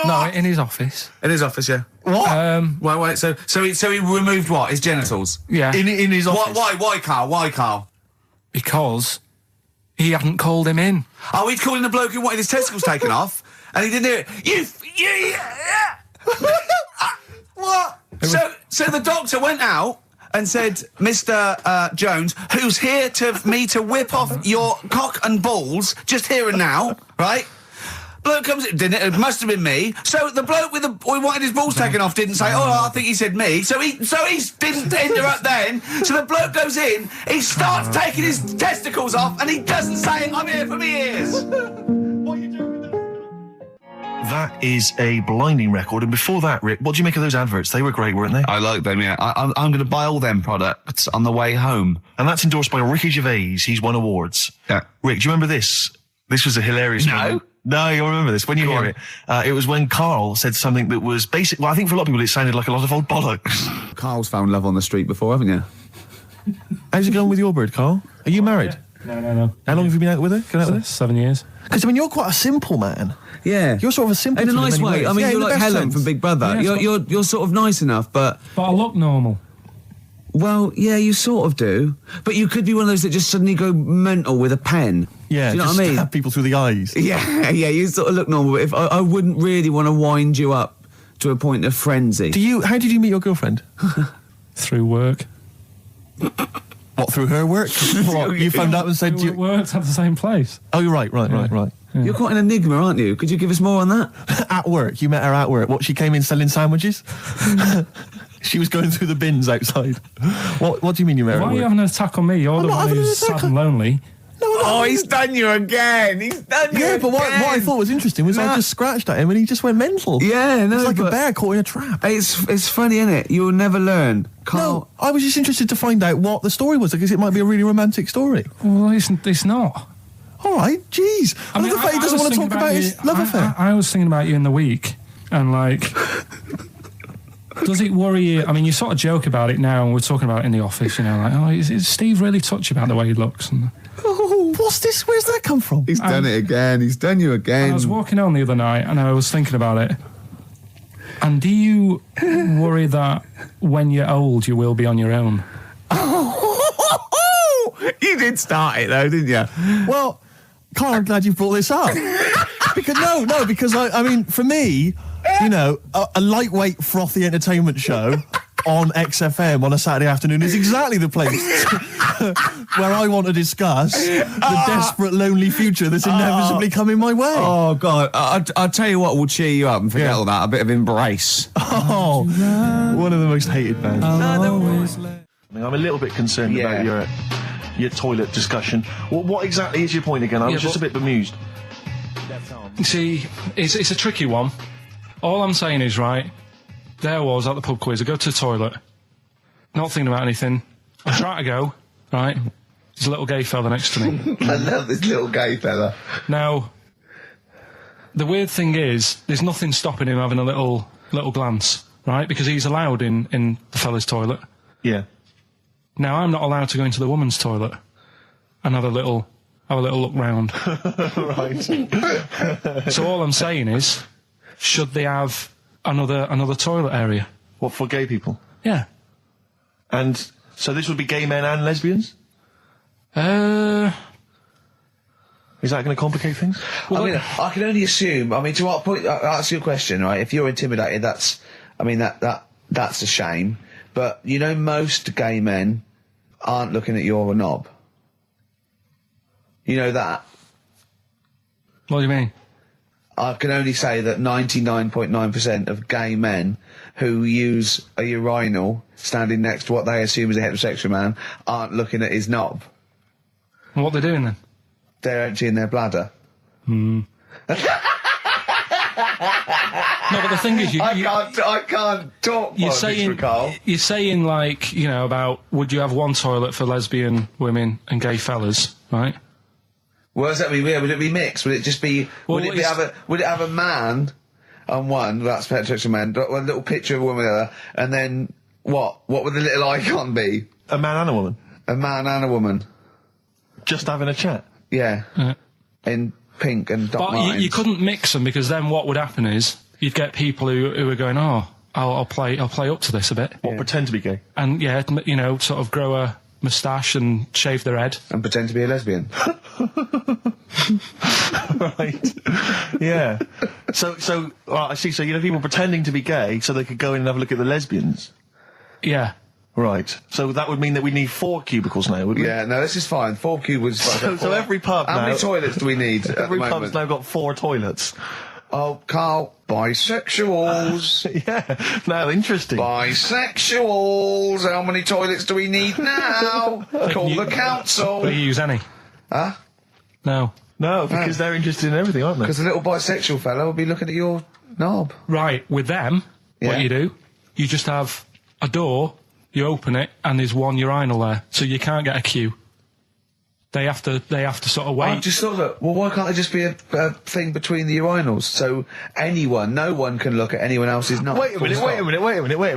No, in his office. In his office, yeah. What? Wait, so he removed what? His genitals? Yeah. In his office? Why, Carl? Because he hadn't called him in. Oh, he'd called in the bloke who wanted his testicles taken off, and he didn't hear it. What? So the doctor went out and said, Mr. Jones, who's here to whip off your cock and balls, just here and now, right? Bloke comes in, didn't it? It must have been me. So the bloke who wanted his balls taken off didn't say, I think he said me. So he didn't interrupt then. So the bloke goes in, he starts taking his testicles off, and he doesn't say, I'm here for me ears. What are you doing with that? That is a blinding record. And before that, Rick, what do you make of those adverts? They were great, weren't they? I like them, yeah. I'm going to buy all them products on the way home. And that's endorsed by Ricky Gervais. He's won awards. Yeah. Rick, do you remember this? This was a hilarious moment. No, you'll remember this when you hear it. It was when Karl said something that was basic. Well, I think for a lot of people it sounded like a lot of old bollocks. Carl's found love on the street before, haven't you? How's it going with your bird, Karl? Are you married? No. How long have you been out with her? 7 years. Because, you're quite a simple man. Yeah. You're sort of a simple in a nice way. ways. You're like Helen sense. from Big Brother. Yeah, you're sort of nice enough, but I look normal. Well, yeah, you sort of do. But you could be one of those that just suddenly go mental with a pen. Yeah, do you know just what I mean? stab people through the eyes. Yeah, you sort of look normal. But if I wouldn't really want to wind you up to a point of frenzy. How did you meet your girlfriend? Through work. What, through her work? What, you found out and said... We worked at the same place. Oh, you're right. Yeah. You're quite an enigma, aren't you? Could you give us more on that? At work. You met her at work. What, she came in selling sandwiches? She was going through the bins outside. What do you mean you met her Why at are you work? having an attack on me? You're the one who's sad and lonely. Oh, he's done you again. Yeah, but what I thought was interesting was I just scratched at him and he just went mental. Yeah, no, it's like a bear caught in a trap. It's funny, isn't it? You'll never learn. No, I was just interested to find out what the story was, because it might be a really romantic story. Well, it's not. All right, jeez. I love the fact he doesn't want to talk about his love affair. I was thinking about you in the week, and Does it worry you? I mean, you sort of joke about it now, and we're talking about it in the office, you know, like, oh, is Steve really touchy about the way he looks? And Oh, what's this? Where's that come from? He's done it again. He's done you again. I was walking home the other night, and I was thinking about it. And do you worry that when you're old, you will be on your own? You did start it though, didn't you? Well, Carl, I'm glad you brought this up. because I mean, for me, you know, a lightweight, frothy entertainment show on XFM on a Saturday afternoon is exactly the place where I want to discuss the desperate, lonely future that's inevitably coming my way. Oh, God. I'll tell you what will cheer you up and forget all that. A bit of Embrace. Oh, one of the most hated bands. I'm a little bit concerned about your toilet discussion. What exactly is your point again? I was just a bit bemused. You see, it's a tricky one. All I'm saying is, right, there I was at the pub quiz. I go to the toilet, not thinking about anything. I try to go, right? There's a little gay fella next to me. I love this little gay fella. Now, the weird thing is, there's nothing stopping him having a little glance, right? Because he's allowed in the fella's toilet. Yeah. Now, I'm not allowed to go into the woman's toilet and have a little look round. Right. So all I'm saying is, should they have another toilet area? What, for gay people? Yeah. And so this would be gay men and lesbians? Well, Is that going to complicate things? I mean, I can only assume. I mean, to what point? I'll ask you a question, right? If you're intimidated, that's a shame. But you know, most gay men aren't looking at your knob. You know that. what do you mean? I can only say that 99.9% of gay men who use a urinal standing next to what they assume is a heterosexual man aren't looking at his knob. And what they're doing then? They're emptying their bladder. No, but the thing is, I can't talk. you're Carl. saying like, you know, about would you have one toilet for lesbian women and gay fellas, right? What does that mean? Yeah, would it be mixed? Would it just be? Well, would it have a man on one? That's heterosexual man. One little picture of a woman on the other, and then what? What would the little icon be? A man and a woman? A man and a woman. Just having a chat? Yeah. In pink and dot But lines. you couldn't mix them, because then what would happen is you'd get people who are going, oh, I'll play up to this a bit. What, pretend to be gay? And yeah, you know, sort of grow a moustache and shave their head. And pretend to be a lesbian. Right. Yeah. So I see. So you know, people pretending to be gay so they could go in and have a look at the lesbians. Yeah. Right. So that would mean that we need 4 cubicles now, wouldn't we? Yeah, no, this is fine. 4 cubicles. So every pub How now... many toilets do we need at Every the pub's moment? now got 4 toilets. Oh, Carl, bisexuals. Yeah. Now, interesting. Bisexuals. How many toilets do we need now? Call the council. Do you use any? Huh? No. No, because they're interested in everything, aren't they? Because the little bisexual fella will be looking at your knob. Right, with them, Yeah. what you do, you just have a door, you open it, and there's one urinal there, so you can't get a queue. They have to sort of wait. I just thought that, well, why can't there just be a thing between the urinals? So no one can look at anyone else's knob. Wait a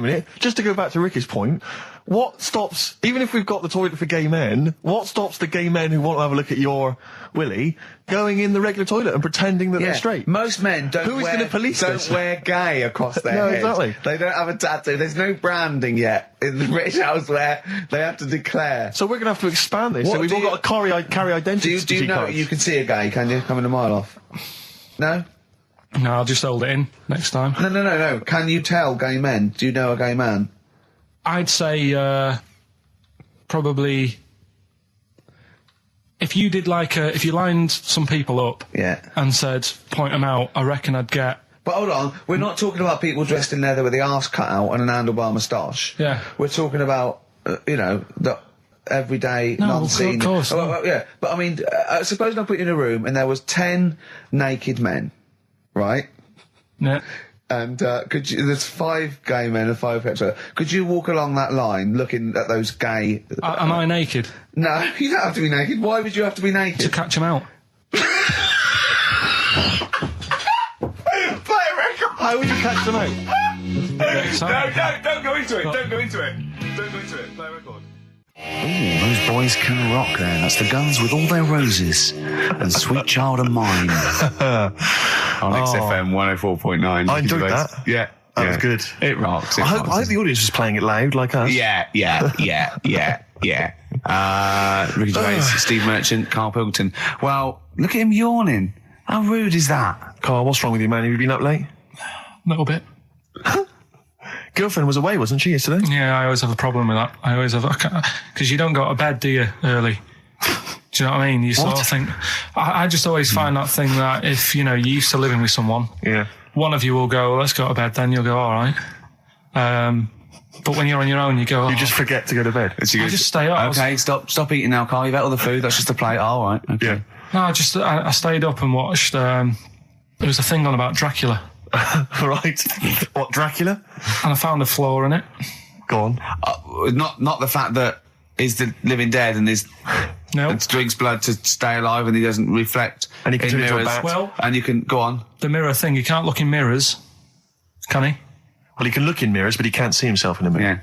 minute. Just to go back to Ricky's point, what stops, even if we've got the toilet for gay men, what stops the gay men who want to have a look at your willy going in the regular toilet and pretending that they're straight? Most men don't Who is going to police this? wear gay across their No, head. exactly. They don't have a tattoo. There's no branding yet in the British house where they have to declare. So we're going to have to expand this. What So we've do all you- got to carry identity Do you know cards. you can see a gay, can you? Coming a mile off. No? No, I'll just hold it in next time. No. Can you tell gay men? Do you know a gay man? I'd say probably if you did if you lined some people up Yeah. and said point them out, I reckon I'd get. But hold on, we're not talking about people dressed in leather with the arse cut out and an handlebar moustache. Yeah. We're talking about, the everyday, No, non-seen... of course, Oh, no. well, yeah, but I mean, suppose I put you in a room and there was 10 naked men, right? Yeah. And there's 5 gay men and 5 hetero. Could you walk along that line looking at those gay... Am I naked No, you don't have to be naked. Why would you have to be naked? to catch them out? How would you catch them out? Don't go into it. Don't go into it. Don't go into it. Play a record. Ooh, those boys can rock there. That's the Guns with All Their Roses and Sweet Child of Mine. On XFM 104.9. I enjoyed that. Yeah. That was good. It rocks. I hope the audience was playing it loud like us. Yeah. Ricky Gervais, Steve Merchant, Karl Pilkington. Well, look at him yawning. How rude is that? Carl, what's wrong with you, man? Have you been up late? A little bit. Girlfriend was away, wasn't she, yesterday? Yeah, I always have a problem with that. I always have, because you don't go to bed, do you, early? Do you know what I mean? You sort of think, I just always find that thing that if, you're used to living with someone, one of you will go, let's go to bed, then you'll go, all right. But when you're on your own, you go, You just forget to go to bed. I just stay up. Okay, stop eating now, Carl. You've ate all the food. That's just a plate. All right. Okay. Yeah. No, I stayed up and watched, there was a thing on about Dracula. Right. What, Dracula? And I found a flaw in it. Go on. Not the fact that he's the living dead and and drinks blood to stay alive and he doesn't reflect and he can in turn into a mirrors. bat. Well, and you can go on. The mirror thing, you can't look in mirrors, can he? Well, he can look in mirrors, but he can't see himself in a mirror.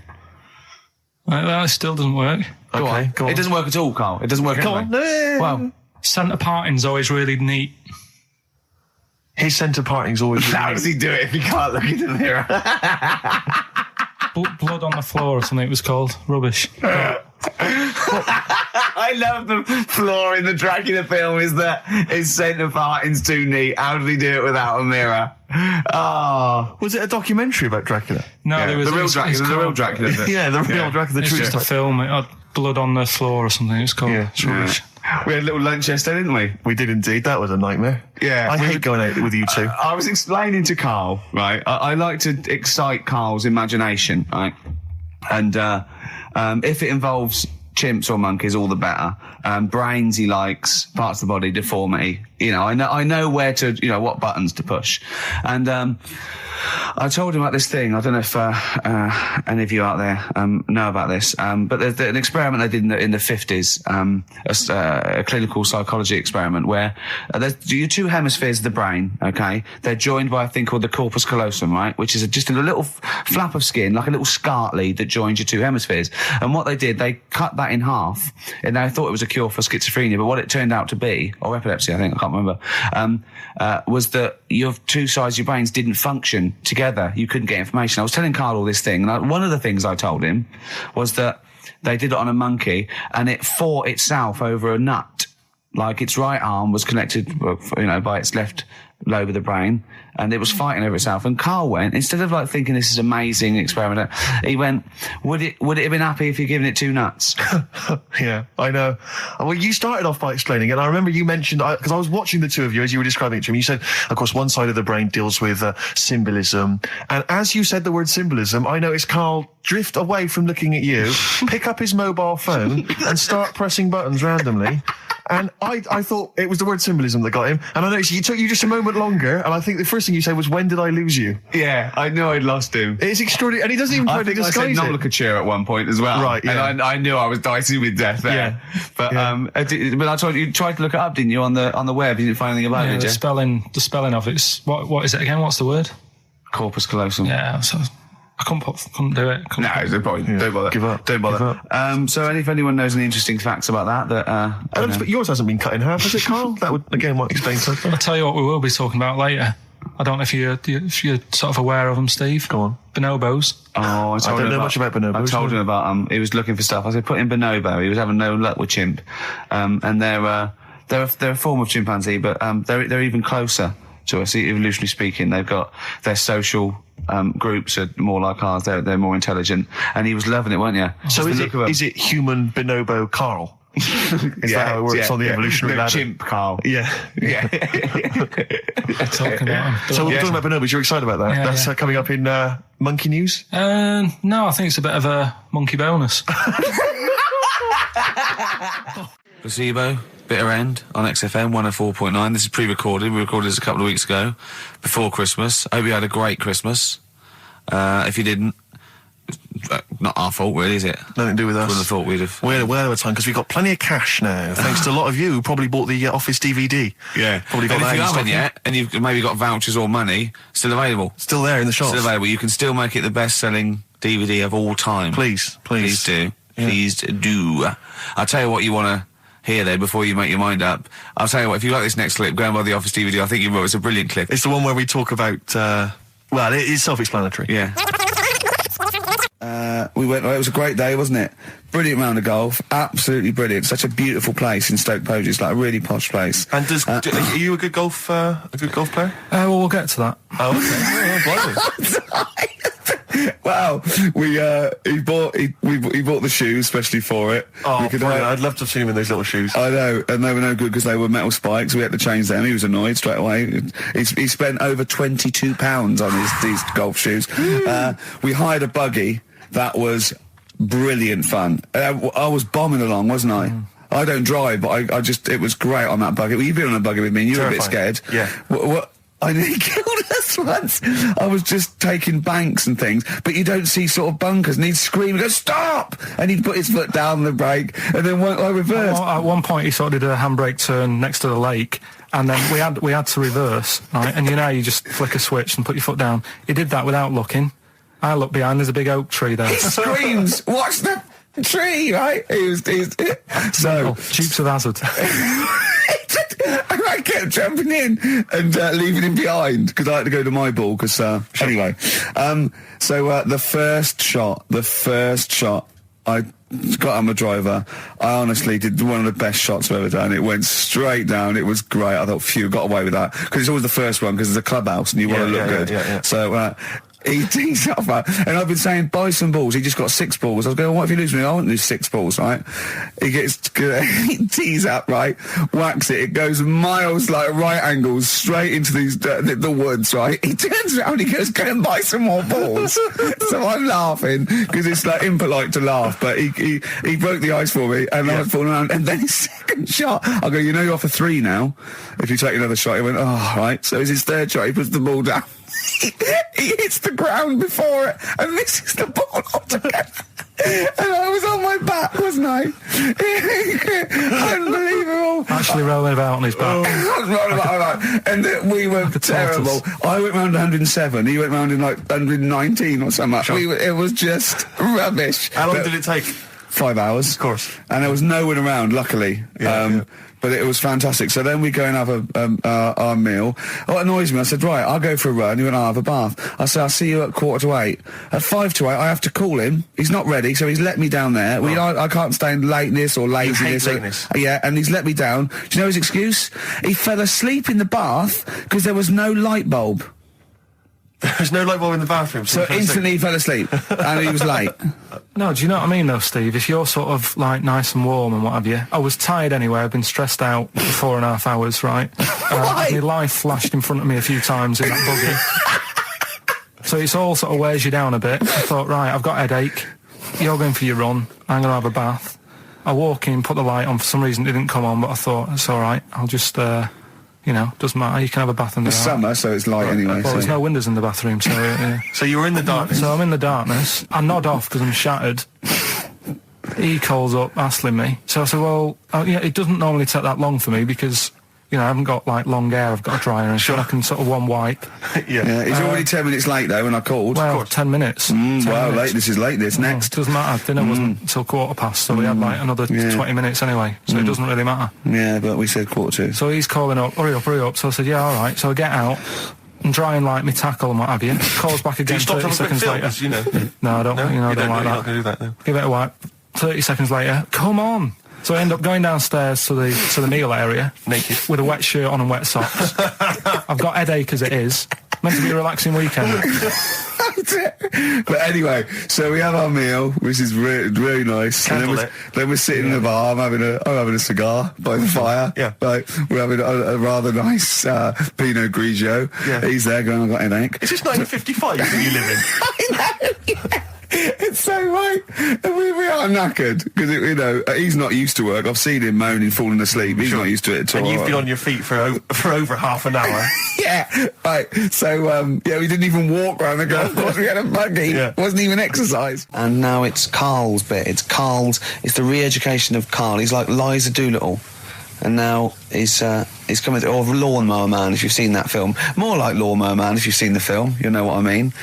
Yeah. That still doesn't work. Go on. It doesn't work at all, Carl. It doesn't work Go anyway. on. No. Well, centre parting's always really neat. His centre parting's always really how does he do it if he can't look in the mirror? Blood on the floor or something it was called. Rubbish. I love the flaw in the Dracula film is that his centre parting's too neat. How did he do it without a mirror? Oh. Was it a documentary about Dracula? No, there was the real Dracula. The real Dracula. Yeah, the real Dracula. It's just a film. It had blood on the floor or something. It's called. Yeah. It's rubbish. We had a little lunch yesterday, didn't we? We did indeed. That was a nightmare. Yeah. I hate going out with you two. I was explaining to Carl, right? I like to excite Carl's imagination, right? And if it involves chimps or monkeys, all the better. Brains he likes, parts of the body, deformity. I know where to, what buttons to push. And I told him about this thing. I don't know if any of you out there know about this, but there's an experiment they did in the 50s, a clinical psychology experiment where there's your two hemispheres of the brain, okay? They're joined by a thing called the corpus callosum, right? Which is just a little flap of skin, like a little scarlet lead that joins your two hemispheres. And what they did, they cut that in half, and they thought it was a cure for schizophrenia, but what it turned out to be, or epilepsy, I think, I can't remember, was that your two sides of your brains didn't function together. You couldn't get information. I was telling Carl all this thing, and one of the things I told him was that they did it on a monkey, and it fought itself over a nut. Like its right arm was connected, by its left lobe of the brain, and it was fighting over itself. And Carl went, instead of thinking this is amazing experiment, he went, would it have been happy if you'd given it two nuts? Yeah, I know. Well, you started off by explaining it, and I remember you mentioned, because I was watching the two of you as you were describing it to me, you said, of course, one side of the brain deals with symbolism, and as you said the word symbolism, I noticed Carl drift away from looking at you, pick up his mobile phone, and start pressing buttons randomly. And I thought it was the word symbolism that got him. And I noticed it took you just a moment longer. And I think the first thing you said was, when did I lose you? Yeah, I knew I'd lost him. It's extraordinary. And he doesn't even try to disguise it. I said nomenclature at one point as well. Right, yeah. And I knew I was dicey with death there. Yeah. But, but I told you tried to look it up, didn't you, on the web? You didn't find anything about it, did you? The spelling of it's, what is it again? What's the word? Corpus callosum. Yeah, so I couldn't do it. No, there's no point. Yeah. Don't bother. Give up. Don't bother. Give up. So if anyone knows any interesting facts about that, yours hasn't been cut in half, has it, Carl? That would, again, might explain something. I'll tell you what we will be talking about later. I don't know if you're sort of aware of them, Steve. Go on. Bonobos. Oh, I don't know much about bonobos. I told him about he was looking for stuff. I said, put in bonobo. He was having no luck with chimp. And they're a form of chimpanzee, but they're even closer to us, evolutionarily speaking. They've got their social groups are more like ours. They're more intelligent, and he was loving it, weren't you? So is it human bonobo Carl? Is that how it works on the evolutionary ladder? Chimp Carl. Yeah. Talking about him. So we're talking about bonobos. You're excited about that? Yeah, That's coming up in monkey news. No, I think it's a bit of a monkey bonus. Placebo, Bitter End on XFM 104.9. This is pre-recorded. We recorded this a couple of weeks ago, before Christmas. I hope you had a great Christmas. If you didn't, Not our fault, really, is it? Nothing to do with us. Wouldn't have thought we'd have. We're well over time because we've got plenty of cash now, thanks to a lot of you who probably bought the Office DVD. Yeah. Probably got And that if you in stock. haven't yet, and you've maybe got vouchers or money, still available. Still there in the shops. Still available. You can still make it the best-selling DVD of all time. Please. Please do. Yeah. Please do. I'll tell you what you want to hear there before you make your mind up. I'll tell you what, if you like this next clip, go and buy the Office DVD. I think you will. It's a brilliant clip. It's the one where we talk about, well, it is self-explanatory. Yeah. We went. It was a great day, wasn't it? Brilliant round of golf. Absolutely brilliant. Such a beautiful place in Stoke Poges. It's like a really posh place. And are you a good golf player? Well, we'll get to that. Oh, okay. Wow, he bought the shoes especially for it. Oh, brilliant. I'd love to have seen him in those little shoes. I know, and they were no good because they were metal spikes. We had to change them. He was annoyed straight away. He spent over £22 on these golf shoes. We hired a buggy that was brilliant fun. I was bombing along, wasn't I? I don't drive, but it was great on that buggy. Well, you've been on a buggy with me and you were a bit scared. Yeah. What I nearly killed us once. I was just taking banks and things, but you don't see sort of bunkers, and he'd scream and go, "Stop!" And he'd put his foot down the brake, and then I reversed. At one point, he sort of did a handbrake turn next to the lake, and then we had to reverse, right? And you know, you just flick a switch and put your foot down. He did that without looking. I look behind, there's a big oak tree there. He screams, "Watch the tree!" Right? So Dukes of Hazzard. And I kept jumping in and leaving him behind because I had to go to my ball. Because anyway, so the first shot, I got on the driver. I honestly did one of the best shots I've ever done. It went straight down. It was great. I thought, phew, got away with that because it's always the first one because it's a clubhouse and you want to look good. Yeah. So. He tees up, and I've been saying, buy some balls. He just got 6 balls. I was going, what if you lose me? I won't lose 6 balls, right? He tees up, right? Whacks it. It goes miles, like right angles, straight into these the woods, right? He turns around, he goes, go and buy some more balls. So I'm laughing because it's like impolite to laugh, but he broke the ice for me, and I was falling around. And then his second shot, I go, you know, you're off for 3 now. If you take another shot, he went, oh, right. So it's his third shot. He puts the ball down. He hits the ground before it and misses the ball altogether. And I was on my back, wasn't I? Unbelievable. Actually rolling about on his back. And we were terrible. I went round 107. He went round in like 119 or something. Sure. It was just rubbish. How long did it take? 5 hours. Of course. And there was no one around, luckily. But it was fantastic. So then we go and have our meal. What annoys me, I said, right, I'll go for a run. He went, I'll have a bath. I said, I'll see you at 7:45. At 7:55, I have to call him. He's not ready, so he's let me down there. I can't stand lateness or laziness. You hate lateness. Yeah, and he's let me down. Do you know his excuse? He fell asleep in the bath because there was no light bulb. There's no light bulb in the bathroom. So instantly he fell asleep, and he was late. No, do you know what I mean, though, Steve? If you're sort of, like, nice and warm and what have you... I was tired anyway. I've been stressed out for 4.5 hours, right? My life flashed in front of me a few times in that buggy. So it's all sort of wears you down a bit. I thought, right, I've got a headache. You're going for your run. I'm going to have a bath. I walk in, put the light on. For some reason, it didn't come on, but I thought, it's all right. I'll just... doesn't matter. You can have a bath in the It's summer, so it's light anyway. Well, there's no windows in the bathroom, so... So you were in the darkness? So I'm in the darkness. I nod off because I'm shattered. He calls up, hassling me. So I said, well, it doesn't normally take that long for me because, I haven't got, like, long hair. I've got a dryer and so I can sort of one wipe. Yeah. He's already 10 minutes late, though, when I called. Well, 10 minutes. 10 wow, minutes. This is late, this next. It doesn't matter. Dinner wasn't until 7:15, so we had, like, another 20 minutes anyway, so it doesn't really matter. Yeah, but we said 7:45. So he's calling up, hurry up. So I said, yeah, all right. So I get out and dry and like my tackle and what have you. Calls back again 30 seconds later. No, I don't. No, I don't you're like that. not going to do that, no. Give it a wipe. 30 seconds later, come on. So I end up going downstairs to the meal area. Naked. With a wet shirt on and wet socks. I've got headache as it is. Meant to be a relaxing weekend. But anyway, so we have our meal, which is really nice. And then we're sitting in the bar. I'm having a cigar by the fire. Yeah. Like, we're having a rather nice Pinot Grigio. Yeah. He's there going, I've got a headache. Is this 1955 that you live in? I know. Yeah. It's so right. And we are knackered because he's not used to work. I've seen him moaning, falling asleep. He's not used to it at all. And you've been on your feet for over half an hour. Yeah, right. So we didn't even walk round the golf course. We had a buggy. Yeah. Wasn't even exercise. And now it's Karl's bit. It's the re-education of Karl. He's like Liza Doolittle. And now he's coming to, or Lawnmower Man, if you've seen that film. More like Lawnmower Man, if you've seen the film. You'll know what I mean.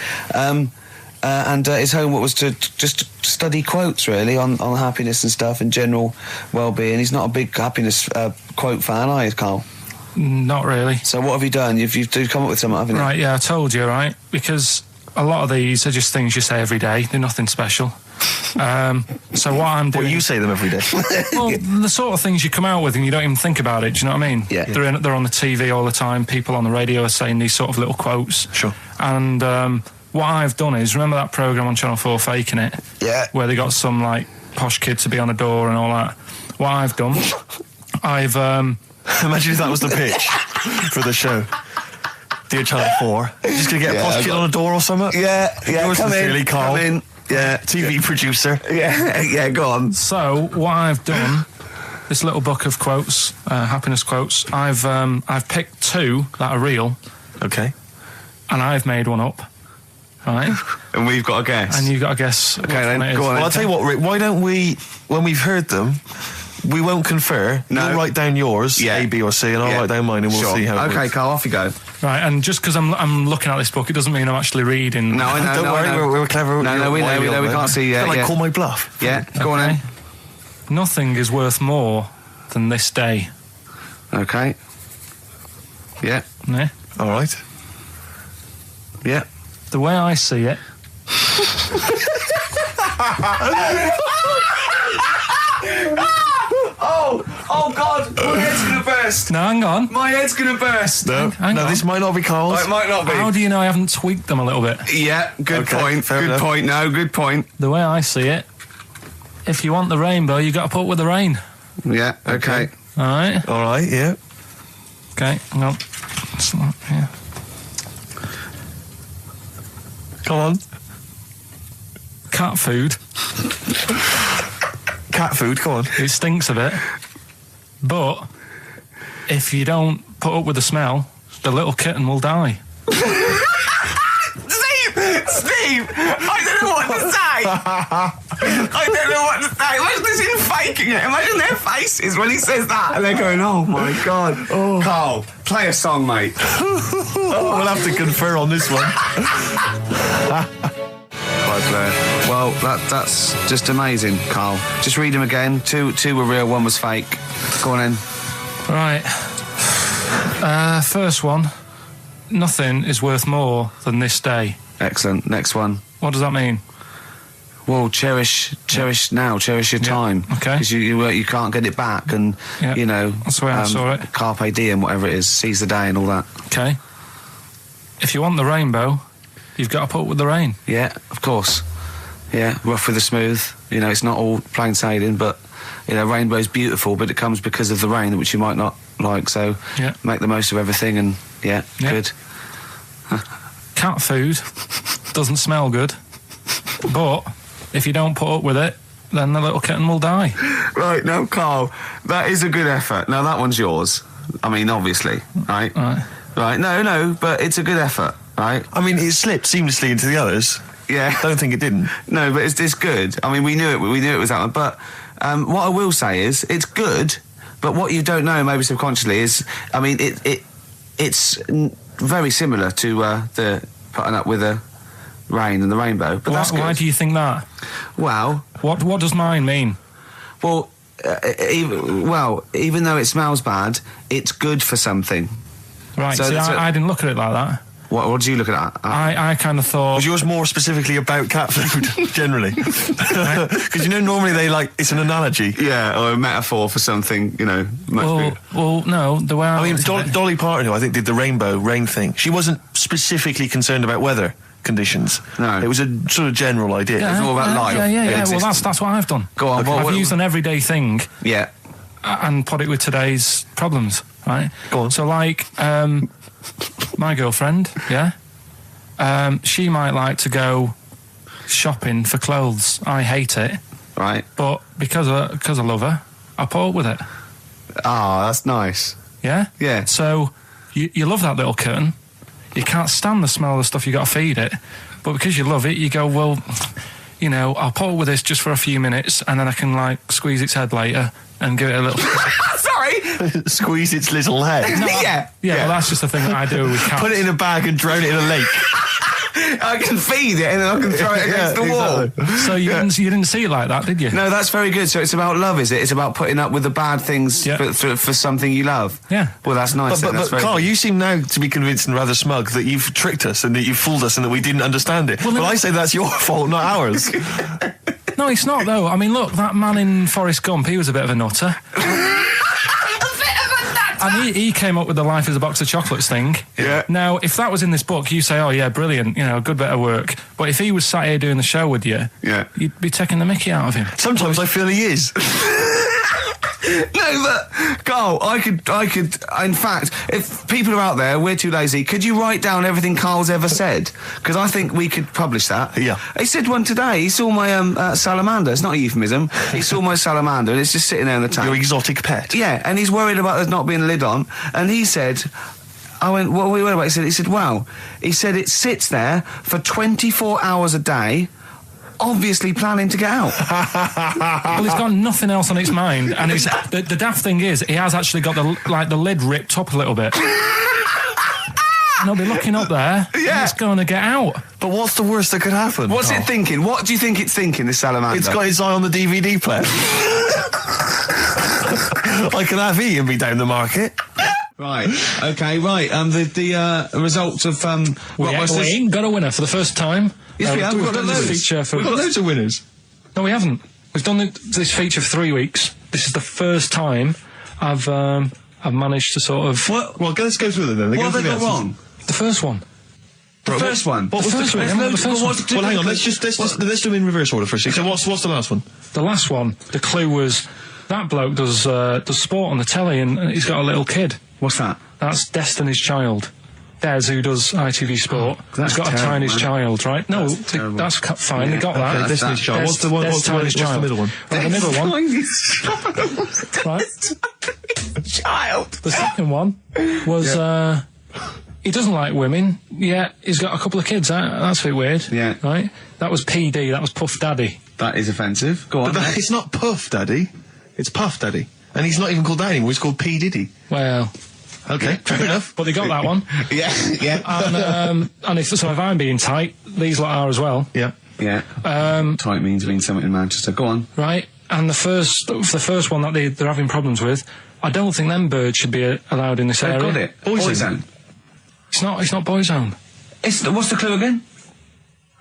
And his homework was to just study quotes, really, on happiness and stuff and general well-being. He's not a big happiness quote fan, are you, Karl? Not really. So what have you done? You've come up with something, haven't you? Right, yeah, I told you, right? Because a lot of these are just things you say every day. They're nothing special. So what I'm doing... Well, you say them every day. Well, the sort of things you come out with and you don't even think about it, do you know what I mean? Yeah. They're on the TV all the time. People on the radio are saying these sort of little quotes. Sure. And what I've done is, remember that programme on Channel 4, Faking It? Yeah. Where they got some, like, posh kid to be on a door and all that. What I've done, I've... Imagine if that was the pitch for the show. Dear Channel 4, you're just going to get a posh kid on a door or something? Yeah, Yours come sincerely, in, Karl. come in. Yeah. TV producer. Yeah, go on. So, what I've done, this little book of quotes, happiness quotes, I've picked two that are real. Okay. And I've made one up. Right? And we've got to guess. And you've got to guess. Okay, then, go on. Well, I'll tell you what, Rick, why don't we, when we've heard them, we won't confer. No. You'll write down yours, A, B, or C, and I'll write down mine, and we'll see how it Okay, works. Karl, off you go. Right, and just because I'm looking at this book, it doesn't mean I'm actually reading. No, I know. Don't worry, we're clever. No, we know, we can't see yet. Call my bluff. Yeah, go on then. Nothing is worth more than this day. Okay. Yeah. Yeah? All right. Yeah. The way I see it... Oh God, my head's gonna burst. No, hang on. My head's gonna burst. No, Hang on. this might not be Karl's. It might not be. How do you know I haven't tweaked them a little bit? Yeah, good Okay, point. fair Good enough. point. No, good point. The way I see it, if you want the rainbow, you got to put up with the rain. Yeah. Okay. All right? All right, yeah. Okay, hang on. It's not, yeah. Come on. Cat food, Cat food, come on. it stinks a bit. But if you don't put up with the smell, the little kitten will die. Steve, I don't know what to say. I don't know what to say. Imagine this in faking it. Imagine their faces when he says that, and they're going, "Oh my God." Oh. Karl, play a song, mate. We'll have to confer on this one. Well, that's just amazing, Karl. Just read them again. Two were real, one was fake. Go on in. Right. First one. Nothing is worth more than this day. Excellent. Next one. What does that mean? Well, cherish now, cherish your time. Okay. Because you can't get it back, and you know that's the way I saw it. Carpe diem, whatever it is, seize the day and all that. Okay. If you want the rainbow, you've got to put up with the rain. Yeah, of course. Yeah, rough with the smooth. You know, it's not all plain sailing, but you know, rainbow's beautiful, but it comes because of the rain, which you might not like. So make the most of everything, and good. Cat food doesn't smell good, but if you don't put up with it, then the little kitten will die. Right, now, Karl, that is a good effort. Now, that one's yours. I mean, obviously, right? Right, no, but it's a good effort, right? I mean, it slipped seamlessly into the others. Yeah. Don't think it didn't. No, but it's good. I mean, we knew it was that one. But what I will say is, it's good, but what you don't know, maybe subconsciously, is, I mean, it's very similar to the putting up with the rain and the rainbow. But that's good. Why do you think that? Well... What does mine mean? Well, even though it smells bad, it's good for something. Right, so I didn't look at it like that. What did you look at? I kind of thought... Was yours more specifically about cat food, generally? Because, normally it's an analogy. Yeah, or a metaphor for something, much bigger. Well, no, the way I mean, Dolly Parton, who I think did the rain thing, she wasn't specifically concerned about weather conditions. No. It was a sort of general idea. It was all about life. Yeah. Well, that's what I've done. Go on. Okay. I've used an everyday thing. Yeah. And put it with today's problems, right? Go on. So, my girlfriend, she might like to go shopping for clothes. I hate it. Right. But because I love her, I put up with it. Ah, that's nice. Yeah? Yeah. So, you love that little kitten. You can't stand the smell of the stuff you got to feed it. But because you love it, you go, well, you know, I'll put up with this just for a few minutes, and then I can, like, squeeze its head later and give it a little... Sorry! Squeeze its little head. No, yeah, well, that's just the thing that I do with cats. Put it in a bag and drone it in a lake. I can feed it and then I can throw it against the wall. Exactly. So you didn't see it like that, did you? No, that's very good. So it's about love, is it? It's about putting up with the bad things for something you love. Yeah. Well, that's nice. But that's very Carl, good. you seem now to be convinced and rather smug that you've tricked us and that you've fooled us and that we didn't understand it. Well, I say that's your fault, not ours. No, it's not, though. I mean, look, that man in Forrest Gump, he was a bit of a nutter. And he came up with the life as a box of chocolates thing. Yeah. Now, if that was in this book, you say, oh, yeah, brilliant, you know, good bit of work. But if he was sat here doing the show with you, you'd be taking the mickey out of him. Sometimes I feel he is. No, but Carl, I could. In fact, if people are out there, we're too lazy. Could you write down everything Carl's ever said? Because I think we could publish that. Yeah. He said one today. He saw my salamander. It's not a euphemism. He saw my salamander, and it's just sitting there in the tank. Your exotic pet. Yeah, and he's worried about there not being a lid on. And he said, I went, what are we worried about? He said, wow. He said it sits there for 24 hours a day, obviously planning to get out. Well, he's got nothing else on its mind, and the daft thing is, he has actually got the lid ripped up a little bit. And he'll be looking up there, and it's going to get out. But what's the worst that could happen? What's it thinking? What do you think it's thinking, this salamander? It's got its eye on the DVD player. I can have Ian be down the market. Right. Okay. Right. The results of We ain't got a winner for the first time. Yes, we have. We've got loads. We've got loads of winners. No, we haven't. We've done this feature for 3 weeks. This is the first time I've managed to sort of. Well, let's go through them then. What have they got wrong? The first one. The first one. What was the first one? Well, hang on. Let's do them in reverse order for a second. So what's the last one? The last one. The clue was that bloke does sport on the telly, and he's got a little kid. What's that? That's Destiny's Child. Des, who does ITV Sport, has got a Chinese child, right? No, that's fine. They got that. Okay, Destiny's Child. What's the middle one? Well, the middle one. Right. Child. The second one was he doesn't like women. Yeah, he's got a couple of kids. That's a bit weird. Yeah. Right. That was PD. That was Puff Daddy. That is offensive. Go on. But it's not Puff Daddy. It's Puff Daddy. And he's not even called that anymore. He's called P Diddy. Well. Okay, fair enough. But they got that one. Yeah. And if I'm being tight, these lot are as well. Yeah. Yeah. Tight means being something in Manchester. Go on. Right. And the first one that they're having problems with, I don't think them birds should be allowed in this area. They've got it. Boyzone. It's not Boyzone. What's the clue again?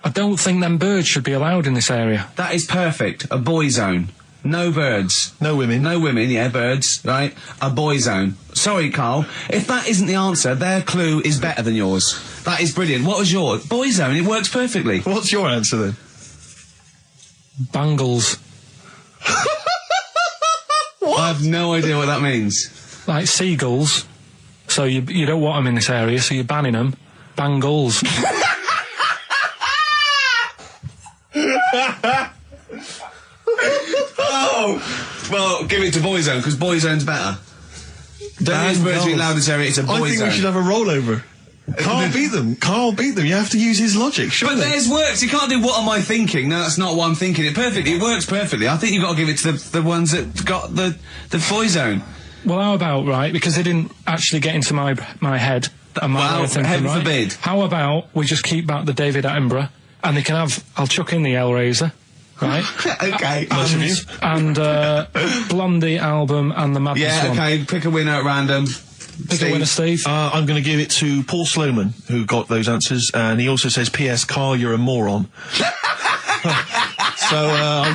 I don't think them birds should be allowed in this area. That is perfect. A boyzone. No birds. No women. No women, yeah, birds, right? A boy zone. Sorry, Carl. If that isn't the answer, their clue is better than yours. That is brilliant. What was yours? Boy zone, it works perfectly. What's your answer then? Bangles. I have no idea what that means. Like seagulls. So you don't want them in this area, so you're banning them. Bangles. Oh! Well, give it to Boyzone, because Boyzone's better. Don't use birds being loud in this area, it's a Boyzone. I think we should have a rollover. Carl beat them. Carl beat them. You have to use his logic, surely. But theirs works. You can't do what am I thinking. No, that's not what I'm thinking. It perfectly. It works perfectly. I think you've got to give it to the ones that got the Boyzone. Well, how about, right, because they didn't actually get into my head and my way of thinking, heaven right? forbid. How about we just keep back the David Attenborough, and they can have, I'll chuck in the Hellraiser, right? Okay. And Blondie album and the Madness one. Yeah, okay, pick a winner at random. Pick a winner, Steve. I'm going to give it to Paul Sloman, who got those answers, and he also says, P.S. Carl, you're a moron. So I'm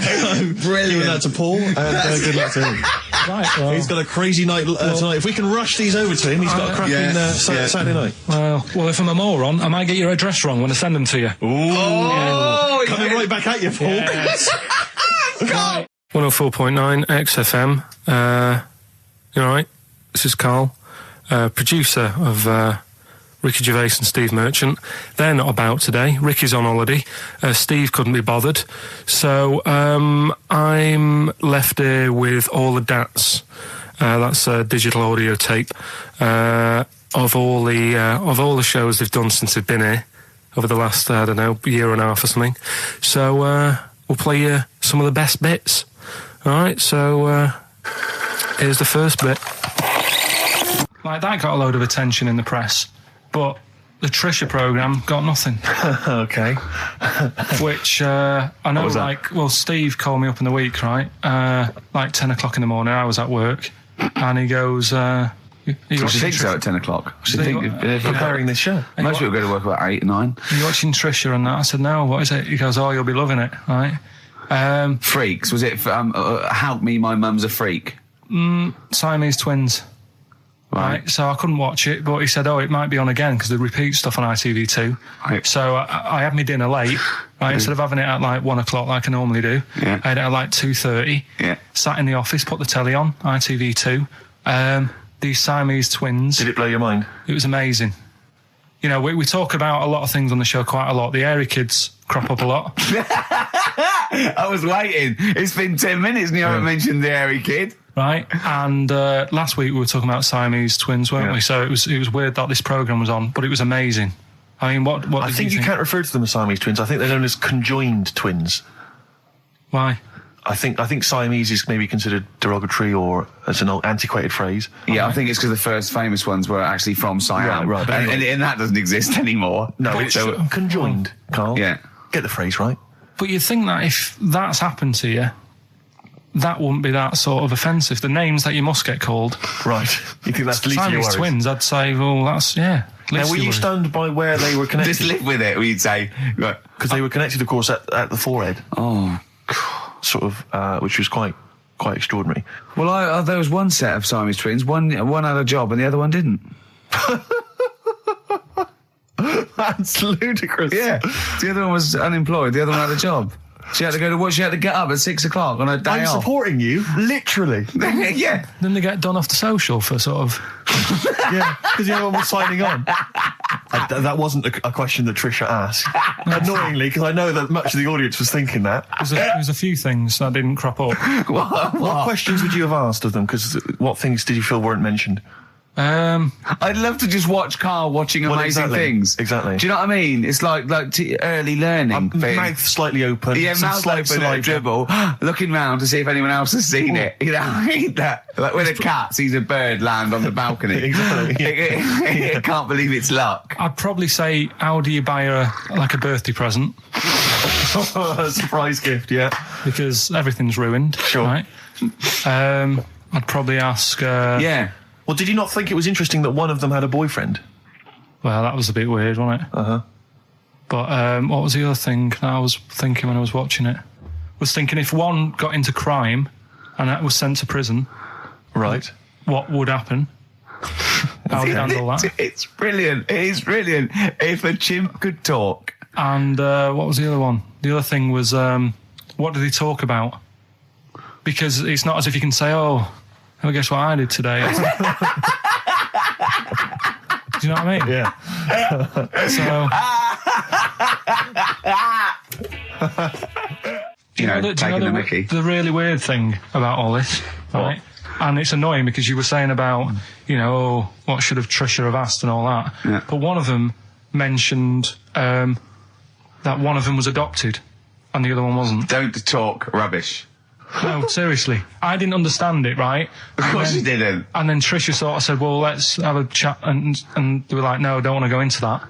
giving that to Paul, and good luck to him. Right, well, he's got a crazy night tonight. If we can rush these over to him, he's got a cracking Saturday night. Well, if I'm a moron, I might get your address wrong when I send them to you. Ooh. Coming right back at you, Paul. Yes. Right. 104.9 XFM. You alright? This is Carl, producer of Ricky Gervais and Steve Merchant. They're not about today. Ricky's on holiday. Steve couldn't be bothered. So I'm left here with all the DATs. That's a digital audio tape of all the shows they've done since they've been here over the last, I don't know, year and a half or something. So we'll play you some of the best bits. All right, so here's the first bit. Like, that got a load of attention in the press, but the Trisha programme got nothing. Okay. Which, I know, like, well, Steve called me up in the week, right? Like 10 o'clock in the morning, I was at work, and he goes, I think so at 10 o'clock. I should think preparing this show. Most people go to work about 8, 9. Are you watching Trisha and that? I said, no, what is it? He goes, oh, you'll be loving it, right? Freaks, was it Help Me, My Mum's a Freak? Siamese twins. Right, so I couldn't watch it, but he said, oh, it might be on again, because they repeat stuff on ITV2. Right. So I had my dinner late, right, instead of having it at like 1 o'clock like I normally do. Yeah. I had it at like 2:30. Yeah. Sat in the office, put the telly on, ITV2. These Siamese twins. Did it blow your mind? It was amazing. You know, we talk about a lot of things on the show quite a lot. The Airy kids crop up a lot. I was waiting. It's been 10 minutes and you haven't mentioned the Airy kid. Right, and last week we were talking about Siamese twins, weren't we? So it was weird that this programme was on, but it was amazing. I mean, what I think you can't refer to them as Siamese twins. I think they're known as conjoined twins. Why? I think Siamese is maybe considered derogatory or as an old antiquated phrase. Yeah, I think it's because the first famous ones were actually from Siam. Right. And that doesn't exist anymore. No, it's conjoined, Carl. Yeah. Get the phrase right. But you'd think that if that's happened to you, that wouldn't be that sort of offensive. The names that you must get called. Right. You think that's the least of your Siamese worries? twins, I'd say, well, that's, yeah. Now, were you stunned by where they were connected? Just live with it, we'd say. Because they were connected, of course, at the forehead. Oh. Sort of, which was quite extraordinary. Well, there was one set of Siamese twins. One had a job and the other one didn't. That's ludicrous. Yeah. The other one was unemployed. The other one had a job. She had to go to work. She had to get up at 6 o'clock on a day off. I'm supporting you, literally. Yeah. Then they get done off the social for sort of... Yeah, because the other one was signing on. That wasn't a question that Trisha asked. Annoyingly, because I know that much of the audience was thinking that. There was a few things that didn't crop up. What questions would you have asked of them? Because what things did you feel weren't mentioned? I'd love to just watch Carl watching amazing things. Exactly. Do you know what I mean? It's like early learning thing. Mouth slightly open. Yeah, mouth open at a dribble, looking round to see if anyone else has seen it. You know, I hate that. Like when a cat sees a bird land on the balcony. Exactly. It can't believe it's luck. I'd probably say, how do you buy her like a birthday present? A surprise gift, yeah. Because everything's ruined. Sure. Right? I'd probably ask... Yeah. Well, did you not think it was interesting that one of them had a boyfriend? Well, that was a bit weird, wasn't it? Uh-huh. But what was the other thing that I was thinking when I was watching it? I was thinking if one got into crime and that was sent to prison, right, what would happen? How would you handle that? It's brilliant. It is brilliant. If a chimp could talk. And what was the other one? The other thing was, what did he talk about? Because it's not as if you can say, oh, well, guess what I did today? Do you know what I mean? Yeah. You know, taking the mickey. The really weird thing about all this, right? And it's annoying because you were saying about, you know, oh, what should have Trisha have asked and all that. Yeah. But one of them mentioned that one of them was adopted and the other one wasn't. Don't talk rubbish. No, seriously. I didn't understand it, right? Of course you didn't. And then Trisha sort of said, well, let's have a chat. And they were like, no, don't want to go into that.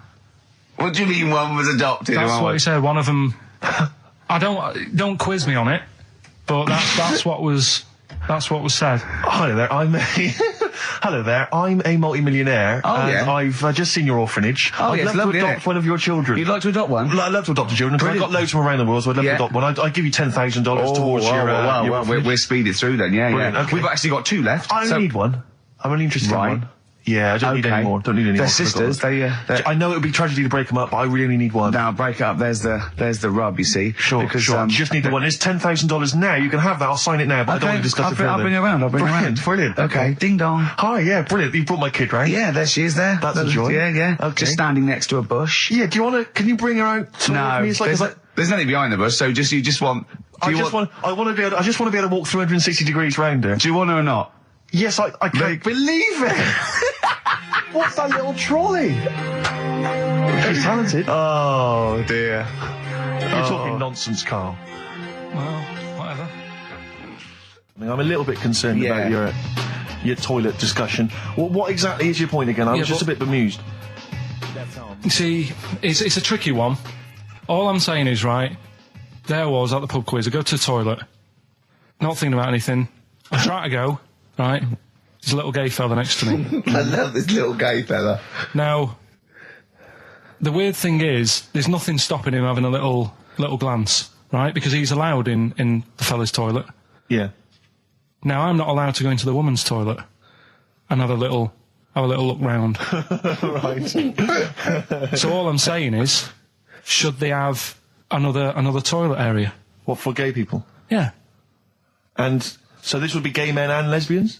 What do you mean one was adopted? That's what he said. One of them... don't quiz me on it, but that's what was said. Hello there, I'm a multi-millionaire. And I've just seen your orphanage. I'd love to adopt one of your children. You'd like to adopt one? I'd love to adopt a children, because I've got loads from around the world, so I'd love to adopt one. I'd give you $10,000 towards your we'll speed it through then, yeah. Brilliant, okay. We've actually got 2 left. I only need one. I'm only interested in one. Yeah, I don't need any more. Don't need any more. They're sisters. I know it would be tragedy to break them up, but I really only need one. Now break it up. There's the rub. You see. Sure. Because, You just need the one. It's $10,000 now. You can have that. I'll sign it now. But I don't want to discuss it further. I'll bring her around. Brilliant. Okay. Ding dong. Hi. Yeah. Brilliant. You brought my kid round. Yeah, there she is. There. That's a joy. Yeah. Okay. Just standing next to a bush. Yeah. Do you want to? Can you bring her out? No. Me? It's like, there's nothing behind the bush. So you just want. I just want to be able to walk 360 degrees round her. Do you want her or not? Yes, I can't believe it. What's that little trolley? She's talented. Oh dear. You're talking nonsense, Carl. Well, whatever. I mean, I'm a little bit concerned about your toilet discussion. What exactly is your point again? I was just a bit bemused. You see, it's a tricky one. All I'm saying is, right, there I was at the pub quiz. I go to the toilet, not thinking about anything. I try to go, right, there's a little gay fella next to me. I love this little gay fella. Now, the weird thing is, there's nothing stopping him having a little glance, right, because he's allowed in the fella's toilet. Yeah. Now, I'm not allowed to go into the woman's toilet and have a little look round. Right. So all I'm saying is, should they have another toilet area? What, for gay people? Yeah. And so this would be gay men and lesbians?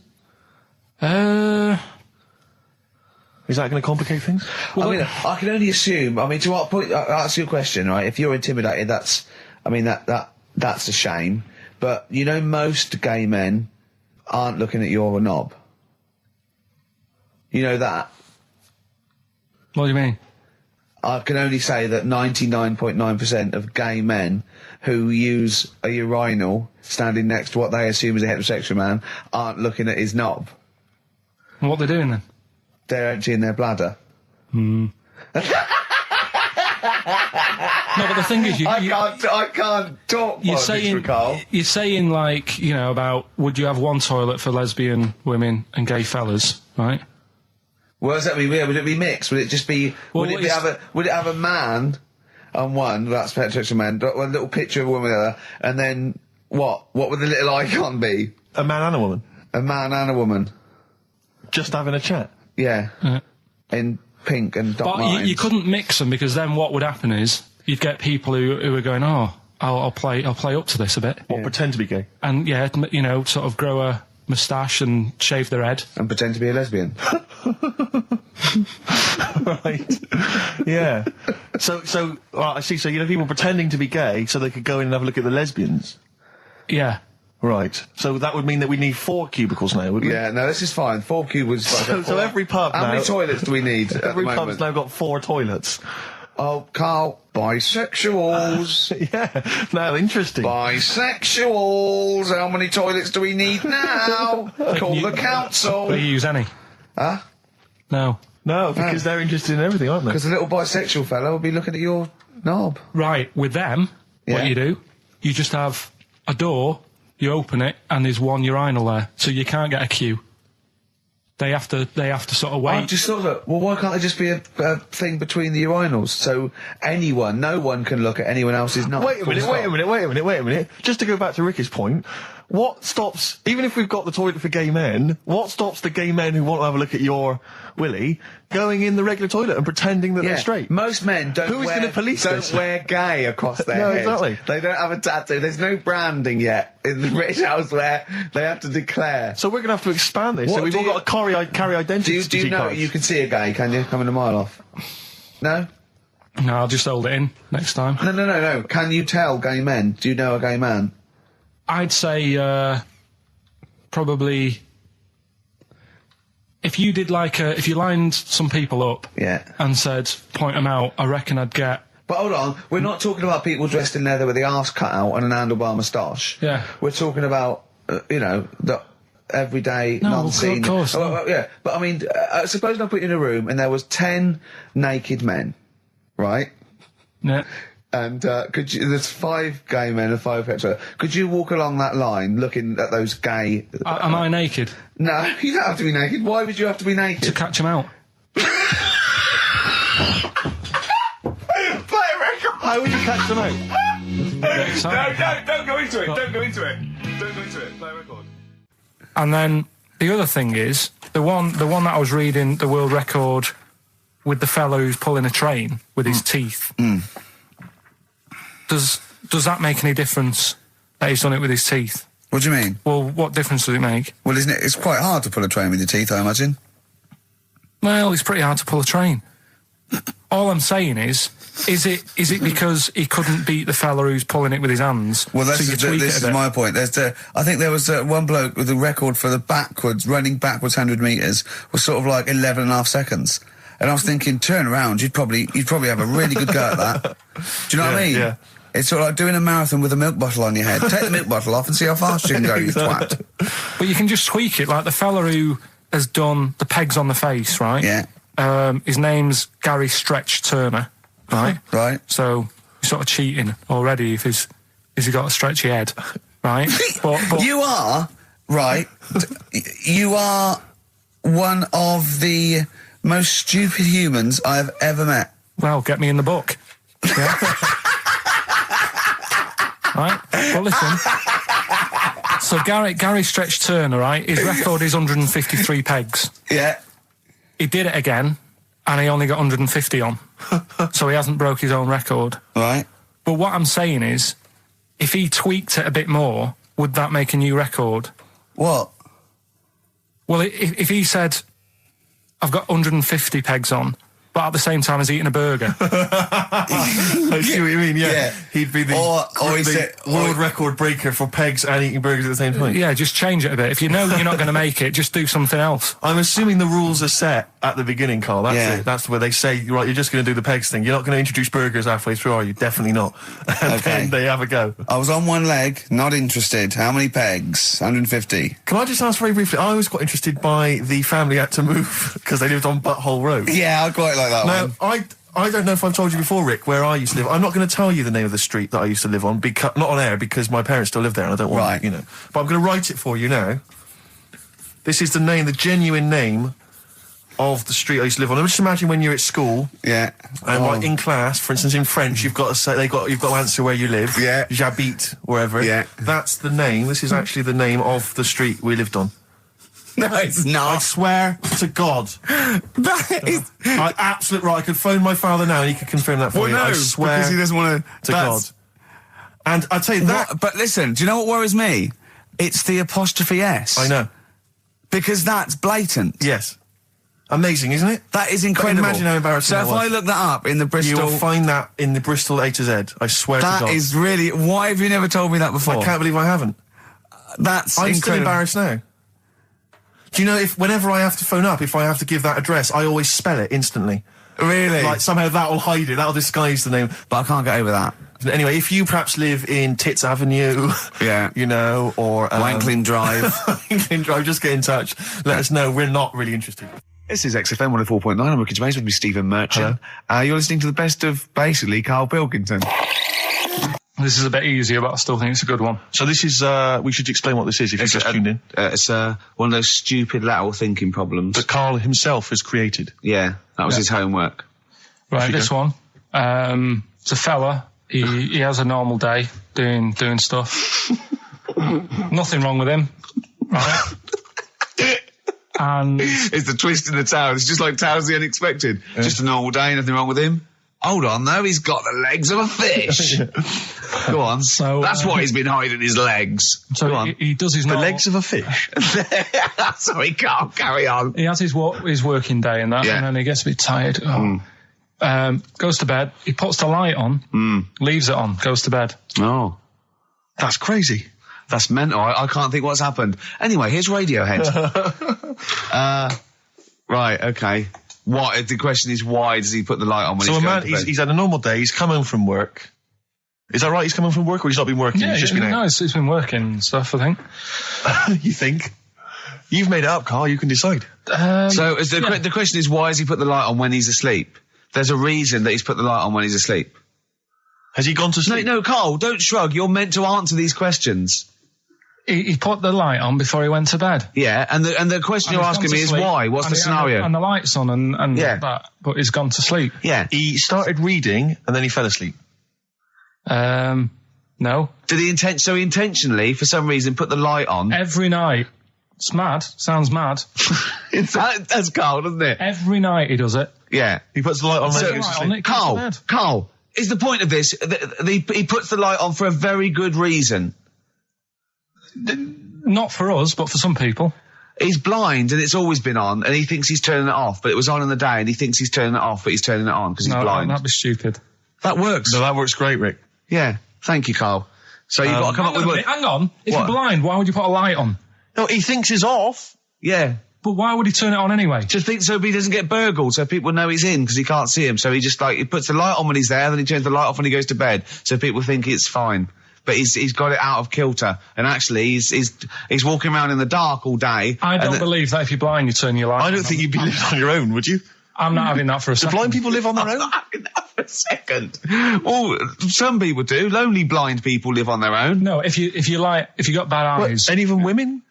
Is that going to complicate things? Well, I mean, I can only assume. I mean, to what point? I'll ask you a question, right? If you're intimidated, that's a shame. But you know, most gay men aren't looking at your knob. You know that. What do you mean? I can only say that 99.9% of gay men who use a urinal standing next to what they assume is a heterosexual man aren't looking at his knob. And what they're doing then? They're emptying their bladder. No, but the thing is, I can't talk. You're saying like, you know, about would you have one toilet for lesbian women and gay fellas, right? Well, does that mean? Would it be mixed? Would it just be? Well, would it have a man on one? That's heterosexual man. One little picture of a woman, there, and then what? What would the little icon be? A man and a woman? A man and a woman. Just having a chat? Yeah. In pink and dot But lines. you couldn't mix them because then what would happen is you'd get people who are going, oh, I'll play up to this a bit. What, pretend to be gay? And yeah, you know, sort of grow a moustache and shave their head. And pretend to be a lesbian. Right. Yeah. So I see. So you know, people pretending to be gay so they could go in and have a look at the lesbians. Yeah. Right. So that would mean that we need 4 cubicles now, wouldn't we? Yeah. No, this is fine. 4 cubicles. So every pub How now. many toilets do we need? Every pub's now got 4 toilets. Oh, Carl, bisexuals. Yeah. Now, interesting. Bisexuals. How many toilets do we need now? Call the council. Do you use any? Huh? No. No, because they're interested in everything, aren't they? Because the little bisexual fella will be looking at your knob. Right. With them, Yeah. what you do, you just have a door, you open it, and there's one urinal there, so you can't get a queue. They have to sort of wait. I just thought that, well, why can't there just be a thing between the urinals so no one can look at anyone else's knob? Wait a minute. Just to go back to Ricky's point, what stops, even if we've got the toilet for gay men, what stops the gay men who want to have a look at your willy going in the regular toilet and pretending that they're straight? Most men don't wear gay across their No, head. exactly. They don't have a tattoo. There's no branding yet in the British house where they have to declare. So we're going to have to expand this. What so we've do all you- got to carry identity. Do you know cards. you can see a gay, can you? Coming a mile off. No? No, I'll just hold it in next time. No. Can you tell gay men? Do you know a gay man? I'd say probably if you did if you lined some people up Yeah. and said point them out, I reckon I'd get. But hold on, we're not talking about people dressed in leather with the arse cut out and an handlebar moustache. Yeah. We're talking about, the everyday, No, non-seen... of course, no. Well, yeah, but I mean, suppose I put you in a room and there was 10 naked men, right? Yeah. And there's 5 gay men and 5 hetero. Could you walk along that line looking at those gay... Am I naked No, you don't have to be naked. Why would you have to be to naked? catch them out? How would you catch them out? Get excited. Don't go into it. Don't go into it. Play a record. And then the other thing is, the one that I was reading, the world record with the fellow who's pulling a train with his teeth. Does that make any difference that he's done it with his teeth? What do you mean? Well, what difference does it make? Well, isn't it? It's quite hard to pull a train with your teeth, I imagine. Well, it's pretty hard to pull a train. All I'm saying is it because he couldn't beat the fella who's pulling it with his hands? Well, this is my point. I think there was one bloke with the record for the running backwards 100 metres was sort of like 11 and a half seconds. And I was thinking, turn around, you'd probably have a really good go at that. Do you know what I mean? Yeah. It's sort of like doing a marathon with a milk bottle on your head. Take the milk bottle off and see how fast you can go, you twat. But you can just tweak it, like the fella who has done the pegs on the face, right? Yeah. His name's Gary Stretch Turner, right? Right. So you're sort of cheating already if he's got a stretchy head, right? but you are, right, you are one of the most stupid humans I have ever met. Well, get me in the book. Yeah. Right? Well, listen. So Gary Stretch Turner, right? His record is 153 pegs. Yeah. He did it again, and he only got 150 on. So he hasn't broke his own record. Right. But what I'm saying is, if he tweaked it a bit more, would that make a new record? What? Well, if he said, I've got 150 pegs on, but at the same time as eating a burger. I see what you mean, yeah. He'd be the world record breaker for pegs and eating burgers at the same time. Yeah, just change it a bit. If you know you're not going to make it, just do something else. I'm assuming the rules are set at the beginning, Carl. That's Yeah. it. That's where they say, right, you're just going to do the pegs thing. You're not going to introduce burgers halfway through, are you? Definitely not. And then they have a go. I was on one leg, not interested. How many pegs? 150. Can I just ask very briefly, I was quite interested by the family had to move because they lived on Butthole Road. Yeah, I quite like that Now, one. I don't know if I've told you before, Rick, where I used to live. I'm not going to tell you the name of the street that I used to live on, not on air, because my parents still live there and I don't want, Right. But I'm going to write it for you now. This is the genuine name of the street I used to live on. Just imagine when you're at school. Yeah. And like in class, for instance, in French, you've got to say, you've got to answer where you live. Yeah. J'habite, wherever. Yeah. That's the name. This is actually the name of the street we lived on. No, it's I not. swear to God. That is... Absolutely right. I could phone my father now and he could confirm that for you. I swear because he doesn't want to God. And I'd tell you that... But listen, do you know what worries me? It's the apostrophe S. I know. Because that's blatant. Yes. Amazing, isn't it? That is incredible. But imagine how embarrassing So that if was. I look that up in the Bristol... You'll find that in the Bristol A to Z. I swear to God. That is really... Why have you never told me that before? I can't believe I haven't. That's I'm incredible. still embarrassed now. Do you know, whenever I have to phone up, if I have to give that address, I always spell it instantly. Really? Like, somehow that'll hide it, that'll disguise the name. But I can't get over that. Anyway, if you perhaps live in Tits Avenue, Yeah. or... Wankling Drive. Wankling Drive, just get in touch. Let us know, we're not really interested. This is XFM 104.9. I'm Ricky Gervais with me, Stephen Merchant. You're listening to the best of, basically, Karl Pilkington. This is a bit easier, but I still think it's a good one. So this is, we should explain what this is if you've just tuned in. It's one of those stupid lateral thinking problems. That Karl himself has created. Yeah, that was his homework. Right, this one. It's a fella. He has a normal day doing stuff. Nothing wrong with him. Right? And It's the twist in the tale. It's just like Tales the Unexpected. Just a normal day, nothing wrong with him. Hold on, though, he's got the legs of a fish. Go on. So, that's why he's been hiding his legs. so Go on. he does his normal... Legs of a fish. Sorry, Karl, carry on. He has his working day and that, Yeah. and then he gets a bit tired. Goes to bed. He puts the light on, leaves it on, goes to bed. Oh, That's crazy. that's mental. I can't think what's happened. Anyway, here's Radiohead. Right, okay. What? The question is, why does he put the light on when So he's a going man, to bed? he's had a normal day, he's come home from work. Is that right? He's come home from work or he's not been working? Yeah, he's just been out? no, it's been working and stuff, I think. You think? You've made it up, Karl, you can decide. So is the question is, why has he put the light on when he's asleep? There's a reason that he's put the light on when he's asleep. Has he gone to sleep? No, Karl, don't shrug. You're meant to answer these questions. He put the light on before he went to bed. Yeah, and the question And you're he's asking gone me to is sleep, why? What's the scenario? And the light's on and Yeah. that, but he's gone to sleep. Yeah. He started reading and then he fell asleep. No. Did he intentionally, for some reason, put the light on? Every night It's mad. Sounds mad. That's Carl, doesn't it? Every night he does it. Yeah. He puts the light on. So, when he goes to sleep. Carl, is the point of this, he puts the light on for a very good reason. Not for us, but for some people. He's blind and it's always been on and he thinks he's turning it off, but it was on in the day and he thinks he's turning it off, but he's turning it on because he's blind. That'd be stupid. That works. No, that works great, Rick. Yeah. Thank you, Carl. So you've got to come up with... Hang on. If you're blind, why would you put a light on? No, he thinks it's off. Yeah. But why would he turn it on anyway? Just think so he doesn't get burgled, so people know he's in because he can't see him. So he just he puts the light on when he's there, then he turns the light off when he goes to bed, so people think it's fine. But he's got it out of kilter, and actually he's walking around in the dark all day. I don't believe that if you're blind, you turn your light on. I don't think you'd be living on your own, would you? I'm not having that for a Do second. blind people live on their own? I'm not having that for a second. Well, some people do. Lonely blind people live on their own. No, if you got bad eyes. Any of them women?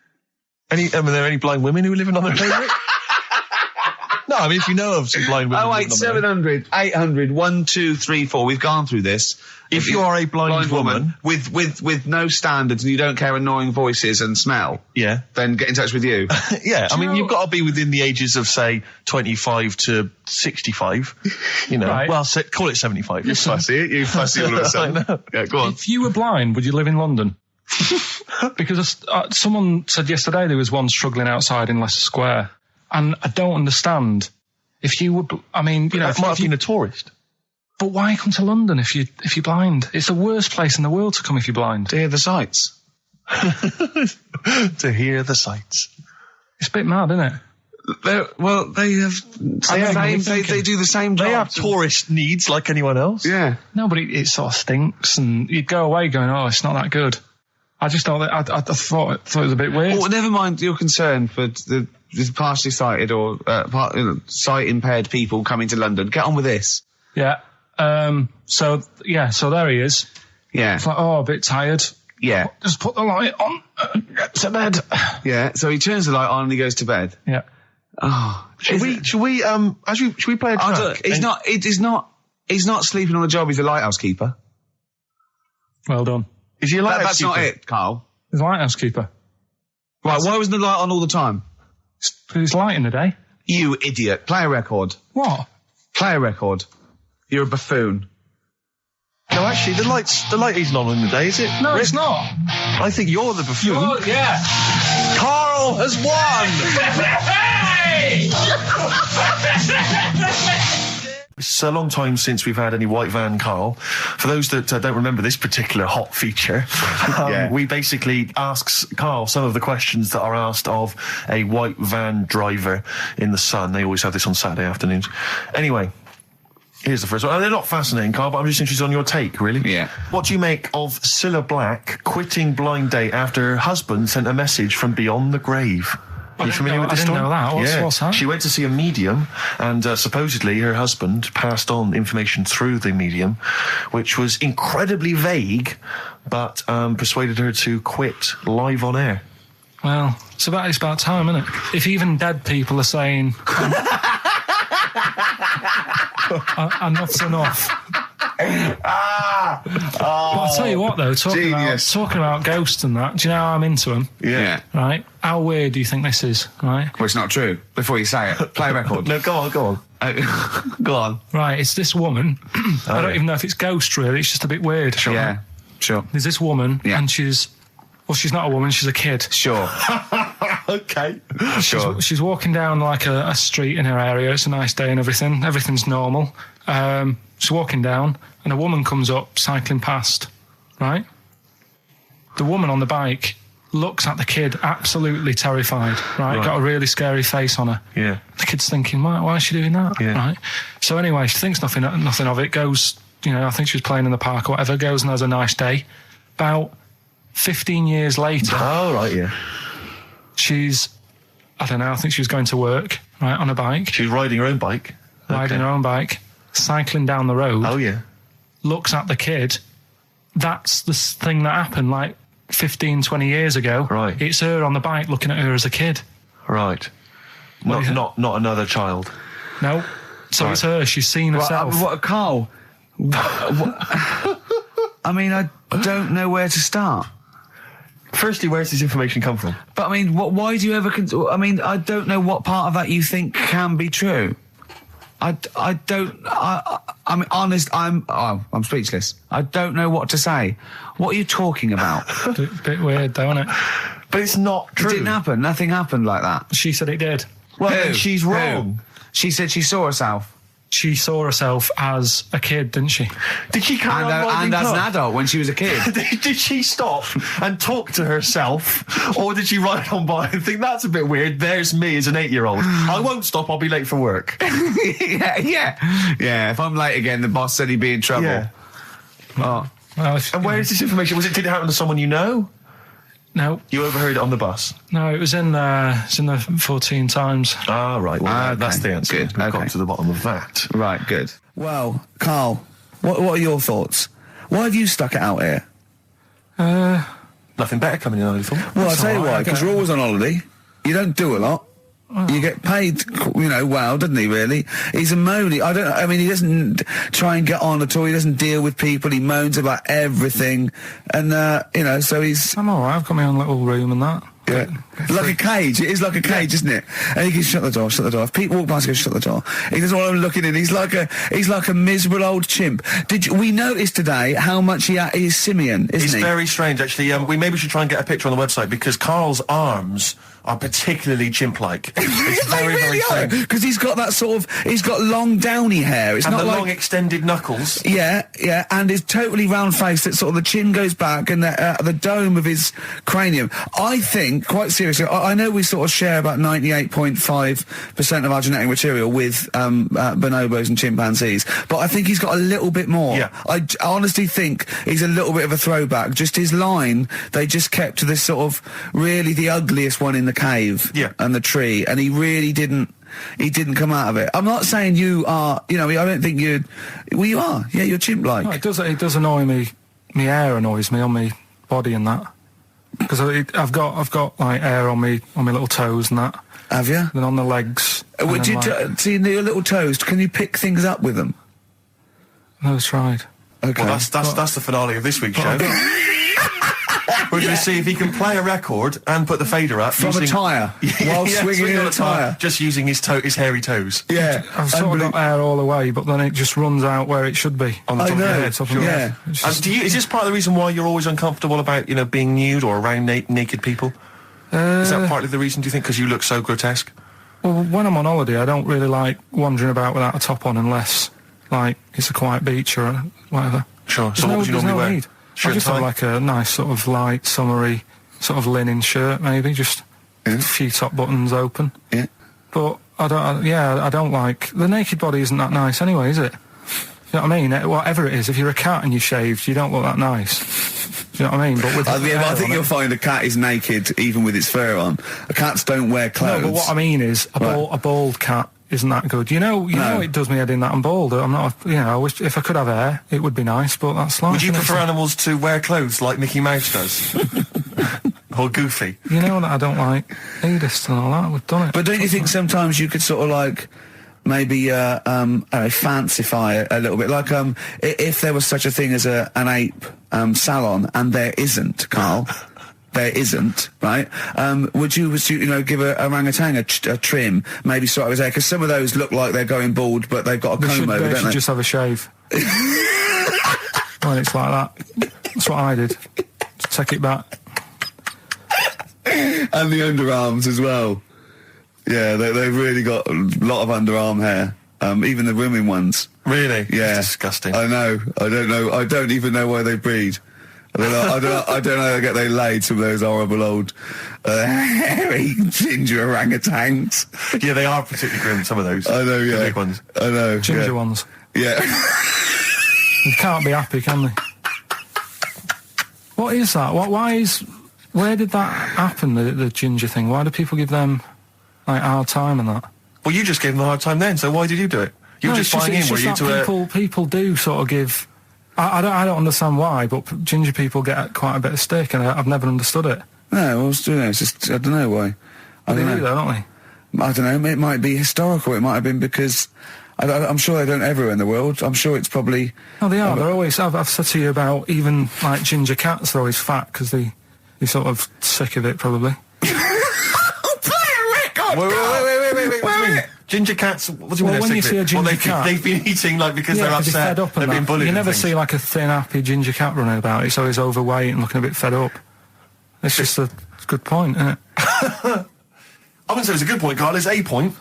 Are there any blind women who are living on their own? Rick? No, I mean, if you know of some blind women. 08700 800 1234. We've gone through this. If you are a blind woman with no standards and you don't care annoying voices and smell, yeah, then get in touch with you. Yeah, I mean, you've got to be within the ages of, say, 25 to 65. You know, right. Well, call it 75. You fussy all of a sudden. I know. Yeah, go on. If you were blind, would you live in London? Because someone said yesterday there was one struggling outside in Leicester Square, and I don't understand. If you would, I mean, you know, that might have been a tourist. But why come to London if you're blind? It's the worst place in the world to come if you're blind. To hear the sights. To hear the sights. It's a bit mad, isn't it? They do the same job. They have tourist needs like anyone else. Yeah. No, but it sort of stinks, and you'd go away going, "Oh, it's not that good." I just thought I thought it was a bit weird. Well, never mind your concern for the partially sighted or sight impaired people coming to London. Get on with this. Yeah. So there he is. Yeah. It's like, oh, a bit tired. Yeah. Just put the light on. Get to bed. Yeah. So he turns the light on and he goes to bed. Yeah. Oh. Should we play a track? He's not sleeping on the job. He's a lighthouse keeper. Well done. Is he a lighthouse That's keeper? not it, Carl. He's a lighthouse keeper. Right. Why wasn't the light on all the time? It's light in the day. You idiot. Play a record. What? Play a record. You're a buffoon. No, actually, the light isn't on in the day, is it? No, Rick? it's not. I think you're the buffoon. Oh, yeah. Carl has won! It's a long time since we've had any white van Carl. For those that don't remember this particular hot feature, we basically ask Carl some of the questions that are asked of a white van driver in the Sun. They always have this on Saturday afternoons. Anyway, here's the first one. They're not fascinating, Carl, but I'm just interested on your take, really. Yeah. What do you make of Cilla Black quitting Blind Date after her husband sent a message from beyond the grave? Are you familiar with this story? I didn't know that. What's that? She went to see a medium, and supposedly her husband passed on information through the medium, which was incredibly vague, but persuaded her to quit live on air. Well, it's about time, isn't it? If even dead people are saying, enough's enough. But I'll tell you what, though, talking about ghosts and that, do you know how I'm into them? Yeah. Right? How weird do you think this is, right? Well, it's not true. Before you say it, play a record. No, go on. Go on. Right, it's this woman. I don't even know if it's ghost, really. It's just a bit weird. Sure. Yeah, sure. There's this woman, and she's not a woman, she's a kid. Sure. Okay. Sure. She's walking down like a street in her area. It's a nice day and everything. Everything's normal. She's walking down, and a woman comes up, cycling past, right? The woman on the bike looks at the kid, absolutely terrified, right? Got a really scary face on her. Yeah. The kid's thinking, why is she doing that? Yeah. Right? So anyway, she thinks nothing of it, goes, I think she was playing in the park or whatever, goes and has a nice day. About 15 years later... Oh, right, yeah. She's, I don't know, I think she was going to work, right, on a bike. She was riding her own bike. Riding her own bike, cycling down the road. Oh, yeah. Looks at the kid. That's the thing that happened, like, 15, 20 years ago. Right. It's her on the bike looking at her as a kid. Right. Not another child. No. So it's her. She's seen herself. What, Carl? I mean, I don't know where to start. Firstly, where's this information come from? But I mean, why do you ever? I mean, I don't know what part of that you think can be true. I'm honest. I'm speechless. I don't know what to say. What are you talking about? Bit weird, though, isn't it? But it's not true. It didn't happen. Nothing happened like that. She said it did. Well, Who? then she's wrong. Who? She said she saw herself. She saw herself as a kid, didn't she? Did she carry on riding And as an pub? adult when she was a kid. Did she stop and talk to herself, or did she ride on by and think that's a bit weird? There's me as an 8-year-old. I won't stop. I'll be late for work. yeah. If I'm late again, the boss said he'd be in trouble. Yeah. Oh. Well, And where is this information? Did it happen to someone you know? No, You overheard it on the bus. no, it was in the 14 Times. Ah, right. Well, Okay. that's the answer. Good. We've Okay. got to the bottom of that. Right, good. Well, Carl, what are your thoughts? Why have you stuck it out here? Nothing better coming in, I thought. Well, I'll tell you all right, why, I because get you're it. always on holiday. You don't do a lot. You get paid, well, doesn't he, really? He's a moany. He doesn't try and get on at all. He doesn't deal with people. He moans about everything. And, so he's... I'm alright, I've got my own little room and that. Yeah. Like a cage. It is like a cage, isn't it? And he can shut the door. If people walk past, he goes, shut the door. He doesn't want them looking in. He's like a miserable old chimp. We noticed today how much he's simian, isn't It's he? very strange, actually. We maybe should try and get a picture on the website, because Carl's arms are particularly chimp-like. It's very, very strange. Because he's got that he's got long downy hair. It's And not the like... long extended knuckles. Yeah, and his totally round face that sort of the chin goes back and the dome of his cranium. I think, quite seriously, I know we sort of share about 98.5% of our genetic material with bonobos and chimpanzees, but I think he's got a little bit more. Yeah. I honestly think he's a little bit of a throwback. Just his line, they just kept to this sort of really the ugliest one in the cave and the tree, and he really didn't come out of it. I'm not saying you are, I don't think you are. Yeah, you're chimp-like. No, it does annoy me. My hair annoys me on my body and that. Because I've got like hair on my little toes and that. Have you? Then on the legs. and Would then, you like, see your little toes? Can you pick things up with them? never tried. Okay. Well, that's the finale of this week's show. We're going to see if he can play a record and put the fader up From a tyre, while swinging in a tyre. just using his hairy toes. Yeah. I've sort of got hair all the way, but then it just runs out where it should be. On the top of your head. Top of my Yeah. head. It's And just- is this part of the reason why you're always uncomfortable about, being nude or around naked people? Is that partly the reason, do you think, because you look so grotesque? Well, when I'm on holiday, I don't really like wandering about without a top on unless, like, it's a quiet beach or whatever. Sure. So what would you normally wear? Need. Shirt I just and have tie? like a nice sort of light, summery, sort of linen shirt, maybe, just a few top buttons open. Yeah. But I don't like... The naked body isn't that nice anyway, is it? You know what I mean? Whatever it is, if you're a cat and you're shaved, you don't look that nice. Do you know what I mean? But with I hair think on you'll it- find a cat is naked even with its fur on. Cats don't wear clothes. No, but what I mean is, a bald cat isn't that good. You know it does me head in that I'm bald. I'm not, I wish if I could have hair, it would be nice, but that's life. Would you isn't it? prefer animals to wear clothes like Mickey Mouse does? Or Goofy? You know that I don't like nudist and all that. We've done it. But don't you think sometimes you could sort of like maybe fancify a little bit, like if there was such a thing as an ape salon, and there isn't, Carl. There isn't, right? Would you give a orangutan a trim, maybe sort of his hair? Because some of those look like they're going bald, but they've got a comb over, They don't should they? just have a shave. When it's like that. That's what I did. Just take it back. And the underarms as well. Yeah, they've really got a lot of underarm hair. Even the women ones. Really? Yeah. It's disgusting. I know. I don't know. I don't even know why they breed. I don't know how they get they laid, some of those horrible old hairy ginger orangutans. Yeah, they are particularly grim, some of those. I know, yeah. The big ones. I know. Ginger yeah. ones. Yeah. They can't be happy, can they? What is that? Where did that happen, the ginger thing? Why do people give them, like, hard time and that? Well, you just gave them a hard time then, so why did you do it? You were No, just it's buying in, it's were you, just to that people do sort of give... I don't understand why, but ginger people get quite a bit of stick, and I've never understood it. No, it's just, I don't know why. I They don't do, know. though, don't they? I don't know. It might be historical. It might have been because... I'm sure they don't everywhere in the world. I'm sure it's probably... No, they are. They're always... I've said to you about even, like, ginger cats, they're always fat, because they You're sort of sick of it, probably. Wait. What do you mean? Ginger cats, what do you mean? When you see a ginger cat... They've been eating, like, because they're upset. Fed up they're being bullied. You never and see, like, a thin, happy ginger cat running about. It's always overweight and looking a bit fed up. It's just a good point, isn't it? I wouldn't say it's a good point, Carl. It's a point.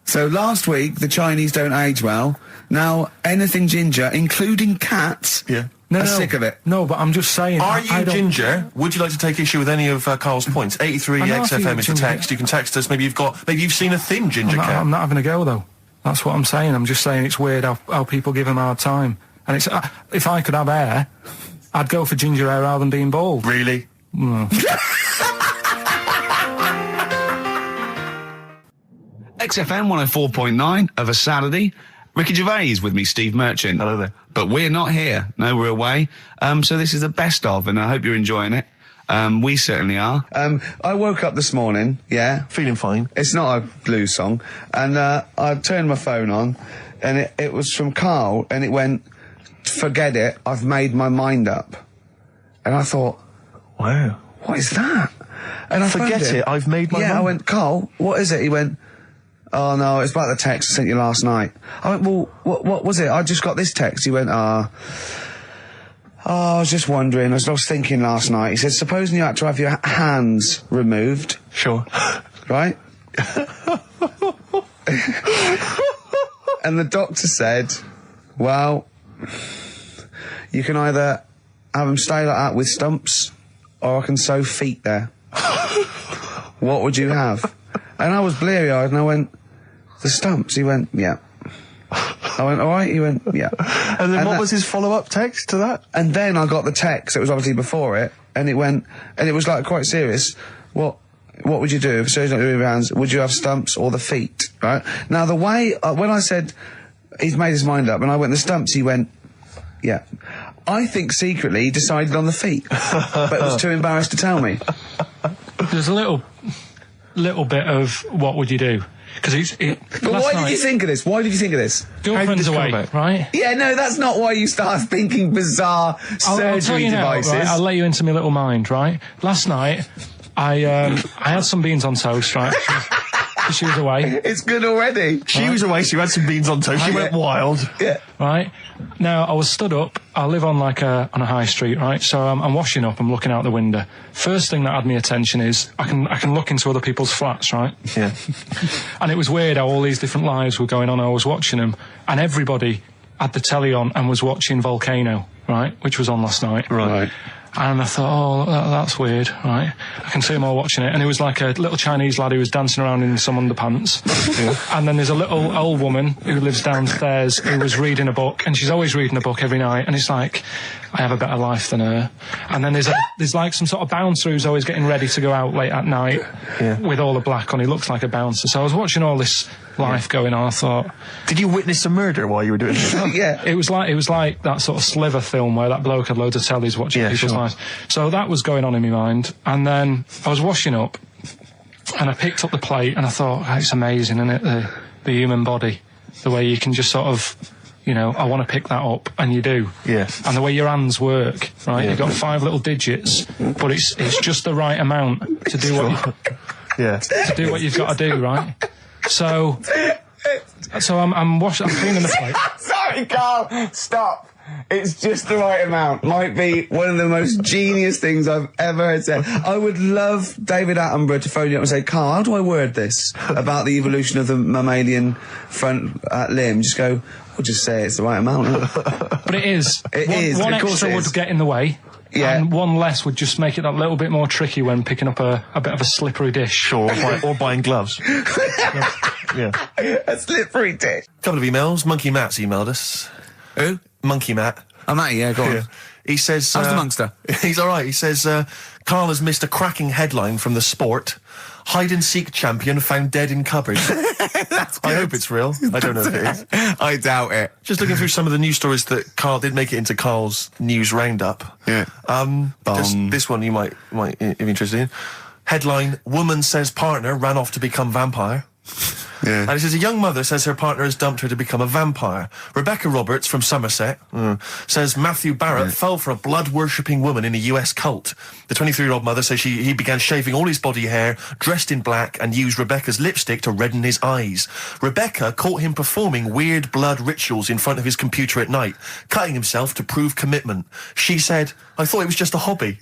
So last week, the Chinese don't age well. Now, anything ginger, including cats, are sick of it. No, but I'm just saying... Are you ginger? Would you like to take issue with any of Carl's points? 83 XFM is the text. You can text us. Maybe you've seen a thin ginger cat. I'm not having a go, though. That's what I'm saying. I'm just saying it's weird how people give him a hard time. And it's if I could have hair, I'd go for ginger hair rather than being bald. Really? No. XFM 104.9 of a Saturday. Ricky Gervais with me, Steve Merchant. Hello there. But we're not here. No, we're away. So this is the best of, and I hope you're enjoying it. We certainly are. I woke up this morning, feeling fine. It's not a blues song, and I turned my phone on, and it was from Karl, and it went, "Forget it, I've made my mind up." And I thought, wow, what is that? And I forget it, I've made my mind. Yeah, I went, "Karl, what is it?" He went, "Oh no, it's about the text I sent you last night." I went, "Well, what was it? I just got this text." He went, I was just wondering, I was thinking last night." He said, "Supposing you had to have your hands removed." Sure. Right? And the doctor said, "Well, you can either have them stay like that with stumps, or I can sew feet there. What would you have?" And I was bleary-eyed, and I went, "The stumps." He went, "Yeah." I went, "All right." He went, "Yeah." And then what was his follow-up text to that? And then I got the text, it was obviously before it, and it went, and it was like quite serious. What would you do if surgery not doing your hands? Would you have stumps or the feet? Right? Now the way, when I said he's made his mind up, and I went the stumps, he went, "Yeah." I think secretly he decided on the feet, but was too embarrassed to tell me. There's a little bit of what would you do? Because But why did you think of this? Why did you think of this? Girlfriend's away, right? Yeah, no, that's not why you start thinking bizarre surgery I'll tell you devices. Now, right? I'll let you into my little mind, right? Last night, I had some beans on toast, right? She was away. It's good already. She was away, she had some beans on toast, she went wild. Yeah. Right? Now, I was stood up, I live on on a high street, right? So I'm washing up, I'm looking out the window. First thing that had my attention is, I can look into other people's flats, right? Yeah. And it was weird how all these different lives were going on, I was watching them, and everybody had the telly on and was watching Volcano, right? Which was on last night. Right. And I thought, that's weird, right? I can see them all watching it. And it was like a little Chinese lad who was dancing around in some underpants. Yeah. And then there's a little old woman who lives downstairs who was reading a book, and she's always reading a book every night. And it's like, I have a better life than her. And then there's like some sort of bouncer who's always getting ready to go out late at night with all the black on. He looks like a bouncer. So I was watching all this life going on. I thought, did you witness a murder while you were doing this? Yeah. It was like that sort of Sliver film where that bloke had loads of tellies watching people's lives. So that was going on in my mind. And then I was washing up, and I picked up the plate, and I thought, it's amazing, isn't it? The human body, the way you can just sort of, I want to pick that up, and you do. Yes. And the way your hands work, right? You've got 5 little digits, but it's just the right amount to do to do what you've got to do, right? So I'm cleaning the plate. Sorry, Karl, stop. It's just the right amount. Might be one of the most genius things I've ever heard said. I would love David Attenborough to phone you up and say, "Karl, how do I word this about the evolution of the mammalian front limb?" Just go, "We'll just say it's the right amount." But it is. One of course extra it is. would get in the way. Yeah. And one less would just make it that little bit more tricky when picking up a bit of a slippery dish. Sure, or buying gloves. Yeah. A slippery dish. Couple of emails. Monkey Matt's emailed us. Who? Monkey Matt. Oh, Matty, yeah, go on. Yeah. He says... How's the Monster? He's alright. He says, Karl has missed a cracking headline from the Sport. Hide-and-seek champion found dead in cupboard. I hope it's real. I don't know if it is. I doubt it. Just looking through some of the news stories that Karl did make it into Karl's news roundup. Yeah. Just this one you might be interested in. Headline, woman says partner ran off to become vampire. Yeah. And it says, a young mother says her partner has dumped her to become a vampire. Rebecca Roberts from Somerset says Matthew Barrett fell for a blood-worshipping woman in a US cult. The 23-year-old mother says he began shaving all his body hair, dressed in black, and used Rebecca's lipstick to redden his eyes. Rebecca caught him performing weird blood rituals in front of his computer at night, cutting himself to prove commitment. She said, I thought it was just a hobby.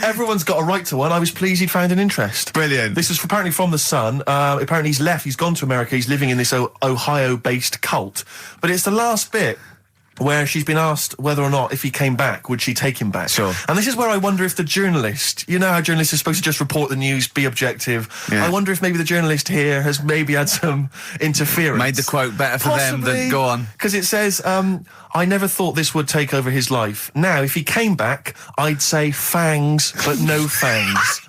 Everyone's got a right to one. I was pleased he'd found an interest. Brilliant. This is apparently from The Sun. Apparently he's left. He's gone to America. He's living in this Ohio-based cult. But it's the last bit where she's been asked whether or not, if he came back, would she take him back? Sure. And this is where I wonder if the journalist, you know how journalists are supposed to just report the news, be objective. Yeah. I wonder if maybe the journalist here has maybe had some interference. Made the quote better for them than go on. Because it says, I never thought this would take over his life. Now, if he came back, I'd say fangs, but no fangs.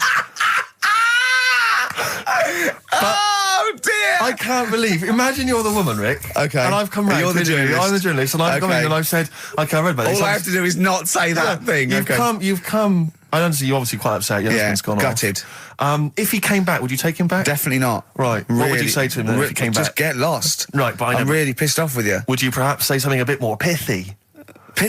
Oh dear! I can't believe. Imagine you're the woman, Rick. Okay. And I've come round. You're the journalist. I'm the journalist, and I've come in and I've said, okay, I read about this. All I have to do is not say that thing. You've come. I understand you're obviously quite upset. Your husband's gone gutted. off. If he came back, would you take him back? Definitely not. Right. What would you say to him then if he came back? Just get lost. Right, but I'm really pissed off with you. Would you perhaps say something a bit more pithy?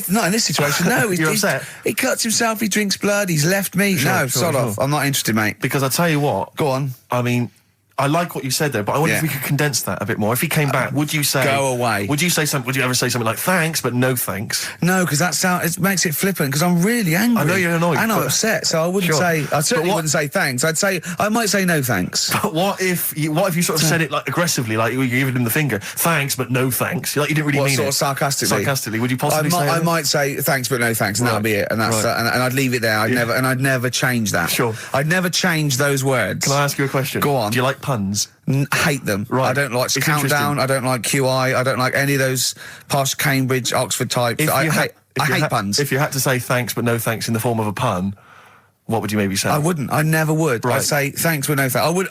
Not in this situation, no. You're upset? He cuts himself, he drinks blood, he's left me. Sod off. I'm not interested, mate. Because I tell you what. Go on. I mean, I like what you said there, but I wonder if we could condense that a bit more. If he came back, would you say... Go away. Would you say something? Would you ever say something like, thanks, but no thanks? No, because it makes it flippant, because I'm really angry. I know you're annoyed. And I'm upset, so I wouldn't say... I certainly wouldn't say thanks. I might say no thanks. But what if you sort of said it like aggressively, like you're giving him the finger, thanks, but no thanks? Like you didn't really mean sort it. of sarcastically? Sarcastically, would you possibly say I that? might say thanks, but no thanks, and that'll be it. And that's and I'd leave it there. I'd never change that. Sure. I'd never change those words. Can I ask you a question? Go on. Do you like puns? Hate them. Right. I don't like Countdown. I don't like QI. I don't like any of those posh Cambridge, Oxford types. I hate puns. If you had to say thanks but no thanks in the form of a pun, what would you maybe say? I wouldn't. I never would. Right. I'd say thanks but no thanks. I would.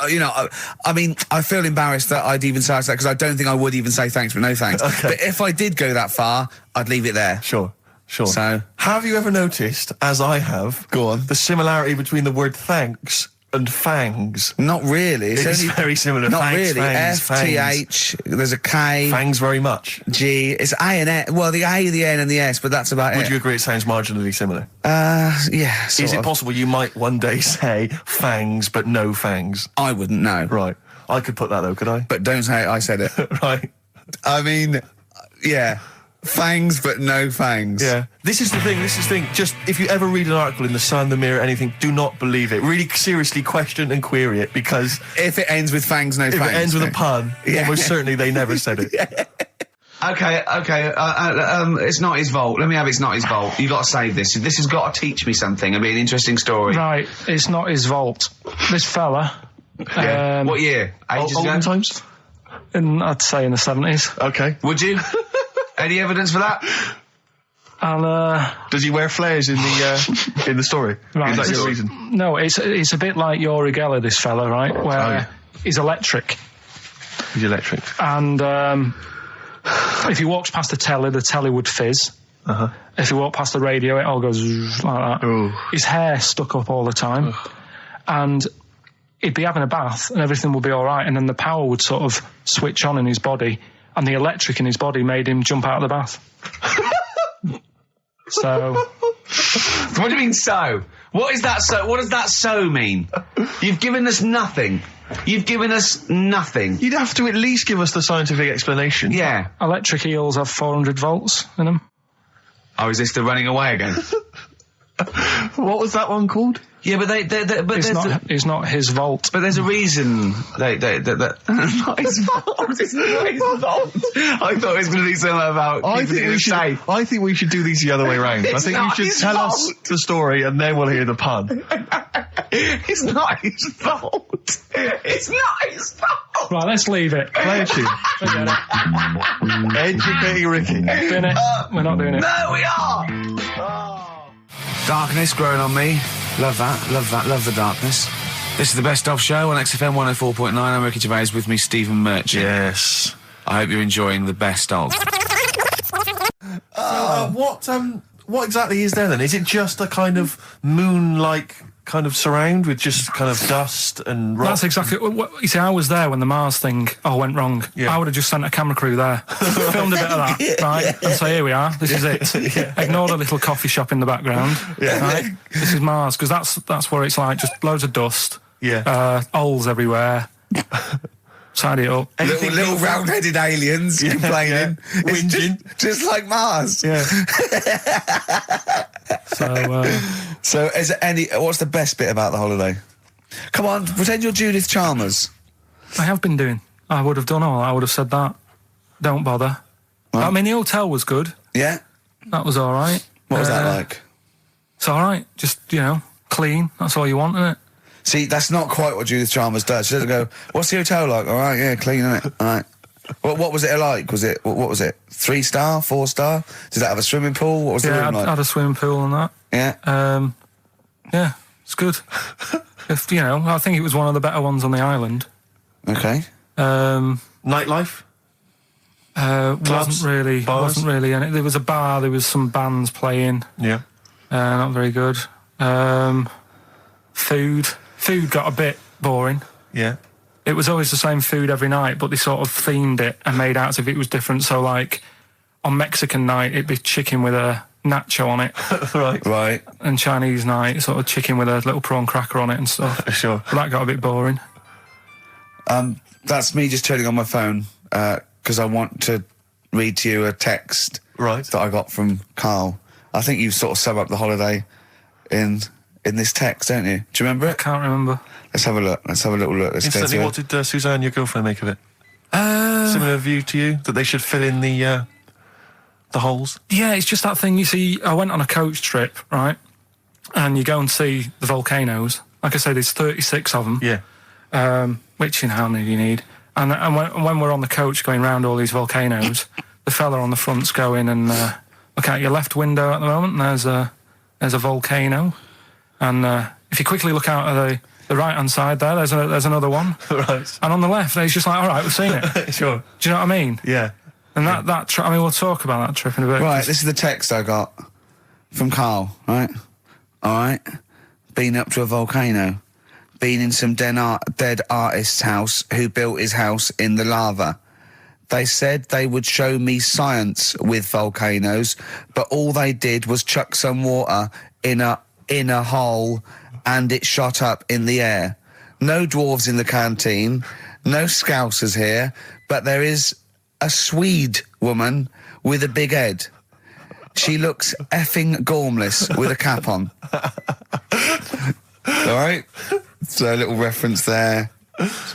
I mean, I feel embarrassed that I'd even say that because I don't think I would even say thanks but no thanks. Okay. But if I did go that far, I'd leave it there. Sure. So, have you ever noticed, as I have, the similarity between the word thanks and fangs? Not really. It's very similar. Not Fangs, really. fangs, F-T-H, there's a K. Fangs very much. G, it's A and N. Well, the A, the N and the S, but that's about it. Would you agree it sounds marginally similar? Yeah, Is it possible you might one day say fangs but no fangs? I wouldn't know. Right. I could put that though, could I? But don't say I said it. Right. I mean, yeah. Fangs, but no fangs. Yeah. This is the thing. Just, if you ever read an article in The Sun, The Mirror, anything, do not believe it. Really seriously question and query it, because... If it ends with fangs, no fangs. If it ends with a pun, almost certainly they never said it. Yeah. Okay, it's not his fault. Let me have it's not his fault. You got to save this. This has got to teach me something. It'll be an interesting story. Right, it's not his fault. This fella... what year? Ages ago? Olden times? I'd say in the 70s. Okay. Would you? Any evidence for that? And, does he wear flares in the story? Right, is that your reason? No, it's a bit like Yuri Geller, this fella, right? Where he's electric. He's electric. And if he walks past the telly would fizz. Uh-huh. If he walked past the radio, it all goes like that. Ooh. His hair stuck up all the time. Ugh. And he'd be having a bath and everything would be all right, and then the power would sort of switch on in his body, and the electric in his body made him jump out of the bath. So... What do you mean so? What is that so? What does that so mean? You've given us nothing. You've given us nothing. You'd have to at least give us the scientific explanation. Yeah. Electric eels have 400 volts in them. Oh, is this the running away again? What was that one called? Yeah, but it's not his vault. But there's a reason that not his fault. It's not his fault. I thought it was going to be something about keeping it safe. I think we should do these the other way round. I think you should tell us the story and then we'll hear the pun. It's not his fault. It's not his fault. Right, let's leave it. Play a tune. Forget it. Educating Ricky. Doing it. We're not doing it. No, we are. Darkness growing on me. Love that, love the darkness. This is the Best Of Show on XFM 104.9. I'm Ricky Gervais, with me Stephen Merchant. Yes. I hope you're enjoying the Best Of. What exactly is there then? Is it just a kind of moon-like kind of surround with just kind of dust and rock. That's exactly what you see. I was there when the Mars thing went wrong. Yeah. I would have just sent a camera crew there, filmed a bit of that, right, and say, here we are, this is it. Ignore the little coffee shop in the background. Right? This is Mars, because that's where it's like just loads of dust. Holes everywhere. Side it up. Little round-headed aliens complaining, whinging, just like Mars. Yeah. So, is there any? What's the best bit about the holiday? Come on, pretend you're Judith Chalmers. I have been doing. I would have done all. I would have said that. Don't bother. Right. I mean, the hotel was good. Yeah. That was all right. What was that like? It's all right. Just clean. That's all you want, isn't it? See, that's not quite what Judith Chalmers does. She doesn't go, what's the hotel like? All right, yeah, clean, innit? All right. What was it like? Was it, what was it? 3-star, 4-star? Did it have a swimming pool? What was the room like? I had a swimming pool and that. Yeah. Yeah, it's good. I think it was one of the better ones on the island. Okay. Nightlife? Wasn't really. And there was a bar, there was some bands playing. Yeah. Not very good. Food got a bit boring. Yeah. It was always the same food every night, but they sort of themed it and made out as if it was different. So, like, on Mexican night, it'd be chicken with a nacho on it. Right. And Chinese night, sort of chicken with a little prawn cracker on it and stuff. Sure. But that got a bit boring. That's me just turning on my phone, because I want to read to you a text that I got from Karl. I think you sort of sum up the holiday in this text, don't you? Do you remember it? I can't remember. Let's have a look. Let's have a little look. Instantly, what did Suzanne, your girlfriend, make of it? Similar view to you, that they should fill in the holes? Yeah, it's just that thing, you see, I went on a coach trip, right? And you go and see the volcanoes. Like I say, there's 36 of them. Yeah. Which, how many do you need? And when we're on the coach going round all these volcanoes, the fella on the front's going and look out your left window at the moment, and there's a volcano. And if you quickly look out at the right-hand side there, there's another one. Right. And on the left, he's just like, all right, we've seen it. Sure. Do you know what I mean? Yeah. And that trip, we'll talk about that trip in a bit. Right, this is the text I got from Karl, right? All right. Been up to a volcano. Been in some dead artist's house who built his house in the lava. They said they would show me science with volcanoes, but all they did was chuck some water in a hole and it shot up in the air. No dwarves in the canteen, no scousers here, but there is a Swede woman with a big head. She looks effing gormless with a cap on. All right? So a little reference there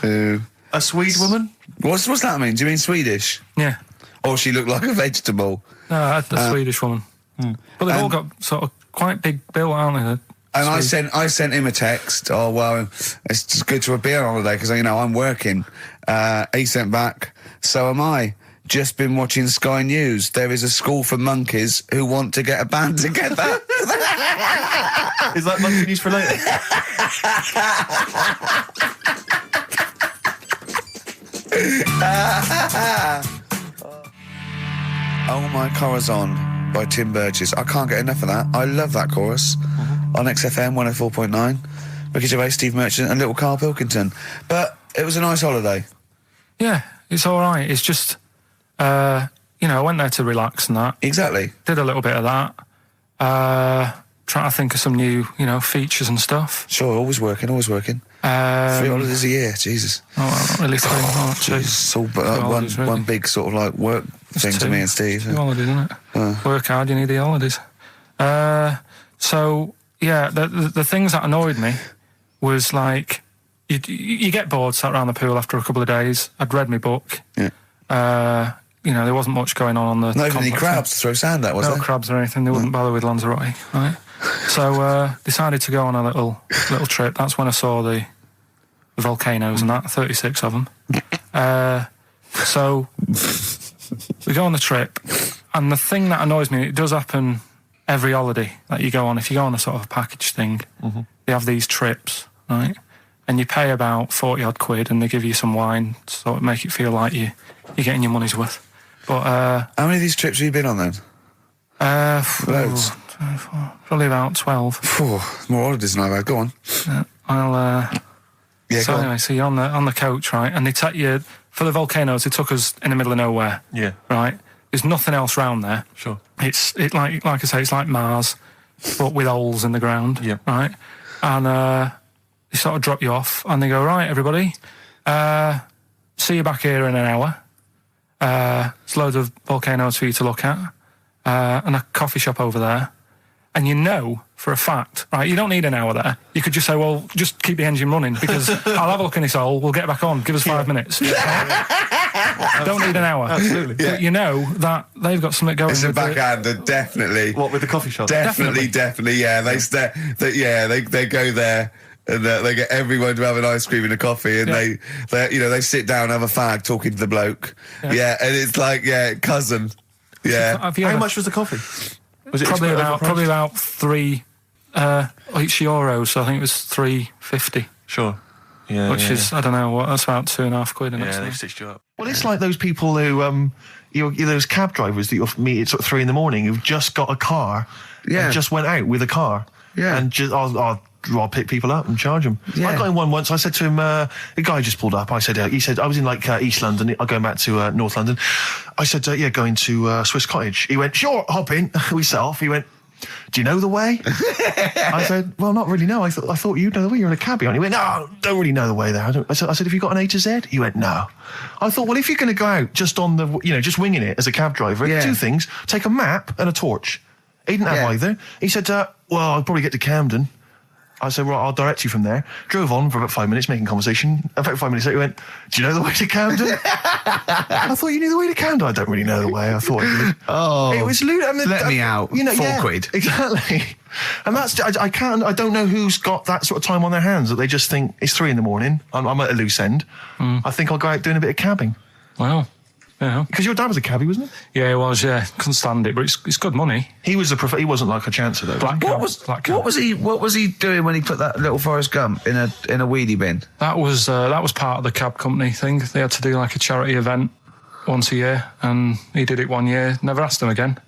to... A Swede woman? What's that mean? Do you mean Swedish? Yeah. Or she looked like a vegetable? No, the Swedish woman. But they've all got sort of quite big bill, aren't they? And I sent him a text. Oh, well, it's just good to be on holiday because, I'm working. He sent back, so am I. Just been watching Sky News. There is a school for monkeys who want to get a band together. Is that monkey news for later? Oh My Corazon by Tim Burgess. I can't get enough of that. I love that chorus. On XFM 104.9. Ricky Gervais, Steve Merchant and little Karl Pilkington. But it was a nice holiday. Yeah, it's all right. It's just, I went there to relax and that. Exactly. Did a little bit of that. Trying to think of some new, features and stuff. Sure, always working. 3 holidays a year, Jesus. Oh, well, not really 3. It's all one big sort of like work thing to me and Steve. 2 holidays, isn't it? Work hard, you need the holidays. So, yeah, the things that annoyed me was like, you get bored sat around the pool after a couple of days. I'd read my book. Yeah. There wasn't much going on the Not even any crabs to throw sand at, was there? No crabs or anything. They wouldn't bother with Lanzarote, right? So decided to go on a little trip. That's when I saw the volcanoes and that, 36 of them. So we go on the trip, and the thing that annoys me, it does happen every holiday that you go on. If you go on a sort of a package thing, they have these trips, right? And you pay about 40-odd quid, and they give you some wine, so it make it feel like you're getting your money's worth. But how many of these trips have you been on then? Loads. Probably about 12. Phew, more holidays than I've had. Go on. I'll, Yeah, so go anyway, on. so you're on the coach, right? And they take you, for the volcanoes, they took us in the middle of nowhere. Yeah. Right? There's nothing else round there. Sure. It's like I say, it's like Mars, but with holes in the ground. Yeah. Right? And they sort of drop you off, and they go, right, everybody, see you back here in an hour. There's loads of volcanoes for you to look at, and a coffee shop over there. And you know for a fact, right, you don't need an hour there. You could just say, well, just keep the engine running, because I'll have a look in this hole, we'll get back on, give us 5 minutes. Don't need an hour. Absolutely. But you know that they've got something going It's a with it. backhander, definitely. What, with the coffee shop? Definitely, yeah. They go there and they get everyone to have an ice cream and a coffee, and they sit down, have a fag, talking to the bloke. Yeah, and it's like, cousin. Yeah. Have you How ever- much was the coffee? Was it Probably overpriced? about €3 euros, so I think it was £3.50. Sure. Yeah. Which is, I don't know, what, that's about £2.50, isn't it? Yeah, they stitched you up. Well, it's like those people who, those cab drivers that you'll meet at sort of 3 a.m. who've just got a car, Yeah. and just went out with a car, Yeah. and just I'll pick people up and charge them. Yeah. I got in one once. I said to him, the guy just pulled up. I said, he said I was in like East London. I'm going back to North London. I said, going to Swiss Cottage. He went, sure, hop in. We set off. He went, do you know the way? I said, well, not really, no. I thought you'd know the way. You're in a cabbie, aren't you? He went, no, don't really know the way there. I said, have you got an A to Z? He went, no. I thought, well, if you're going to go out just on the, just winging it as a cab driver, Yeah. 2 things: take a map and a torch. He didn't have Yeah. either. He said, well, I'll probably get to Camden. I said, well, I'll direct you from there. Drove on for about 5 minutes, making conversation. About 5 minutes later, he went, do you know the way to Camden? I thought you knew the way to Camden. I don't really know the way. I thought I did. Oh, It was lewd. I mean, let me out. £4. Exactly. And that's, I don't know who's got that sort of time on their hands that they just think it's 3 a.m. I'm at a loose end. I think I'll go out doing a bit of cabbing. Wow. Yeah. Because your dad was a cabbie, wasn't he? Yeah, it was, yeah. Couldn't stand it, but it's good money. He was he wasn't like a chancer though. Black What cab. was he doing when he put that little Forrest Gump in a wheelie bin? That was part of the cab company thing. They had to do like a charity event once a year, and he did it one year. Never asked him again.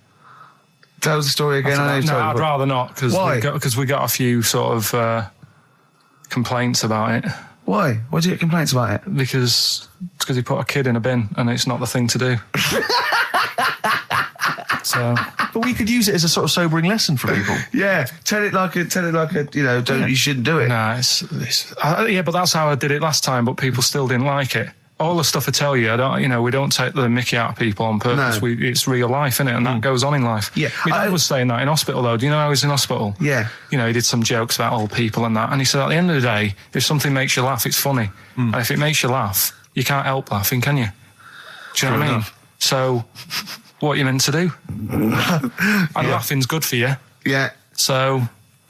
Tell us the story again. I know you told I'd it. rather not, because Why? we got a few sort of complaints about it. Why? Why do you get complaints about it? Because he put a kid in a bin, and it's not the thing to do. So But we could use it as a sort of sobering lesson for people. Yeah, tell it like a, you shouldn't do it. no, yeah, but that's how I did it last time. But people still didn't like it. All the stuff I tell you, we don't take the mickey out of people on purpose. No. It's real life, innit? And that goes on in life. Yeah. My dad was saying that in hospital, though. Do you know how he was in hospital? Yeah. He did some jokes about old people and that. And he said, at the end of the day, if something makes you laugh, it's funny. And if it makes you laugh, you can't help laughing, can you? Do you know what I mean? enough. So, what are you meant to do? And laughing's good for you. Yeah. So,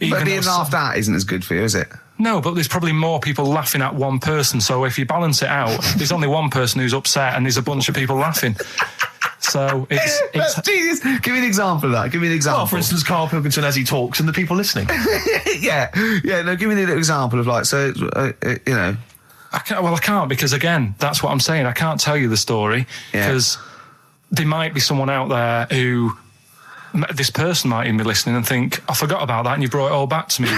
But being if- laughed at isn't as good for you, is it? No, but there's probably more people laughing at one person. So if you balance it out, there's only one person who's upset and there's a bunch of people laughing. So it's Genius. Give me an example of that. Give me an example. Well, for instance, Karl Pilkington as he talks and the people listening. yeah. No, give me an example of I can't, because again, that's what I'm saying. I can't tell you the story Yeah. because there might be someone out there who this person might even be listening and think, I forgot about that and you brought it all back to me.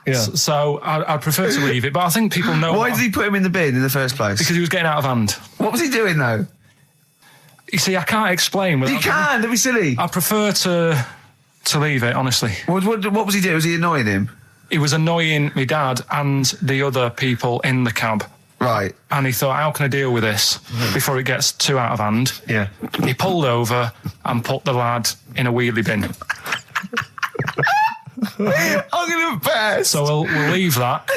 Yeah. So I'd prefer to leave it, but I think people know. Why did he put him in the bin in the first place? Because he was getting out of hand. What was he doing though? You see, I can't explain. You can. Don't be silly. I prefer to leave it, honestly. What was he doing? Was he annoying him? He was annoying my dad and the other people in the cab. Right. And he thought, how can I deal with this before it gets too out of hand? Yeah. He pulled over and put the lad in a wheelie bin. I'm gonna embarrass. So we'll leave that.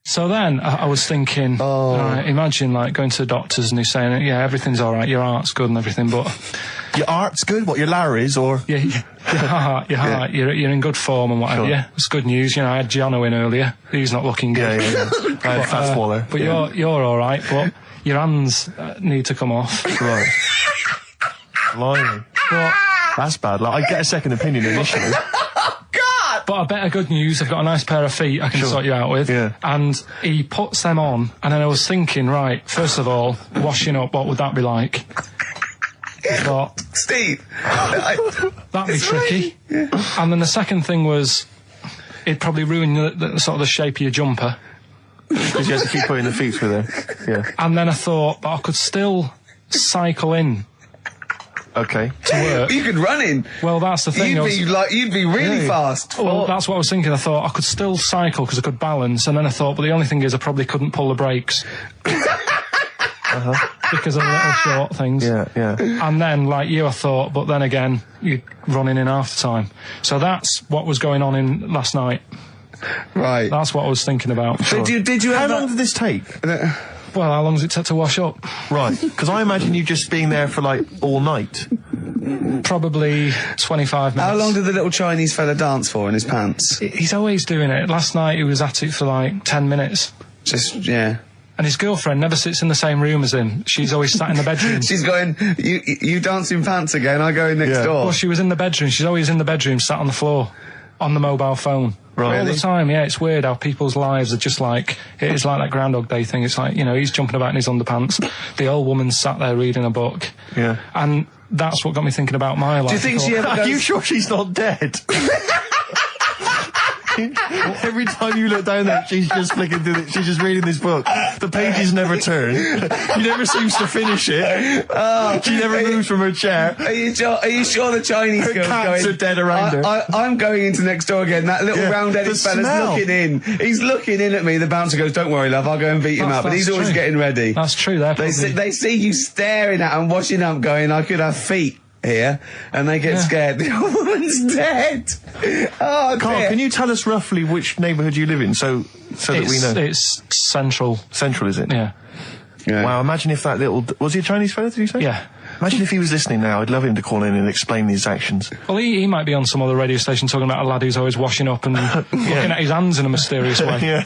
So then I was thinking, imagine like going to the doctors and he's saying, yeah, everything's all right, your heart's good and everything, but Your art's good? What, your Larry's or? yeah, your heart, you're in good form and whatever. Sure. Yeah, it's good news. I had Giano in earlier. He's not looking good. Yeah. Fat swaller. But you're all right. But your hands need to come off. Right. Blimey. But That's bad. Like, I get a second opinion initially. God. But I better good news, I've got a nice pair of feet I can sort you out with. Yeah. And he puts them on, and then I was thinking, right, first of all, washing up, what would that be like? I thought, Steve! that'd be tricky. And then the second thing was, it'd probably ruin the sort of the shape of your jumper. Because you have to keep putting the feet through there. Yeah. And then I thought, but I could still cycle in Okay. to work. You could run in. Well, that's the thing. You'd be really fast. Well, that's what I was thinking. I thought I could still cycle because I could balance, and then I thought, but the only thing is I probably couldn't pull the brakes. Because of the little short things. Yeah. And then, like you, I thought, but then again, you're running in half the time. So that's what was going on in last night. Right. That's what I was thinking about. Did you How have long did this take? Well, how long does it take to wash up? Right. Because I imagine you just being there for, like, all night. Probably 25 minutes. How long did the little Chinese fella dance for in his pants? He's always doing it. Last night he was at it for like 10 minutes. Yeah. And his girlfriend never sits in the same room as him. She's always sat in the bedroom. She's going, you dance in pants again, I go in next door. Well, she was in the bedroom. She's always in the bedroom, sat on the floor, on the mobile phone. Right. All the time, yeah. It's weird how people's lives are just like, it is like that Groundhog Day thing. It's like, you know, he's jumping about in his underpants. The old woman's sat there reading a book. Yeah. And that's what got me thinking about my life. Do you think she ever Are goes... you sure she's not dead? Every time you look down there, she's just flicking through she's just reading this book. The pages never turn. She never seems to finish it. She never moves from her chair. Are you sure the Chinese Her girl's cats going... are dead around her. I'm going into next door again. That little round-headed the fella's smell. looking in. He's looking in at me. The bouncer goes, "Don't worry, love, I'll go and beat him up." But he's always true. getting ready. That's true. They see you staring at him, washing up, going, "I could have feet here," and they get scared. The old woman's dead. Oh, Carl, dear. can you tell us roughly which neighbourhood you live in, so that we know? It's central. Central, is it? Yeah. Wow, imagine if that little... Was he a Chinese fella, did you say? Yeah. Imagine if he was listening now. I'd love him to call in and explain his actions. Well, he might be on some other radio station talking about a lad who's always washing up and looking at his hands in a mysterious way.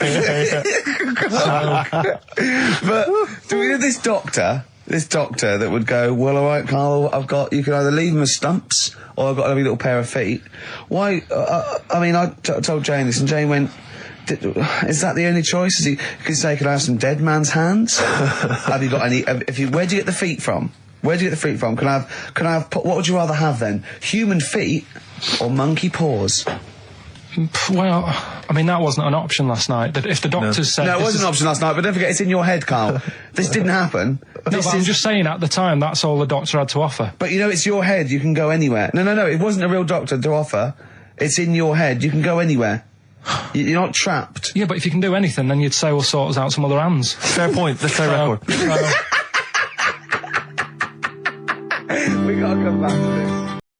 But do we have this doctor that would go, "Well, all right, Carl, you can either leave them as stumps or I've got a lovely little pair of feet." Why? I mean, I told Jane this, and Jane went, "Is that the only choice?" He could say, "Could I have some dead man's hands?" Have you got any? Where do you get the feet from? Where do you get the feet from? Can I have? What would you rather have then? Human feet or monkey paws? Well, I mean, that wasn't an option last night. That if the doctors said... No, it wasn't an option last night, but don't forget, it's in your head, Carl. This didn't happen. No, but I'm just saying, at the time, that's all the doctor had to offer. But you know, it's your head, you can go anywhere. No, it wasn't a real doctor to offer. It's in your head, you can go anywhere. You're not trapped. Yeah, but if you can do anything, then you'd say, we'll sort us out some other hands. Fair point. Let's play record. We gotta come back.